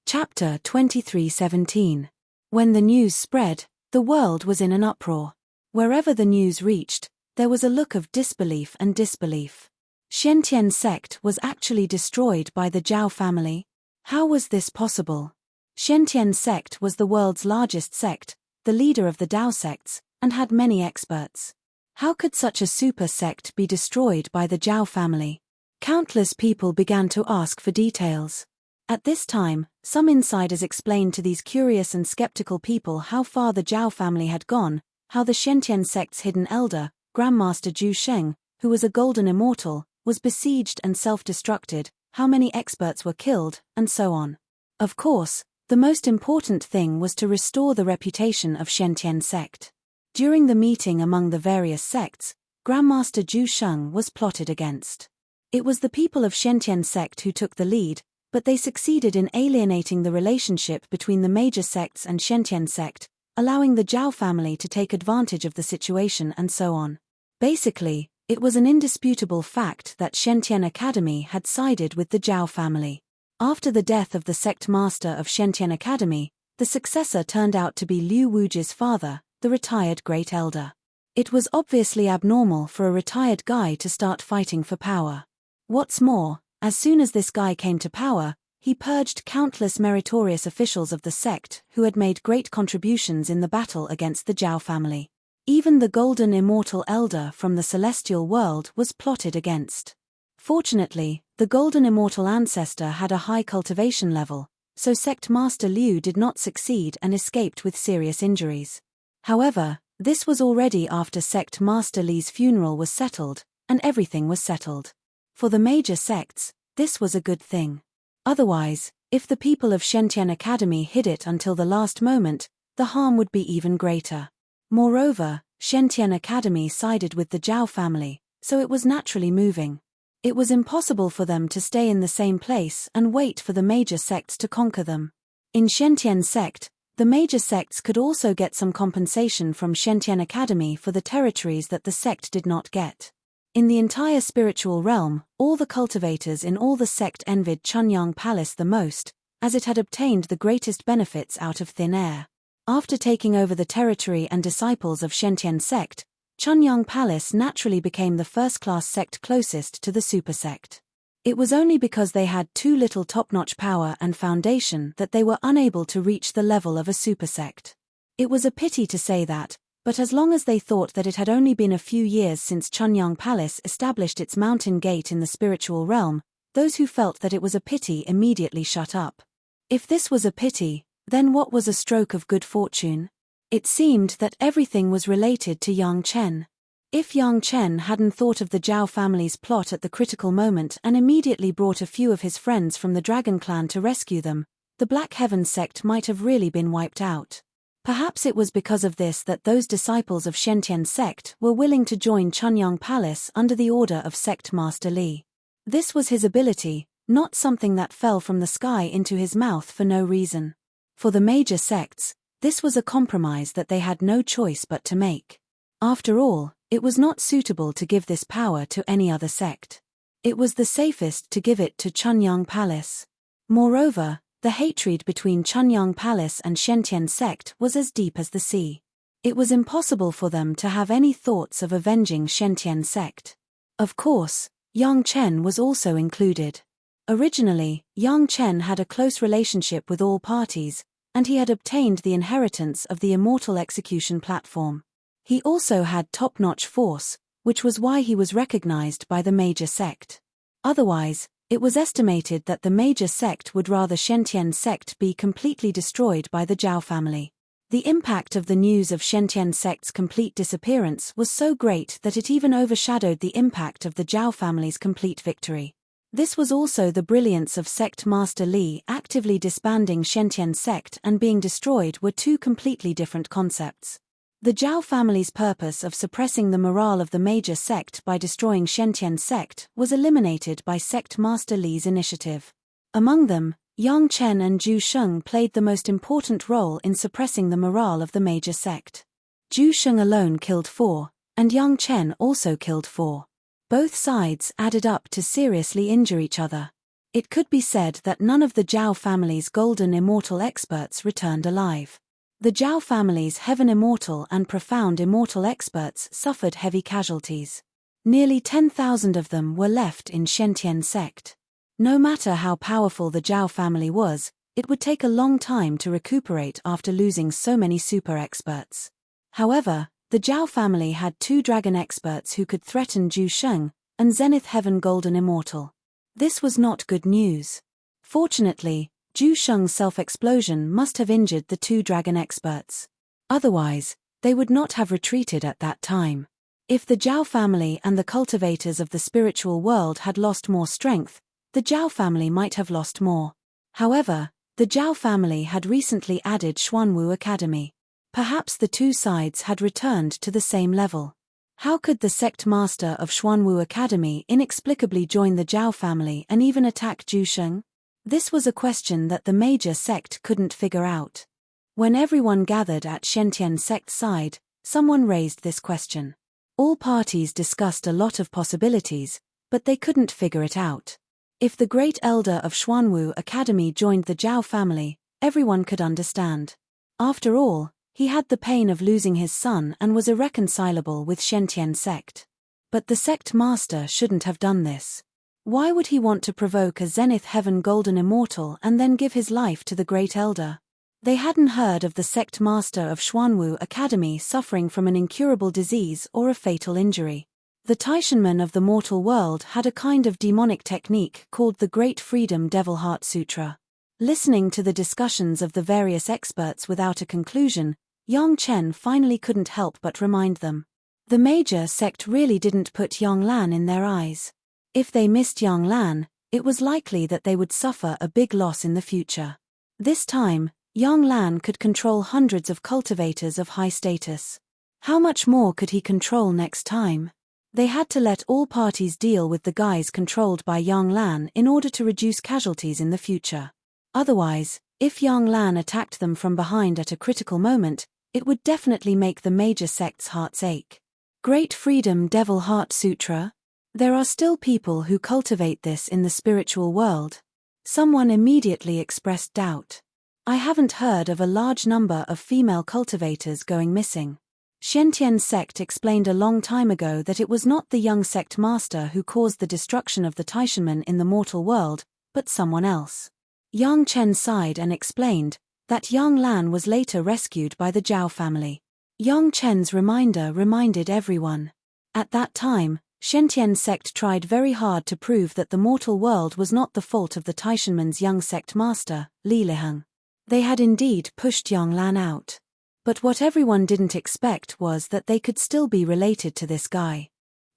Chapter 23:17. When the news spread, the world was in an uproar. Wherever the news reached, there was a look of disbelief and disbelief. Xiantian sect was actually destroyed by the Zhao family. How was this possible? Xiantian sect was the world's largest sect, the leader of the Dao sects, and had many experts. How could such a super sect be destroyed by the Zhao family? Countless people began to ask for details. At this time, some insiders explained to these curious and skeptical people how far the Zhao family had gone, how the Xiantian sect's hidden elder, Grandmaster Zhu Sheng, who was a golden immortal, was besieged and self-destructed, how many experts were killed, and so on. Of course, the most important thing was to restore the reputation of Xiantian sect. During the meeting among the various sects, Grandmaster Zhu Sheng was plotted against. It was the people of Xiantian sect who took the lead, but they succeeded in alienating the relationship between the major sects and Xiantian sect, allowing the Zhao family to take advantage of the situation and so on. Basically, it was an indisputable fact that Xiantian Academy had sided with the Zhao family. After the death of the sect master of Xiantian Academy, the successor turned out to be Liu Wuji's father, the retired great elder. It was obviously abnormal for a retired guy to start fighting for power. What's more, as soon as this guy came to power, he purged countless meritorious officials of the sect who had made great contributions in the battle against the Zhao family. Even the golden immortal elder from the celestial world was plotted against. Fortunately, the golden immortal ancestor had a high cultivation level, so Sect Master Liu did not succeed and escaped with serious injuries. However, this was already after Sect Master Li's funeral was settled, and everything was settled. For the major sects, this was a good thing. Otherwise, if the people of Shentian Academy hid it until the last moment, the harm would be even greater. Moreover, Shentian Academy sided with the Zhao family, so it was naturally moving. It was impossible for them to stay in the same place and wait for the major sects to conquer them. In Shentian sect, the major sects could also get some compensation from Shentian Academy for the territories that the sect did not get. In the entire spiritual realm, all the cultivators in all the sect envied Chunyang Palace the most, as it had obtained the greatest benefits out of thin air. After taking over the territory and disciples of Shentian sect, Chunyang Palace naturally became the first-class sect closest to the super sect. It was only because they had too little top-notch power and foundation that they were unable to reach the level of a super sect. It was a pity to say that, but as long as they thought that it had only been a few years since Chunyang Palace established its mountain gate in the spiritual realm, those who felt that it was a pity immediately shut up. If this was a pity, then what was a stroke of good fortune? It seemed that everything was related to Yang Chen. If Yang Chen hadn't thought of the Zhao family's plot at the critical moment and immediately brought a few of his friends from the Dragon Clan to rescue them, the Black Heaven sect might have really been wiped out. Perhaps it was because of this that those disciples of Shentian sect were willing to join Chunyang Palace under the order of Sect Master Li. This was his ability, not something that fell from the sky into his mouth for no reason. For the major sects, this was a compromise that they had no choice but to make. After all, it was not suitable to give this power to any other sect. It was the safest to give it to Chunyang Palace. Moreover, the hatred between Chunyang Palace and Shentian sect was as deep as the sea. It was impossible for them to have any thoughts of avenging Shentian sect. Of course, Yang Chen was also included. Originally, Yang Chen had a close relationship with all parties, and he had obtained the inheritance of the immortal execution platform. He also had top-notch force, which was why he was recognized by the major sect. Otherwise, it was estimated that the major sect would rather Shentian sect be completely destroyed by the Zhao family. The impact of the news of Shentian sect's complete disappearance was so great that it even overshadowed the impact of the Zhao family's complete victory. This was also the brilliance of Sect Master Li. Actively disbanding Shentian sect and being destroyed were two completely different concepts. The Zhao family's purpose of suppressing the morale of the major sect by destroying Shentian sect was eliminated by Sect Master Li's initiative. Among them, Yang Chen and Zhu Sheng played the most important role in suppressing the morale of the major sect. Zhu Sheng alone killed 4, and Yang Chen also killed 4. Both sides added up to seriously injure each other. It could be said that none of the Zhao family's golden immortal experts returned alive. The Zhao family's heaven immortal and profound immortal experts suffered heavy casualties. Nearly 10,000 of them were left in Shentian sect. No matter how powerful the Zhao family was, it would take a long time to recuperate after losing so many super experts. However, the Zhao family had 2 dragon experts who could threaten Zhu Sheng, and Zenith Heaven Golden Immortal. This was not good news. Fortunately, Zhu Sheng's self-explosion must have injured the 2 dragon experts. Otherwise, they would not have retreated at that time. If the Zhao family and the cultivators of the spiritual world had lost more strength, the Zhao family might have lost more. However, the Zhao family had recently added Xuanwu Academy. Perhaps the 2 sides had returned to the same level. How could the sect master of Xuanwu Academy inexplicably join the Zhao family and even attack Zhu Sheng? This was a question that the major sect couldn't figure out. When everyone gathered at Shentian sect's side, someone raised this question. All parties discussed a lot of possibilities, but they couldn't figure it out. If the great elder of Xuanwu Academy joined the Zhao family, everyone could understand. After all, He had the pain of losing his son and was irreconcilable with Shentian sect. But the sect master shouldn't have done this. Why would he want to provoke a Zenith Heaven Golden Immortal and then give his life to the Great Elder? They hadn't heard of the sect master of Xuanwu Academy suffering from an incurable disease or a fatal injury. The Taishanmen of the mortal world had a kind of demonic technique called the Great Freedom Devil Heart Sutra. Listening to the discussions of the various experts without a conclusion, Yang Chen finally couldn't help but remind them. The major sect really didn't put Yang Lan in their eyes. If they missed Yang Lan, it was likely that they would suffer a big loss in the future. This time, Yang Lan could control hundreds of cultivators of high status. How much more could he control next time? They had to let all parties deal with the guys controlled by Yang Lan in order to reduce casualties in the future. Otherwise, if Yang Lan attacked them from behind at a critical moment, it would definitely make the major sect's hearts ache. Great Freedom Devil Heart Sutra? There are still people who cultivate this in the spiritual world. Someone immediately expressed doubt. I haven't heard of a large number of female cultivators going missing. Shentian sect explained a long time ago that it was not the young sect master who caused the destruction of the Taishanmen in the mortal world, but someone else. Yang Chen sighed and explained that Yang Lan was later rescued by the Zhao family. Yang Chen's reminder reminded everyone. At that time, Shentian sect tried very hard to prove that the mortal world was not the fault of the Taishanmen's young sect master, Li Liheng. They had indeed pushed Yang Lan out. But what everyone didn't expect was that they could still be related to this guy.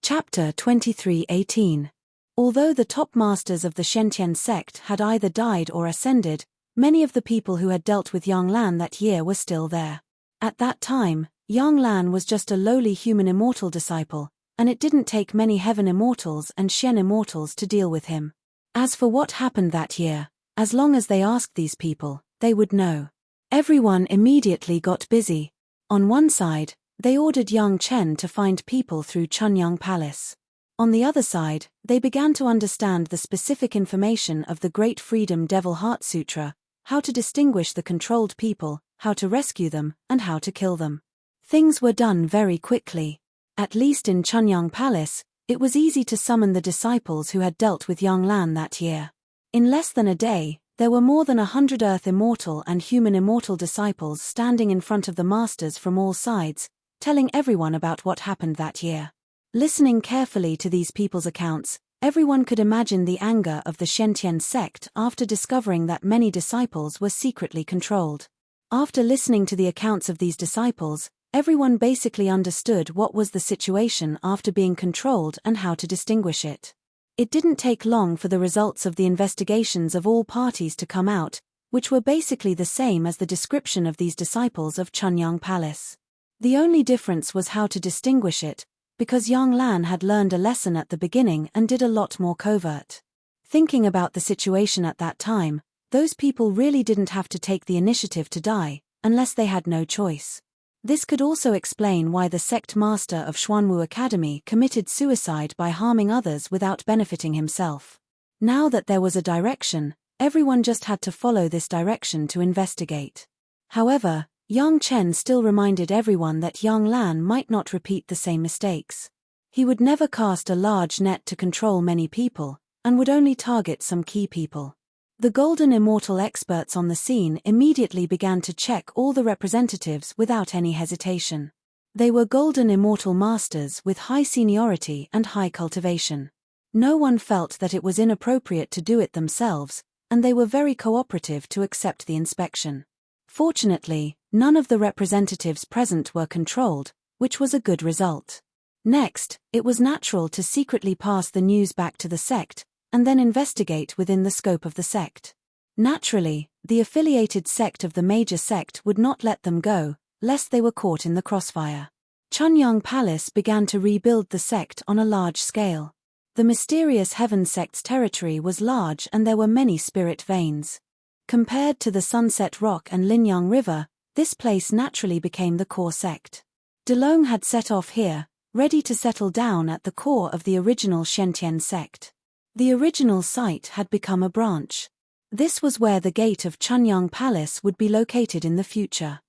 Chapter 23:18. Although the top masters of the Shentian sect had either died or ascended, many of the people who had dealt with Yang Lan that year were still there. At that time, Yang Lan was just a lowly human immortal disciple, and it didn't take many heaven immortals and Shen immortals to deal with him. As for what happened that year, as long as they asked these people, they would know. Everyone immediately got busy. On one side, they ordered Yang Chen to find people through Chunyang Palace. On the other side, they began to understand the specific information of the Great Freedom Devil Heart Sutra, how to distinguish the controlled people, how to rescue them, and how to kill them. Things were done very quickly. At least in Chunyang Palace, it was easy to summon the disciples who had dealt with Yang Lan that year. In less than a day, there were more than 100 Earth Immortal and Human Immortal disciples standing in front of the masters from all sides, telling everyone about what happened that year. Listening carefully to these people's accounts, everyone could imagine the anger of the Shentian sect after discovering that many disciples were secretly controlled. After listening to the accounts of these disciples, everyone basically understood what was the situation after being controlled and how to distinguish it. It didn't take long for the results of the investigations of all parties to come out, which were basically the same as the description of these disciples of Chunyang Palace. The only difference was how to distinguish it, because Yang Lan had learned a lesson at the beginning and did a lot more covert. Thinking about the situation at that time, those people really didn't have to take the initiative to die, unless they had no choice. This could also explain why the sect master of Xuanwu Academy committed suicide by harming others without benefiting himself. Now that there was a direction, everyone just had to follow this direction to investigate. However, Yang Chen still reminded everyone that Yang Lan might not repeat the same mistakes. He would never cast a large net to control many people, and would only target some key people. The Golden Immortal experts on the scene immediately began to check all the representatives without any hesitation. They were Golden Immortal masters with high seniority and high cultivation. No one felt that it was inappropriate to do it themselves, and they were very cooperative to accept the inspection. Fortunately, none of the representatives present were controlled, which was a good result. Next, it was natural to secretly pass the news back to the sect, and then investigate within the scope of the sect. Naturally, the affiliated sect of the major sect would not let them go, lest they were caught in the crossfire. Chunyang Palace began to rebuild the sect on a large scale. The mysterious Heaven sect's territory was large and there were many spirit veins. Compared to the Sunset Rock and Linyang River, this place naturally became the core sect. DeLong had set off here, ready to settle down at the core of the original Shentian sect. The original site had become a branch. This was where the gate of Chunyang Palace would be located in the future.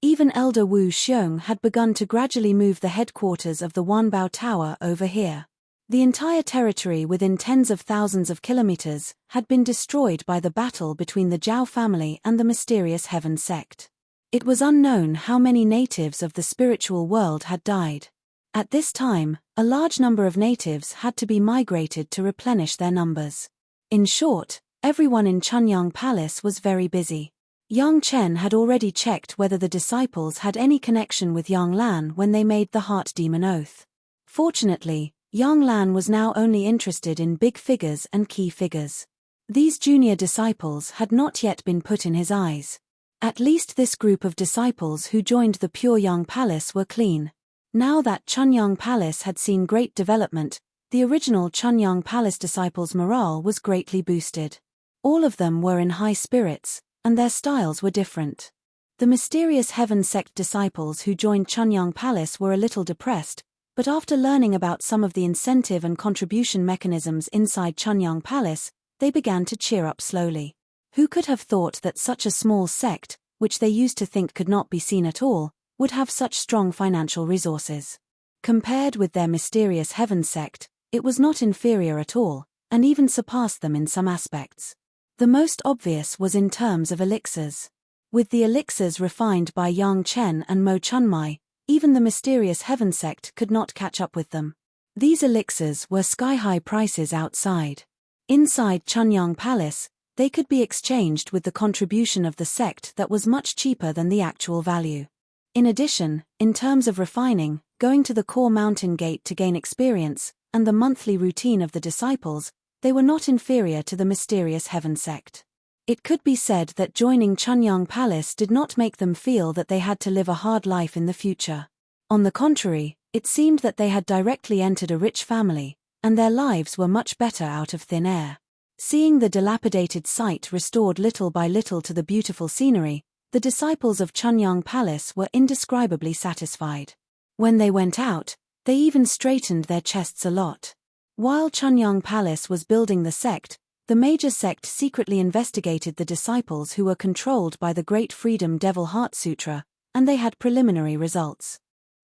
Even Elder Wu Xiong had begun to gradually move the headquarters of the Wanbao Tower over here. The entire territory within tens of thousands of kilometers had been destroyed by the battle between the Zhao family and the mysterious Heaven sect. It was unknown how many natives of the spiritual world had died. At this time, a large number of natives had to be migrated to replenish their numbers. In short, everyone in Chunyang Palace was very busy. Yang Chen had already checked whether the disciples had any connection with Yang Lan when they made the heart demon oath. Fortunately, Yang Lan was now only interested in big figures and key figures. These junior disciples had not yet been put in his eyes. At least this group of disciples who joined the Pure Yang Palace were clean. Now that Chunyang Palace had seen great development, the original Chunyang Palace disciples' morale was greatly boosted. All of them were in high spirits, and their styles were different. The mysterious Heaven sect disciples who joined Chunyang Palace were a little depressed, but after learning about some of the incentive and contribution mechanisms inside Chunyang Palace, they began to cheer up slowly. Who could have thought that such a small sect, which they used to think could not be seen at all, would have such strong financial resources? Compared with their mysterious Heaven sect, it was not inferior at all, and even surpassed them in some aspects. The most obvious was in terms of elixirs. With the elixirs refined by Yang Chen and Mo Chunmai, even the mysterious Heaven sect could not catch up with them. These elixirs were sky-high prices outside. Inside Chunyang Palace, they could be exchanged with the contribution of the sect that was much cheaper than the actual value. In addition, in terms of refining, going to the core mountain gate to gain experience, and the monthly routine of the disciples, they were not inferior to the mysterious Heaven sect. It could be said that joining Chunyang Palace did not make them feel that they had to live a hard life in the future. On the contrary, it seemed that they had directly entered a rich family, and their lives were much better out of thin air. Seeing the dilapidated site restored little by little to the beautiful scenery, the disciples of Chunyang Palace were indescribably satisfied. When they went out, they even straightened their chests a lot. While Chunyang Palace was building the sect, the major sect secretly investigated the disciples who were controlled by the Great Freedom Devil Heart Sutra, and they had preliminary results.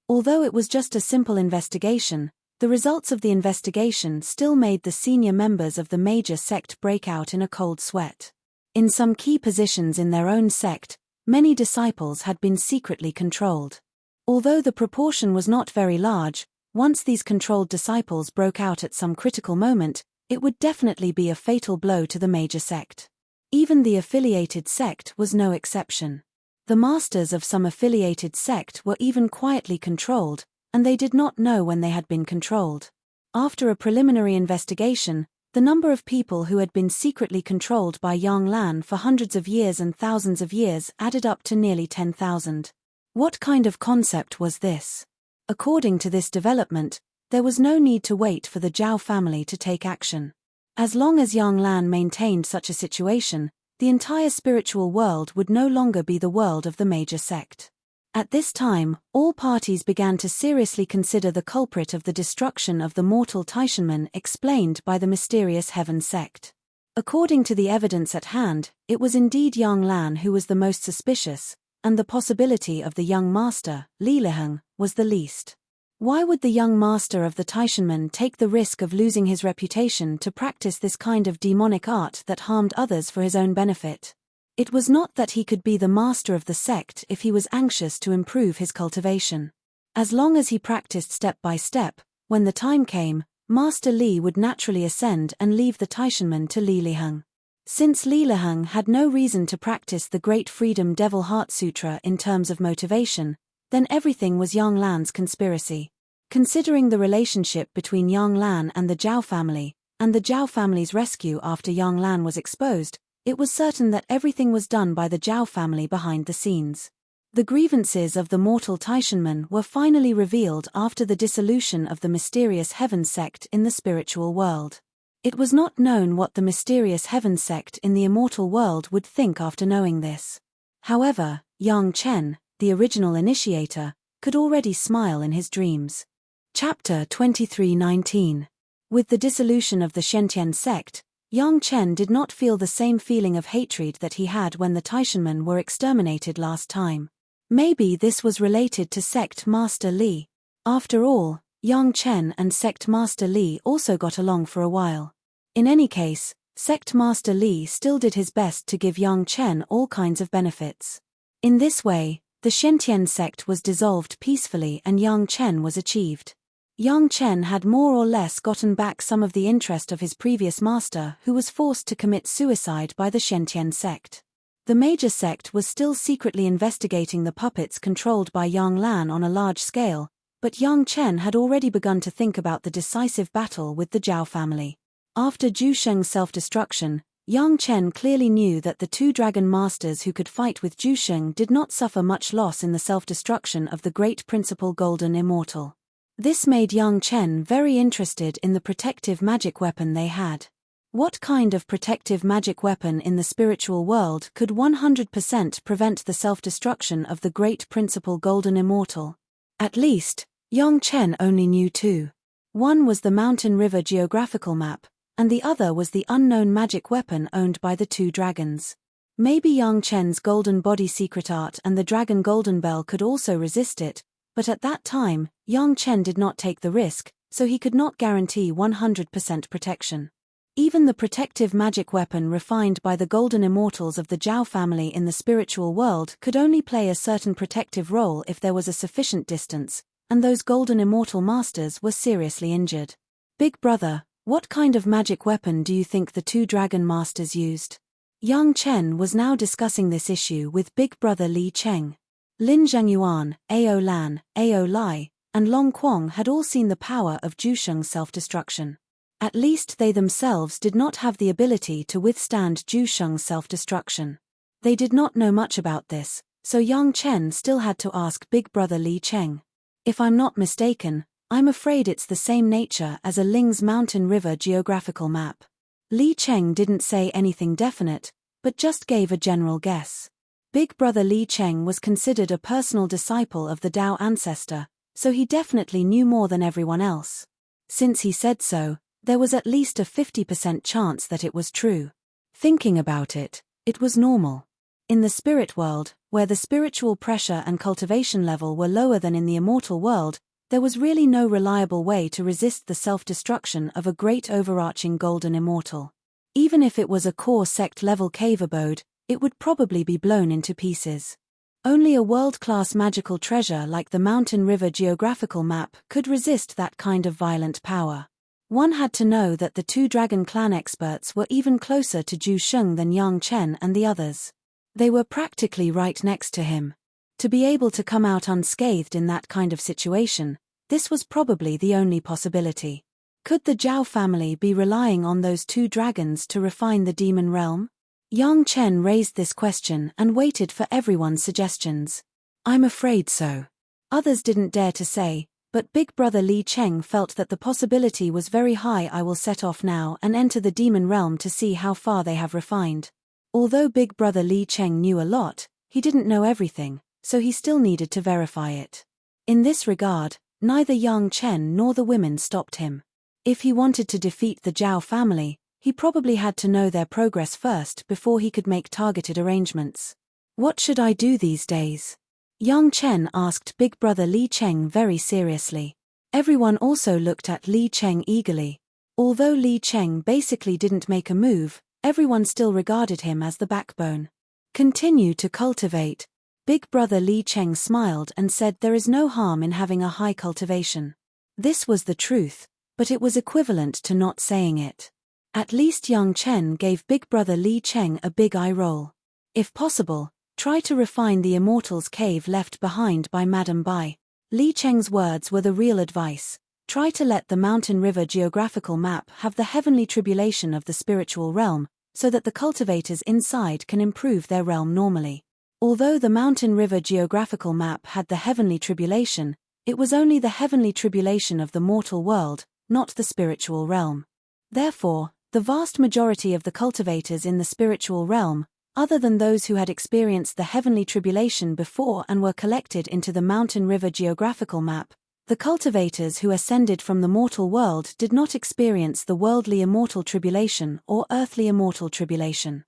Although it was just a simple investigation, the results of the investigation still made the senior members of the major sect break out in a cold sweat. In some key positions in their own sect, many disciples had been secretly controlled. Although the proportion was not very large, once these controlled disciples broke out at some critical moment, it would definitely be a fatal blow to the major sect. Even the affiliated sect was no exception. The masters of some affiliated sect were even quietly controlled, and they did not know when they had been controlled. After a preliminary investigation, the number of people who had been secretly controlled by Yang Lan for hundreds of years and thousands of years added up to nearly 10,000. What kind of concept was this? According to this development, there was no need to wait for the Zhao family to take action. As long as Yang Lan maintained such a situation, the entire spiritual world would no longer be the world of the major sect. At this time, all parties began to seriously consider the culprit of the destruction of the mortal Taishanmen explained by the mysterious Heaven sect. According to the evidence at hand, it was indeed Yang Lan who was the most suspicious, and the possibility of the young master, Li Liheng, was the least. Why would the young master of the Taishanmen take the risk of losing his reputation to practice this kind of demonic art that harmed others for his own benefit? It was not that he could be the master of the sect if he was anxious to improve his cultivation. As long as he practiced step by step, when the time came, Master Li would naturally ascend and leave the Taishanmen to Li Liheng. Since Li Liheng had no reason to practice the Great Freedom Devil Heart Sutra in terms of motivation, then everything was Yang Lan's conspiracy. Considering the relationship between Yang Lan and the Zhao family, and the Zhao family's rescue after Yang Lan was exposed, it was certain that everything was done by the Zhao family behind the scenes. The grievances of the mortal Taishanmen were finally revealed after the dissolution of the mysterious Heaven sect in the spiritual world. It was not known what the mysterious Heaven sect in the immortal world would think after knowing this. However, Yang Chen, the original initiator, could already smile in his dreams. Chapter 23:19. With the dissolution of the Shentian sect, Yang Chen did not feel the same feeling of hatred that he had when the Taishanmen were exterminated last time. Maybe this was related to Sect Master Li. After all, Yang Chen and Sect Master Li also got along for a while. In any case, Sect Master Li still did his best to give Yang Chen all kinds of benefits. In this way, the Shentian sect was dissolved peacefully and Yang Chen was achieved. Yang Chen had more or less gotten back some of the interest of his previous master, who was forced to commit suicide by the Shentian sect. The major sect was still secretly investigating the puppets controlled by Yang Lan on a large scale, but Yang Chen had already begun to think about the decisive battle with the Zhao family. After Zhu Sheng's self-destruction, Yang Chen clearly knew that the two dragon masters who could fight with Zhu Sheng did not suffer much loss in the self-destruction of the great principal golden immortal. This made Yang Chen very interested in the protective magic weapon they had. What kind of protective magic weapon in the spiritual world could 100% prevent the self-destruction of the great principal golden immortal? At least, Yang Chen only knew two. One was the mountain river geographical map, and the other was the unknown magic weapon owned by the two dragons. Maybe Yang Chen's golden body secret art and the dragon golden bell could also resist it, but at that time, Yang Chen did not take the risk, so he could not guarantee 100% protection. Even the protective magic weapon refined by the golden immortals of the Zhao family in the spiritual world could only play a certain protective role if there was a sufficient distance, and those golden immortal masters were seriously injured. Big brother, what kind of magic weapon do you think the two dragon masters used? Yang Chen was now discussing this issue with big brother Li Cheng. Lin Zhengyuan, Ao Lan, Ao Lai, and Long Quang had all seen the power of Zhu Sheng's self-destruction. At least they themselves did not have the ability to withstand Zhu Sheng's self-destruction. They did not know much about this, so Yang Chen still had to ask big brother Li Cheng. If I'm not mistaken, I'm afraid it's the same nature as a Ling's mountain river geographical map. Li Cheng didn't say anything definite, but just gave a general guess. Big brother Li Cheng was considered a personal disciple of the Tao ancestor, so he definitely knew more than everyone else. Since he said so, there was at least a 50% chance that it was true. Thinking about it, it was normal. In the spirit world, where the spiritual pressure and cultivation level were lower than in the immortal world, there was really no reliable way to resist the self-destruction of a great overarching golden immortal. Even if it was a core sect-level cave abode, it would probably be blown into pieces. Only a world-class magical treasure like the mountain river geographical map could resist that kind of violent power. One had to know that the two Dragon Clan experts were even closer to Zhu Sheng than Yang Chen and the others. They were practically right next to him. To be able to come out unscathed in that kind of situation, this was probably the only possibility. Could the Zhao family be relying on those two dragons to refine the demon realm? Yang Chen raised this question and waited for everyone's suggestions. I'm afraid so. Others didn't dare to say, but big brother Li Cheng felt that the possibility was very high. I will set off now and enter the demon realm to see how far they have refined. Although big brother Li Cheng knew a lot, he didn't know everything, so he still needed to verify it. In this regard, neither Yang Chen nor the women stopped him. If he wanted to defeat the Zhao family, he probably had to know their progress first before he could make targeted arrangements. What should I do these days? Yang Chen asked big brother Li Cheng very seriously. Everyone also looked at Li Cheng eagerly. Although Li Cheng basically didn't make a move, everyone still regarded him as the backbone. Continue to cultivate. Big brother Li Cheng smiled and said there is no harm in having a high cultivation. This was the truth, but it was equivalent to not saying it. At least Yang Chen gave big brother Li Cheng a big eye roll. If possible, try to refine the immortal's cave left behind by Madame Bai. Li Cheng's words were the real advice. Try to let the mountain river geographical map have the heavenly tribulation of the spiritual realm, so that the cultivators inside can improve their realm normally. Although the mountain river geographical map had the heavenly tribulation, it was only the heavenly tribulation of the mortal world, not the spiritual realm. Therefore, the vast majority of the cultivators in the spiritual realm, other than those who had experienced the heavenly tribulation before and were collected into the mountain river geographical map, the cultivators who ascended from the mortal world did not experience the worldly immortal tribulation or earthly immortal tribulation.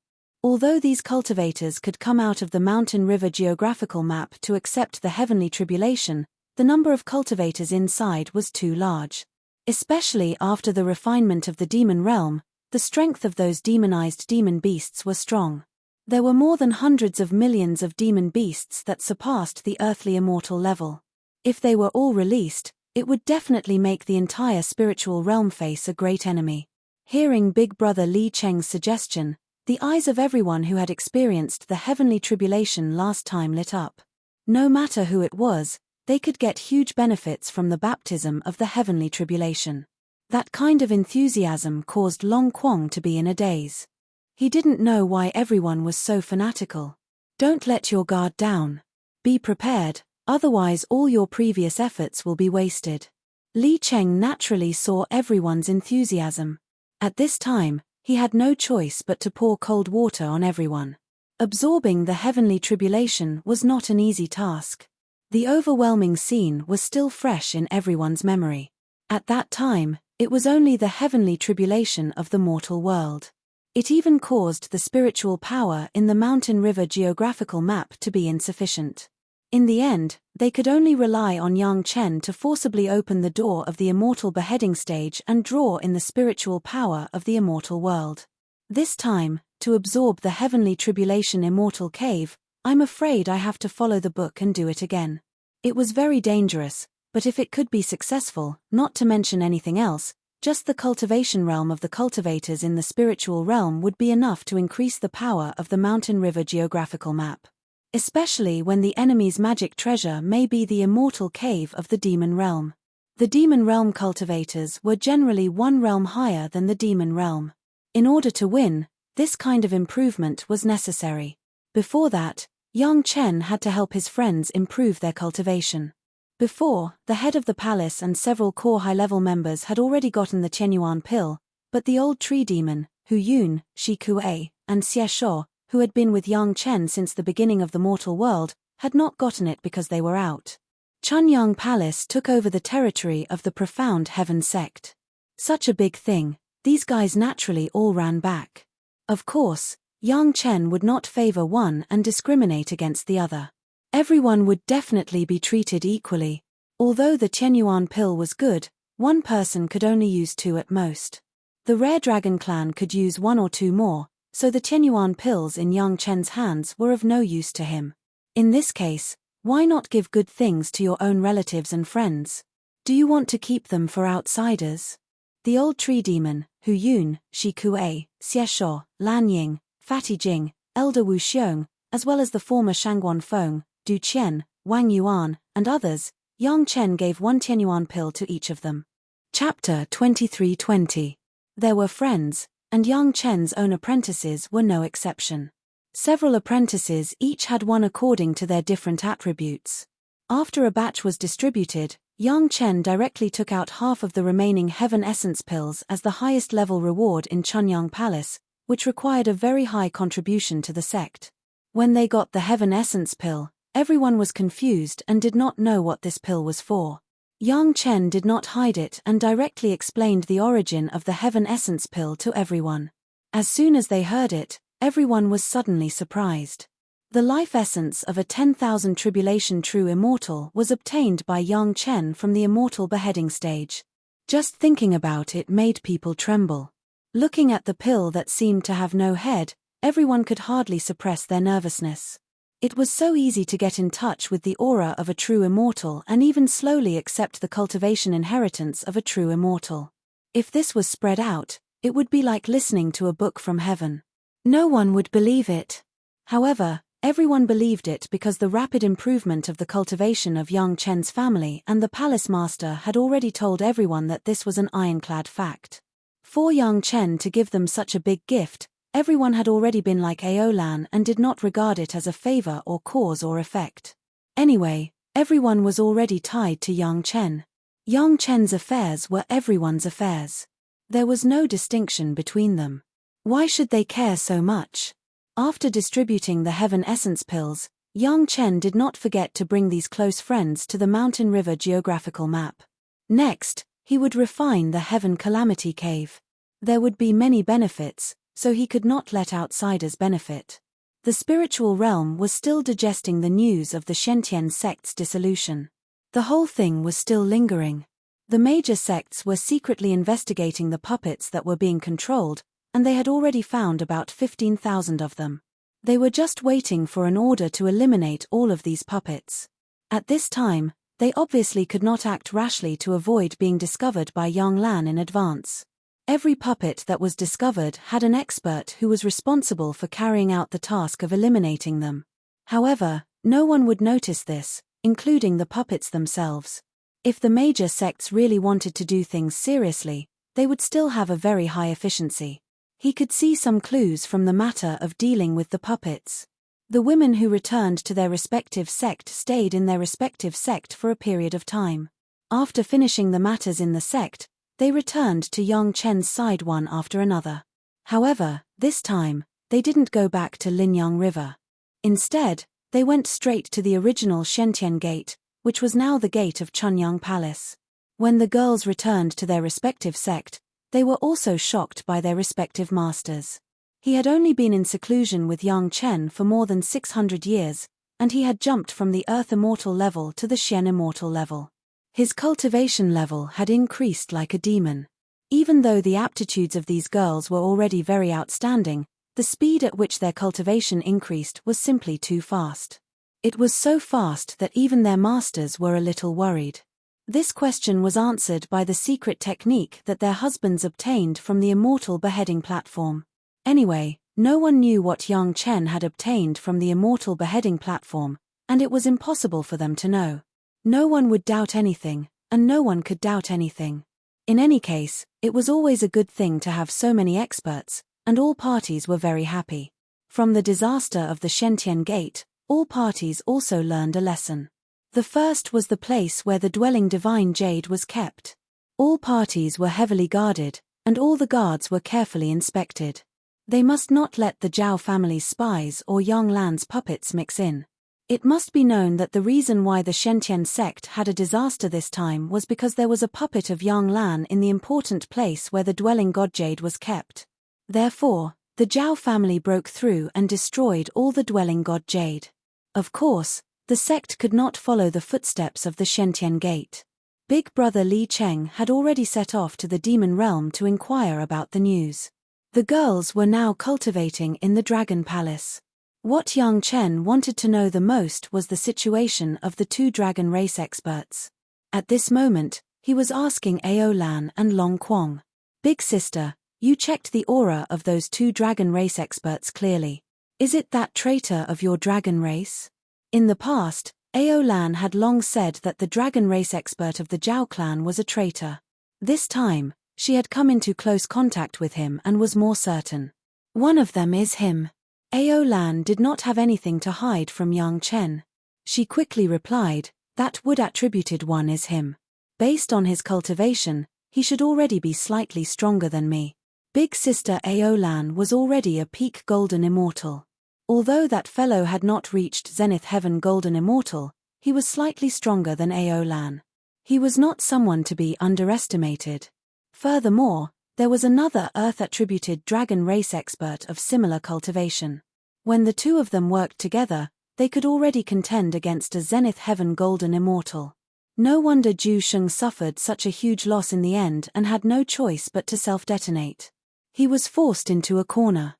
Although these cultivators could come out of the mountain river geographical map to accept the heavenly tribulation, the number of cultivators inside was too large. Especially after the refinement of the demon realm, the strength of those demonized demon beasts were strong. There were more than hundreds of millions of demon beasts that surpassed the earthly immortal level. If they were all released, it would definitely make the entire spiritual realm face a great enemy. Hearing Big Brother Li Cheng's suggestion, the eyes of everyone who had experienced the heavenly tribulation last time lit up. No matter who it was, they could get huge benefits from the baptism of the heavenly tribulation. That kind of enthusiasm caused Long Quang to be in a daze. He didn't know why everyone was so fanatical. Don't let your guard down. Be prepared, otherwise all your previous efforts will be wasted. Li Cheng naturally saw everyone's enthusiasm. At this time, he had no choice but to pour cold water on everyone. Absorbing the heavenly tribulation was not an easy task. The overwhelming scene was still fresh in everyone's memory. At that time, it was only the heavenly tribulation of the mortal world. It even caused the spiritual power in the mountain river geographical map to be insufficient. In the end, they could only rely on Yang Chen to forcibly open the door of the immortal beheading stage and draw in the spiritual power of the immortal world. This time, to absorb the heavenly tribulation immortal cave, I'm afraid I have to follow the book and do it again. It was very dangerous, but if it could be successful, not to mention anything else, just the cultivation realm of the cultivators in the spiritual realm would be enough to increase the power of the mountain river geographical map. Especially when the enemy's magic treasure may be the immortal cave of the demon realm. The demon realm cultivators were generally one realm higher than the demon realm. In order to win, this kind of improvement was necessary. Before that, Yang Chen had to help his friends improve their cultivation. Before, the head of the palace and several core high-level members had already gotten the Qianyuan pill, but the old tree demon, Hu Yun, Shi Kuei, and Xie Shuo, who had been with Yang Chen since the beginning of the mortal world, had not gotten it because they were out. Chunyang Palace took over the territory of the Profound Heaven sect. Such a big thing, these guys naturally all ran back. Of course, Yang Chen would not favor one and discriminate against the other. Everyone would definitely be treated equally. Although the Qianyuan pill was good, one person could only use 2 at most. The Rare Dragon clan could use 1 or 2 more, so the Qianyuan pills in Yang Chen's hands were of no use to him. In this case, why not give good things to your own relatives and friends? Do you want to keep them for outsiders? The old tree demon, Hu Yun, Shi Kuei, Xie Shuo, Lan Ying, Fatty Jing, Elder Wu Xiong, as well as the former Shangguan Feng, Du Qian, Wang Yuan, and others, Yang Chen gave 1 Qianyuan pill to each of them. Chapter 2320. There were friends, and Yang Chen's own apprentices were no exception. Several apprentices each had 1 according to their different attributes. After a batch was distributed, Yang Chen directly took out half of the remaining Heaven Essence pills as the highest level reward in Chunyang Palace, which required a very high contribution to the sect. When they got the Heaven Essence pill, everyone was confused and did not know what this pill was for. Yang Chen did not hide it and directly explained the origin of the Heaven Essence pill to everyone. As soon as they heard it, everyone was suddenly surprised. The life essence of a 10,000 tribulation true immortal was obtained by Yang Chen from the immortal beheading stage. Just thinking about it made people tremble. Looking at the pill that seemed to have no head, everyone could hardly suppress their nervousness. It was so easy to get in touch with the aura of a true immortal and even slowly accept the cultivation inheritance of a true immortal. If this was spread out, it would be like listening to a book from heaven. No one would believe it. However, everyone believed it because the rapid improvement of the cultivation of Yang Chen's family and the palace master had already told everyone that this was an ironclad fact. For Yang Chen to give them such a big gift, everyone had already been like Aolan and did not regard it as a favor or cause or effect. Anyway, everyone was already tied to Yang Chen. Yang Chen's affairs were everyone's affairs. There was no distinction between them. Why should they care so much? After distributing the Heaven Essence pills, Yang Chen did not forget to bring these close friends to the Mountain River geographical map. Next, he would refine the Heaven Calamity Cave. There would be many benefits, so he could not let outsiders benefit. The spiritual realm was still digesting the news of the Shentian sect's dissolution. The whole thing was still lingering. The major sects were secretly investigating the puppets that were being controlled, and they had already found about 15,000 of them. They were just waiting for an order to eliminate all of these puppets. At this time, they obviously could not act rashly to avoid being discovered by Yang Lan in advance. Every puppet that was discovered had an expert who was responsible for carrying out the task of eliminating them. However, no one would notice this, including the puppets themselves. If the major sects really wanted to do things seriously, they would still have a very high efficiency. He could see some clues from the matter of dealing with the puppets. The women who returned to their respective sect stayed in their respective sect for a period of time. After finishing the matters in the sect, they returned to Yang Chen's side one after another. However, this time, they didn't go back to Linyang River. Instead, they went straight to the original Shentian Gate, which was now the gate of Chunyang Palace. When the girls returned to their respective sect, they were also shocked by their respective masters. He had only been in seclusion with Yang Chen for more than 600 years, and he had jumped from the Earth Immortal level to the Shen Immortal level. His cultivation level had increased like a demon. Even though the aptitudes of these girls were already very outstanding, the speed at which their cultivation increased was simply too fast. It was so fast that even their masters were a little worried. This question was answered by the secret technique that their husbands obtained from the immortal beheading platform. Anyway, no one knew what Yang Chen had obtained from the immortal beheading platform, and it was impossible for them to know. No one would doubt anything, and no one could doubt anything. In any case, it was always a good thing to have so many experts, and all parties were very happy. From the disaster of the Shentian Gate, all parties also learned a lesson. The first was the place where the dwelling divine jade was kept. All parties were heavily guarded, and all the guards were carefully inspected. They must not let the Zhao family's spies or Yang Lan's puppets mix in. It must be known that the reason why the Shentian sect had a disaster this time was because there was a puppet of Yang Lan in the important place where the dwelling god jade was kept. Therefore, the Zhao family broke through and destroyed all the dwelling god jade. Of course, the sect could not follow the footsteps of the Shentian Gate. Big brother Li Cheng had already set off to the demon realm to inquire about the news. The girls were now cultivating in the Dragon Palace. What Yang Chen wanted to know the most was the situation of the two dragon race experts. At this moment, he was asking Ao Lan and Long Quang, "Big sister, you checked the aura of those two dragon race experts clearly. Is it that traitor of your dragon race?" In the past, Ao Lan had long said that the dragon race expert of the Zhao clan was a traitor. This time, she had come into close contact with him and was more certain. "One of them is him." Ao Lan did not have anything to hide from Yang Chen. She quickly replied, "That wood attributed one is him. Based on his cultivation, he should already be slightly stronger than me." Big sister Ao Lan was already a peak golden immortal. Although that fellow had not reached Zenith Heaven Golden Immortal, he was slightly stronger than Ao Lan. He was not someone to be underestimated. Furthermore, there was another Earth-attributed dragon race expert of similar cultivation. When the two of them worked together, they could already contend against a Zenith Heaven Golden Immortal. No wonder Zhu Sheng suffered such a huge loss in the end and had no choice but to self-detonate. He was forced into a corner.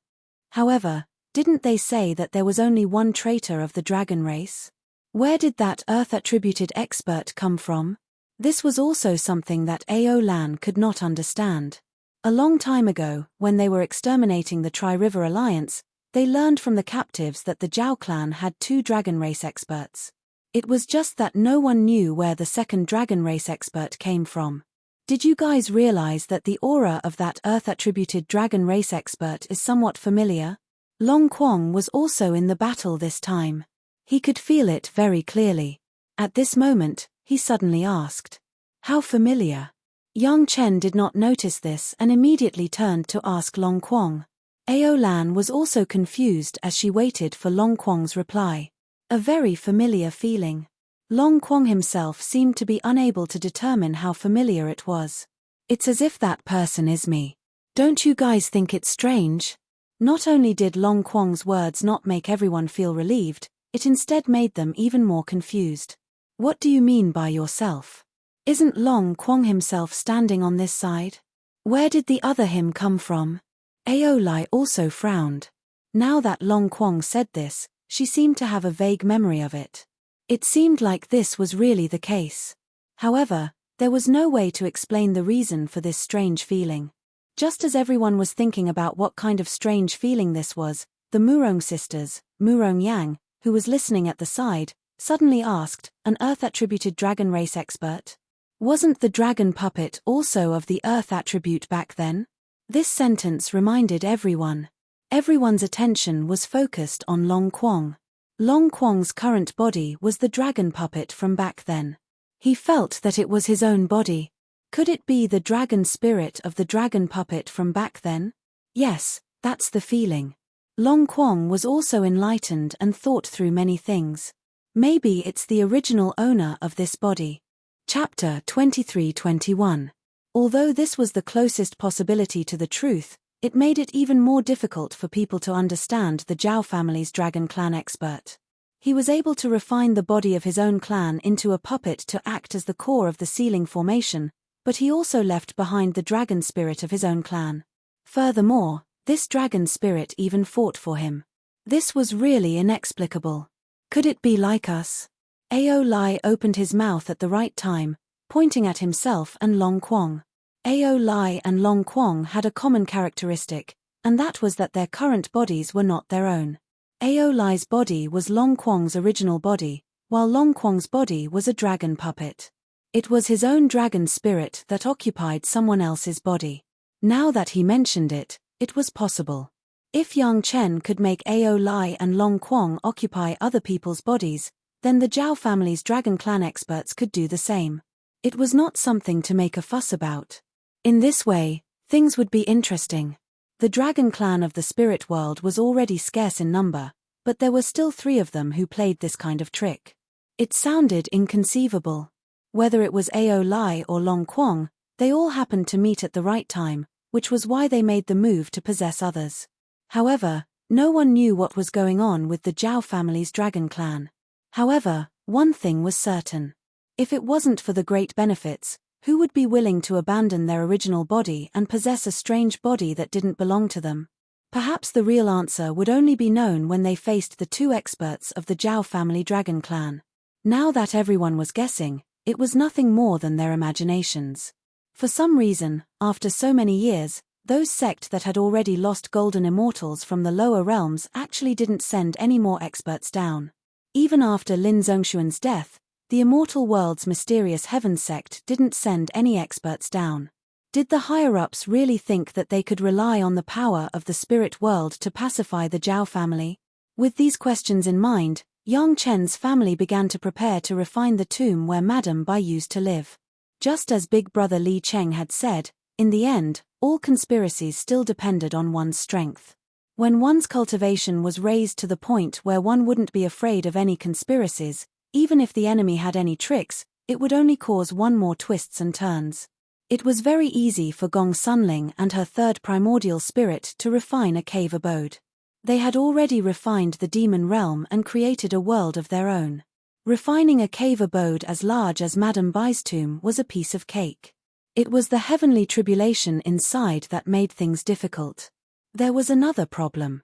However, didn't they say that there was only one traitor of the dragon race? Where did that Earth-attributed expert come from? This was also something that Ao Lan could not understand. A long time ago, when they were exterminating the Tri-River Alliance, they learned from the captives that the Zhao clan had two dragon race experts. It was just that no one knew where the second dragon race expert came from. Did you guys realize that the aura of that Earth-attributed dragon race expert is somewhat familiar? Long Quang was also in the battle this time. He could feel it very clearly. At this moment, he suddenly asked, "How familiar?" Yang Chen did not notice this and immediately turned to ask Long Quang. Ao Lan was also confused as she waited for Long Quang's reply. A very familiar feeling. Long Quang himself seemed to be unable to determine how familiar it was. "It's as if that person is me. Don't you guys think it's strange?" Not only did Long Kwong's words not make everyone feel relieved, it instead made them even more confused. What do you mean by yourself? Isn't Long Kwong himself standing on this side? Where did the other him come from? Aolai also frowned. Now that Long Kwong said this, she seemed to have a vague memory of it. It seemed like this was really the case. However, there was no way to explain the reason for this strange feeling. Just as everyone was thinking about what kind of strange feeling this was, the Murong sisters, Murong Yang, who was listening at the side, suddenly asked, an Earth-attributed dragon race expert? Wasn't the dragon puppet also of the Earth attribute back then? This sentence reminded everyone. Everyone's attention was focused on Long Kwong. Long Kwong's current body was the dragon puppet from back then. He felt that it was his own body. Could it be the dragon spirit of the dragon puppet from back then? Yes, that's the feeling. Long Kwong was also enlightened and thought through many things. Maybe it's the original owner of this body. Chapter 23-21. Although this was the closest possibility to the truth, it made it even more difficult for people to understand the Zhao family's dragon clan expert. He was able to refine the body of his own clan into a puppet to act as the core of the ceiling formation, but he also left behind the dragon spirit of his own clan. Furthermore, this dragon spirit even fought for him. This was really inexplicable. Could it be like us? Aolai opened his mouth at the right time, pointing at himself and Long Kwong. Aolai and Long Kwong had a common characteristic, and that was that their current bodies were not their own. Aolai's body was Long Kwong's original body, while Long Kwong's body was a dragon puppet. It was his own dragon spirit that occupied someone else's body. Now that he mentioned it, it was possible. If Yang Chen could make Aolai and Long Kwong occupy other people's bodies, then the Zhao family's dragon clan experts could do the same. It was not something to make a fuss about. In this way, things would be interesting. The dragon clan of the spirit world was already scarce in number, but there were still 3 of them who played this kind of trick. It sounded inconceivable. Whether it was Aolai or Long Kwong, they all happened to meet at the right time, which was why they made the move to possess others. However, no one knew what was going on with the Zhao family's dragon clan. However, one thing was certain. If it wasn't for the great benefits, who would be willing to abandon their original body and possess a strange body that didn't belong to them? Perhaps the real answer would only be known when they faced the 2 experts of the Zhao family dragon clan. Now that everyone was guessing, it was nothing more than their imaginations. For some reason, after so many years, those sect that had already lost golden immortals from the lower realms actually didn't send any more experts down. Even after Lin Zhongshuan's death, the immortal world's mysterious heaven sect didn't send any experts down. Did the higher-ups really think that they could rely on the power of the spirit world to pacify the Zhao family? With these questions in mind, Yang Chen's family began to prepare to refine the tomb where Madame Bai used to live. Just as Big Brother Li Cheng had said, in the end, all conspiracies still depended on one's strength. When one's cultivation was raised to the point where one wouldn't be afraid of any conspiracies, even if the enemy had any tricks, it would only cause one more twists and turns. It was very easy for Gong Sunling and her 3rd primordial spirit to refine a cave abode. They had already refined the demon realm and created a world of their own. Refining a cave abode as large as Madame Bai's tomb was a piece of cake. It was the heavenly tribulation inside that made things difficult. There was another problem.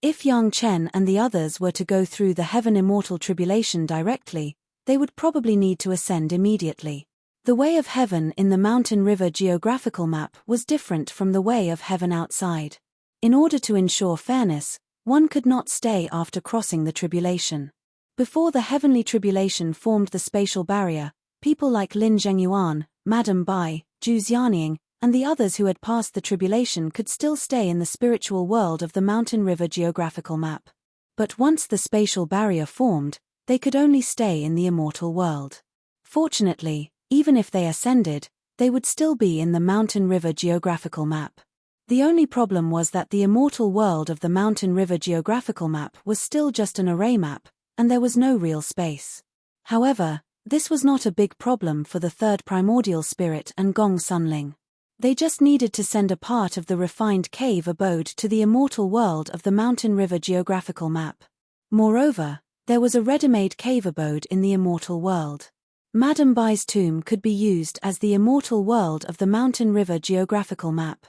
If Yang Chen and the others were to go through the heaven immortal tribulation directly, they would probably need to ascend immediately. The way of heaven in the mountain river geographical map was different from the way of heaven outside. In order to ensure fairness, one could not stay after crossing the tribulation. Before the heavenly tribulation formed the spatial barrier, people like Lin Zhengyuan, Madame Bai, Zhu Xianying, and the others who had passed the tribulation could still stay in the spiritual world of the mountain river geographical map. But once the spatial barrier formed, they could only stay in the immortal world. Fortunately, even if they ascended, they would still be in the mountain river geographical map. The only problem was that the immortal world of the mountain river geographical map was still just an array map, and there was no real space. However, this was not a big problem for the 3rd primordial spirit and Gong Sunling. They just needed to send a part of the refined cave abode to the immortal world of the Mountain River geographical map. Moreover, there was a ready-made cave abode in the immortal world. Madame Bai's tomb could be used as the immortal world of the Mountain River geographical map.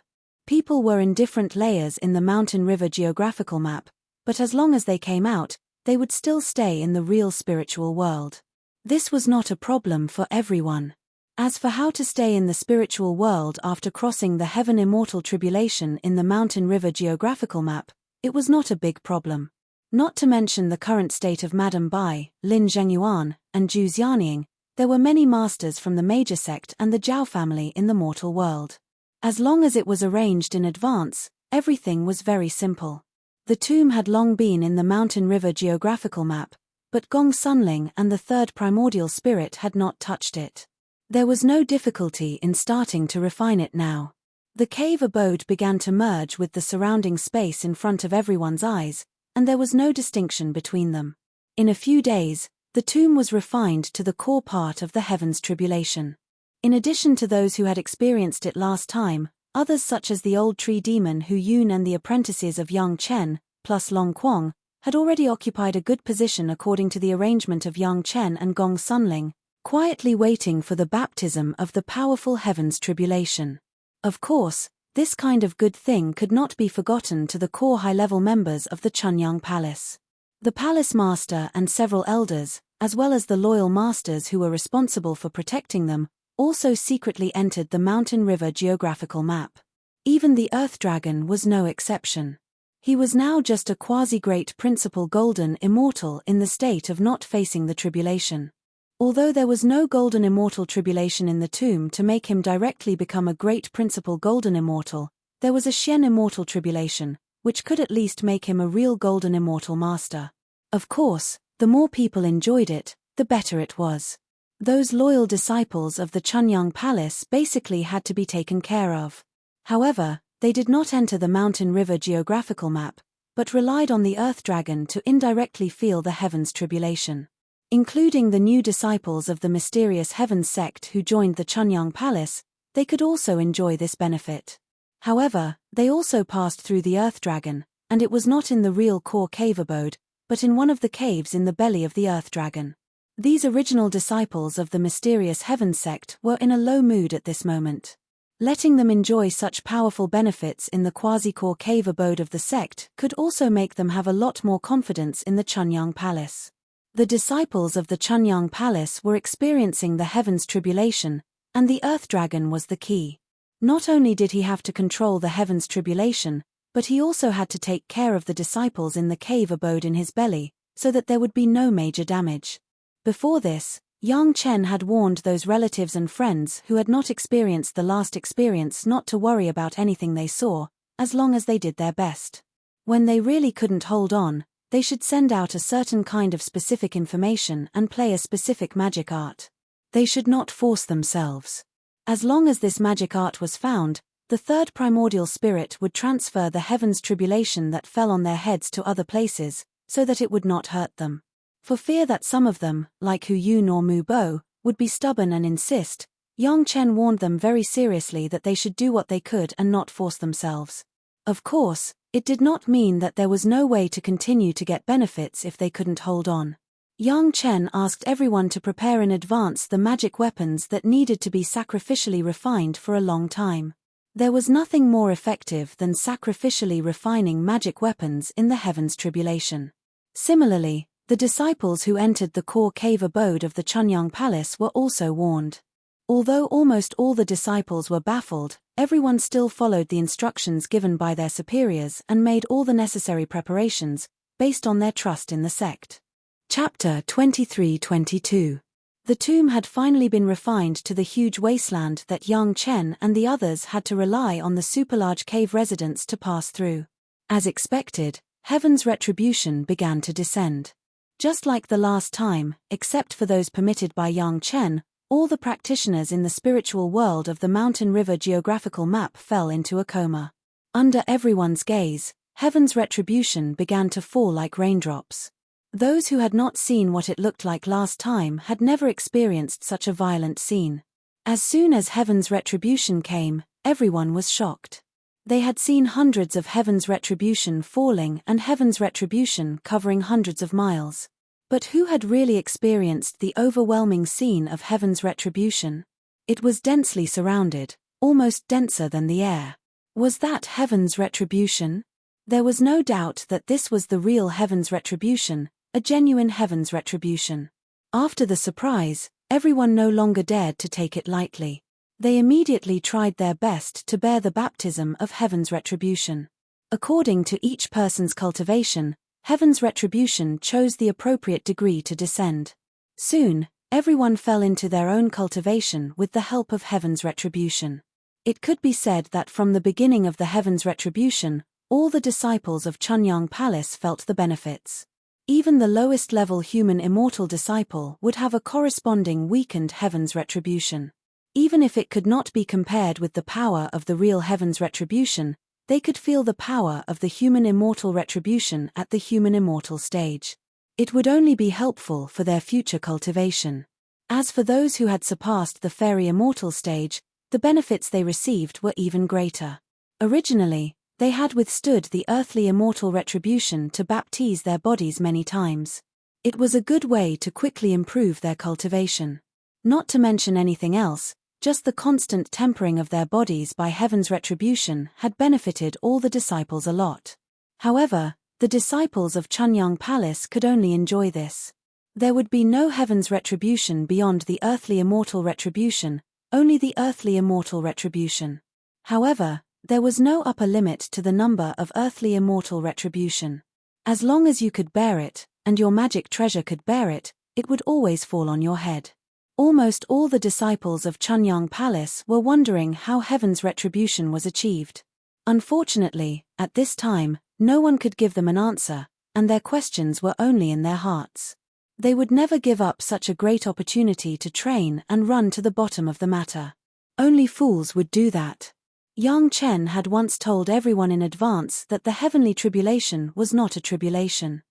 People were in different layers in the Mountain River geographical map, but as long as they came out, they would still stay in the real spiritual world. This was not a problem for everyone. As for how to stay in the spiritual world after crossing the heaven immortal tribulation in the Mountain River geographical map, it was not a big problem. Not to mention the current state of Madame Bai, Lin Zhengyuan, and Zhu Xianying, there were many masters from the major sect and the Zhao family in the mortal world. As long as it was arranged in advance, everything was very simple. The tomb had long been in the Mountain River geographical map, but Gong Sunling and the third primordial spirit had not touched it. There was no difficulty in starting to refine it now. The cave abode began to merge with the surrounding space in front of everyone's eyes, and there was no distinction between them. In a few days, the tomb was refined to the core part of the heavens tribulation. In addition to those who had experienced it last time, others such as the old tree demon Hu Yun and the apprentices of Yang Chen, plus Long Quang, had already occupied a good position according to the arrangement of Yang Chen and Gong Sunling, quietly waiting for the baptism of the powerful heavens tribulation. Of course, this kind of good thing could not be forgotten to the core high-level members of the Chunyang Palace. The palace master and several elders, as well as the loyal masters who were responsible for protecting them, also secretly entered the Mountain River geographical map. Even the Earth Dragon was no exception. He was now just a quasi-great principal golden immortal in the state of not facing the tribulation. Although there was no golden immortal tribulation in the tomb to make him directly become a great principal golden immortal, there was a Xian immortal tribulation, which could at least make him a real golden immortal master. Of course, the more people enjoyed it, the better it was. Those loyal disciples of the Chunyang Palace basically had to be taken care of. However, they did not enter the Mountain River geographical map, but relied on the Earth Dragon to indirectly feel the heavens tribulation. Including the new disciples of the mysterious heavens sect who joined the Chunyang Palace, they could also enjoy this benefit. However, they also passed through the Earth Dragon, and it was not in the real core cave abode, but in one of the caves in the belly of the Earth Dragon. These original disciples of the mysterious heavens sect were in a low mood at this moment. Letting them enjoy such powerful benefits in the quasi-core cave abode of the sect could also make them have a lot more confidence in the Chunyang Palace. The disciples of the Chunyang Palace were experiencing the heavens tribulation, and the Earth Dragon was the key. Not only did he have to control the heavens tribulation, but he also had to take care of the disciples in the cave abode in his belly, so that there would be no major damage. Before this, Yang Chen had warned those relatives and friends who had not experienced the last experience not to worry about anything they saw, as long as they did their best. When they really couldn't hold on, they should send out a certain kind of specific information and play a specific magic art. They should not force themselves. As long as this magic art was found, the third primordial spirit would transfer the heavens tribulation that fell on their heads to other places, so that it would not hurt them. For fear that some of them, like Hu Yun or Mu Bo, would be stubborn and insist, Yang Chen warned them very seriously that they should do what they could and not force themselves. Of course, it did not mean that there was no way to continue to get benefits if they couldn't hold on. Yang Chen asked everyone to prepare in advance the magic weapons that needed to be sacrificially refined for a long time. There was nothing more effective than sacrificially refining magic weapons in the heavens tribulation. Similarly, the disciples who entered the core cave abode of the Chunyang Palace were also warned. Although almost all the disciples were baffled, everyone still followed the instructions given by their superiors and made all the necessary preparations, based on their trust in the sect. Chapter 23-22. The tomb had finally been refined to the huge wasteland that Yang Chen and the others had to rely on the superlarge cave residents to pass through. As expected, heaven's retribution began to descend. Just like the last time, except for those permitted by Yang Chen, all the practitioners in the spiritual world of the Mountain River geographical map fell into a coma. Under everyone's gaze, heaven's retribution began to fall like raindrops. Those who had not seen what it looked like last time had never experienced such a violent scene. As soon as heaven's retribution came, everyone was shocked. They had seen hundreds of heaven's retribution falling and heaven's retribution covering hundreds of miles. But who had really experienced the overwhelming scene of heaven's retribution? It was densely surrounded, almost denser than the air. Was that heaven's retribution? There was no doubt that this was the real heaven's retribution, a genuine heaven's retribution. After the surprise, everyone no longer dared to take it lightly. They immediately tried their best to bear the baptism of heaven's retribution. According to each person's cultivation, heaven's retribution chose the appropriate degree to descend. Soon, everyone fell into their own cultivation with the help of heaven's retribution. It could be said that from the beginning of the heaven's retribution, all the disciples of Chunyang Palace felt the benefits. Even the lowest level human immortal disciple would have a corresponding weakened heaven's retribution. Even if it could not be compared with the power of the real heaven's retribution, they could feel the power of the human immortal retribution at the human immortal stage. It would only be helpful for their future cultivation. As for those who had surpassed the fairy immortal stage, the benefits they received were even greater. Originally, they had withstood the earthly immortal retribution to baptize their bodies many times. It was a good way to quickly improve their cultivation. Not to mention anything else, just the constant tempering of their bodies by heaven's retribution had benefited all the disciples a lot. However, the disciples of Chunyang Palace could only enjoy this. There would be no heaven's retribution beyond the earthly immortal retribution, only the earthly immortal retribution. However, there was no upper limit to the number of earthly immortal retribution. As long as you could bear it, and your magic treasure could bear it, it would always fall on your head. Almost all the disciples of Chunyang Palace were wondering how heaven's retribution was achieved. Unfortunately, at this time, no one could give them an answer, and their questions were only in their hearts. They would never give up such a great opportunity to train and run to the bottom of the matter. Only fools would do that. Yang Chen had once told everyone in advance that the heavenly tribulation was not a tribulation.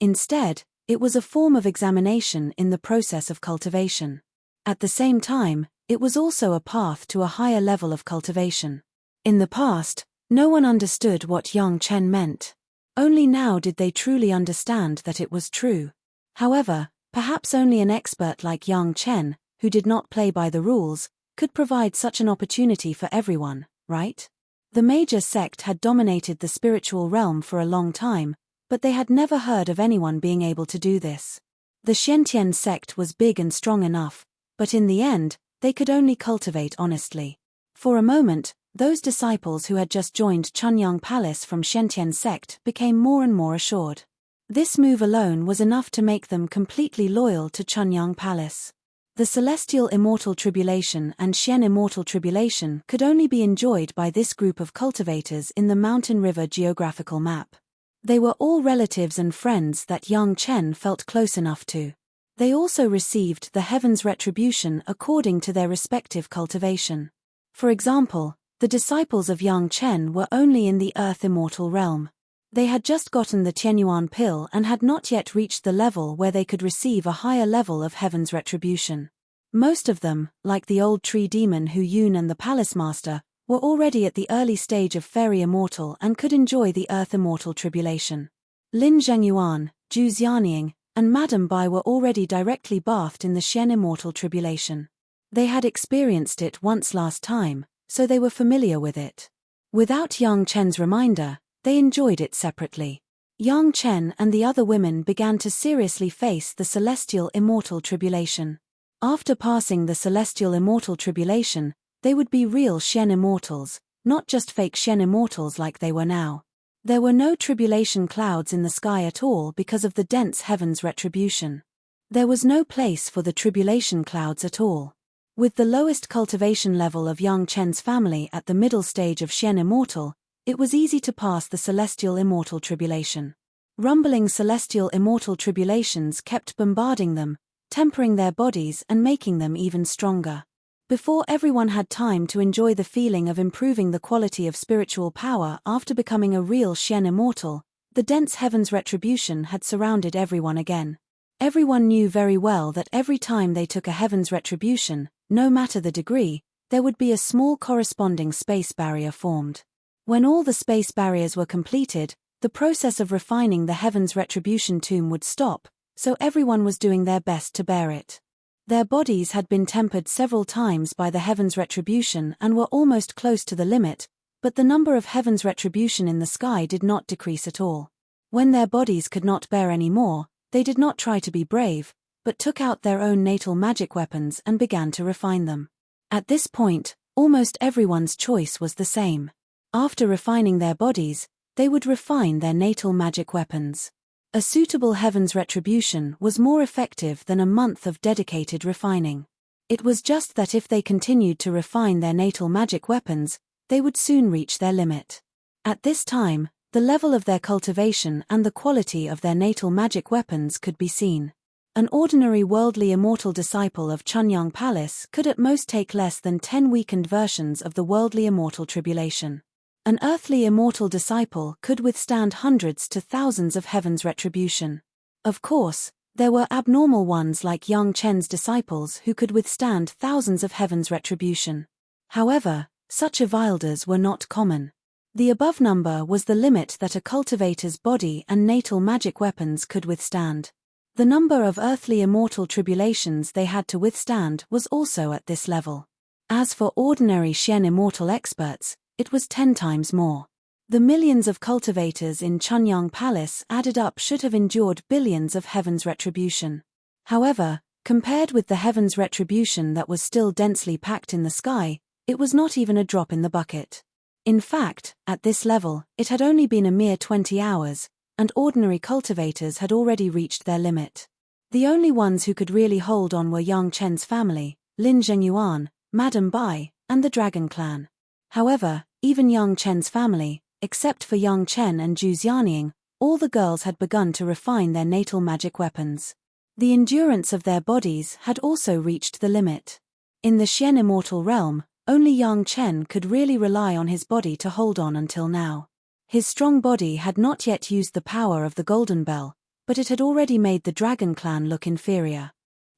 Instead, it was a form of examination in the process of cultivation. At the same time, it was also a path to a higher level of cultivation. In the past, no one understood what Yang Chen meant. Only now did they truly understand that it was true. However, perhaps only an expert like Yang Chen, who did not play by the rules, could provide such an opportunity for everyone, right? The major sect had dominated the spiritual realm for a long time, but they had never heard of anyone being able to do this. The Xiantian sect was big and strong enough, but in the end, they could only cultivate honestly. For a moment, those disciples who had just joined Chunyang Palace from Xiantian sect became more and more assured. This move alone was enough to make them completely loyal to Chunyang Palace. The Celestial Immortal Tribulation and Xian Immortal Tribulation could only be enjoyed by this group of cultivators in the Mountain River geographical map. They were all relatives and friends that Yang Chen felt close enough to. They also received the heaven's retribution according to their respective cultivation. For example, the disciples of Yang Chen were only in the earth immortal realm. They had just gotten the Tianyuan pill and had not yet reached the level where they could receive a higher level of heaven's retribution. Most of them, like the old tree demon Hu Yun and the palace master, were already at the early stage of fairy immortal and could enjoy the earth immortal tribulation. Lin Zhengyuan, Zhu Xianying, and Madame Bai were already directly bathed in the Xian immortal tribulation. They had experienced it once last time, so they were familiar with it. Without Yang Chen's reminder, they enjoyed it separately. Yang Chen and the other women began to seriously face the celestial immortal tribulation. After passing the celestial immortal tribulation, they would be real Xian immortals, not just fake Xian immortals like they were now. There were no tribulation clouds in the sky at all because of the dense heaven's retribution. There was no place for the tribulation clouds at all. With the lowest cultivation level of Yang Chen's family at the middle stage of Xian immortal, it was easy to pass the celestial immortal tribulation. Rumbling celestial immortal tribulations kept bombarding them, tempering their bodies and making them even stronger. Before everyone had time to enjoy the feeling of improving the quality of spiritual power after becoming a real Xian immortal, the dense heaven's retribution had surrounded everyone again. Everyone knew very well that every time they took a heaven's retribution, no matter the degree, there would be a small corresponding space barrier formed. When all the space barriers were completed, the process of refining the Heaven's Retribution tomb would stop, so everyone was doing their best to bear it. Their bodies had been tempered several times by the Heaven's Retribution and were almost close to the limit, but the number of Heaven's Retribution in the sky did not decrease at all. When their bodies could not bear any more, they did not try to be brave, but took out their own natal magic weapons and began to refine them. At this point, almost everyone's choice was the same. After refining their bodies, they would refine their natal magic weapons. A suitable Heaven's Retribution was more effective than a month of dedicated refining. It was just that if they continued to refine their natal magic weapons, they would soon reach their limit. At this time, the level of their cultivation and the quality of their natal magic weapons could be seen. An ordinary worldly immortal disciple of Chunyang Palace could at most take less than 10 weakened versions of the worldly immortal tribulation. An earthly immortal disciple could withstand hundreds to thousands of Heaven's Retribution. Of course, there were abnormal ones like Yang Chen's disciples who could withstand thousands of Heaven's Retribution. However, such Avilders were not common. The above number was the limit that a cultivator's body and natal magic weapons could withstand. The number of earthly immortal tribulations they had to withstand was also at this level. As for ordinary Xian immortal experts, it was 10 times more. The millions of cultivators in Chunyang Palace added up should have endured billions of Heaven's Retribution. However, compared with the Heaven's Retribution that was still densely packed in the sky, it was not even a drop in the bucket. In fact, at this level, it had only been a mere 20 hours, and ordinary cultivators had already reached their limit. The only ones who could really hold on were Yang Chen's family, Lin Zhengyuan, Madame Bai, and the Dragon Clan. However, even Yang Chen's family, except for Yang Chen and Zhu Xianying, all the girls had begun to refine their natal magic weapons. The endurance of their bodies had also reached the limit. In the Xian immortal realm, only Yang Chen could really rely on his body to hold on until now. His strong body had not yet used the power of the Golden Bell, but it had already made the Dragon Clan look inferior.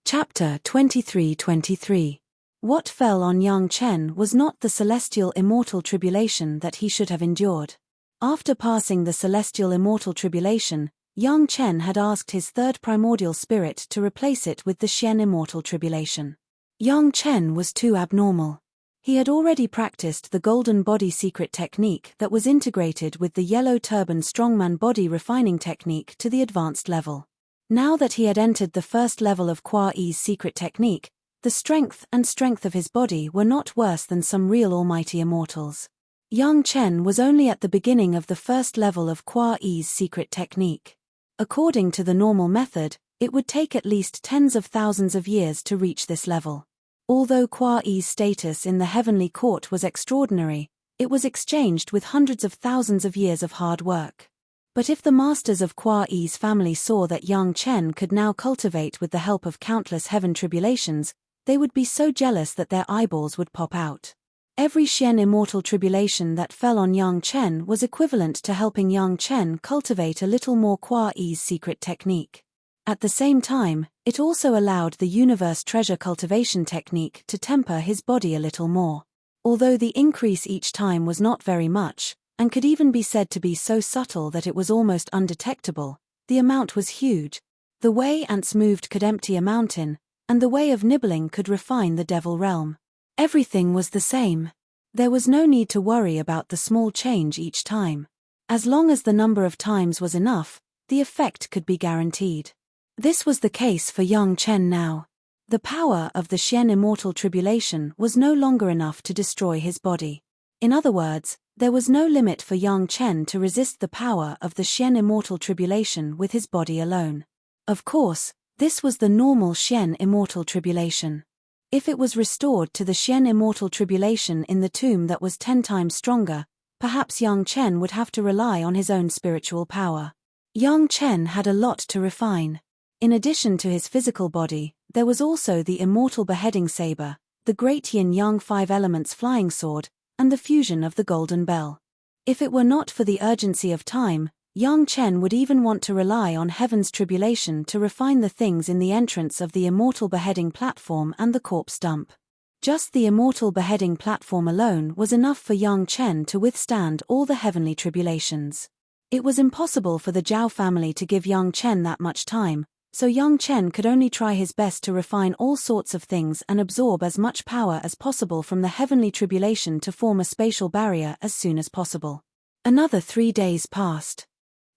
Chapter 23-23. What fell on Yang Chen was not the celestial immortal tribulation that he should have endured. After passing the celestial immortal tribulation, Yang Chen had asked his third primordial spirit to replace it with the Xian immortal tribulation. Yang Chen was too abnormal. He had already practiced the golden body secret technique that was integrated with the yellow turban strongman body refining technique to the advanced level. Now that he had entered the first level of Kwa Yi's secret technique, the strength of his body were not worse than some real almighty immortals. Yang Chen was only at the beginning of the first level of Kwa Yi's secret technique. According to the normal method, it would take at least tens of thousands of years to reach this level. Although Kwa Yi's status in the heavenly court was extraordinary, it was exchanged with hundreds of thousands of years of hard work. But if the masters of Kwa Yi's family saw that Yang Chen could now cultivate with the help of countless heaven tribulations, they would be so jealous that their eyeballs would pop out. Every Xian immortal tribulation that fell on Yang Chen was equivalent to helping Yang Chen cultivate a little more Kwa Yi's secret technique. At the same time, it also allowed the universe treasure cultivation technique to temper his body a little more. Although the increase each time was not very much, and could even be said to be so subtle that it was almost undetectable, the amount was huge. The way ants moved could empty a mountain, and the way of nibbling could refine the devil realm. Everything was the same. There was no need to worry about the small change each time. As long as the number of times was enough, the effect could be guaranteed. This was the case for Yang Chen now. The power of the Xian immortal tribulation was no longer enough to destroy his body. In other words, there was no limit for Yang Chen to resist the power of the Xian immortal tribulation with his body alone. Of course, this was the normal Xian immortal tribulation. If it was restored to the Xian immortal tribulation in the tomb that was 10 times stronger, perhaps Yang Chen would have to rely on his own spiritual power. Yang Chen had a lot to refine. In addition to his physical body, there was also the immortal beheading saber, the great yin-yang 5 elements flying sword, and the fusion of the golden bell. If it were not for the urgency of time, Yang Chen would even want to rely on heaven's tribulation to refine the things in the entrance of the immortal beheading platform and the corpse dump. Just the immortal beheading platform alone was enough for Yang Chen to withstand all the heavenly tribulations. It was impossible for the Zhao family to give Yang Chen that much time, so Yang Chen could only try his best to refine all sorts of things and absorb as much power as possible from the heavenly tribulation to form a spatial barrier as soon as possible. Another 3 days passed.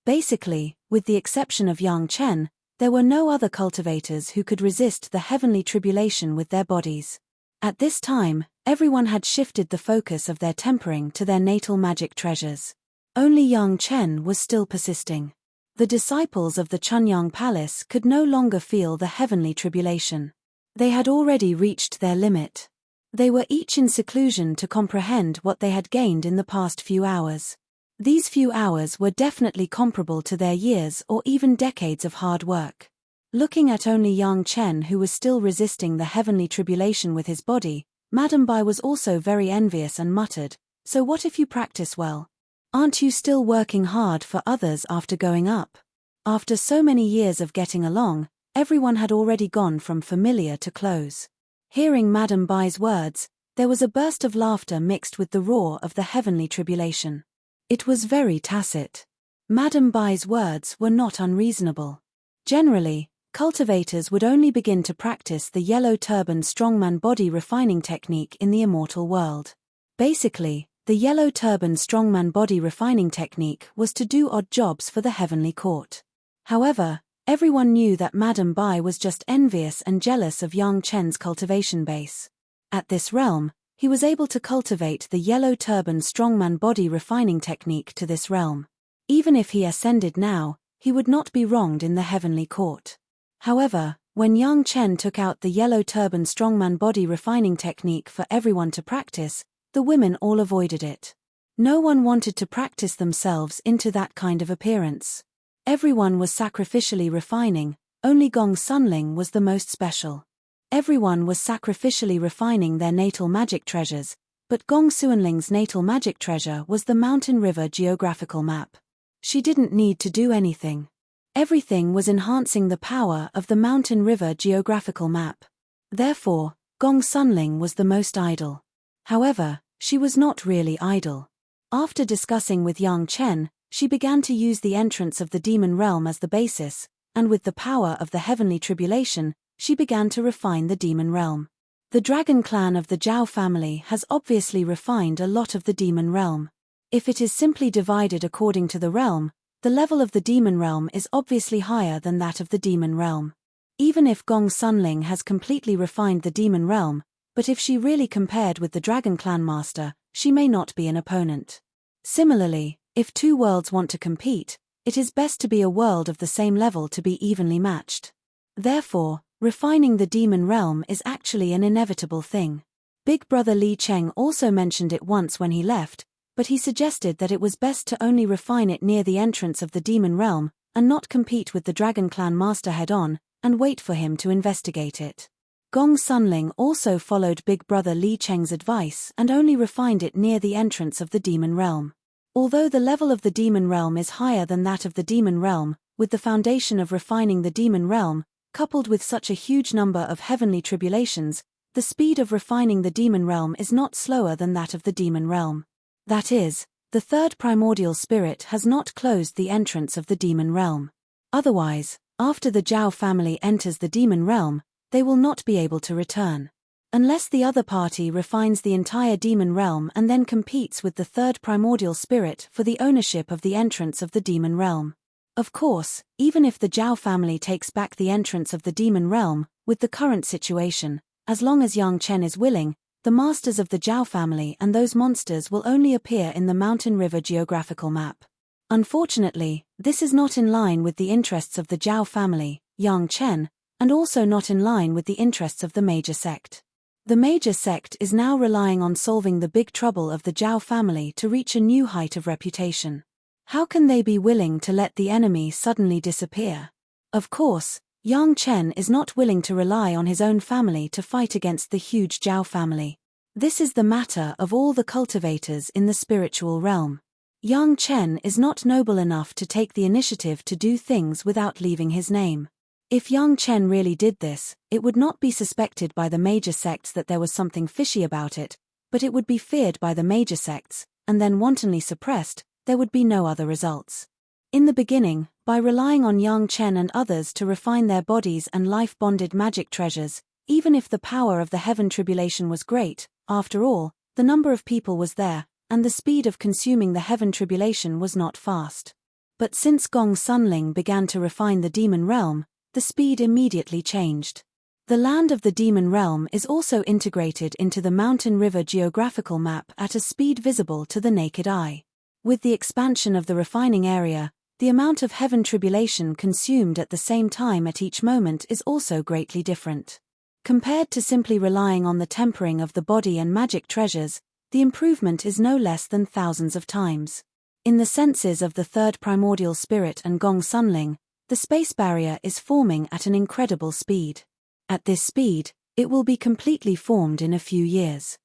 Basically, with the exception of Yang Chen, there were no other cultivators who could resist the heavenly tribulation with their bodies. At this time, everyone had shifted the focus of their tempering to their natal magic treasures. Only Yang Chen was still persisting. The disciples of the Chunyang Palace could no longer feel the heavenly tribulation. They had already reached their limit. They were each in seclusion to comprehend what they had gained in the past few hours. These few hours were definitely comparable to their years or even decades of hard work. Looking at only Yang Chen, who was still resisting the heavenly tribulation with his body, Madame Bai was also very envious and muttered, "So what if you practice well? Aren't you still working hard for others after going up?" After so many years of getting along, everyone had already gone from familiar to close. Hearing Madame Bai's words, there was a burst of laughter mixed with the roar of the heavenly tribulation. It was very tacit. Madame Bai's words were not unreasonable. Generally, cultivators would only begin to practice the yellow turban strongman body refining technique in the immortal world. Basically, the yellow turban strongman body refining technique was to do odd jobs for the heavenly court. However, everyone knew that Madame Bai was just envious and jealous of Yang Chen's cultivation base. At this realm, he was able to cultivate the yellow turban strongman body refining technique to this realm. Even if he ascended now, he would not be wronged in the heavenly court. However, when Yang Chen took out the yellow turban strongman body refining technique for everyone to practice, the women all avoided it. No one wanted to practice themselves into that kind of appearance. Everyone was sacrificially refining, only Gong Sunling was the most special. Everyone was sacrificially refining their natal magic treasures, but Gong Suanling's natal magic treasure was the mountain river geographical map. She didn't need to do anything. Everything was enhancing the power of the mountain river geographical map. Therefore, Gong Sunling was the most idle. However, she was not really idle. After discussing with Yang Chen, she began to use the entrance of the demon realm as the basis, and with the power of the heavenly tribulation, she began to refine the demon realm. The dragon clan of the Zhao family has obviously refined a lot of the demon realm. If it is simply divided according to the realm, the level of the demon realm is obviously higher than that of the demon realm. Even if Gong Sunling has completely refined the demon realm, but if she really compared with the dragon clan master, she may not be an opponent. Similarly, if two worlds want to compete, it is best to be a world of the same level to be evenly matched. Therefore, refining the demon realm is actually an inevitable thing. Big brother Li Cheng also mentioned it once when he left, but he suggested that it was best to only refine it near the entrance of the demon realm, and not compete with the dragon clan master head-on, and wait for him to investigate it. Gong Sunling also followed big brother Li Cheng's advice and only refined it near the entrance of the demon realm. Although the level of the demon realm is higher than that of the demon realm, with the foundation of refining the demon realm, coupled with such a huge number of heavenly tribulations, the speed of refining the demon realm is not slower than that of the demon realm. That is, the third primordial spirit has not closed the entrance of the demon realm. Otherwise, after the Zhao family enters the demon realm, they will not be able to return. Unless the other party refines the entire demon realm and then competes with the third primordial spirit for the ownership of the entrance of the demon realm. Of course, even if the Zhao family takes back the entrance of the demon realm, with the current situation, as long as Yang Chen is willing, the masters of the Zhao family and those monsters will only appear in the mountain river geographical map. Unfortunately, this is not in line with the interests of the Zhao family, Yang Chen, and also not in line with the interests of the major sect. The major sect is now relying on solving the big trouble of the Zhao family to reach a new height of reputation. How can they be willing to let the enemy suddenly disappear? Of course, Yang Chen is not willing to rely on his own family to fight against the huge Zhao family. This is the matter of all the cultivators in the spiritual realm. Yang Chen is not noble enough to take the initiative to do things without leaving his name. If Yang Chen really did this, it would not be suspected by the major sects that there was something fishy about it, but it would be feared by the major sects, and then wantonly suppressed. There would be no other results. In the beginning, by relying on Yang Chen and others to refine their bodies and life-bonded magic treasures, even if the power of the heaven tribulation was great, after all, the number of people was there, and the speed of consuming the heaven tribulation was not fast. But since Gong Sunling began to refine the demon realm, the speed immediately changed. The land of the demon realm is also integrated into the mountain river geographical map at a speed visible to the naked eye. With the expansion of the refining area, the amount of heaven tribulation consumed at the same time at each moment is also greatly different. Compared to simply relying on the tempering of the body and magic treasures, the improvement is no less than thousands of times. In the senses of the third primordial spirit and Gong Sunling, the space barrier is forming at an incredible speed. At this speed, it will be completely formed in a few years.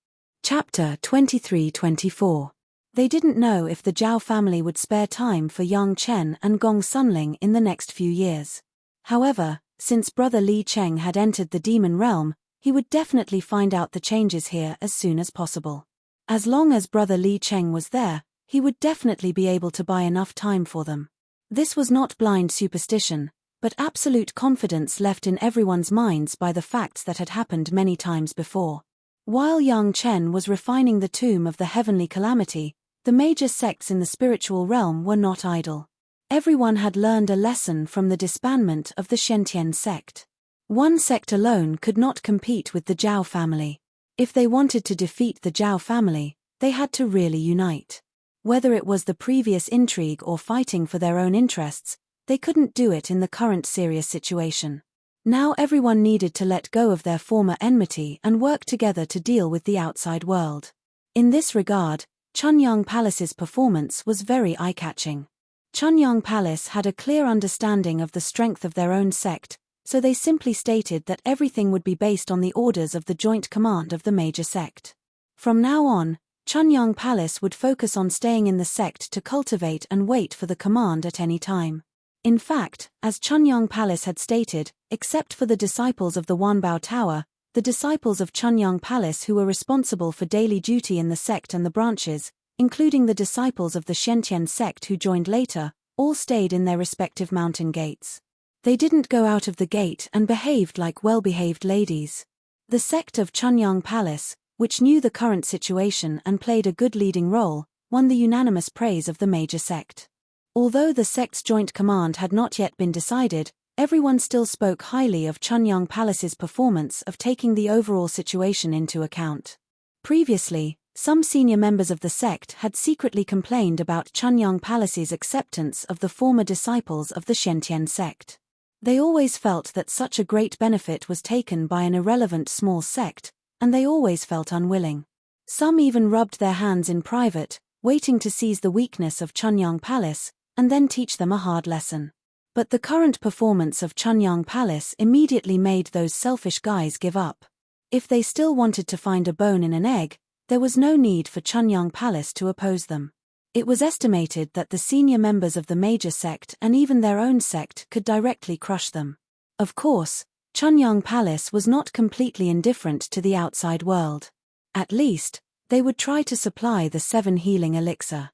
Chapter 23-24. They didn't know if the Zhao family would spare time for Yang Chen and Gong Sunling in the next few years. However, since Brother Li Cheng had entered the demon realm, he would definitely find out the changes here as soon as possible. As long as Brother Li Cheng was there, he would definitely be able to buy enough time for them. This was not blind superstition, but absolute confidence left in everyone's minds by the facts that had happened many times before. While Yang Chen was refining the tomb of the heavenly calamity, the major sects in the spiritual realm were not idle. Everyone had learned a lesson from the disbandment of the Shentian sect. One sect alone could not compete with the Zhao family. If they wanted to defeat the Zhao family, they had to really unite. Whether it was the previous intrigue or fighting for their own interests, they couldn't do it in the current serious situation. Now everyone needed to let go of their former enmity and work together to deal with the outside world. In this regard, Chunyang Palace's performance was very eye-catching. Chunyang Palace had a clear understanding of the strength of their own sect, so they simply stated that everything would be based on the orders of the joint command of the major sect. From now on, Chunyang Palace would focus on staying in the sect to cultivate and wait for the command at any time. In fact, as Chunyang Palace had stated, except for the disciples of the Wanbao Tower, the disciples of Chunyang Palace who were responsible for daily duty in the sect and the branches, including the disciples of the Shentian sect who joined later, all stayed in their respective mountain gates. They didn't go out of the gate and behaved like well-behaved ladies. The sect of Chunyang Palace, which knew the current situation and played a good leading role, won the unanimous praise of the major sect. Although the sect's joint command had not yet been decided, everyone still spoke highly of Chunyang Palace's performance of taking the overall situation into account. Previously, some senior members of the sect had secretly complained about Chunyang Palace's acceptance of the former disciples of the Shentian sect. They always felt that such a great benefit was taken by an irrelevant small sect, and they always felt unwilling. Some even rubbed their hands in private, waiting to seize the weakness of Chunyang Palace, and then teach them a hard lesson. But the current performance of Chunyang Palace immediately made those selfish guys give up. If they still wanted to find a bone in an egg, there was no need for Chunyang Palace to oppose them. It was estimated that the senior members of the major sect and even their own sect could directly crush them. Of course, Chunyang Palace was not completely indifferent to the outside world. At least, they would try to supply the 7 healing elixir.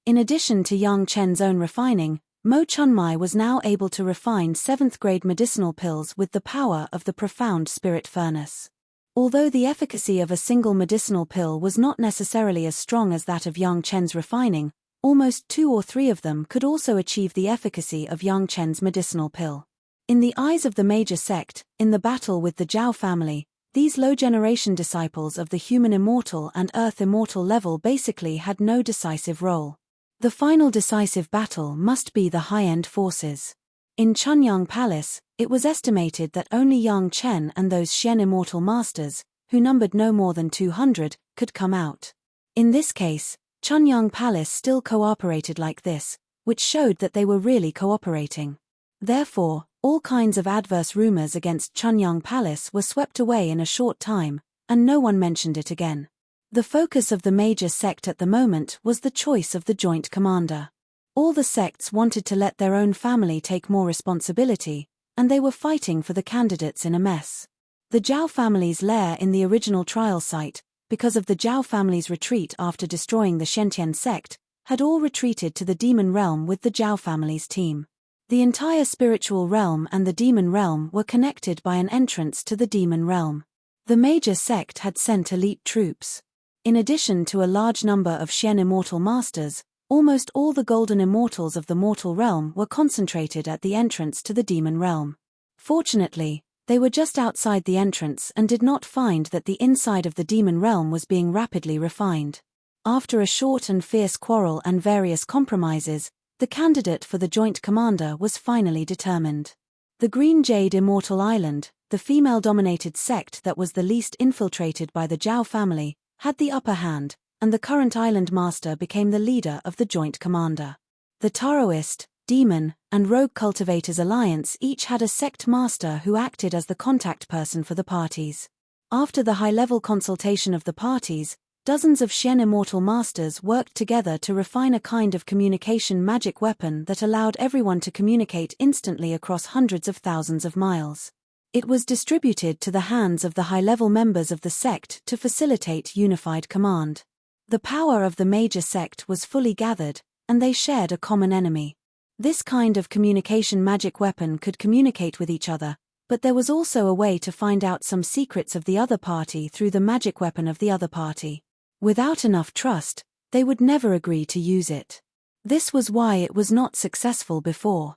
In addition to Yang Chen's own refining, Mo Chunmai was now able to refine 7th-grade medicinal pills with the power of the profound spirit furnace. Although the efficacy of a single medicinal pill was not necessarily as strong as that of Yang Chen's refining, almost 2 or 3 of them could also achieve the efficacy of Yang Chen's medicinal pill. In the eyes of the major sect, in the battle with the Zhao family, these low-generation disciples of the human immortal and earth immortal level basically had no decisive role. The final decisive battle must be the high-end forces. In Chunyang Palace, it was estimated that only Yang Chen and those Xian immortal masters, who numbered no more than 200, could come out. In this case, Chunyang Palace still cooperated like this, which showed that they were really cooperating. Therefore, all kinds of adverse rumors against Chunyang Palace were swept away in a short time, and no one mentioned it again. The focus of the major sect at the moment was the choice of the joint commander. All the sects wanted to let their own family take more responsibility, and they were fighting for the candidates in a mess. The Zhao family's lair in the original trial site, because of the Zhao family's retreat after destroying the Shentian sect, had all retreated to the demon realm with the Zhao family's team. The entire spiritual realm and the demon realm were connected by an entrance to the demon realm. The major sect had sent elite troops. In addition to a large number of Xian immortal masters, almost all the golden immortals of the mortal realm were concentrated at the entrance to the demon realm. Fortunately, they were just outside the entrance and did not find that the inside of the demon realm was being rapidly refined. After a short and fierce quarrel and various compromises, the candidate for the joint commander was finally determined. The Green Jade Immortal Island, the female-dominated sect that was the least infiltrated by the Zhao family, had the upper hand, and the current island master became the leader of the joint commander. The Taoist, Demon, and Rogue Cultivators Alliance each had a sect master who acted as the contact person for the parties. After the high-level consultation of the parties, dozens of Xian immortal masters worked together to refine a kind of communication magic weapon that allowed everyone to communicate instantly across hundreds of thousands of miles. It was distributed to the hands of the high-level members of the sect to facilitate unified command. The power of the major sect was fully gathered, and they shared a common enemy. This kind of communication magic weapon could communicate with each other, but there was also a way to find out some secrets of the other party through the magic weapon of the other party. Without enough trust, they would never agree to use it. This was why it was not successful before.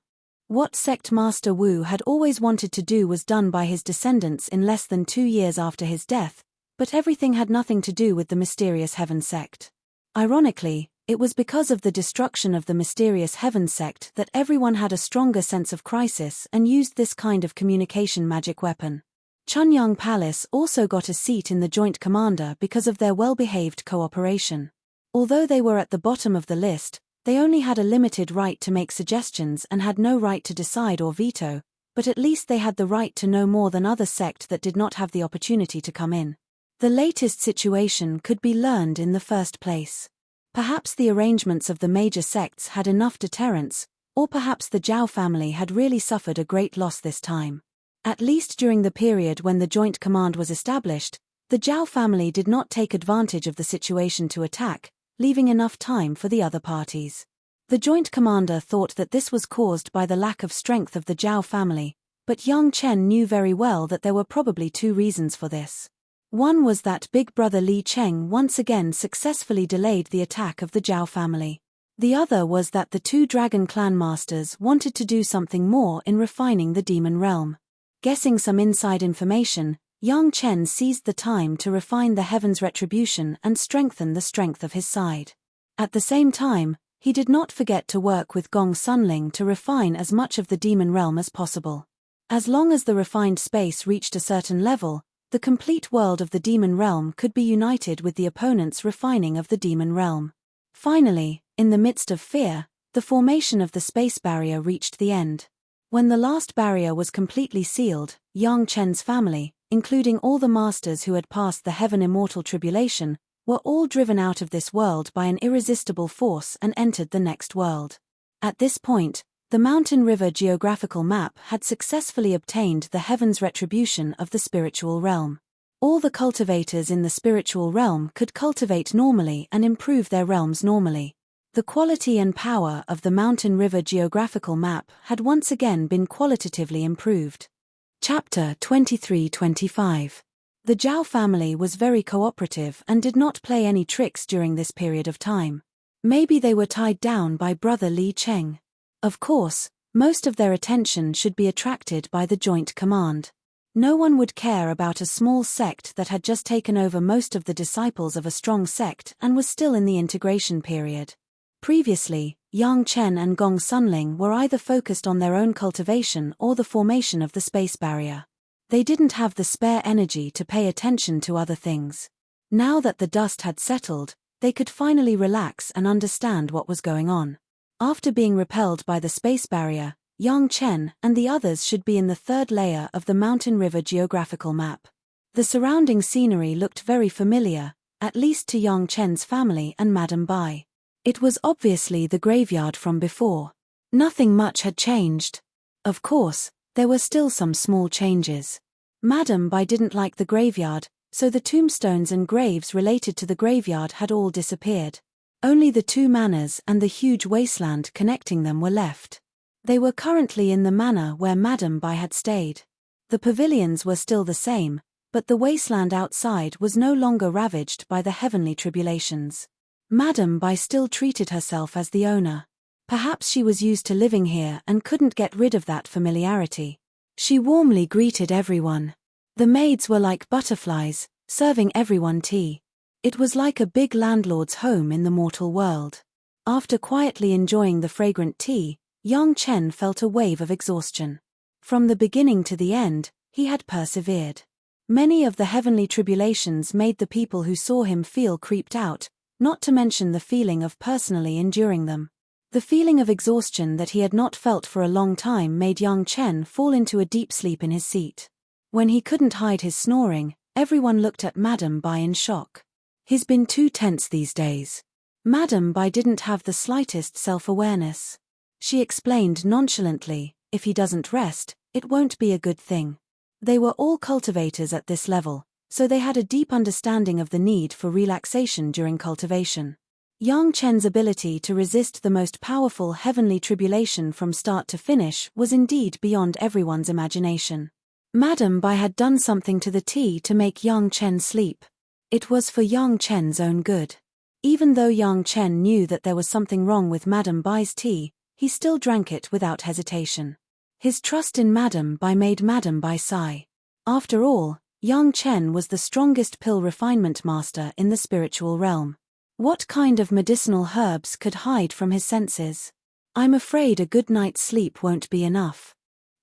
What Sect Master Wu had always wanted to do was done by his descendants in less than 2 years after his death, but everything had nothing to do with the mysterious Heaven sect. Ironically, it was because of the destruction of the mysterious Heaven sect that everyone had a stronger sense of crisis and used this kind of communication magic weapon. Chunyang Palace also got a seat in the Joint Commander because of their well-behaved cooperation. Although they were at the bottom of the list, they only had a limited right to make suggestions and had no right to decide or veto, but at least they had the right to know more than other sect that did not have the opportunity to come in. The latest situation could be learned in the first place. Perhaps the arrangements of the major sects had enough deterrence, or perhaps the Zhao family had really suffered a great loss this time. At least during the period when the joint command was established, the Zhao family did not take advantage of the situation to attack, leaving enough time for the other parties. The joint commander thought that this was caused by the lack of strength of the Zhao family, but Yang Chen knew very well that there were probably 2 reasons for this. One was that big brother Li Cheng once again successfully delayed the attack of the Zhao family. The other was that the 2 dragon clan masters wanted to do something more in refining the demon realm. Guessing some inside information, Yang Chen seized the time to refine the heaven's retribution and strengthen the strength of his side. At the same time, he did not forget to work with Gong Sunling to refine as much of the demon realm as possible. As long as the refined space reached a certain level, the complete world of the demon realm could be united with the opponent's refining of the demon realm. Finally, in the midst of fear, the formation of the space barrier reached the end. When the last barrier was completely sealed, Yang Chen's family, including all the masters who had passed the Heaven Immortal Tribulation, were all driven out of this world by an irresistible force and entered the next world. At this point, the Mountain River geographical map had successfully obtained the Heaven's retribution of the spiritual realm. All the cultivators in the spiritual realm could cultivate normally and improve their realms normally. The quality and power of the Mountain River geographical map had once again been qualitatively improved. Chapter 23-25. The Zhao family was very cooperative and did not play any tricks during this period of time. Maybe they were tied down by brother Li Cheng. Of course, most of their attention should be attracted by the joint command. No one would care about a small sect that had just taken over most of the disciples of a strong sect and was still in the integration period. Previously, Yang Chen and Gong Sunling were either focused on their own cultivation or the formation of the space barrier. They didn't have the spare energy to pay attention to other things. Now that the dust had settled, they could finally relax and understand what was going on. After being repelled by the space barrier, Yang Chen and the others should be in the 3rd layer of the Mountain River geographical map. The surrounding scenery looked very familiar, at least to Yang Chen's family and Madame Bai. It was obviously the graveyard from before. Nothing much had changed. Of course, There were still some small changes. Madame Bai didn't like the graveyard, so the tombstones and graves related to the graveyard had all disappeared. Only the two manors and the huge wasteland connecting them were left. They were currently in the manor where Madame Bai had stayed. The pavilions were still the same, but the wasteland outside was no longer ravaged by the heavenly tribulations. Madame Bai still treated herself as the owner. Perhaps she was used to living here and couldn't get rid of that familiarity. She warmly greeted everyone. The maids were like butterflies, serving everyone tea. It was like a big landlord's home in the mortal world. After quietly enjoying the fragrant tea, young Chen felt a wave of exhaustion. From the beginning to the end, he had persevered. Many of the heavenly tribulations made the people who saw him feel creeped out, not to mention the feeling of personally enduring them. The feeling of exhaustion that he had not felt for a long time made young Chen fall into a deep sleep in his seat. When he couldn't hide his snoring, everyone looked at Madame Bai in shock. He's been too tense these days. Madame Bai didn't have the slightest self-awareness. She explained nonchalantly, if he doesn't rest, it won't be a good thing. They were all cultivators at this level, so they had a deep understanding of the need for relaxation during cultivation. Yang Chen's ability to resist the most powerful heavenly tribulation from start to finish was indeed beyond everyone's imagination. Madame Bai had done something to the tea to make Yang Chen sleep. It was for Yang Chen's own good. Even though Yang Chen knew that there was something wrong with Madame Bai's tea, he still drank it without hesitation. His trust in Madame Bai made Madame Bai sigh. After all, Yang Chen was the strongest pill refinement master in the spiritual realm. What kind of medicinal herbs could hide from his senses? I'm afraid a good night's sleep won't be enough.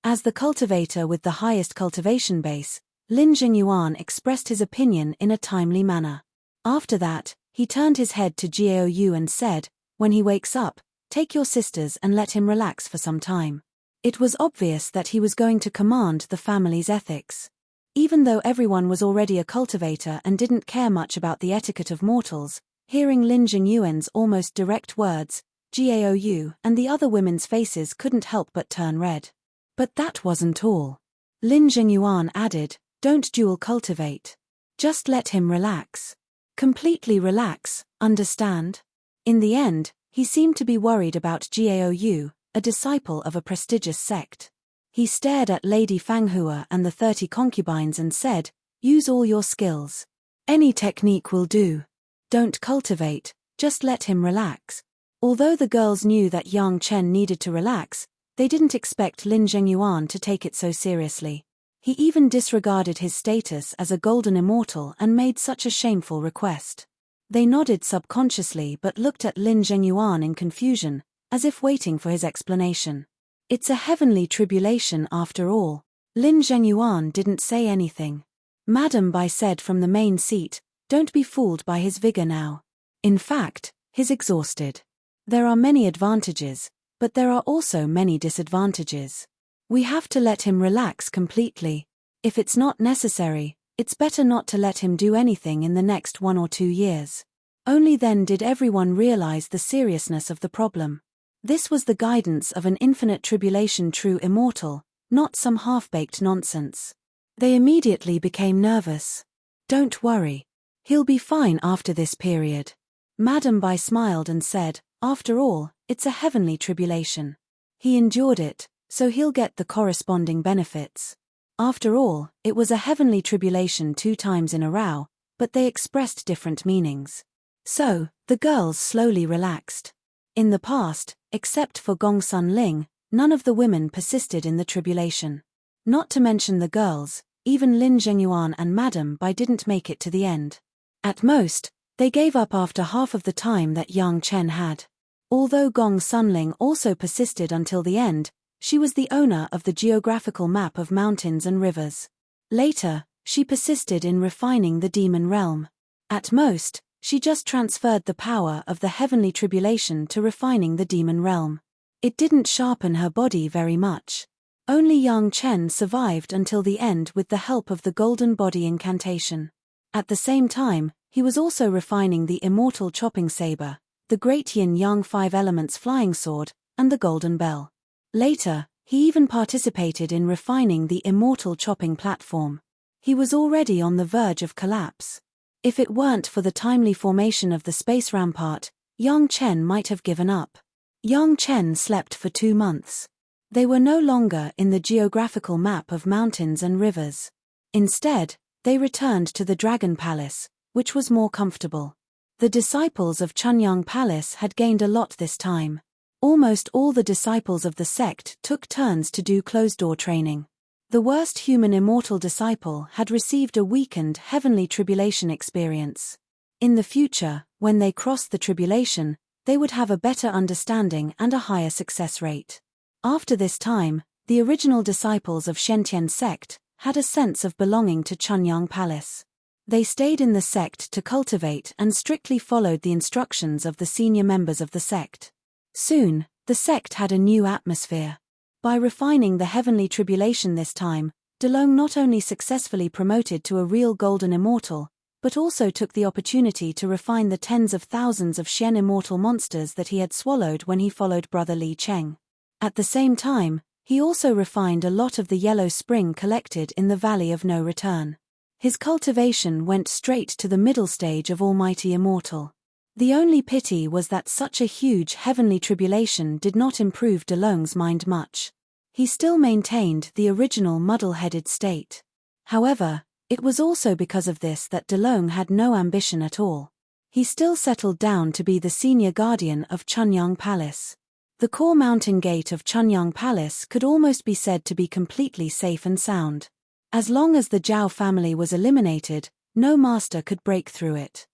As the cultivator with the highest cultivation base, Lin Jingyuan expressed his opinion in a timely manner. After that, he turned his head to Jiao Yu and said, when he wakes up, take your sisters and let him relax for some time. It was obvious that he was going to command the family's ethics. Even though everyone was already a cultivator and didn't care much about the etiquette of mortals, hearing Lin Jingyuan's almost direct words, Jiao Yu and the other women's faces couldn't help but turn red. But that wasn't all. Lin Jingyuan added, don't dual cultivate. Just let him relax. Completely relax, understand? In the end, he seemed to be worried about Jiao Yu, a disciple of a prestigious sect. He stared at Lady Fanghua and the 30 concubines and said, use all your skills. Any technique will do. Don't cultivate, just let him relax. Although the girls knew that Yang Chen needed to relax, they didn't expect Lin Jingyuan to take it so seriously. He even disregarded his status as a golden immortal and made such a shameful request. They nodded subconsciously but looked at Lin Jingyuan in confusion, as if waiting for his explanation. It's a heavenly tribulation after all. Lin Jingyuan didn't say anything. Madame Bai said from the main seat, don't be fooled by his vigor now. In fact, he's exhausted. There are many advantages, but there are also many disadvantages. We have to let him relax completely. If it's not necessary, it's better not to let him do anything in the next 1 or 2 years. Only then did everyone realize the seriousness of the problem. This was the guidance of an infinite tribulation true immortal, not some half-baked nonsense. They immediately became nervous. Don't worry. He'll be fine after this period. Madame Bai smiled and said, after all, it's a heavenly tribulation. He endured it, so he'll get the corresponding benefits. After all, it was a heavenly tribulation 2 times in a row, but they expressed different meanings. So, the girls slowly relaxed. In the past, except for Gongsun Ling, none of the women persisted in the tribulation. Not to mention the girls, even Lin Jingyuan and Madame Bai didn't make it to the end. At most, they gave up after half of the time that Yang Chen had. Although Gong Sunling also persisted until the end, she was the owner of the geographical map of mountains and rivers. Later, she persisted in refining the demon realm. At most, she just transferred the power of the heavenly tribulation to refining the demon realm. It didn't sharpen her body very much. Only Yang Chen survived until the end with the help of the golden body incantation. At the same time, he was also refining the immortal chopping saber, the great yin-yang 5 elements flying sword, and the golden bell. Later, He even participated in refining the immortal chopping platform. He was already on the verge of collapse. If it weren't for the timely formation of the space rampart, Yang Chen might have given up. Yang Chen slept for 2 months. They were no longer in the geographical map of mountains and rivers. Instead, they returned to the Dragon Palace, which was more comfortable. The disciples of Chunyang Palace had gained a lot this time. Almost all the disciples of the sect took turns to do closed-door training. The worst human immortal disciple had received a weakened heavenly tribulation experience. In the future, when they crossed the tribulation, they would have a better understanding and a higher success rate. After this time, the original disciples of Shentian's sect had a sense of belonging to Chunyang Palace. They stayed in the sect to cultivate and strictly followed the instructions of the senior members of the sect. Soon, the sect had a new atmosphere. By refining the heavenly tribulation this time, DeLong not only successfully promoted to a real golden immortal, but also took the opportunity to refine the tens of thousands of Shen immortal monsters that he had swallowed when he followed Brother Li Cheng. At the same time, he also refined a lot of the yellow spring collected in the Valley of No Return. His cultivation went straight to the middle stage of Almighty Immortal. The only pity was that such a huge heavenly tribulation did not improve DeLong's mind much. He still maintained the original muddle-headed state. However, it was also because of this that DeLong had no ambition at all. He still settled down to be the senior guardian of Chunyang Palace. The core mountain gate of Chunyang Palace could almost be said to be completely safe and sound. As long as the Zhao family was eliminated, no master could break through it.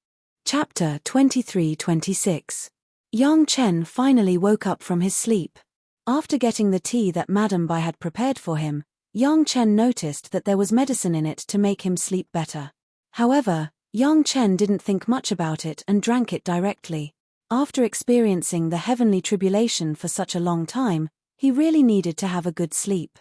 Chapter 23-26. Yang Chen finally woke up from his sleep. After getting the tea that Madame Bai had prepared for him, Yang Chen noticed that there was medicine in it to make him sleep better. However, Yang Chen didn't think much about it and drank it directly. After experiencing the heavenly tribulation for such a long time, he really needed to have a good sleep.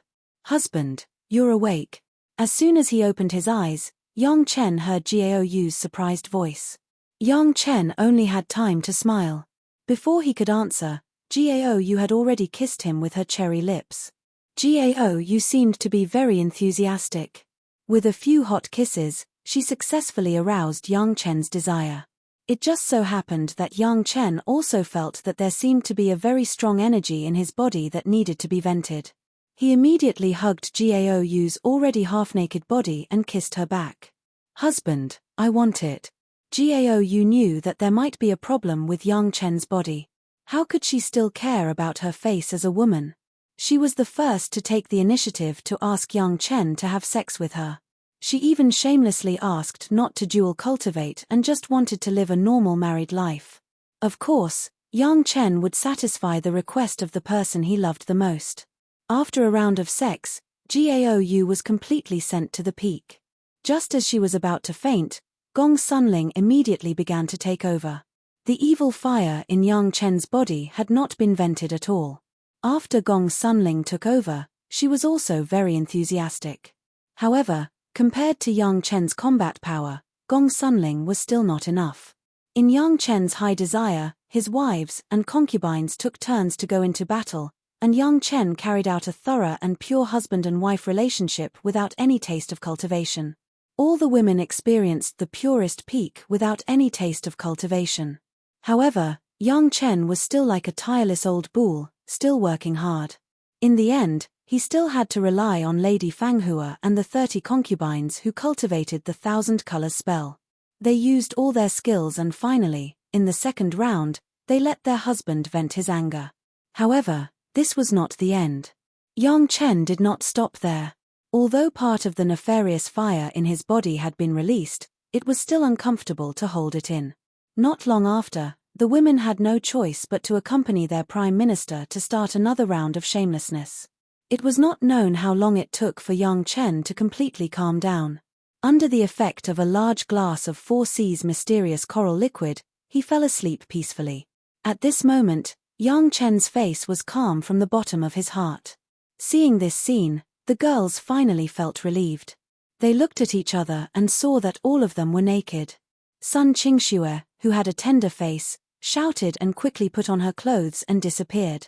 "Husband, you're awake." As soon as he opened his eyes, Yang Chen heard Jiao Yu's surprised voice. Yang Chen only had time to smile. Before he could answer, Jiao Yu had already kissed him with her cherry lips. Jiao Yu seemed to be very enthusiastic. With a few hot kisses, she successfully aroused Yang Chen's desire. It just so happened that Yang Chen also felt that there seemed to be a very strong energy in his body that needed to be vented. He immediately hugged Jiao Yu's already half-naked body and kissed her back. "Husband, I want it." Jiao Yu knew that there might be a problem with Yang Chen's body. How could she still care about her face as a woman? She was the first to take the initiative to ask Yang Chen to have sex with her. She even shamelessly asked not to dual cultivate and just wanted to live a normal married life. Of course, Yang Chen would satisfy the request of the person he loved the most. After a round of sex, Jiao Yu was completely sent to the peak. Just as she was about to faint, Gong Sunling immediately began to take over. The evil fire in Yang Chen's body had not been vented at all. After Gong Sunling took over, she was also very enthusiastic. However, compared to Yang Chen's combat power, Gong Sunling was still not enough. In Yang Chen's high desire, his wives and concubines took turns to go into battle, and Yang Chen carried out a thorough and pure husband and wife relationship without any taste of cultivation. All the women experienced the purest peak without any taste of cultivation. However, Yang Chen was still like a tireless old bull, still working hard. In the end, he still had to rely on Lady Fanghua and the 30 concubines who cultivated the 1,000 colors spell. They used all their skills and finally, in the second round, they let their husband vent his anger. However, this was not the end. Yang Chen did not stop there. Although part of the nefarious fire in his body had been released, it was still uncomfortable to hold it in. Not long after, the women had no choice but to accompany their prime minister to start another round of shamelessness. It was not known how long it took for Yang Chen to completely calm down. Under the effect of a large glass of 4C's mysterious coral liquid, he fell asleep peacefully. At this moment, Yang Chen's face was calm from the bottom of his heart. Seeing this scene, the girls finally felt relieved. They looked at each other and saw that all of them were naked. Sun Qingxue, who had a tender face, shouted and quickly put on her clothes and disappeared.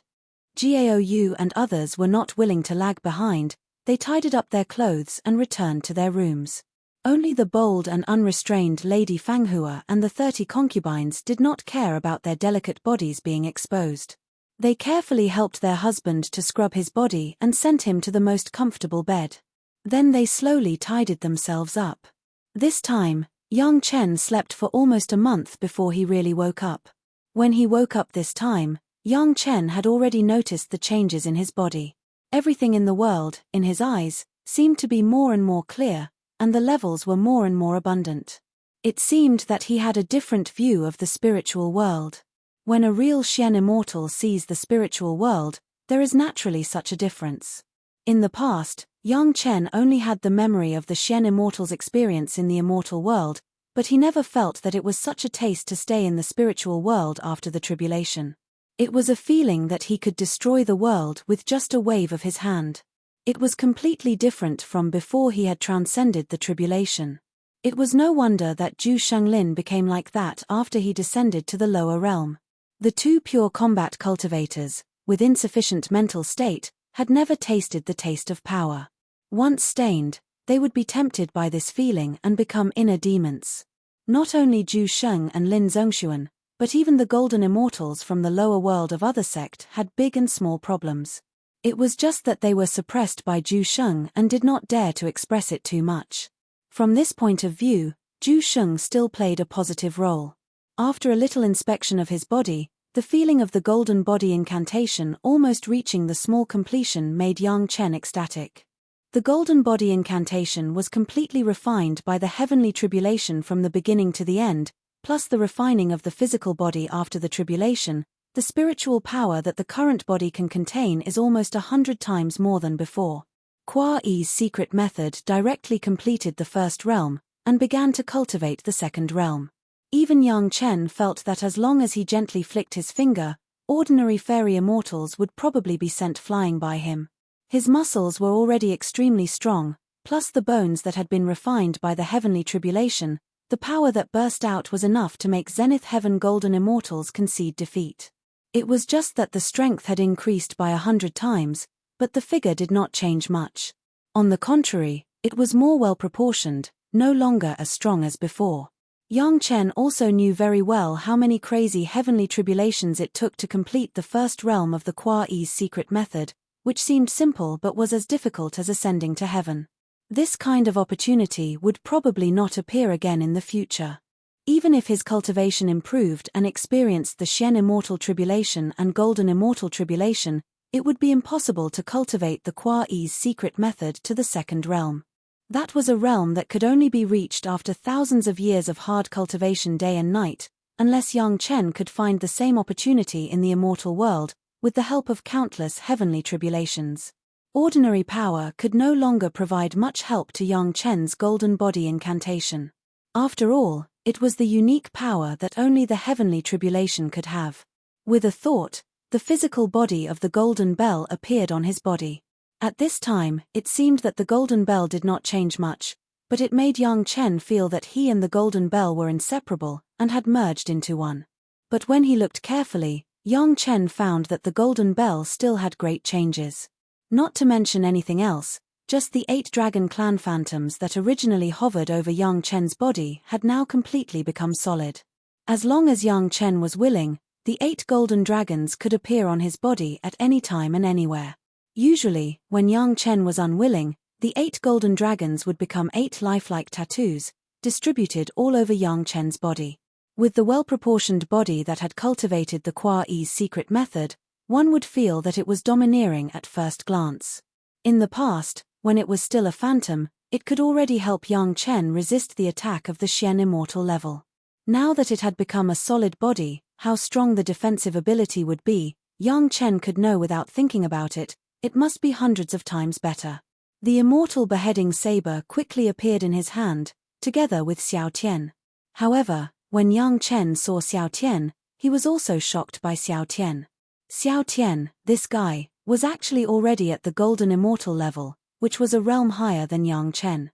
Gaou and others were not willing to lag behind. They tidied up their clothes and returned to their rooms. Only the bold and unrestrained Lady Fanghua and the 30 concubines did not care about their delicate bodies being exposed. They carefully helped their husband to scrub his body and sent him to the most comfortable bed. Then they slowly tidied themselves up. This time, Yang Chen slept for almost a month before he really woke up. When he woke up this time, Yang Chen had already noticed the changes in his body. Everything in the world, in his eyes, seemed to be more and more clear, and the levels were more and more abundant. It seemed that he had a different view of the spiritual world. When a real Xian immortal sees the spiritual world, there is naturally such a difference. In the past, Yang Chen only had the memory of the Xian immortal's experience in the immortal world, but he never felt that it was such a taste to stay in the spiritual world after the tribulation. It was a feeling that he could destroy the world with just a wave of his hand. It was completely different from before he had transcended the tribulation. It was no wonder that Zhu Shanglin became like that after he descended to the lower realm. The two pure combat cultivators, with insufficient mental state, had never tasted the taste of power. Once stained, they would be tempted by this feeling and become inner demons. Not only Zhu Sheng and Lin Zongxuan, but even the golden immortals from the lower world of other sect had big and small problems. It was just that they were suppressed by Zhu Sheng and did not dare to express it too much. From this point of view, Zhu Sheng still played a positive role. After a little inspection of his body, the feeling of the golden body incantation almost reaching the small completion made Yang Chen ecstatic. The golden body incantation was completely refined by the heavenly tribulation from the beginning to the end, plus the refining of the physical body after the tribulation. The spiritual power that the current body can contain is almost 100 times more than before. Kwa Yi's secret method directly completed the first realm, and began to cultivate the second realm. Even Yang Chen felt that as long as he gently flicked his finger, ordinary fairy immortals would probably be sent flying by him. His muscles were already extremely strong, plus the bones that had been refined by the heavenly tribulation. The power that burst out was enough to make Zenith Heaven golden immortals concede defeat. It was just that the strength had increased by 100 times, but the figure did not change much. On the contrary, it was more well proportioned, no longer as strong as before. Yang Chen also knew very well how many crazy heavenly tribulations it took to complete the first realm of the Kwa Yi's secret method, which seemed simple but was as difficult as ascending to heaven. This kind of opportunity would probably not appear again in the future. Even if his cultivation improved and experienced the Xian Immortal Tribulation and Golden Immortal Tribulation, it would be impossible to cultivate the Kwa Yi's secret method to the second realm. That was a realm that could only be reached after thousands of years of hard cultivation day and night, unless Yang Chen could find the same opportunity in the immortal world, with the help of countless heavenly tribulations. Ordinary power could no longer provide much help to Yang Chen's golden body incantation. After all, it was the unique power that only the heavenly tribulation could have. With a thought, the physical body of the golden bell appeared on his body. At this time, it seemed that the golden bell did not change much, but it made Yang Chen feel that he and the golden bell were inseparable, and had merged into one. But when he looked carefully, Yang Chen found that the golden bell still had great changes. Not to mention anything else, just the 8 dragon clan phantoms that originally hovered over Yang Chen's body had now completely become solid. As long as Yang Chen was willing, the 8 golden dragons could appear on his body at any time and anywhere. Usually, when Yang Chen was unwilling, the 8 golden dragons would become 8 lifelike tattoos, distributed all over Yang Chen's body. With the well-proportioned body that had cultivated the Kwa Yi's secret method, one would feel that it was domineering at first glance. In the past, when it was still a phantom, it could already help Yang Chen resist the attack of the Xian immortal level. Now that it had become a solid body, how strong the defensive ability would be, Yang Chen could know without thinking about it. It must be hundreds of times better. The immortal beheading saber quickly appeared in his hand, together with Xiao Tian. However, when Yang Chen saw Xiao Tian, he was also shocked by Xiao Tian. Xiao Tian, this guy, was actually already at the golden immortal level, which was a realm higher than Yang Chen.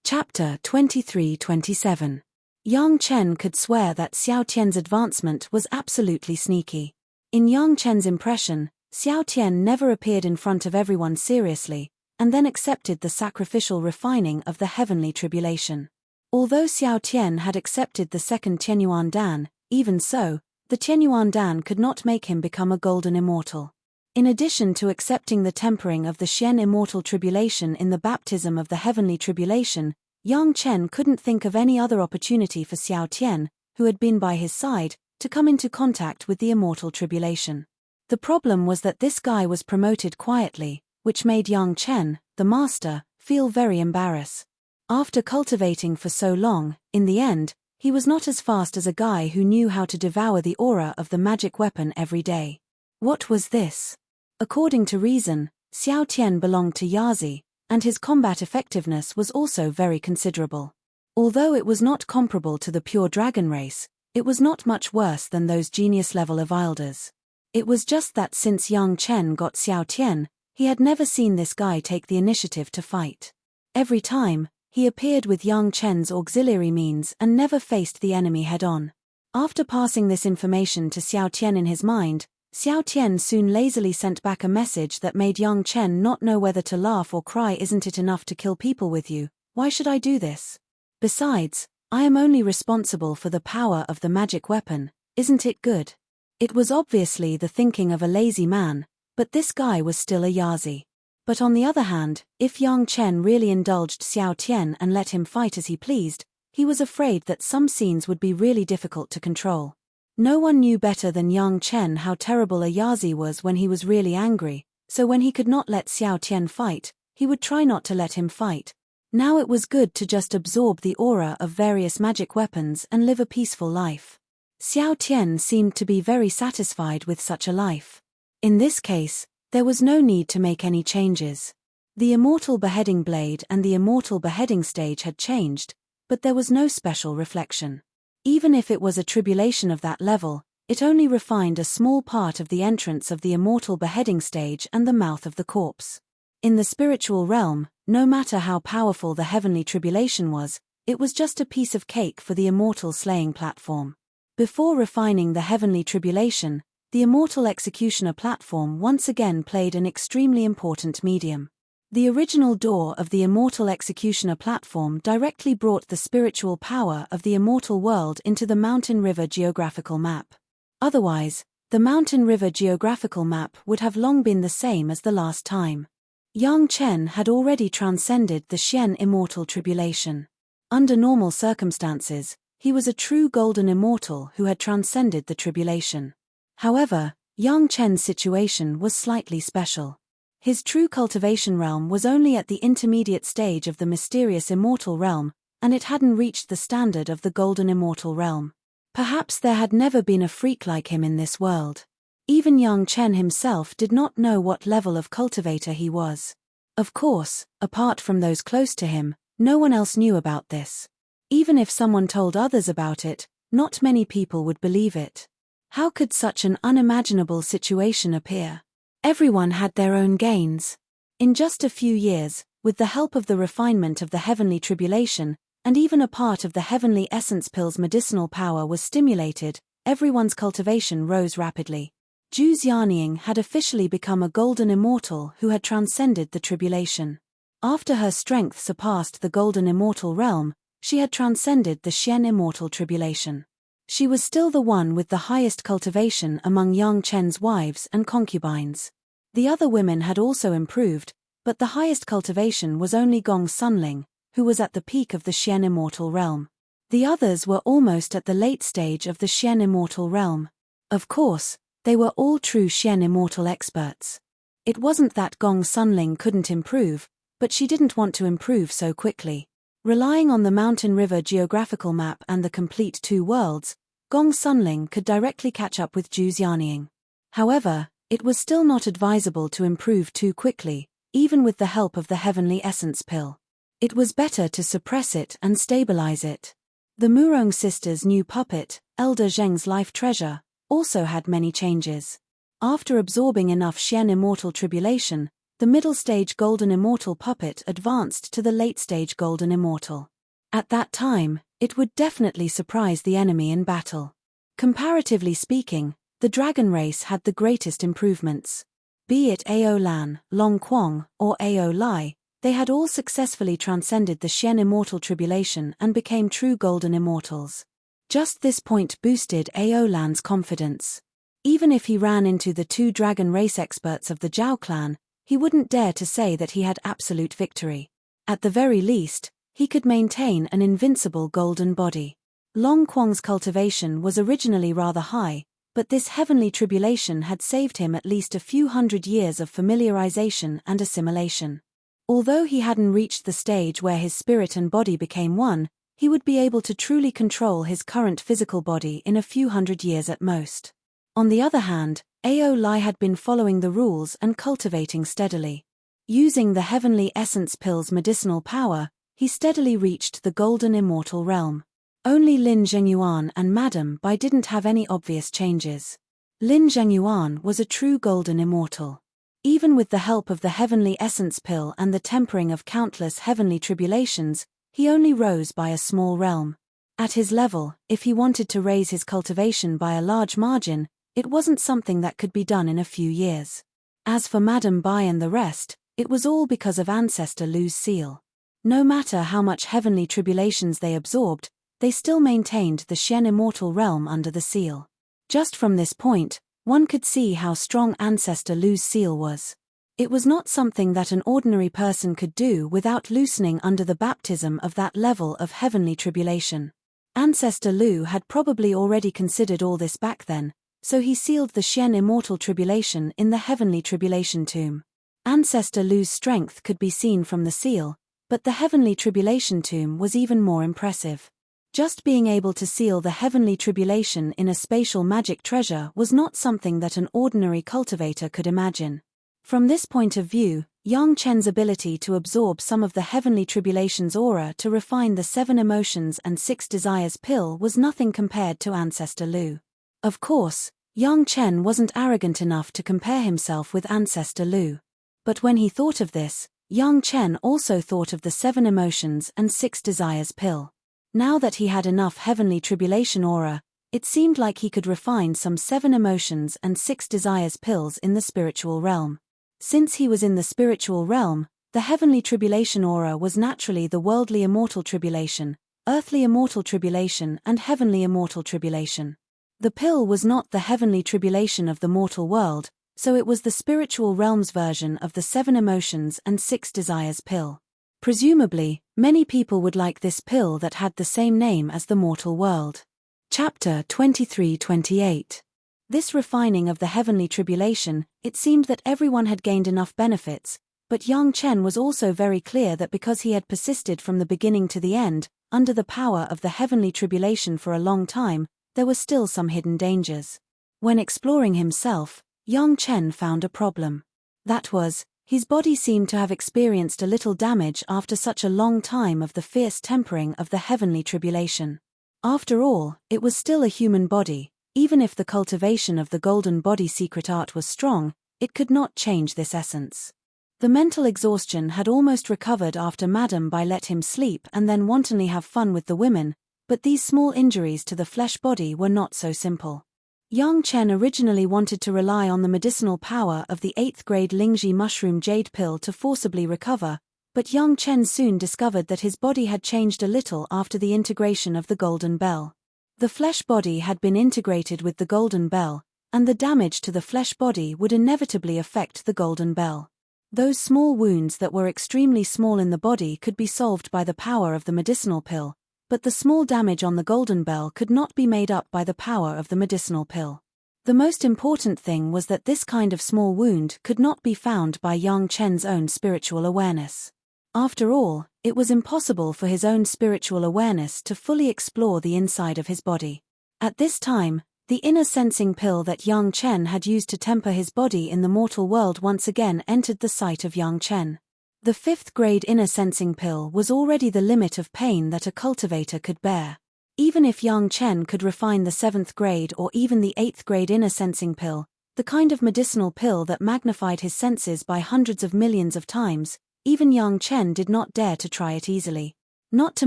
Chapter 23-27. Yang Chen could swear that Xiao Tian's advancement was absolutely sneaky. In Yang Chen's impression, Xiao Tian never appeared in front of everyone seriously, and then accepted the sacrificial refining of the heavenly tribulation. Although Xiao Tian had accepted the second Tianyuan Dan, even so, the Tianyuan Dan could not make him become a golden immortal. In addition to accepting the tempering of the Xian immortal tribulation in the baptism of the heavenly tribulation, Yang Chen couldn't think of any other opportunity for Xiao Tian, who had been by his side, to come into contact with the immortal tribulation. The problem was that this guy was promoted quietly, which made Yang Chen, the master, feel very embarrassed. After cultivating for so long, in the end, he was not as fast as a guy who knew how to devour the aura of the magic weapon every day. What was this? According to reason, Xiao Tian belonged to Yazi, and his combat effectiveness was also very considerable. Although it was not comparable to the pure dragon race, it was not much worse than those genius-level Evilders. It was just that since Yang Chen got Xiao Tian, he had never seen this guy take the initiative to fight. Every time, he appeared with Yang Chen's auxiliary means and never faced the enemy head-on. After passing this information to Xiao Tian in his mind, Xiao Tian soon lazily sent back a message that made Yang Chen not know whether to laugh or cry. Isn't it enough to kill people with you? Why should I do this? Besides, I am only responsible for the power of the magic weapon, isn't it good? It was obviously the thinking of a lazy man, but this guy was still a Yazi. But on the other hand, if Yang Chen really indulged Xiao Tian and let him fight as he pleased, he was afraid that some scenes would be really difficult to control. No one knew better than Yang Chen how terrible a Yazi was when he was really angry, so when he could not let Xiao Tian fight, he would try not to let him fight. Now it was good to just absorb the aura of various magic weapons and live a peaceful life. Xiao Tian seemed to be very satisfied with such a life. In this case, there was no need to make any changes. The immortal beheading blade and the immortal beheading stage had changed, but there was no special reflection. Even if it was a tribulation of that level, it only refined a small part of the entrance of the immortal beheading stage and the mouth of the corpse. In the spiritual realm, no matter how powerful the heavenly tribulation was, it was just a piece of cake for the immortal slaying platform. Before refining the heavenly tribulation, the immortal executioner platform once again played an extremely important medium. The original door of the immortal executioner platform directly brought the spiritual power of the immortal world into the mountain river geographical map. Otherwise, the mountain river geographical map would have long been the same as the last time. Yang Chen had already transcended the Xian immortal tribulation. Under normal circumstances, he was a true golden immortal who had transcended the tribulation. However, Yang Chen's situation was slightly special. His true cultivation realm was only at the intermediate stage of the mysterious immortal realm, and it hadn't reached the standard of the golden immortal realm. Perhaps there had never been a freak like him in this world. Even Yang Chen himself did not know what level of cultivator he was. Of course, apart from those close to him, no one else knew about this. Even if someone told others about it, not many people would believe it. How could such an unimaginable situation appear? Everyone had their own gains. In just a few years, with the help of the refinement of the heavenly tribulation, and even a part of the heavenly essence pill's medicinal power was stimulated, everyone's cultivation rose rapidly. Zhu Xianying had officially become a golden immortal who had transcended the tribulation. After her strength surpassed the golden immortal realm, she had transcended the Xian immortal tribulation. She was still the one with the highest cultivation among Yang Chen's wives and concubines. The other women had also improved, but the highest cultivation was only Gong Sunling, who was at the peak of the Xian immortal realm. The others were almost at the late stage of the Xian immortal realm. Of course, they were all true Xian immortal experts. It wasn't that Gong Sunling couldn't improve, but she didn't want to improve so quickly. Relying on the mountain river geographical map and the complete two worlds, Gong Sunling could directly catch up with Zhu Xianying. However, it was still not advisable to improve too quickly, even with the help of the heavenly essence pill. It was better to suppress it and stabilize it. The Murong sisters' new puppet, Elder Zheng's life treasure, also had many changes. After absorbing enough Xian immortal tribulation, the middle-stage golden immortal puppet advanced to the late-stage golden immortal. At that time, it would definitely surprise the enemy in battle. Comparatively speaking, the dragon race had the greatest improvements. Be it Ao Lan, Long Quang, or Ao Lai, they had all successfully transcended the Shen immortal tribulation and became true golden immortals. Just this point boosted Ao Lan's confidence. Even if he ran into the two dragon race experts of the Zhao clan, he wouldn't dare to say that he had absolute victory. At the very least, he could maintain an invincible golden body. Long Quang's cultivation was originally rather high, but this heavenly tribulation had saved him at least a few hundred years of familiarization and assimilation. Although he hadn't reached the stage where his spirit and body became one, he would be able to truly control his current physical body in a few hundred years at most. On the other hand, Ao Lai had been following the rules and cultivating steadily. Using the heavenly essence pill's medicinal power, he steadily reached the golden immortal realm. Only Lin Zhengyuan and Madame Bai didn't have any obvious changes. Lin Zhengyuan was a true golden immortal. Even with the help of the heavenly essence pill and the tempering of countless heavenly tribulations, he only rose by a small realm. At his level, if he wanted to raise his cultivation by a large margin, it wasn't something that could be done in a few years. As for Madame Bai and the rest, it was all because of Ancestor Lu's seal. No matter how much heavenly tribulations they absorbed, they still maintained the Shen immortal realm under the seal. Just from this point, one could see how strong Ancestor Lu's seal was. It was not something that an ordinary person could do without loosening under the baptism of that level of heavenly tribulation. Ancestor Lu had probably already considered all this back then, so he sealed the Shen immortal tribulation in the heavenly tribulation tomb. Ancestor Lu's strength could be seen from the seal, but the heavenly tribulation tomb was even more impressive. Just being able to seal the heavenly tribulation in a spatial magic treasure was not something that an ordinary cultivator could imagine. From this point of view, Yang Chen's ability to absorb some of the heavenly tribulation's aura to refine the 7 emotions and 6 desires pill was nothing compared to Ancestor Lu. Of course, Yang Chen wasn't arrogant enough to compare himself with Ancestor Lu. But when he thought of this, Yang Chen also thought of the 7 emotions and 6 desires pill. Now that he had enough heavenly tribulation aura, it seemed like he could refine some 7 emotions and 6 desires pills in the spiritual realm. Since he was in the spiritual realm, the heavenly tribulation aura was naturally the worldly immortal tribulation, earthly immortal tribulation and heavenly immortal tribulation. The pill was not the heavenly tribulation of the mortal world, so it was the spiritual realm's version of the 7 emotions and 6 desires pill. Presumably, many people would like this pill that had the same name as the mortal world. Chapter 23-28. This refining of the heavenly tribulation, it seemed that everyone had gained enough benefits, but Yang Chen was also very clear that because he had persisted from the beginning to the end, under the power of the heavenly tribulation for a long time, there were still some hidden dangers. When exploring himself, Yang Chen found a problem. That was, his body seemed to have experienced a little damage after such a long time of the fierce tempering of the heavenly tribulation. After all, it was still a human body. Even if the cultivation of the golden body secret art was strong, it could not change this essence. The mental exhaustion had almost recovered after Madame Bai let him sleep and then wantonly have fun with the women, but these small injuries to the flesh body were not so simple. Yang Chen originally wanted to rely on the medicinal power of the 8th grade Lingji mushroom jade pill to forcibly recover, but Yang Chen soon discovered that his body had changed a little after the integration of the golden bell. The flesh body had been integrated with the golden bell, and the damage to the flesh body would inevitably affect the golden bell. Those small wounds that were extremely small in the body could be solved by the power of the medicinal pill, but the small damage on the golden bell could not be made up by the power of the medicinal pill. The most important thing was that this kind of small wound could not be found by Yang Chen's own spiritual awareness. After all, it was impossible for his own spiritual awareness to fully explore the inside of his body. At this time, the inner sensing pill that Yang Chen had used to temper his body in the mortal world once again entered the sight of Yang Chen. The 5th grade inner sensing pill was already the limit of pain that a cultivator could bear. Even if Yang Chen could refine the 7th grade or even the 8th grade inner sensing pill, the kind of medicinal pill that magnified his senses by hundreds of millions of times, even Yang Chen did not dare to try it easily. Not to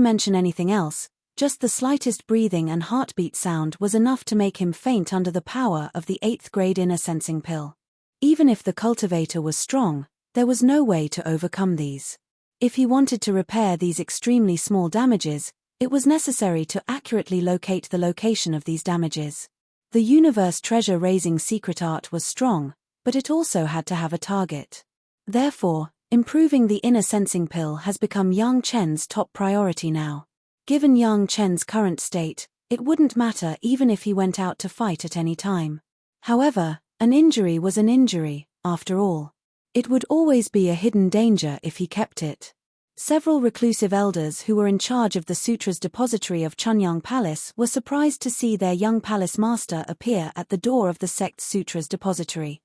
mention anything else, just the slightest breathing and heartbeat sound was enough to make him faint under the power of the 8th grade inner sensing pill. Even if the cultivator was strong, there was no way to overcome these. If he wanted to repair these extremely small damages, it was necessary to accurately locate the location of these damages. The universe treasure-raising secret art was strong, but it also had to have a target. Therefore, improving the inner sensing pill has become Yang Chen's top priority now. Given Yang Chen's current state, it wouldn't matter even if he went out to fight at any time. However, an injury was an injury, after all. It would always be a hidden danger if he kept it. Several reclusive elders who were in charge of the Sutra's depository of Chunyang Palace were surprised to see their young palace master appear at the door of the sect's Sutra's depository.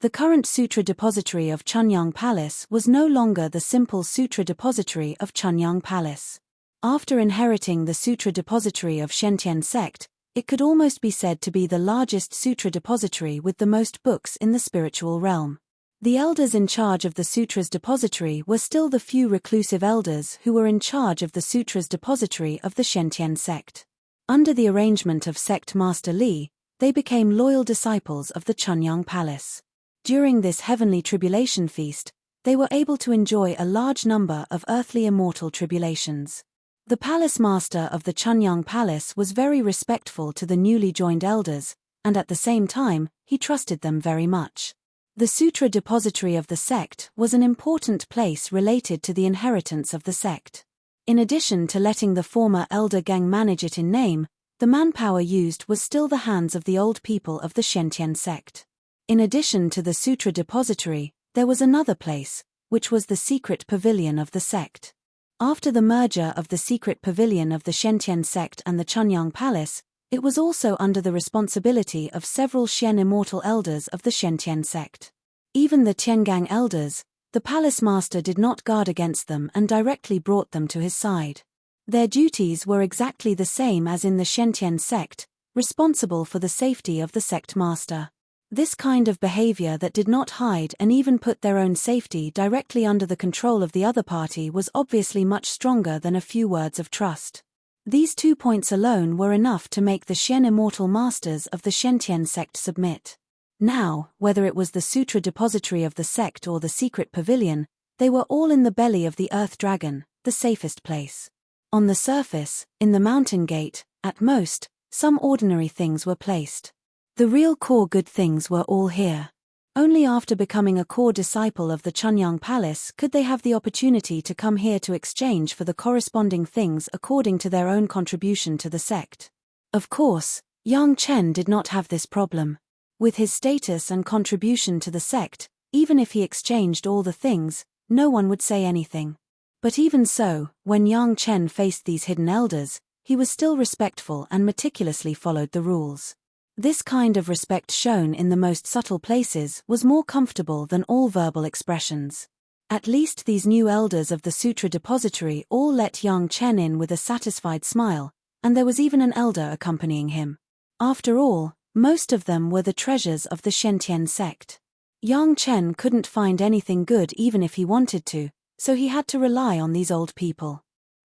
The current Sutra depository of Chunyang Palace was no longer the simple Sutra depository of Chunyang Palace. After inheriting the Sutra depository of Shentian sect, it could almost be said to be the largest Sutra depository with the most books in the spiritual realm. The elders in charge of the Sutra's depository were still the few reclusive elders who were in charge of the Sutra's depository of the Shentian sect. Under the arrangement of Sect Master Li, they became loyal disciples of the Chunyang Palace. During this heavenly tribulation feast, they were able to enjoy a large number of earthly immortal tribulations. The palace master of the Chunyang Palace was very respectful to the newly joined elders, and at the same time, he trusted them very much. The Sutra depository of the sect was an important place related to the inheritance of the sect. In addition to letting the former elder gang manage it in name, the manpower used was still the hands of the old people of the Shentian sect. In addition to the Sutra depository, there was another place, which was the secret pavilion of the sect. After the merger of the secret pavilion of the Shentian sect and the Chunyang Palace, it was also under the responsibility of several Xian immortal elders of the Shentian sect. Even the Tiangang elders, the palace master did not guard against them and directly brought them to his side. Their duties were exactly the same as in the Shentian sect, responsible for the safety of the sect master. This kind of behavior that did not hide and even put their own safety directly under the control of the other party was obviously much stronger than a few words of trust. These 2 points alone were enough to make the Xian immortal masters of the Shentian sect submit. Now, whether it was the Sutra depository of the sect or the secret pavilion, they were all in the belly of the earth dragon, the safest place. On the surface, in the mountain gate, at most, some ordinary things were placed. The real core good things were all here. Only after becoming a core disciple of the Chunyang Palace could they have the opportunity to come here to exchange for the corresponding things according to their own contribution to the sect. Of course, Yang Chen did not have this problem. With his status and contribution to the sect, even if he exchanged all the things, no one would say anything. But even so, when Yang Chen faced these hidden elders, he was still respectful and meticulously followed the rules. This kind of respect shown in the most subtle places was more comfortable than all verbal expressions. At least these new elders of the Sutra depository all let Yang Chen in with a satisfied smile, and there was even an elder accompanying him. After all, most of them were the treasures of the Shentian sect. Yang Chen couldn't find anything good even if he wanted to, so he had to rely on these old people.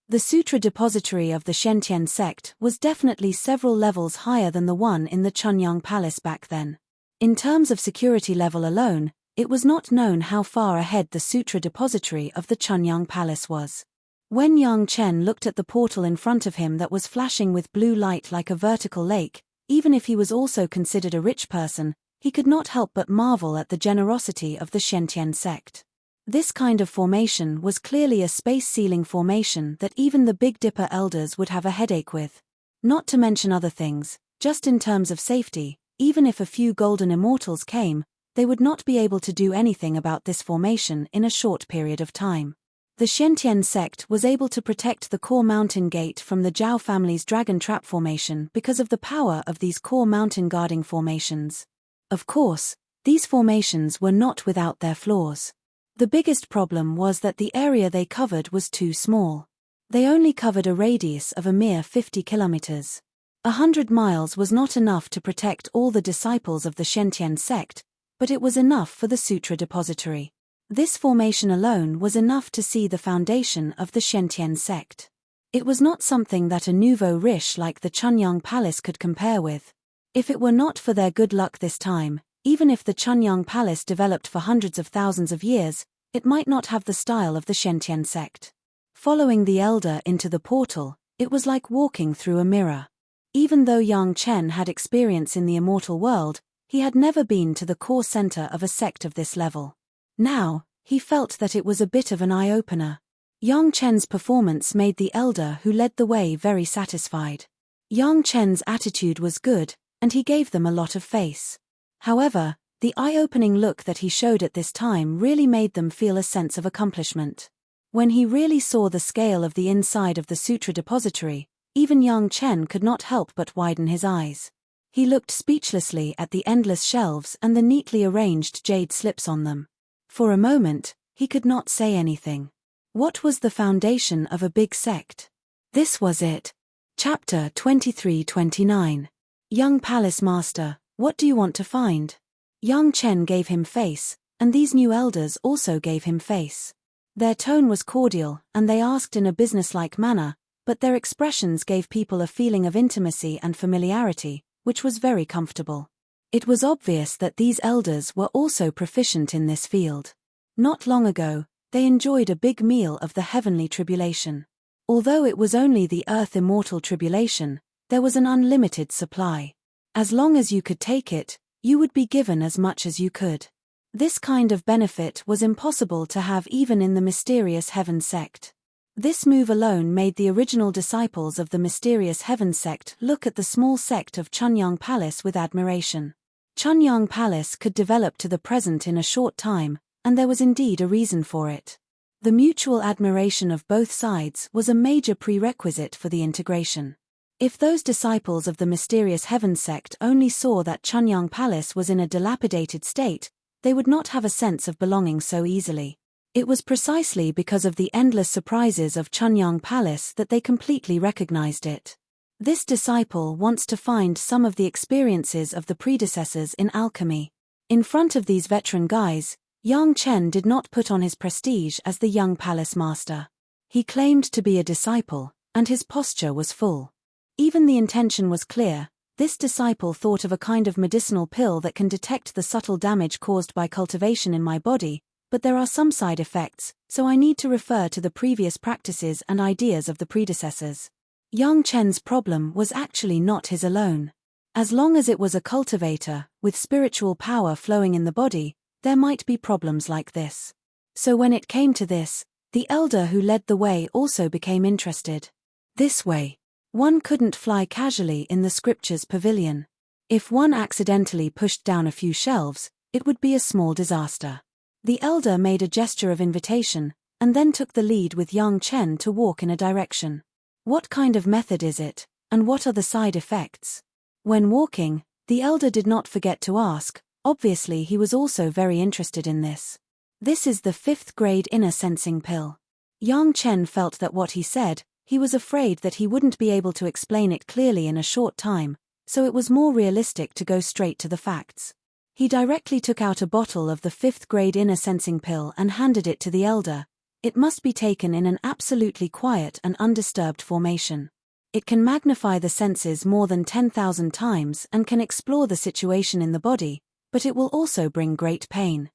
The Sutra depository of the Shentian sect was definitely several levels higher than the one in the Chunyang Palace back then. In terms of security level alone, it was not known how far ahead the Sutra depository of the Chunyang Palace was. When Yang Chen looked at the portal in front of him that was flashing with blue light like a vertical lake, even if he was also considered a rich person, he could not help but marvel at the generosity of the Shentian sect. This kind of formation was clearly a space-sealing formation that even the Big Dipper elders would have a headache with. Not to mention other things, just in terms of safety, even if a few golden immortals came, they would not be able to do anything about this formation in a short period of time. The Shentian sect was able to protect the core mountain gate from the Zhao family's dragon trap formation because of the power of these core mountain guarding formations. Of course, these formations were not without their flaws. The biggest problem was that the area they covered was too small. They only covered a radius of a mere 50 kilometers. 100 miles was not enough to protect all the disciples of the Shentian sect, but it was enough for the Sutra depository. This formation alone was enough to see the foundation of the Shentian sect. It was not something that a nouveau riche like the Chunyang Palace could compare with. If it were not for their good luck this time, Even if the Chunyang Palace developed for hundreds of thousands of years, it might not have the style of the Shentian sect. Following the elder into the portal, it was like walking through a mirror. Even though Yang Chen had experience in the immortal world, he had never been to the core center of a sect of this level. Now, he felt that it was a bit of an eye-opener. Yang Chen's performance made the elder who led the way very satisfied. Yang Chen's attitude was good, and he gave them a lot of face. However, the eye-opening look that he showed at this time really made them feel a sense of accomplishment. When he really saw the scale of the inside of the sutra depository, even Yang Chen could not help but widen his eyes. He looked speechlessly at the endless shelves and the neatly arranged jade slips on them. For a moment, he could not say anything. What was the foundation of a big sect? This was it. Chapter 23-29. Young Palace Master, what do you want to find? Yang Chen gave him face, and these new elders also gave him face. Their tone was cordial, and they asked in a businesslike manner, but their expressions gave people a feeling of intimacy and familiarity, which was very comfortable. It was obvious that these elders were also proficient in this field. Not long ago, they enjoyed a big meal of the heavenly tribulation. Although it was only the earth immortal tribulation, there was an unlimited supply. As long as you could take it, you would be given as much as you could. This kind of benefit was impossible to have even in the mysterious heaven sect. This move alone made the original disciples of the mysterious heaven sect look at the small sect of Chunyang Palace with admiration. Chunyang Palace could develop to the present in a short time, and there was indeed a reason for it. The mutual admiration of both sides was a major prerequisite for the integration. If those disciples of the mysterious heaven sect only saw that Chunyang Palace was in a dilapidated state, they would not have a sense of belonging so easily. It was precisely because of the endless surprises of Chunyang Palace that they completely recognized it. This disciple wants to find some of the experiences of the predecessors in alchemy. In front of these veteran guys, Yang Chen did not put on his prestige as the young palace master. He claimed to be a disciple, and his posture was full. Even the intention was clear. This disciple thought of a kind of medicinal pill that can detect the subtle damage caused by cultivation in my body, but there are some side effects, so I need to refer to the previous practices and ideas of the predecessors. Yang Chen's problem was actually not his alone. As long as it was a cultivator, with spiritual power flowing in the body, there might be problems like this. So when it came to this, the elder who led the way also became interested. This way. One couldn't fly casually in the scriptures pavilion. If one accidentally pushed down a few shelves, it would be a small disaster. The elder made a gesture of invitation, and then took the lead with Yang Chen to walk in a direction. What kind of method is it, and what are the side effects? When walking, the elder did not forget to ask. Obviously he was also very interested in this. This is the 5th grade inner sensing pill. Yang Chen felt that what he said, he was afraid that he wouldn't be able to explain it clearly in a short time, so it was more realistic to go straight to the facts. He directly took out a bottle of the 5th grade inner sensing pill and handed it to the elder. It must be taken in an absolutely quiet and undisturbed formation. It can magnify the senses more than 10,000 times and can explore the situation in the body, but it will also bring great pain.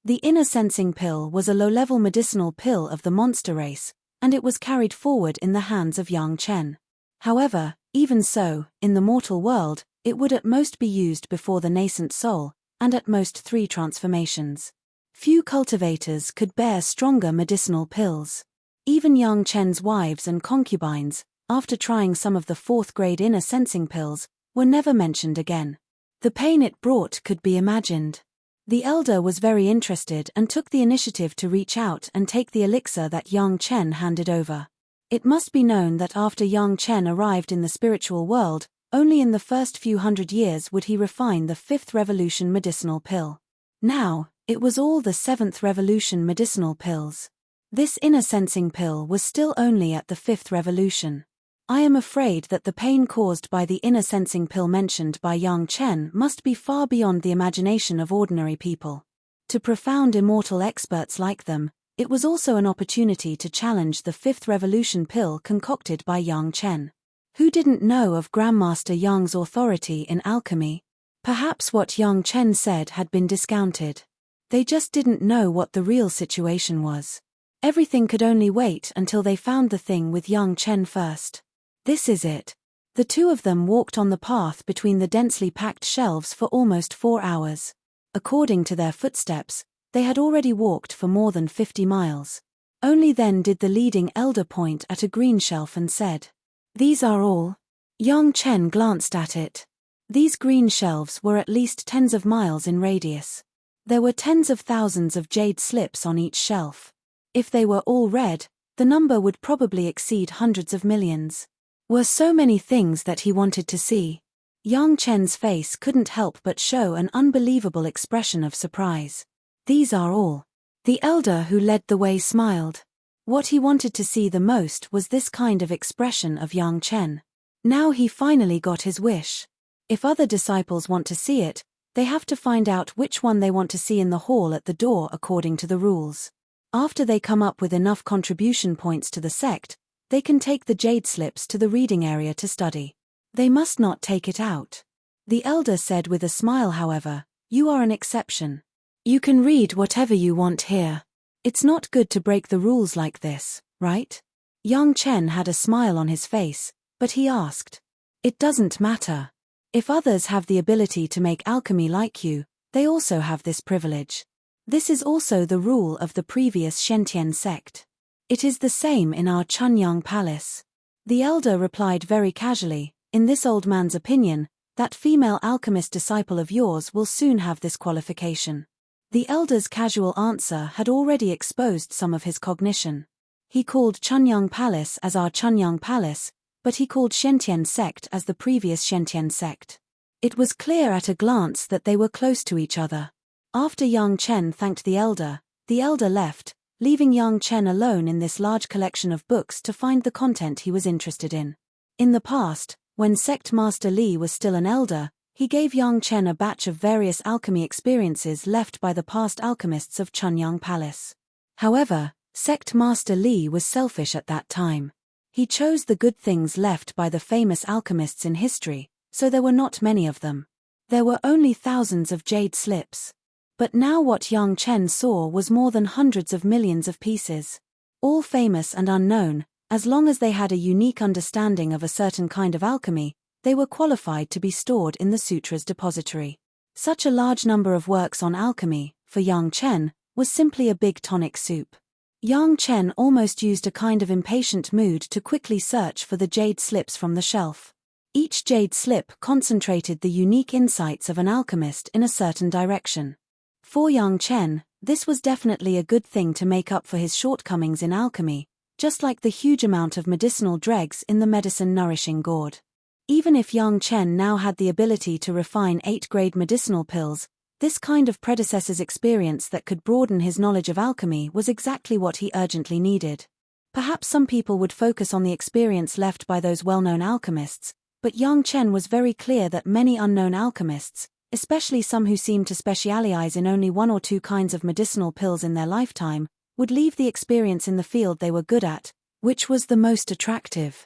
The inner sensing pill was a low-level medicinal pill of the monster race, and it was carried forward in the hands of Yang Chen. However, even so, in the mortal world, it would at most be used before the nascent soul, and at most 3 transformations. Few cultivators could bear stronger medicinal pills. Even Yang Chen's wives and concubines, after trying some of the 4th grade inner sensing pills, were never mentioned again. The pain it brought could be imagined. The elder was very interested and took the initiative to reach out and take the elixir that Yang Chen handed over. It must be known that after Yang Chen arrived in the spiritual world, only in the first few hundred years would he refine the 5th revolution medicinal pill. Now, it was all the 7th revolution medicinal pills. This inner sensing pill was still only at the 5th revolution. I am afraid that the pain caused by the inner sensing pill mentioned by Yang Chen must be far beyond the imagination of ordinary people. To profound immortal experts like them, it was also an opportunity to challenge the 5th revolution pill concocted by Yang Chen. Who didn't know of Grandmaster Yang's authority in alchemy? Perhaps what Yang Chen said had been discounted. They just didn't know what the real situation was. Everything could only wait until they found the thing with Yang Chen first. This is it. The two of them walked on the path between the densely packed shelves for almost 4 hours. According to their footsteps, they had already walked for more than 50 miles. Only then did the leading elder point at a green shelf and said, "These are all?" Yang Chen glanced at it. These green shelves were at least tens of miles in radius. There were tens of thousands of jade slips on each shelf. If they were all red, the number would probably exceed hundreds of millions. Were so many things that he wanted to see. Yang Chen's face couldn't help but show an unbelievable expression of surprise. These are all. The elder who led the way smiled. What he wanted to see the most was this kind of expression of Yang Chen. Now he finally got his wish. If other disciples want to see it, they have to find out which one they want to see in the hall at the door according to the rules. After they come up with enough contribution points to the sect, they can take the jade slips to the reading area to study. They must not take it out. The elder said with a smile, however, "You are an exception. You can read whatever you want here. It's not good to break the rules like this, right?" Yang Chen had a smile on his face, but he asked, "It doesn't matter. If others have the ability to make alchemy like you, they also have this privilege. This is also the rule of the previous Shentian sect. It is the same in our Chunyang Palace." The elder replied very casually, "In this old man's opinion, that female alchemist disciple of yours will soon have this qualification." The elder's casual answer had already exposed some of his cognition. He called Chunyang Palace as our Chunyang Palace, but he called Shentian sect as the previous Shentian sect. It was clear at a glance that they were close to each other. After Yang Chen thanked the elder left, leaving Yang Chen alone in this large collection of books to find the content he was interested in. In the past, when Sect Master Li was still an elder, he gave Yang Chen a batch of various alchemy experiences left by the past alchemists of Chunyang Palace. However, Sect Master Li was selfish at that time. He chose the good things left by the famous alchemists in history, so there were not many of them. There were only thousands of jade slips. But now what Yang Chen saw was more than hundreds of millions of pieces. All famous and unknown, as long as they had a unique understanding of a certain kind of alchemy, they were qualified to be stored in the Sutra's depository. Such a large number of works on alchemy, for Yang Chen, was simply a big tonic soup. Yang Chen almost used a kind of impatient mood to quickly search for the jade slips from the shelf. Each jade slip concentrated the unique insights of an alchemist in a certain direction. For Yang Chen, this was definitely a good thing to make up for his shortcomings in alchemy, just like the huge amount of medicinal dregs in the medicine-nourishing gourd. Even if Yang Chen now had the ability to refine 8-grade medicinal pills, this kind of predecessor's experience that could broaden his knowledge of alchemy was exactly what he urgently needed. Perhaps some people would focus on the experience left by those well-known alchemists, but Yang Chen was very clear that many unknown alchemists, especially some who seemed to specialize in only 1 or 2 kinds of medicinal pills in their lifetime, would leave the experience in the field they were good at, which was the most attractive.